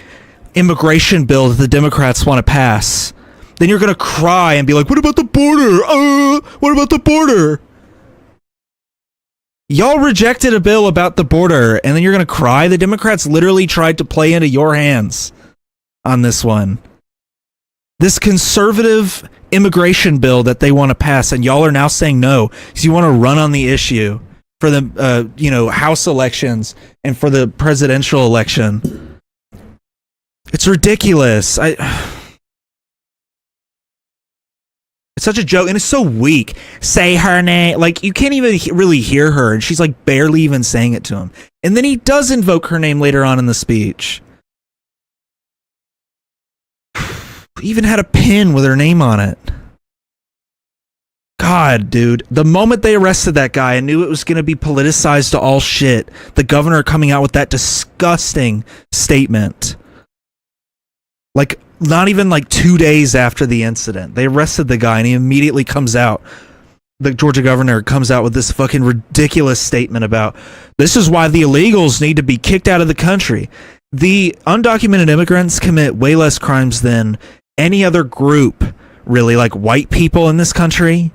immigration bill that the Democrats want to pass, then you're going to cry and be like, what about the border? What about the border? Y'all rejected a bill about the border, and then you're going to cry? The Democrats literally tried to play into your hands on this one. This conservative immigration bill that they want to pass, and y'all are now saying no, because you want to run on the issue for the, House elections and for the presidential election. It's ridiculous. It's such a joke, and it's so weak. Say her name. Like, you can't even really hear her, and she's like barely even saying it to him. And then he does invoke her name later on in the speech. He even had a pin with her name on it. God, dude. The moment they arrested that guy, I knew it was going to be politicized to all shit. The governor coming out with that disgusting statement. Like, not even like 2 days after the incident, they arrested the guy and he immediately comes out. The Georgia governor comes out with this fucking ridiculous statement about this is why the illegals need to be kicked out of the country. The undocumented immigrants commit way less crimes than any other group, really, like white people in this country.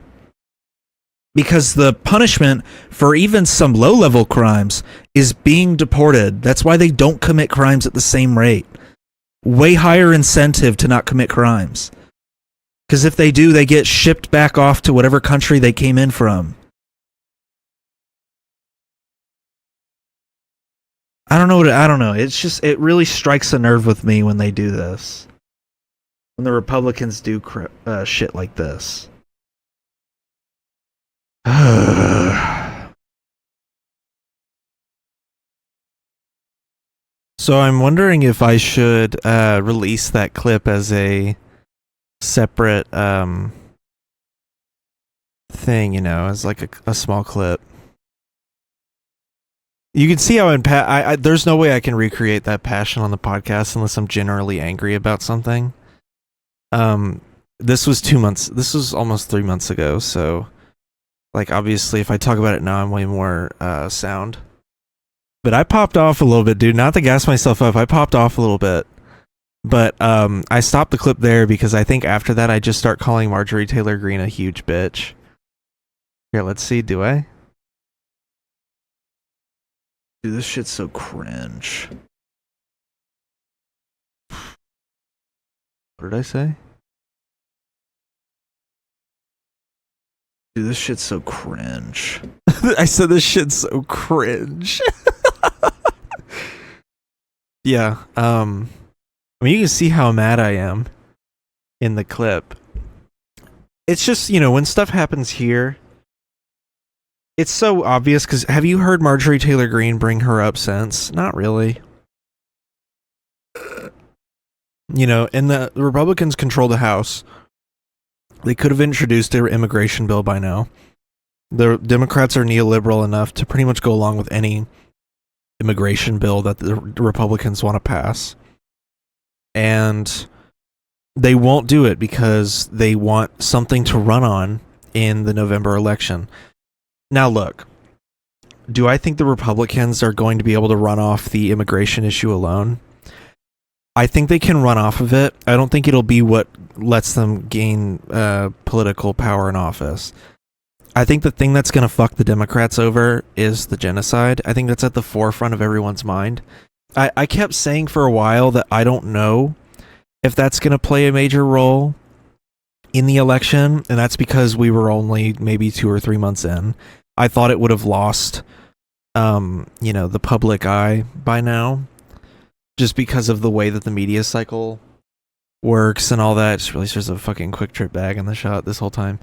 Because the punishment for even some low-level crimes is being deported. That's why they don't commit crimes at the same rate. Way higher incentive to not commit crimes. Because if they do, they get shipped back off to whatever country they came in from. I don't know. It's just, it really strikes a nerve with me when they do this. When the Republicans do shit like this. So I'm wondering if I should release that clip as a separate thing, as like a small clip. You can see how there's no way I can recreate that passion on the podcast unless I'm generally angry about something. This was almost 3 months ago, so like obviously if I talk about it now I'm way more sound. But I popped off a little bit, dude. Not to gas myself up. I popped off a little bit. But I stopped the clip there because I think after that I just start calling Marjorie Taylor Greene a huge bitch. Here, let's see. Do I? Dude, this shit's so cringe. What did I say? Dude, this shit's so cringe. I said this shit's so cringe. Yeah. I mean, you can see how mad I am in the clip. It's just, you know, when stuff happens here, it's so obvious. Because have you heard Marjorie Taylor Greene bring her up since? Not really. You know, and the Republicans control the House. They could have introduced their immigration bill by now. The Democrats are neoliberal enough to pretty much go along with any immigration bill that the Republicans want to pass. And they won't do it because they want something to run on in the November election. Now, look, do I think the Republicans are going to be able to run off the immigration issue alone? I think they can run off of it. I don't think it'll be what lets them gain political power in office. I think the thing that's going to fuck the Democrats over is the genocide. I think that's at the forefront of everyone's mind. I kept saying for a while that I don't know if that's going to play a major role in the election, and that's because we were only maybe 2 or 3 months in. I thought it would have lost, you know, the public eye by now, just because of the way that the media cycle works and all that. Just realized there's a fucking Quick Trip bag in the shot this whole time.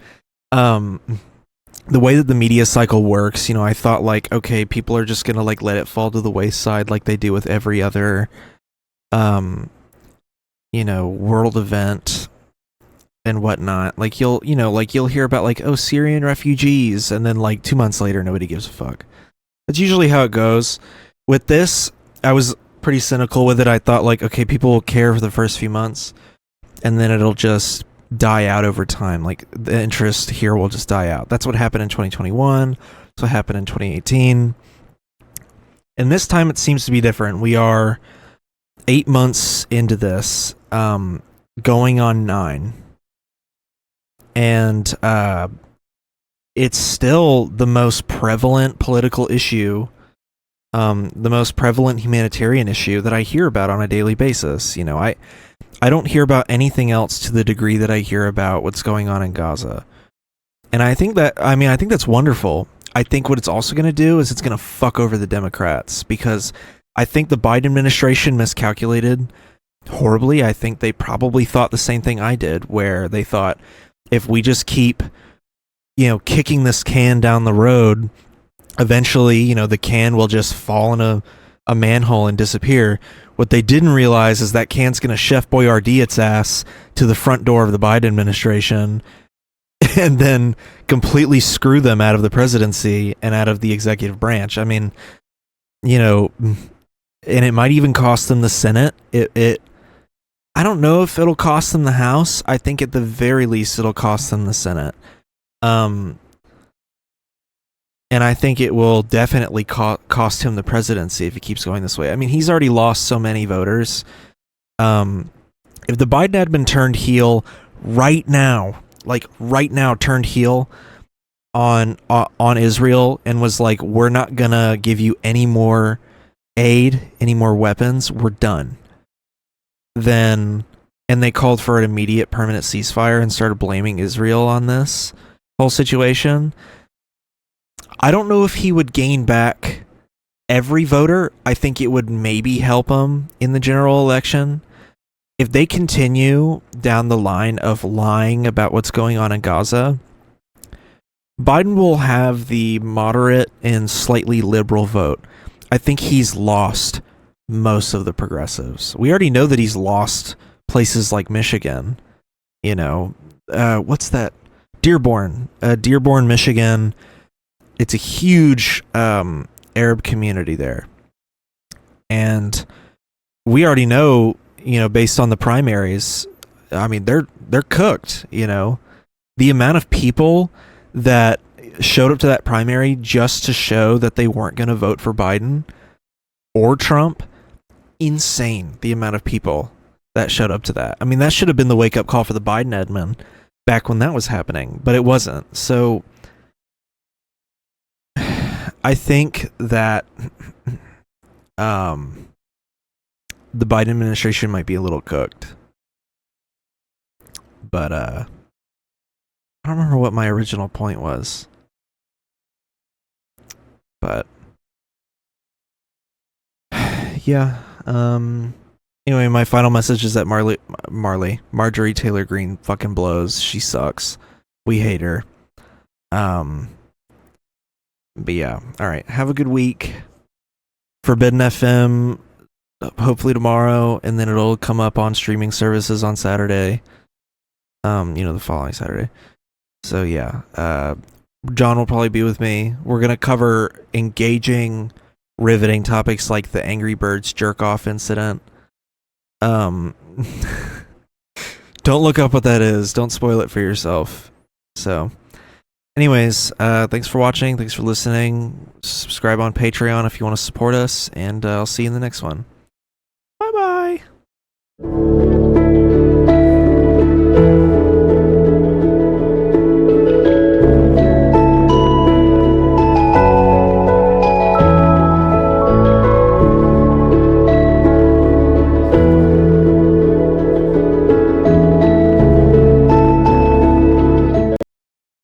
The way that the media cycle works, you know, I thought like, okay, people are just gonna like let it fall to the wayside like they do with every other, you know, world event and whatnot. Like you'll hear about like, oh, Syrian refugees, and then like 2 months later, nobody gives a fuck. That's usually how it goes. With this, I was pretty cynical with it. I thought like, okay, people will care for the first few months, and then it'll just die out over time. Like the interest here will just die out. That's what happened in 2021. That's what happened in 2018. And this time it seems to be different. We are 8 months into this, going on 9. And it's still the most prevalent political issue, the most prevalent humanitarian issue that I hear about on a daily basis. You know, I don't hear about anything else to the degree that I hear about what's going on in Gaza. And I think that's wonderful. I think what it's also going to do is it's going to fuck over the Democrats, because I think the Biden administration miscalculated horribly. I think they probably thought the same thing I did, where they thought if we just keep, you know, kicking this can down the road, eventually, you know, the can will just fall in a manhole and disappear. What they didn't realize is that can's going to Chef Boyardee its ass to the front door of the Biden administration and then completely screw them out of the presidency and out of the executive branch. I mean, you know, and it might even cost them the Senate. I don't know if it'll cost them the House. I think at the very least it'll cost them the Senate. And I think it will definitely cost him the presidency if he keeps going this way. I mean, he's already lost so many voters. If the Biden had been turned heel right now, turned heel on Israel and was like, we're not gonna give you any more aid, any more weapons, we're done. And they called for an immediate permanent ceasefire and started blaming Israel on this whole situation. I don't know if he would gain back every voter. I think it would maybe help him in the general election. If they continue down the line of lying about what's going on in Gaza, Biden will have the moderate and slightly liberal vote. I think he's lost most of the progressives. We already know that he's lost places like Michigan. You know, what's that? Dearborn, Michigan. It's a huge Arab community there. And we already know, you know, based on the primaries, I mean, they're cooked, you know. The amount of people that showed up to that primary just to show that they weren't going to vote for Biden or Trump, insane, the amount of people that showed up to that. I mean, that should have been the wake-up call for the Biden admin back when that was happening, but it wasn't. So I think that the Biden administration might be a little cooked. But I don't remember what my original point was. But yeah. Anyway, my final message is that Marjorie Taylor Greene fucking blows. She sucks. We hate her. But yeah. All right. Have a good week. Forbidden FM, hopefully tomorrow, and then it'll come up on streaming services on Saturday. The following Saturday. So yeah. John will probably be with me. We're gonna cover engaging, riveting topics like the Angry Birds jerk-off incident. Don't look up what that is. Don't spoil it for yourself. So, anyways, thanks for watching. Thanks for listening. Subscribe on Patreon if you want to support us, and I'll see you in the next one. Bye-bye.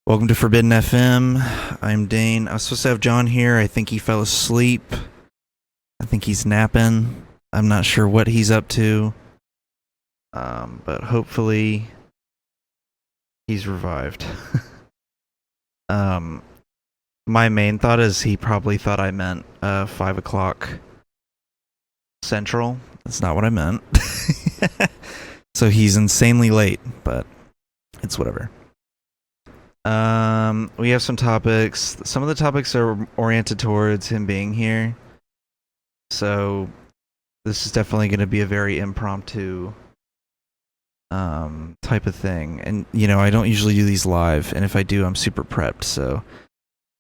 Welcome to Forbidden FM. I'm Dane. I was supposed to have John here. I think he fell asleep. I think he's napping. I'm not sure what he's up to. But hopefully he's revived. My main thought is he probably thought I meant 5 o'clock Central. That's not what I meant. So he's insanely late, but it's whatever. We have some topics. Some of the topics are oriented towards him being here. So this is definitely going to be a very impromptu type of thing. And I don't usually do these live, and if I do, I'm super prepped, so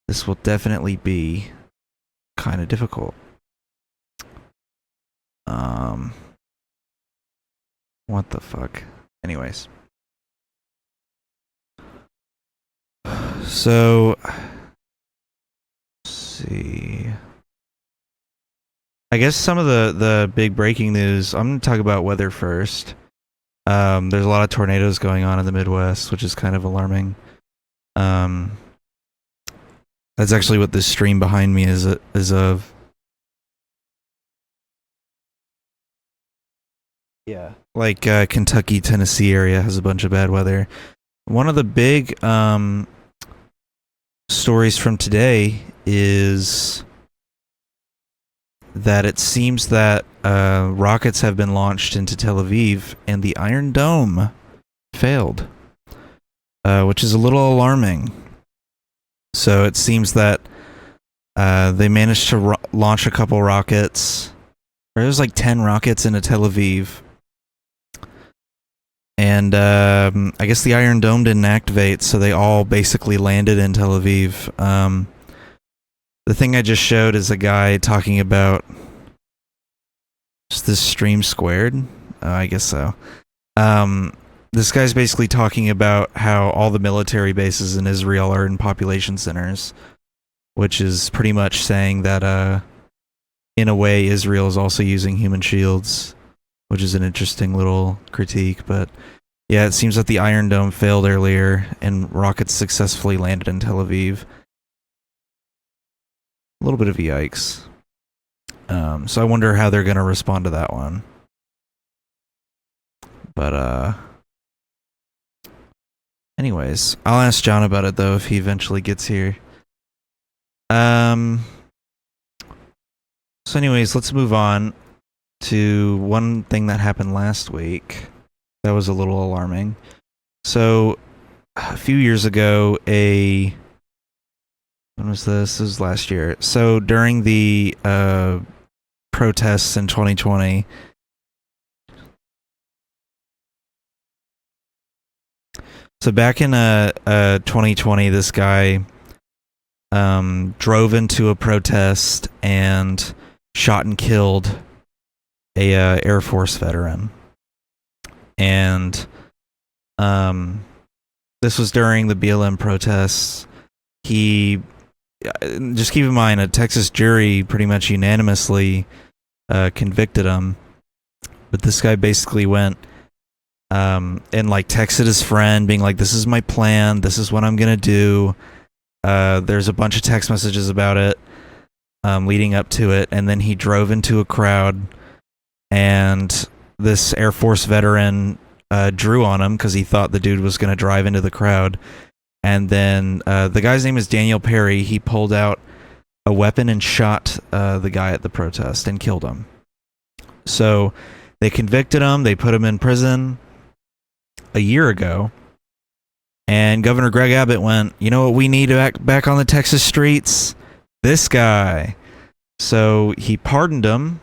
this will definitely be kind of difficult. What the fuck? Anyways. So, let's see. I guess some of the big breaking news, I'm going to talk about weather first. There's a lot of tornadoes going on in the Midwest, which is kind of alarming. That's actually what this stream behind me is of. Yeah. Like Kentucky, Tennessee area has a bunch of bad weather. One of the big stories from today is that it seems that rockets have been launched into Tel Aviv and the Iron Dome failed, which is a little alarming. So it seems that they managed to launch a couple rockets. There was like 10 rockets into Tel Aviv. And I guess the Iron Dome didn't activate, so they all basically landed in Tel Aviv. The thing I just showed is a guy talking about... Is this stream squared? I guess so. This guy's basically talking about how all the military bases in Israel are in population centers, which is pretty much saying that, in a way, Israel is also using human shields, which is an interesting little critique, but yeah, it seems that the Iron Dome failed earlier and rockets successfully landed in Tel Aviv. A little bit of yikes. So I wonder how they're going to respond to that one. But, anyways, I'll ask John about it, though, if he eventually gets here. So anyways, let's move on to one thing that happened last week that was a little alarming. So a few years ago, when was this? This was last year. So during the protests in 2020, so back in 2020, this guy drove into a protest and shot and killed a Air Force veteran. And this was during the BLM protests. He, just keep in mind, a Texas jury pretty much unanimously convicted him. But this guy basically went and like texted his friend being like, this is my plan, this is what I'm gonna do. There's a bunch of text messages about it leading up to it, and then he drove into a crowd, and this Air Force veteran drew on him because he thought the dude was gonna drive into the crowd. And then the guy's name is Daniel Perry. He pulled out a weapon and shot the guy at the protest and killed him. So they convicted him. They put him in prison a year ago. And Governor Greg Abbott went, you know what we need back on the Texas streets? This guy. So he pardoned him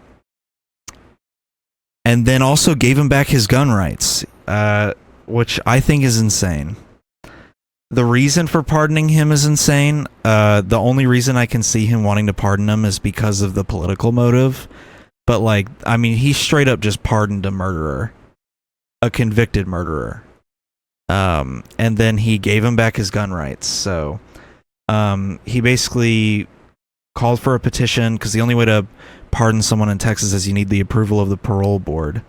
and then also gave him back his gun rights, which I think is insane. The reason for pardoning him is insane. The only reason I can see him wanting to pardon him is because of the political motive. But, like, I mean, he straight up just pardoned a murderer. A convicted murderer. And then he gave him back his gun rights. So, he basically called for a petition, because the only way to pardon someone in Texas is you need the approval of the parole board.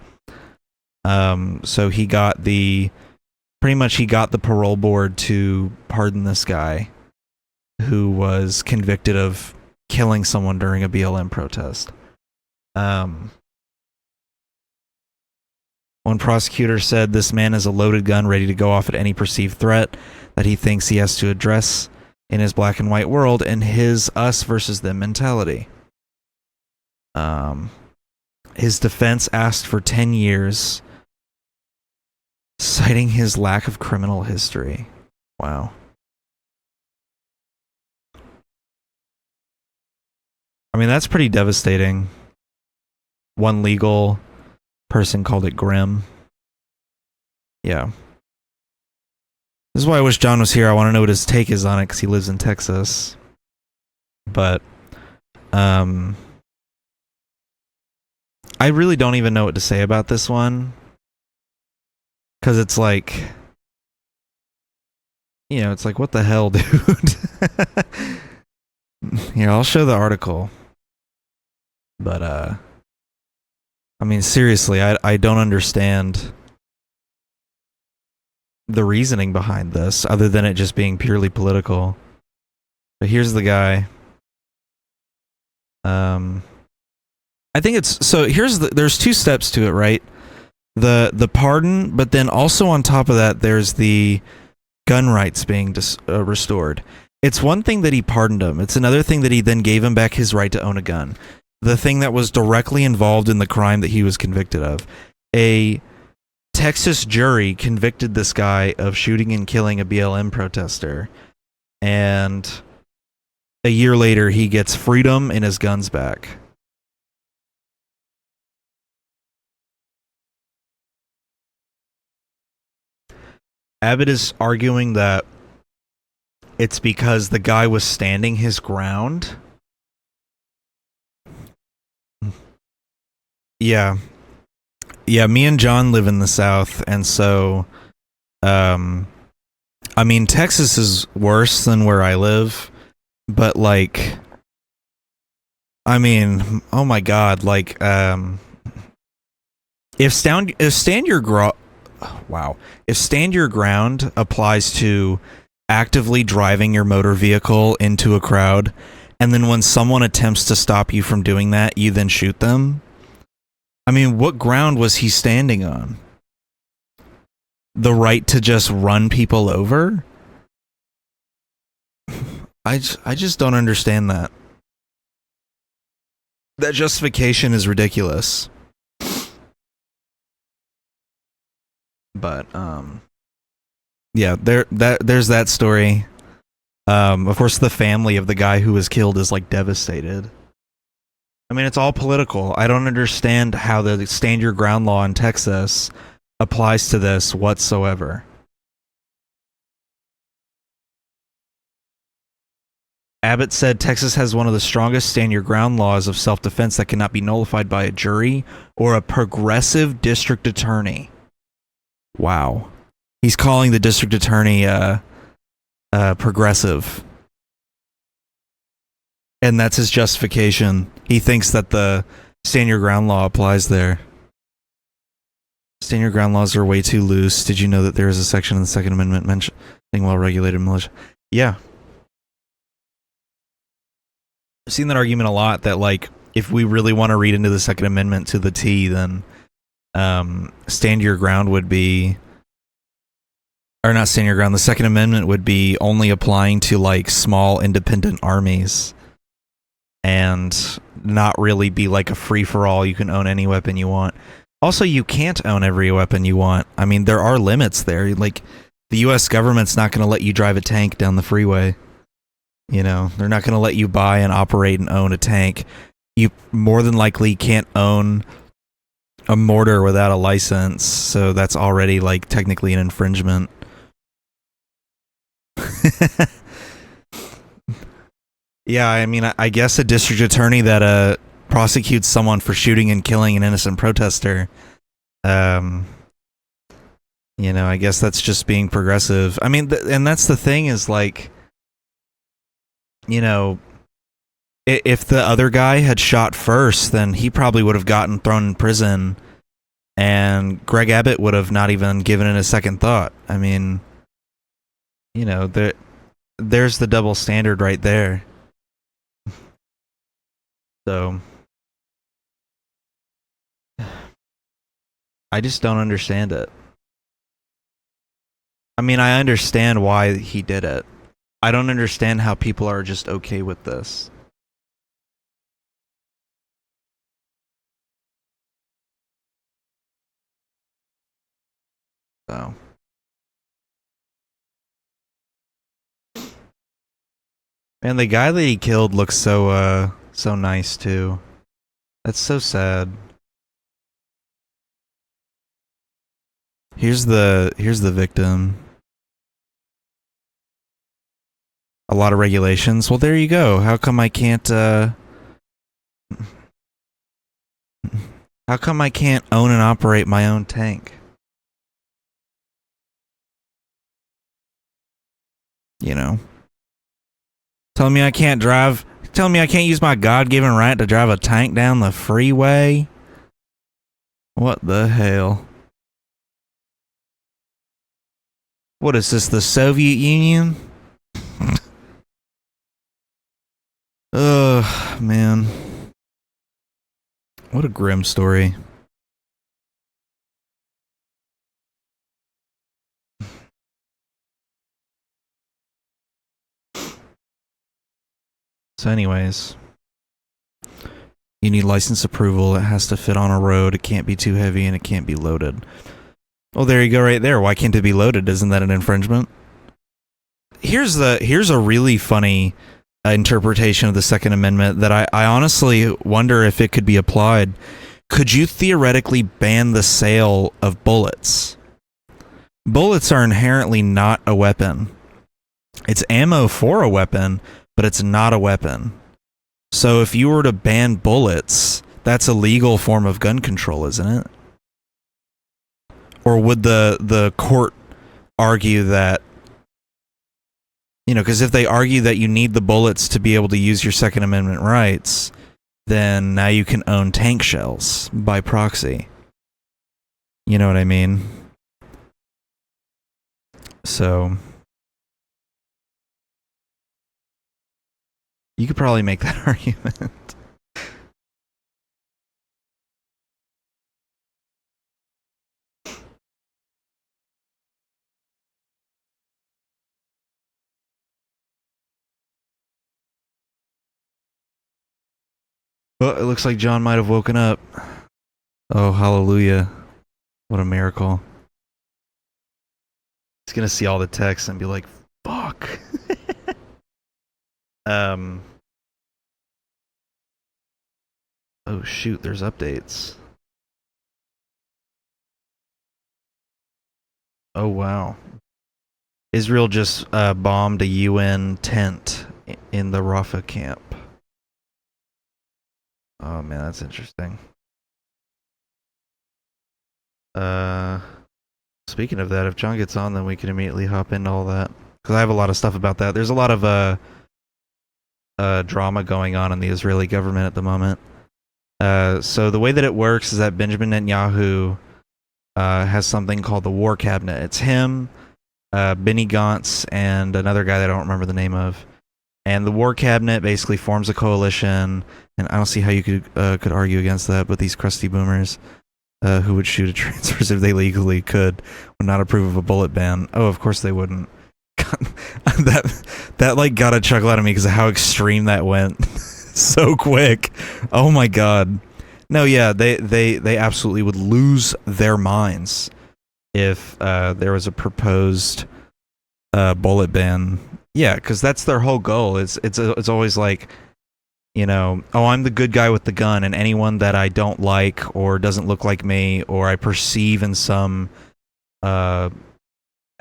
So he got the parole board to pardon this guy who was convicted of killing someone during a BLM protest. One prosecutor said this man is a loaded gun ready to go off at any perceived threat that he thinks he has to address in his black and white world and his us versus them mentality. His defense asked for 10 years, citing his lack of criminal history. Wow. I mean, that's pretty devastating. One legal person called it grim. Yeah. This is why I wish John was here. I want to know what his take is on it, because he lives in Texas. But, I really don't even know what to say about this one. Because it's like, you know, it's like, what the hell, dude? Here, I'll show the article. But, I mean, seriously, I don't understand the reasoning behind this, other than it just being purely political. But here's the guy. I think it's, so there's two steps to it, right? The pardon, but then also on top of that, there's the gun rights being restored. It's one thing that he pardoned him. It's another thing that he then gave him back his right to own a gun. The thing that was directly involved in the crime that he was convicted of. A Texas jury convicted this guy of shooting and killing a BLM protester. And a year later, he gets freedom and his guns back. Abbott is arguing that it's because the guy was standing his ground. Yeah. Yeah, me and John live in the South, and so, I mean, Texas is worse than where I live, but, like, I mean, oh my God, like, if stand your ground applies to actively driving your motor vehicle into a crowd, and then when someone attempts to stop you from doing that, you then shoot them. I mean, what ground was he standing on? The right to just run people over? I just don't understand that. That justification is ridiculous. But yeah, there's that story. Of course, the family of the guy who was killed is like devastated. I mean, it's all political. I don't understand how the stand your ground law in Texas applies to this whatsoever. Abbott said Texas has one of the strongest stand your ground laws of self-defense that cannot be nullified by a jury or a progressive district attorney. Wow. He's calling the district attorney progressive. And that's his justification. He thinks that the stand your ground law applies there. Stand your ground laws are way too loose. Did you know that there is a section in the Second Amendment mentioning well-regulated militia? Yeah. I've seen that argument a lot, that like if we really want to read into the Second Amendment to the T, then stand your ground would be, or not stand your ground, the Second Amendment would be only applying to like small independent armies and not really be like a free-for-all. You can own any weapon you want. Also, you can't own every weapon you want. I mean, there are limits there. Like, the U.S. government's not going to let you drive a tank down the freeway. You know, they're not going to let you buy and operate and own a tank. You more than likely can't own a mortar without a license, so that's already like technically an infringement. Yeah, I mean, I guess a district attorney that prosecutes someone for shooting and killing an innocent protester, you know, I guess that's just being progressive. I mean, and that's the thing is like, you know, if the other guy had shot first, then he probably would have gotten thrown in prison, and Greg Abbott would have not even given it a second thought. I mean, you know, there's the double standard right there. So, I just don't understand it. I mean, I understand why he did it. I don't understand how people are just okay with this. So. And the guy that he killed looks so nice too. That's so sad. Here's the victim. A lot of regulations. Well, there you go. How come I can't how come I can't own and operate my own tank? You know. Tell me I can't drive. Tell me I can't use my God-given right to drive a tank down the freeway? What the hell? What is this, the Soviet Union? Ugh, man. What a grim story. So anyways, you need license approval. It has to fit on a road. It can't be too heavy and it can't be loaded. Well, there you go right there. Why can't it be loaded? Isn't that an infringement? Here's a really funny interpretation of the Second Amendment that I honestly wonder if it could be applied. Could you theoretically ban the sale of bullets? Bullets are inherently not a weapon. It's ammo for a weapon, but it's not a weapon. So if you were to ban bullets, that's a legal form of gun control, isn't it? Or would the court argue that, you know, because if they argue that you need the bullets to be able to use your Second Amendment rights, then now you can own tank shells by proxy. You know what I mean? So you could probably make that argument. Well, it looks like John might have woken up. Oh, hallelujah. What a miracle. He's gonna see all the texts and be like, fuck. Oh shoot, there's updates. Oh wow. Israel just bombed a UN tent in the Rafah camp. Oh man, that's interesting. Speaking of that, if John gets on, then we can immediately hop into all that. Because I have a lot of stuff about that. There's a lot of drama going on in the Israeli government at the moment. So the way that it works is that Benjamin Netanyahu has something called the War Cabinet. It's him, Benny Gantz, and another guy that I don't remember the name of. And the War Cabinet basically forms a coalition, and I don't see how you could argue against that, but these crusty boomers who would shoot at transfers if they legally could would not approve of a bullet ban. Oh, of course they wouldn't. God, that like got a chuckle out of me because of how extreme that went. So quick. Oh my god. No, yeah, they absolutely would lose their minds if there was a proposed bullet ban. Yeah, because that's their whole goal. It's always like, you know, oh, I'm the good guy with the gun, and anyone that I don't like or doesn't look like me or I perceive in some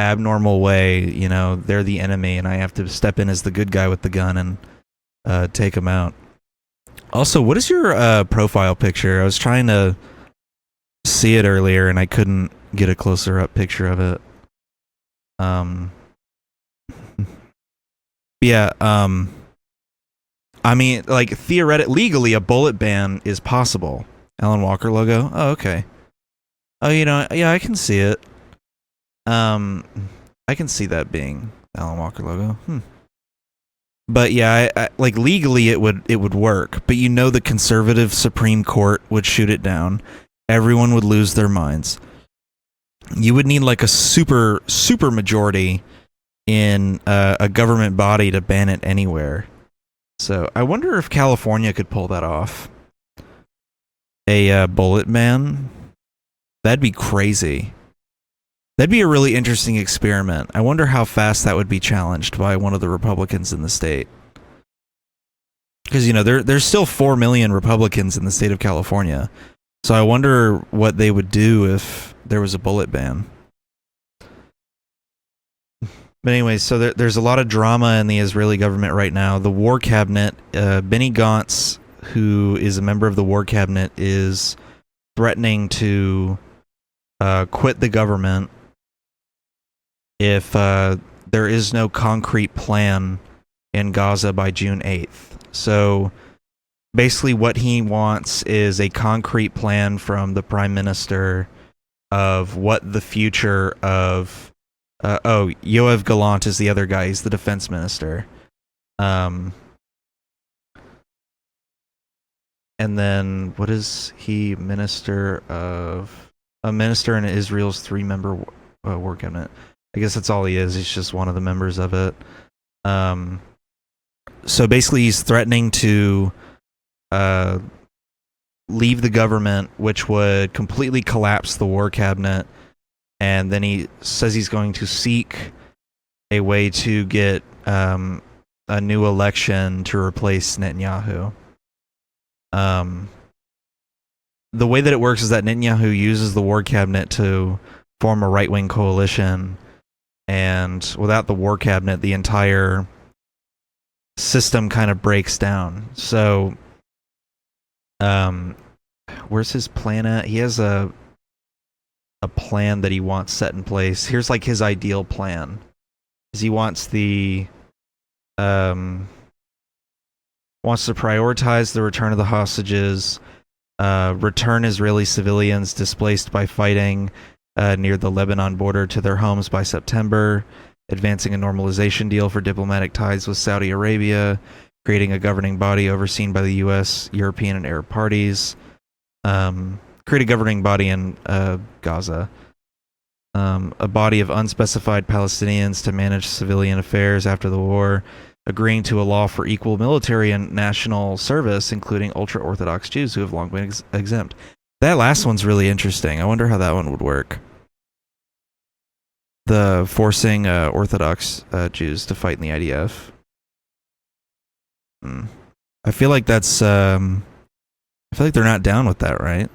abnormal way, you know, they're the enemy, and I have to step in as the good guy with the gun and take them out. Also, what is your profile picture? I was trying to see it earlier, and I couldn't get a closer up picture of it. Yeah, I mean, like, legally, a bullet ban is possible. Alan Walker logo? Oh, okay. Oh, you know, yeah, I can see it. I can see that being Alan Walker logo. But yeah, I like, legally it would work, but you know the conservative Supreme Court would shoot it down. Everyone would lose their minds. You would need like a super majority in a government body to ban it anywhere. So I wonder if California could pull that off. A bullet ban? That'd be crazy. That'd be a really interesting experiment. I wonder how fast that would be challenged by one of the Republicans in the state. Because, you know, there's still 4 million Republicans in the state of California. So I wonder what they would do if there was a bullet ban. But anyway, so there's a lot of drama in the Israeli government right now. The War Cabinet, Benny Gantz, who is a member of the War Cabinet, is threatening to quit the government if there is no concrete plan in Gaza by June 8th. So basically what he wants is a concrete plan from the Prime Minister of what the future of... Yoav Gallant is the other guy. He's the defense minister. And then, what is he? Minister of... A minister in Israel's 3-member war cabinet. I guess that's all he is. He's just one of the members of it. So basically, he's threatening to leave the government, which would completely collapse the war cabinet. And then he says he's going to seek a way to get a new election to replace Netanyahu. The way that it works is that Netanyahu uses the war cabinet to form a right-wing coalition, and without the war cabinet, the entire system kind of breaks down. So, where's his plan at? He has a plan that he wants set in place. Here's like his ideal plan. Is he wants wants to prioritize the return of the hostages, return Israeli civilians displaced by fighting near the Lebanon border to their homes by September, advancing a normalization deal for diplomatic ties with Saudi Arabia, creating a governing body overseen by the U.S., European, and Arab parties, create a governing body in Gaza, a body of unspecified Palestinians to manage civilian affairs after the war, agreeing to a law for equal military and national service, including ultra-Orthodox Jews who have long been exempt. That last one's really interesting. I wonder how that one would work. The forcing Orthodox Jews to fight in the IDF. I feel like that's... I feel like they're not down with that, right?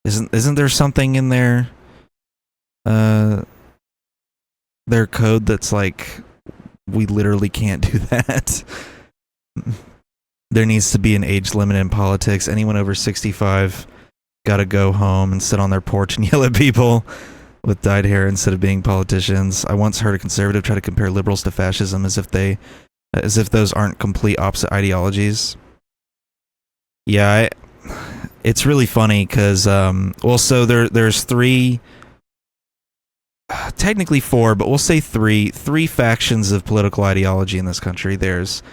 Isn't there something in their code that's like, we literally can't do that? There needs to be an age limit in politics. Anyone over 65 gotta go home and sit on their porch and yell at people with dyed hair instead of being politicians. I once heard a conservative try to compare liberals to fascism as if those aren't complete opposite ideologies. Yeah, it's really funny because, so there's three, technically four, but we'll say three factions of political ideology in this country. There's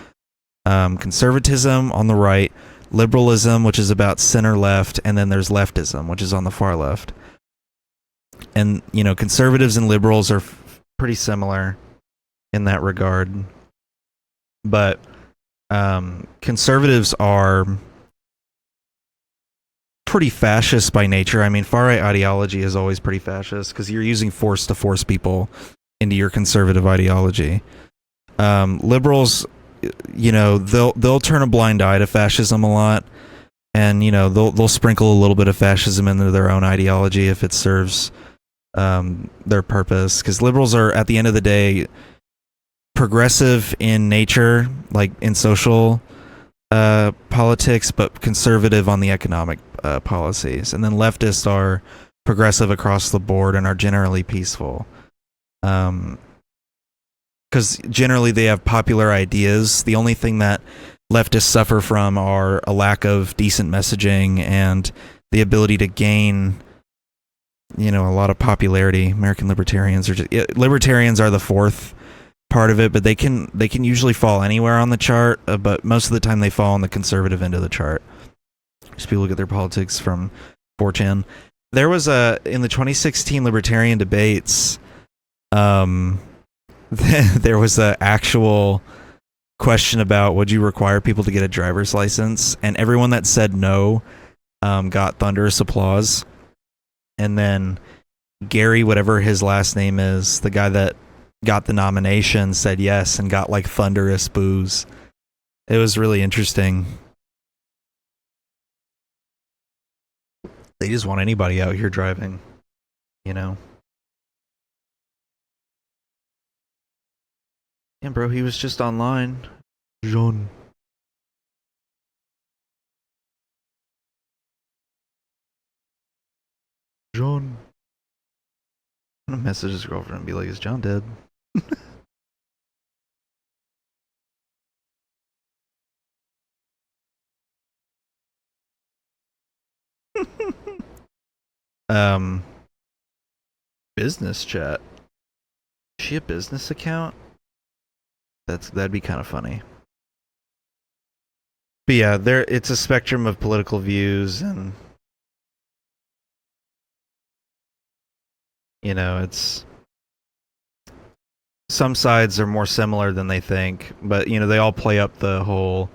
conservatism on the right, liberalism, which is about center left, and then there's leftism, which is on the far left. And, conservatives and liberals are pretty similar in that regard. But conservatives are pretty fascist by nature. I mean, far-right ideology is always pretty fascist because you're using force to force people into your conservative ideology. Liberals, they'll turn a blind eye to fascism a lot, and they'll sprinkle a little bit of fascism into their own ideology if it serves their purpose. Because liberals are, at the end of the day, progressive in nature, like in social politics, but conservative on the economic policies. And then leftists are progressive across the board and are generally peaceful. Because generally they have popular ideas. The only thing that leftists suffer from are a lack of decent messaging and the ability to gain, a lot of popularity. American libertarians are libertarians are the fourth part of it, but they can usually fall anywhere on the chart, but most of the time they fall on the conservative end of the chart. Just people look at their politics from 4chan. There was in the 2016 libertarian debates, there was an actual question about would you require people to get a driver's license, and everyone that said no got thunderous applause. And then Gary, whatever his last name is, the guy that got the nomination, said yes and got like thunderous boos. It was really interesting. They just want anybody out here driving, Yeah, bro, he was just online. Jean. I'm gonna message his girlfriend and be like, is John dead? Business chat. Is she a business account? That'd be kind of funny. But yeah, it's a spectrum of political views, and it's some sides are more similar than they think, but they all play up the whole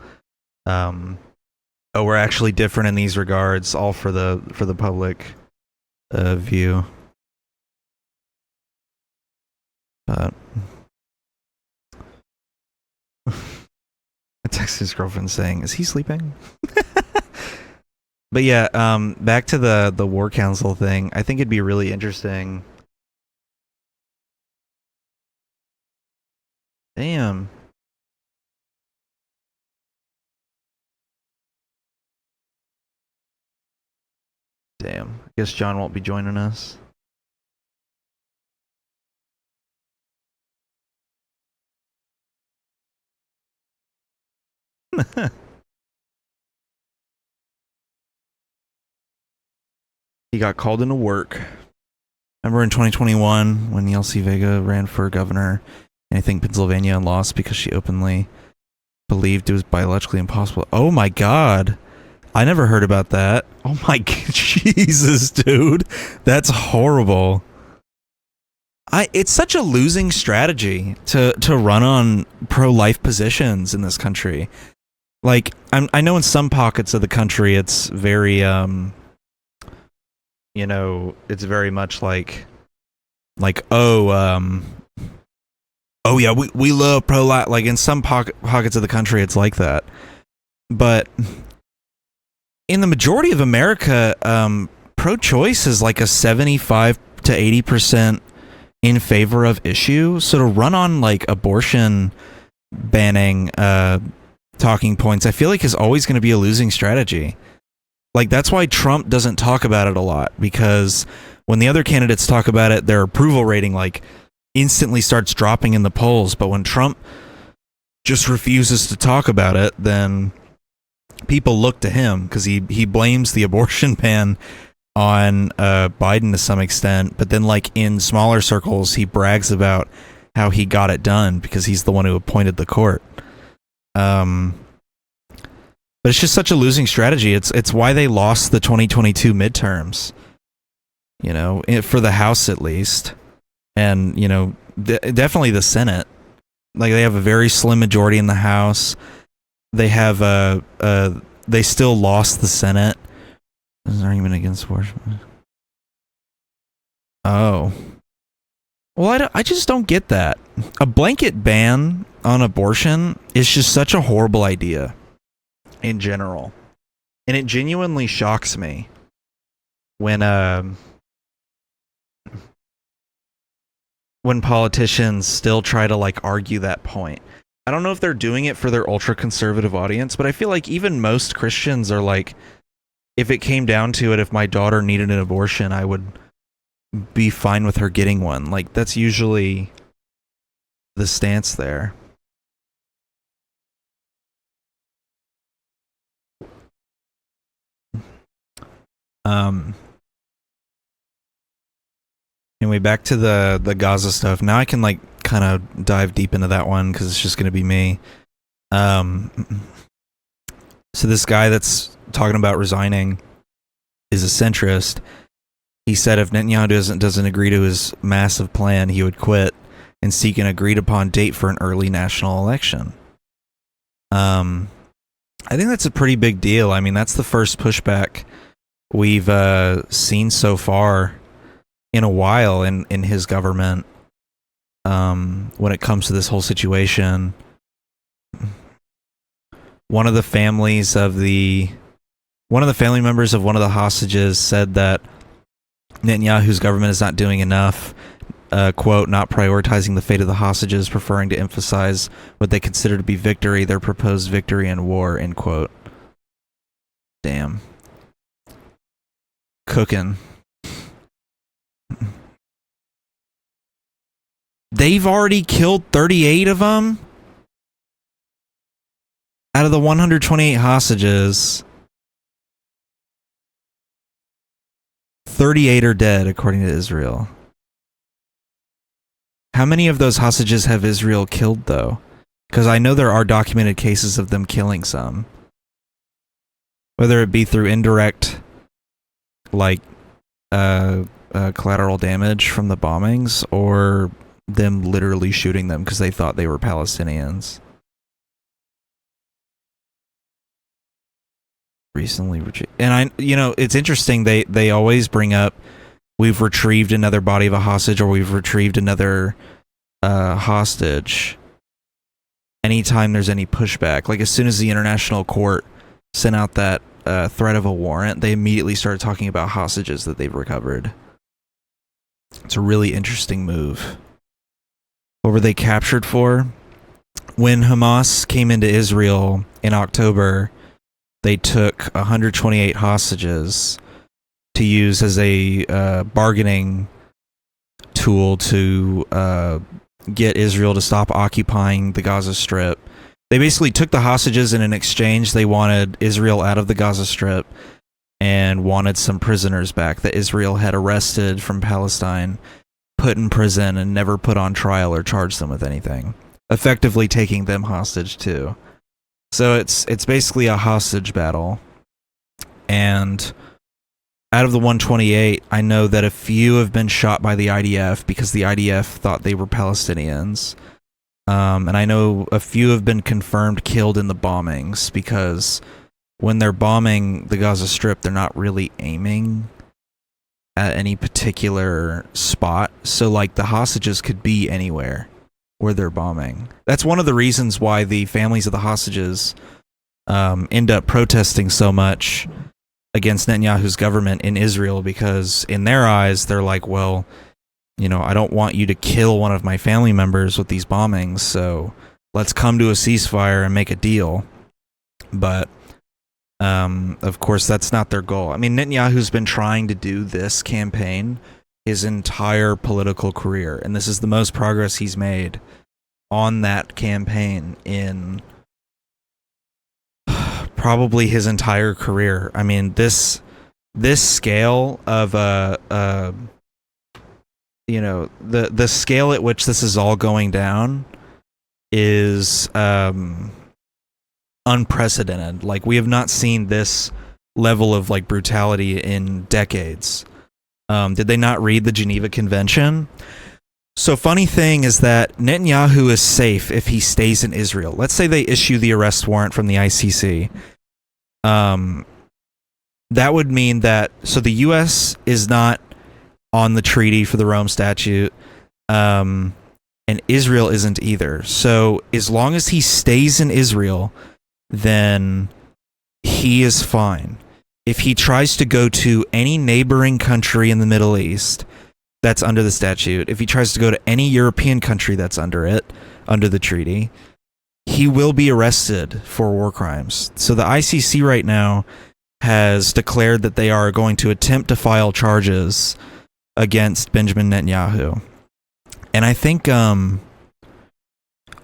we're actually different in these regards, all for the public view. But I texted his girlfriend saying, is he sleeping? But yeah, back to the war council thing. I think it'd be really interesting. Damn. Damn. I guess John won't be joining us. He got called into work. Remember in 2021 when Yeltsin Vega ran for governor, and I think Pennsylvania lost because she openly believed it was biologically impossible. Oh my god. I never heard about that. Oh my Jesus, dude. That's horrible. It's such a losing strategy to run on pro-life positions in this country. Like, I know in some pockets of the country it's very it's very much like oh yeah, we love pro-life. Like in some pockets of the country it's like that. But in the majority of America, pro-choice is like a 75 to 80% in favor of issue. So to run on like abortion banning talking points, I feel like is always going to be a losing strategy. Like that's why Trump doesn't talk about it a lot, because when the other candidates talk about it, their approval rating like instantly starts dropping in the polls. But when Trump just refuses to talk about it, then people look to him because he blames the abortion ban on Biden to some extent, but then like in smaller circles he brags about how he got it done because he's the one who appointed the court. But it's just such a losing strategy. It's why they lost the 2022 midterms, you know, for the House at least, and you know definitely the Senate. Like they have a very slim majority in the House. They have they still lost the Senate. There's an argument against abortion. Oh. Well, I just don't get that. A blanket ban on abortion is just such a horrible idea in general. And it genuinely shocks me when politicians still try to like argue that point. I don't know if they're doing it for their ultra conservative audience, but I feel like even most Christians are like, if it came down to it, if my daughter needed an abortion, I would be fine with her getting one. Like that's usually the stance there. Anyway, back to the Gaza stuff. Now I can like kind of dive deep into that one because it's just going to be me. So this guy that's talking about resigning is a centrist. He said if Netanyahu doesn't agree to his massive plan, he would quit and seek an agreed upon date for an early national election. I think that's a pretty big deal. I mean, that's the first pushback we've seen so far in a while in his government when it comes to this whole situation. One of the family members of one of the hostages said that Netanyahu's government is not doing enough, quote, not prioritizing the fate of the hostages, preferring to emphasize what they consider to be victory, their proposed victory in war, end quote. Damn. Cooking. They've already killed 38 of them? Out of the 128 hostages, 38 are dead, according to Israel. How many of those hostages have Israel killed, though? Because I know there are documented cases of them killing some. Whether it be through indirect, like, collateral damage from the bombings, or them literally shooting them because they thought they were Palestinians. Recently, and it's interesting. They always bring up we've retrieved another body of a hostage or we've retrieved another hostage. Anytime there's any pushback, like as soon as the international court sent out that threat of a warrant, they immediately started talking about hostages that they've recovered. It's a really interesting move. What were they captured for? When Hamas came into Israel in October, they took 128 hostages to use as a bargaining tool to get Israel to stop occupying the Gaza Strip. They basically took the hostages, and in exchange they wanted Israel out of the Gaza Strip and wanted some prisoners back that Israel had arrested from Palestine, put in prison, and never put on trial or charged them with anything. Effectively taking them hostage too. So it's basically a hostage battle. And out of the 128, I know that a few have been shot by the IDF because the IDF thought they were Palestinians. And I know a few have been confirmed killed in the bombings because when they're bombing the Gaza Strip, they're not really aiming at any particular spot. So like the hostages could be anywhere where they're bombing. That's one of the reasons why the families of the hostages end up protesting so much against Netanyahu's government in Israel, because in their eyes, they're like, well, I don't want you to kill one of my family members with these bombings, so let's come to a ceasefire and make a deal. But, of course, that's not their goal. I mean, Netanyahu's been trying to do this campaign his entire political career, and this is the most progress he's made on that campaign in probably his entire career. I mean, this scale of the scale at which this is all going down is unprecedented. Like, we have not seen this level of like brutality in decades. Did they not read the Geneva Convention? So funny thing is that Netanyahu is safe if he stays in Israel. Let's say they issue the arrest warrant from the ICC. That would mean that, so the U.S. is not on the treaty for the Rome Statute, and Israel isn't either. So as long as he stays in Israel, then he is fine. If he tries to go to any neighboring country in the Middle East that's under the statute, if he tries to go to any European country that's under it, under the treaty, he will be arrested for war crimes. So the ICC right now has declared that they are going to attempt to file charges against Benjamin Netanyahu. And I think, I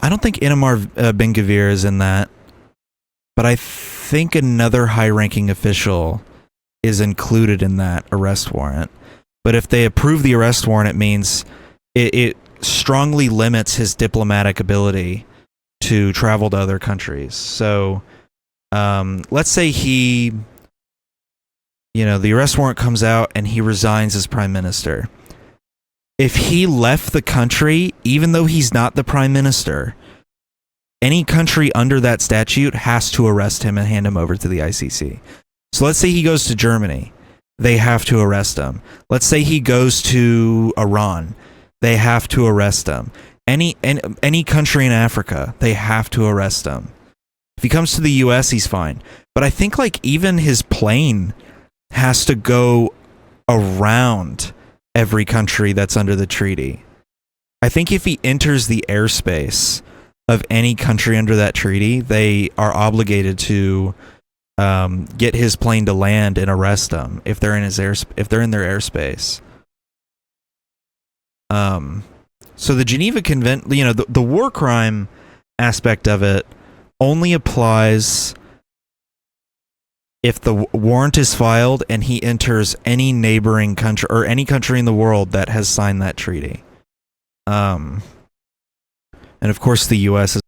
don't think Itamar Ben-Gvir is in that, but I think another high-ranking official is included in that arrest warrant. But if they approve the arrest warrant, it means it strongly limits his diplomatic ability to travel to other countries. So let's say the arrest warrant comes out and he resigns as prime minister. If he left the country, even though he's not the prime minister, any country under that statute has to arrest him and hand him over to the ICC. So let's say he goes to Germany. They have to arrest him. Let's say he goes to Iran. They have to arrest him. Any country in Africa, they have to arrest him. If he comes to the US, he's fine. But I think like even his plane has to go around every country that's under the treaty. I think if he enters the airspace of any country under that treaty, they are obligated to get his plane to land and arrest him if they're in their airspace. So the Geneva Convention, the war crime aspect of it only applies if the warrant is filed and he enters any neighboring country or any country in the world that has signed that treaty. And of course, the U.S. is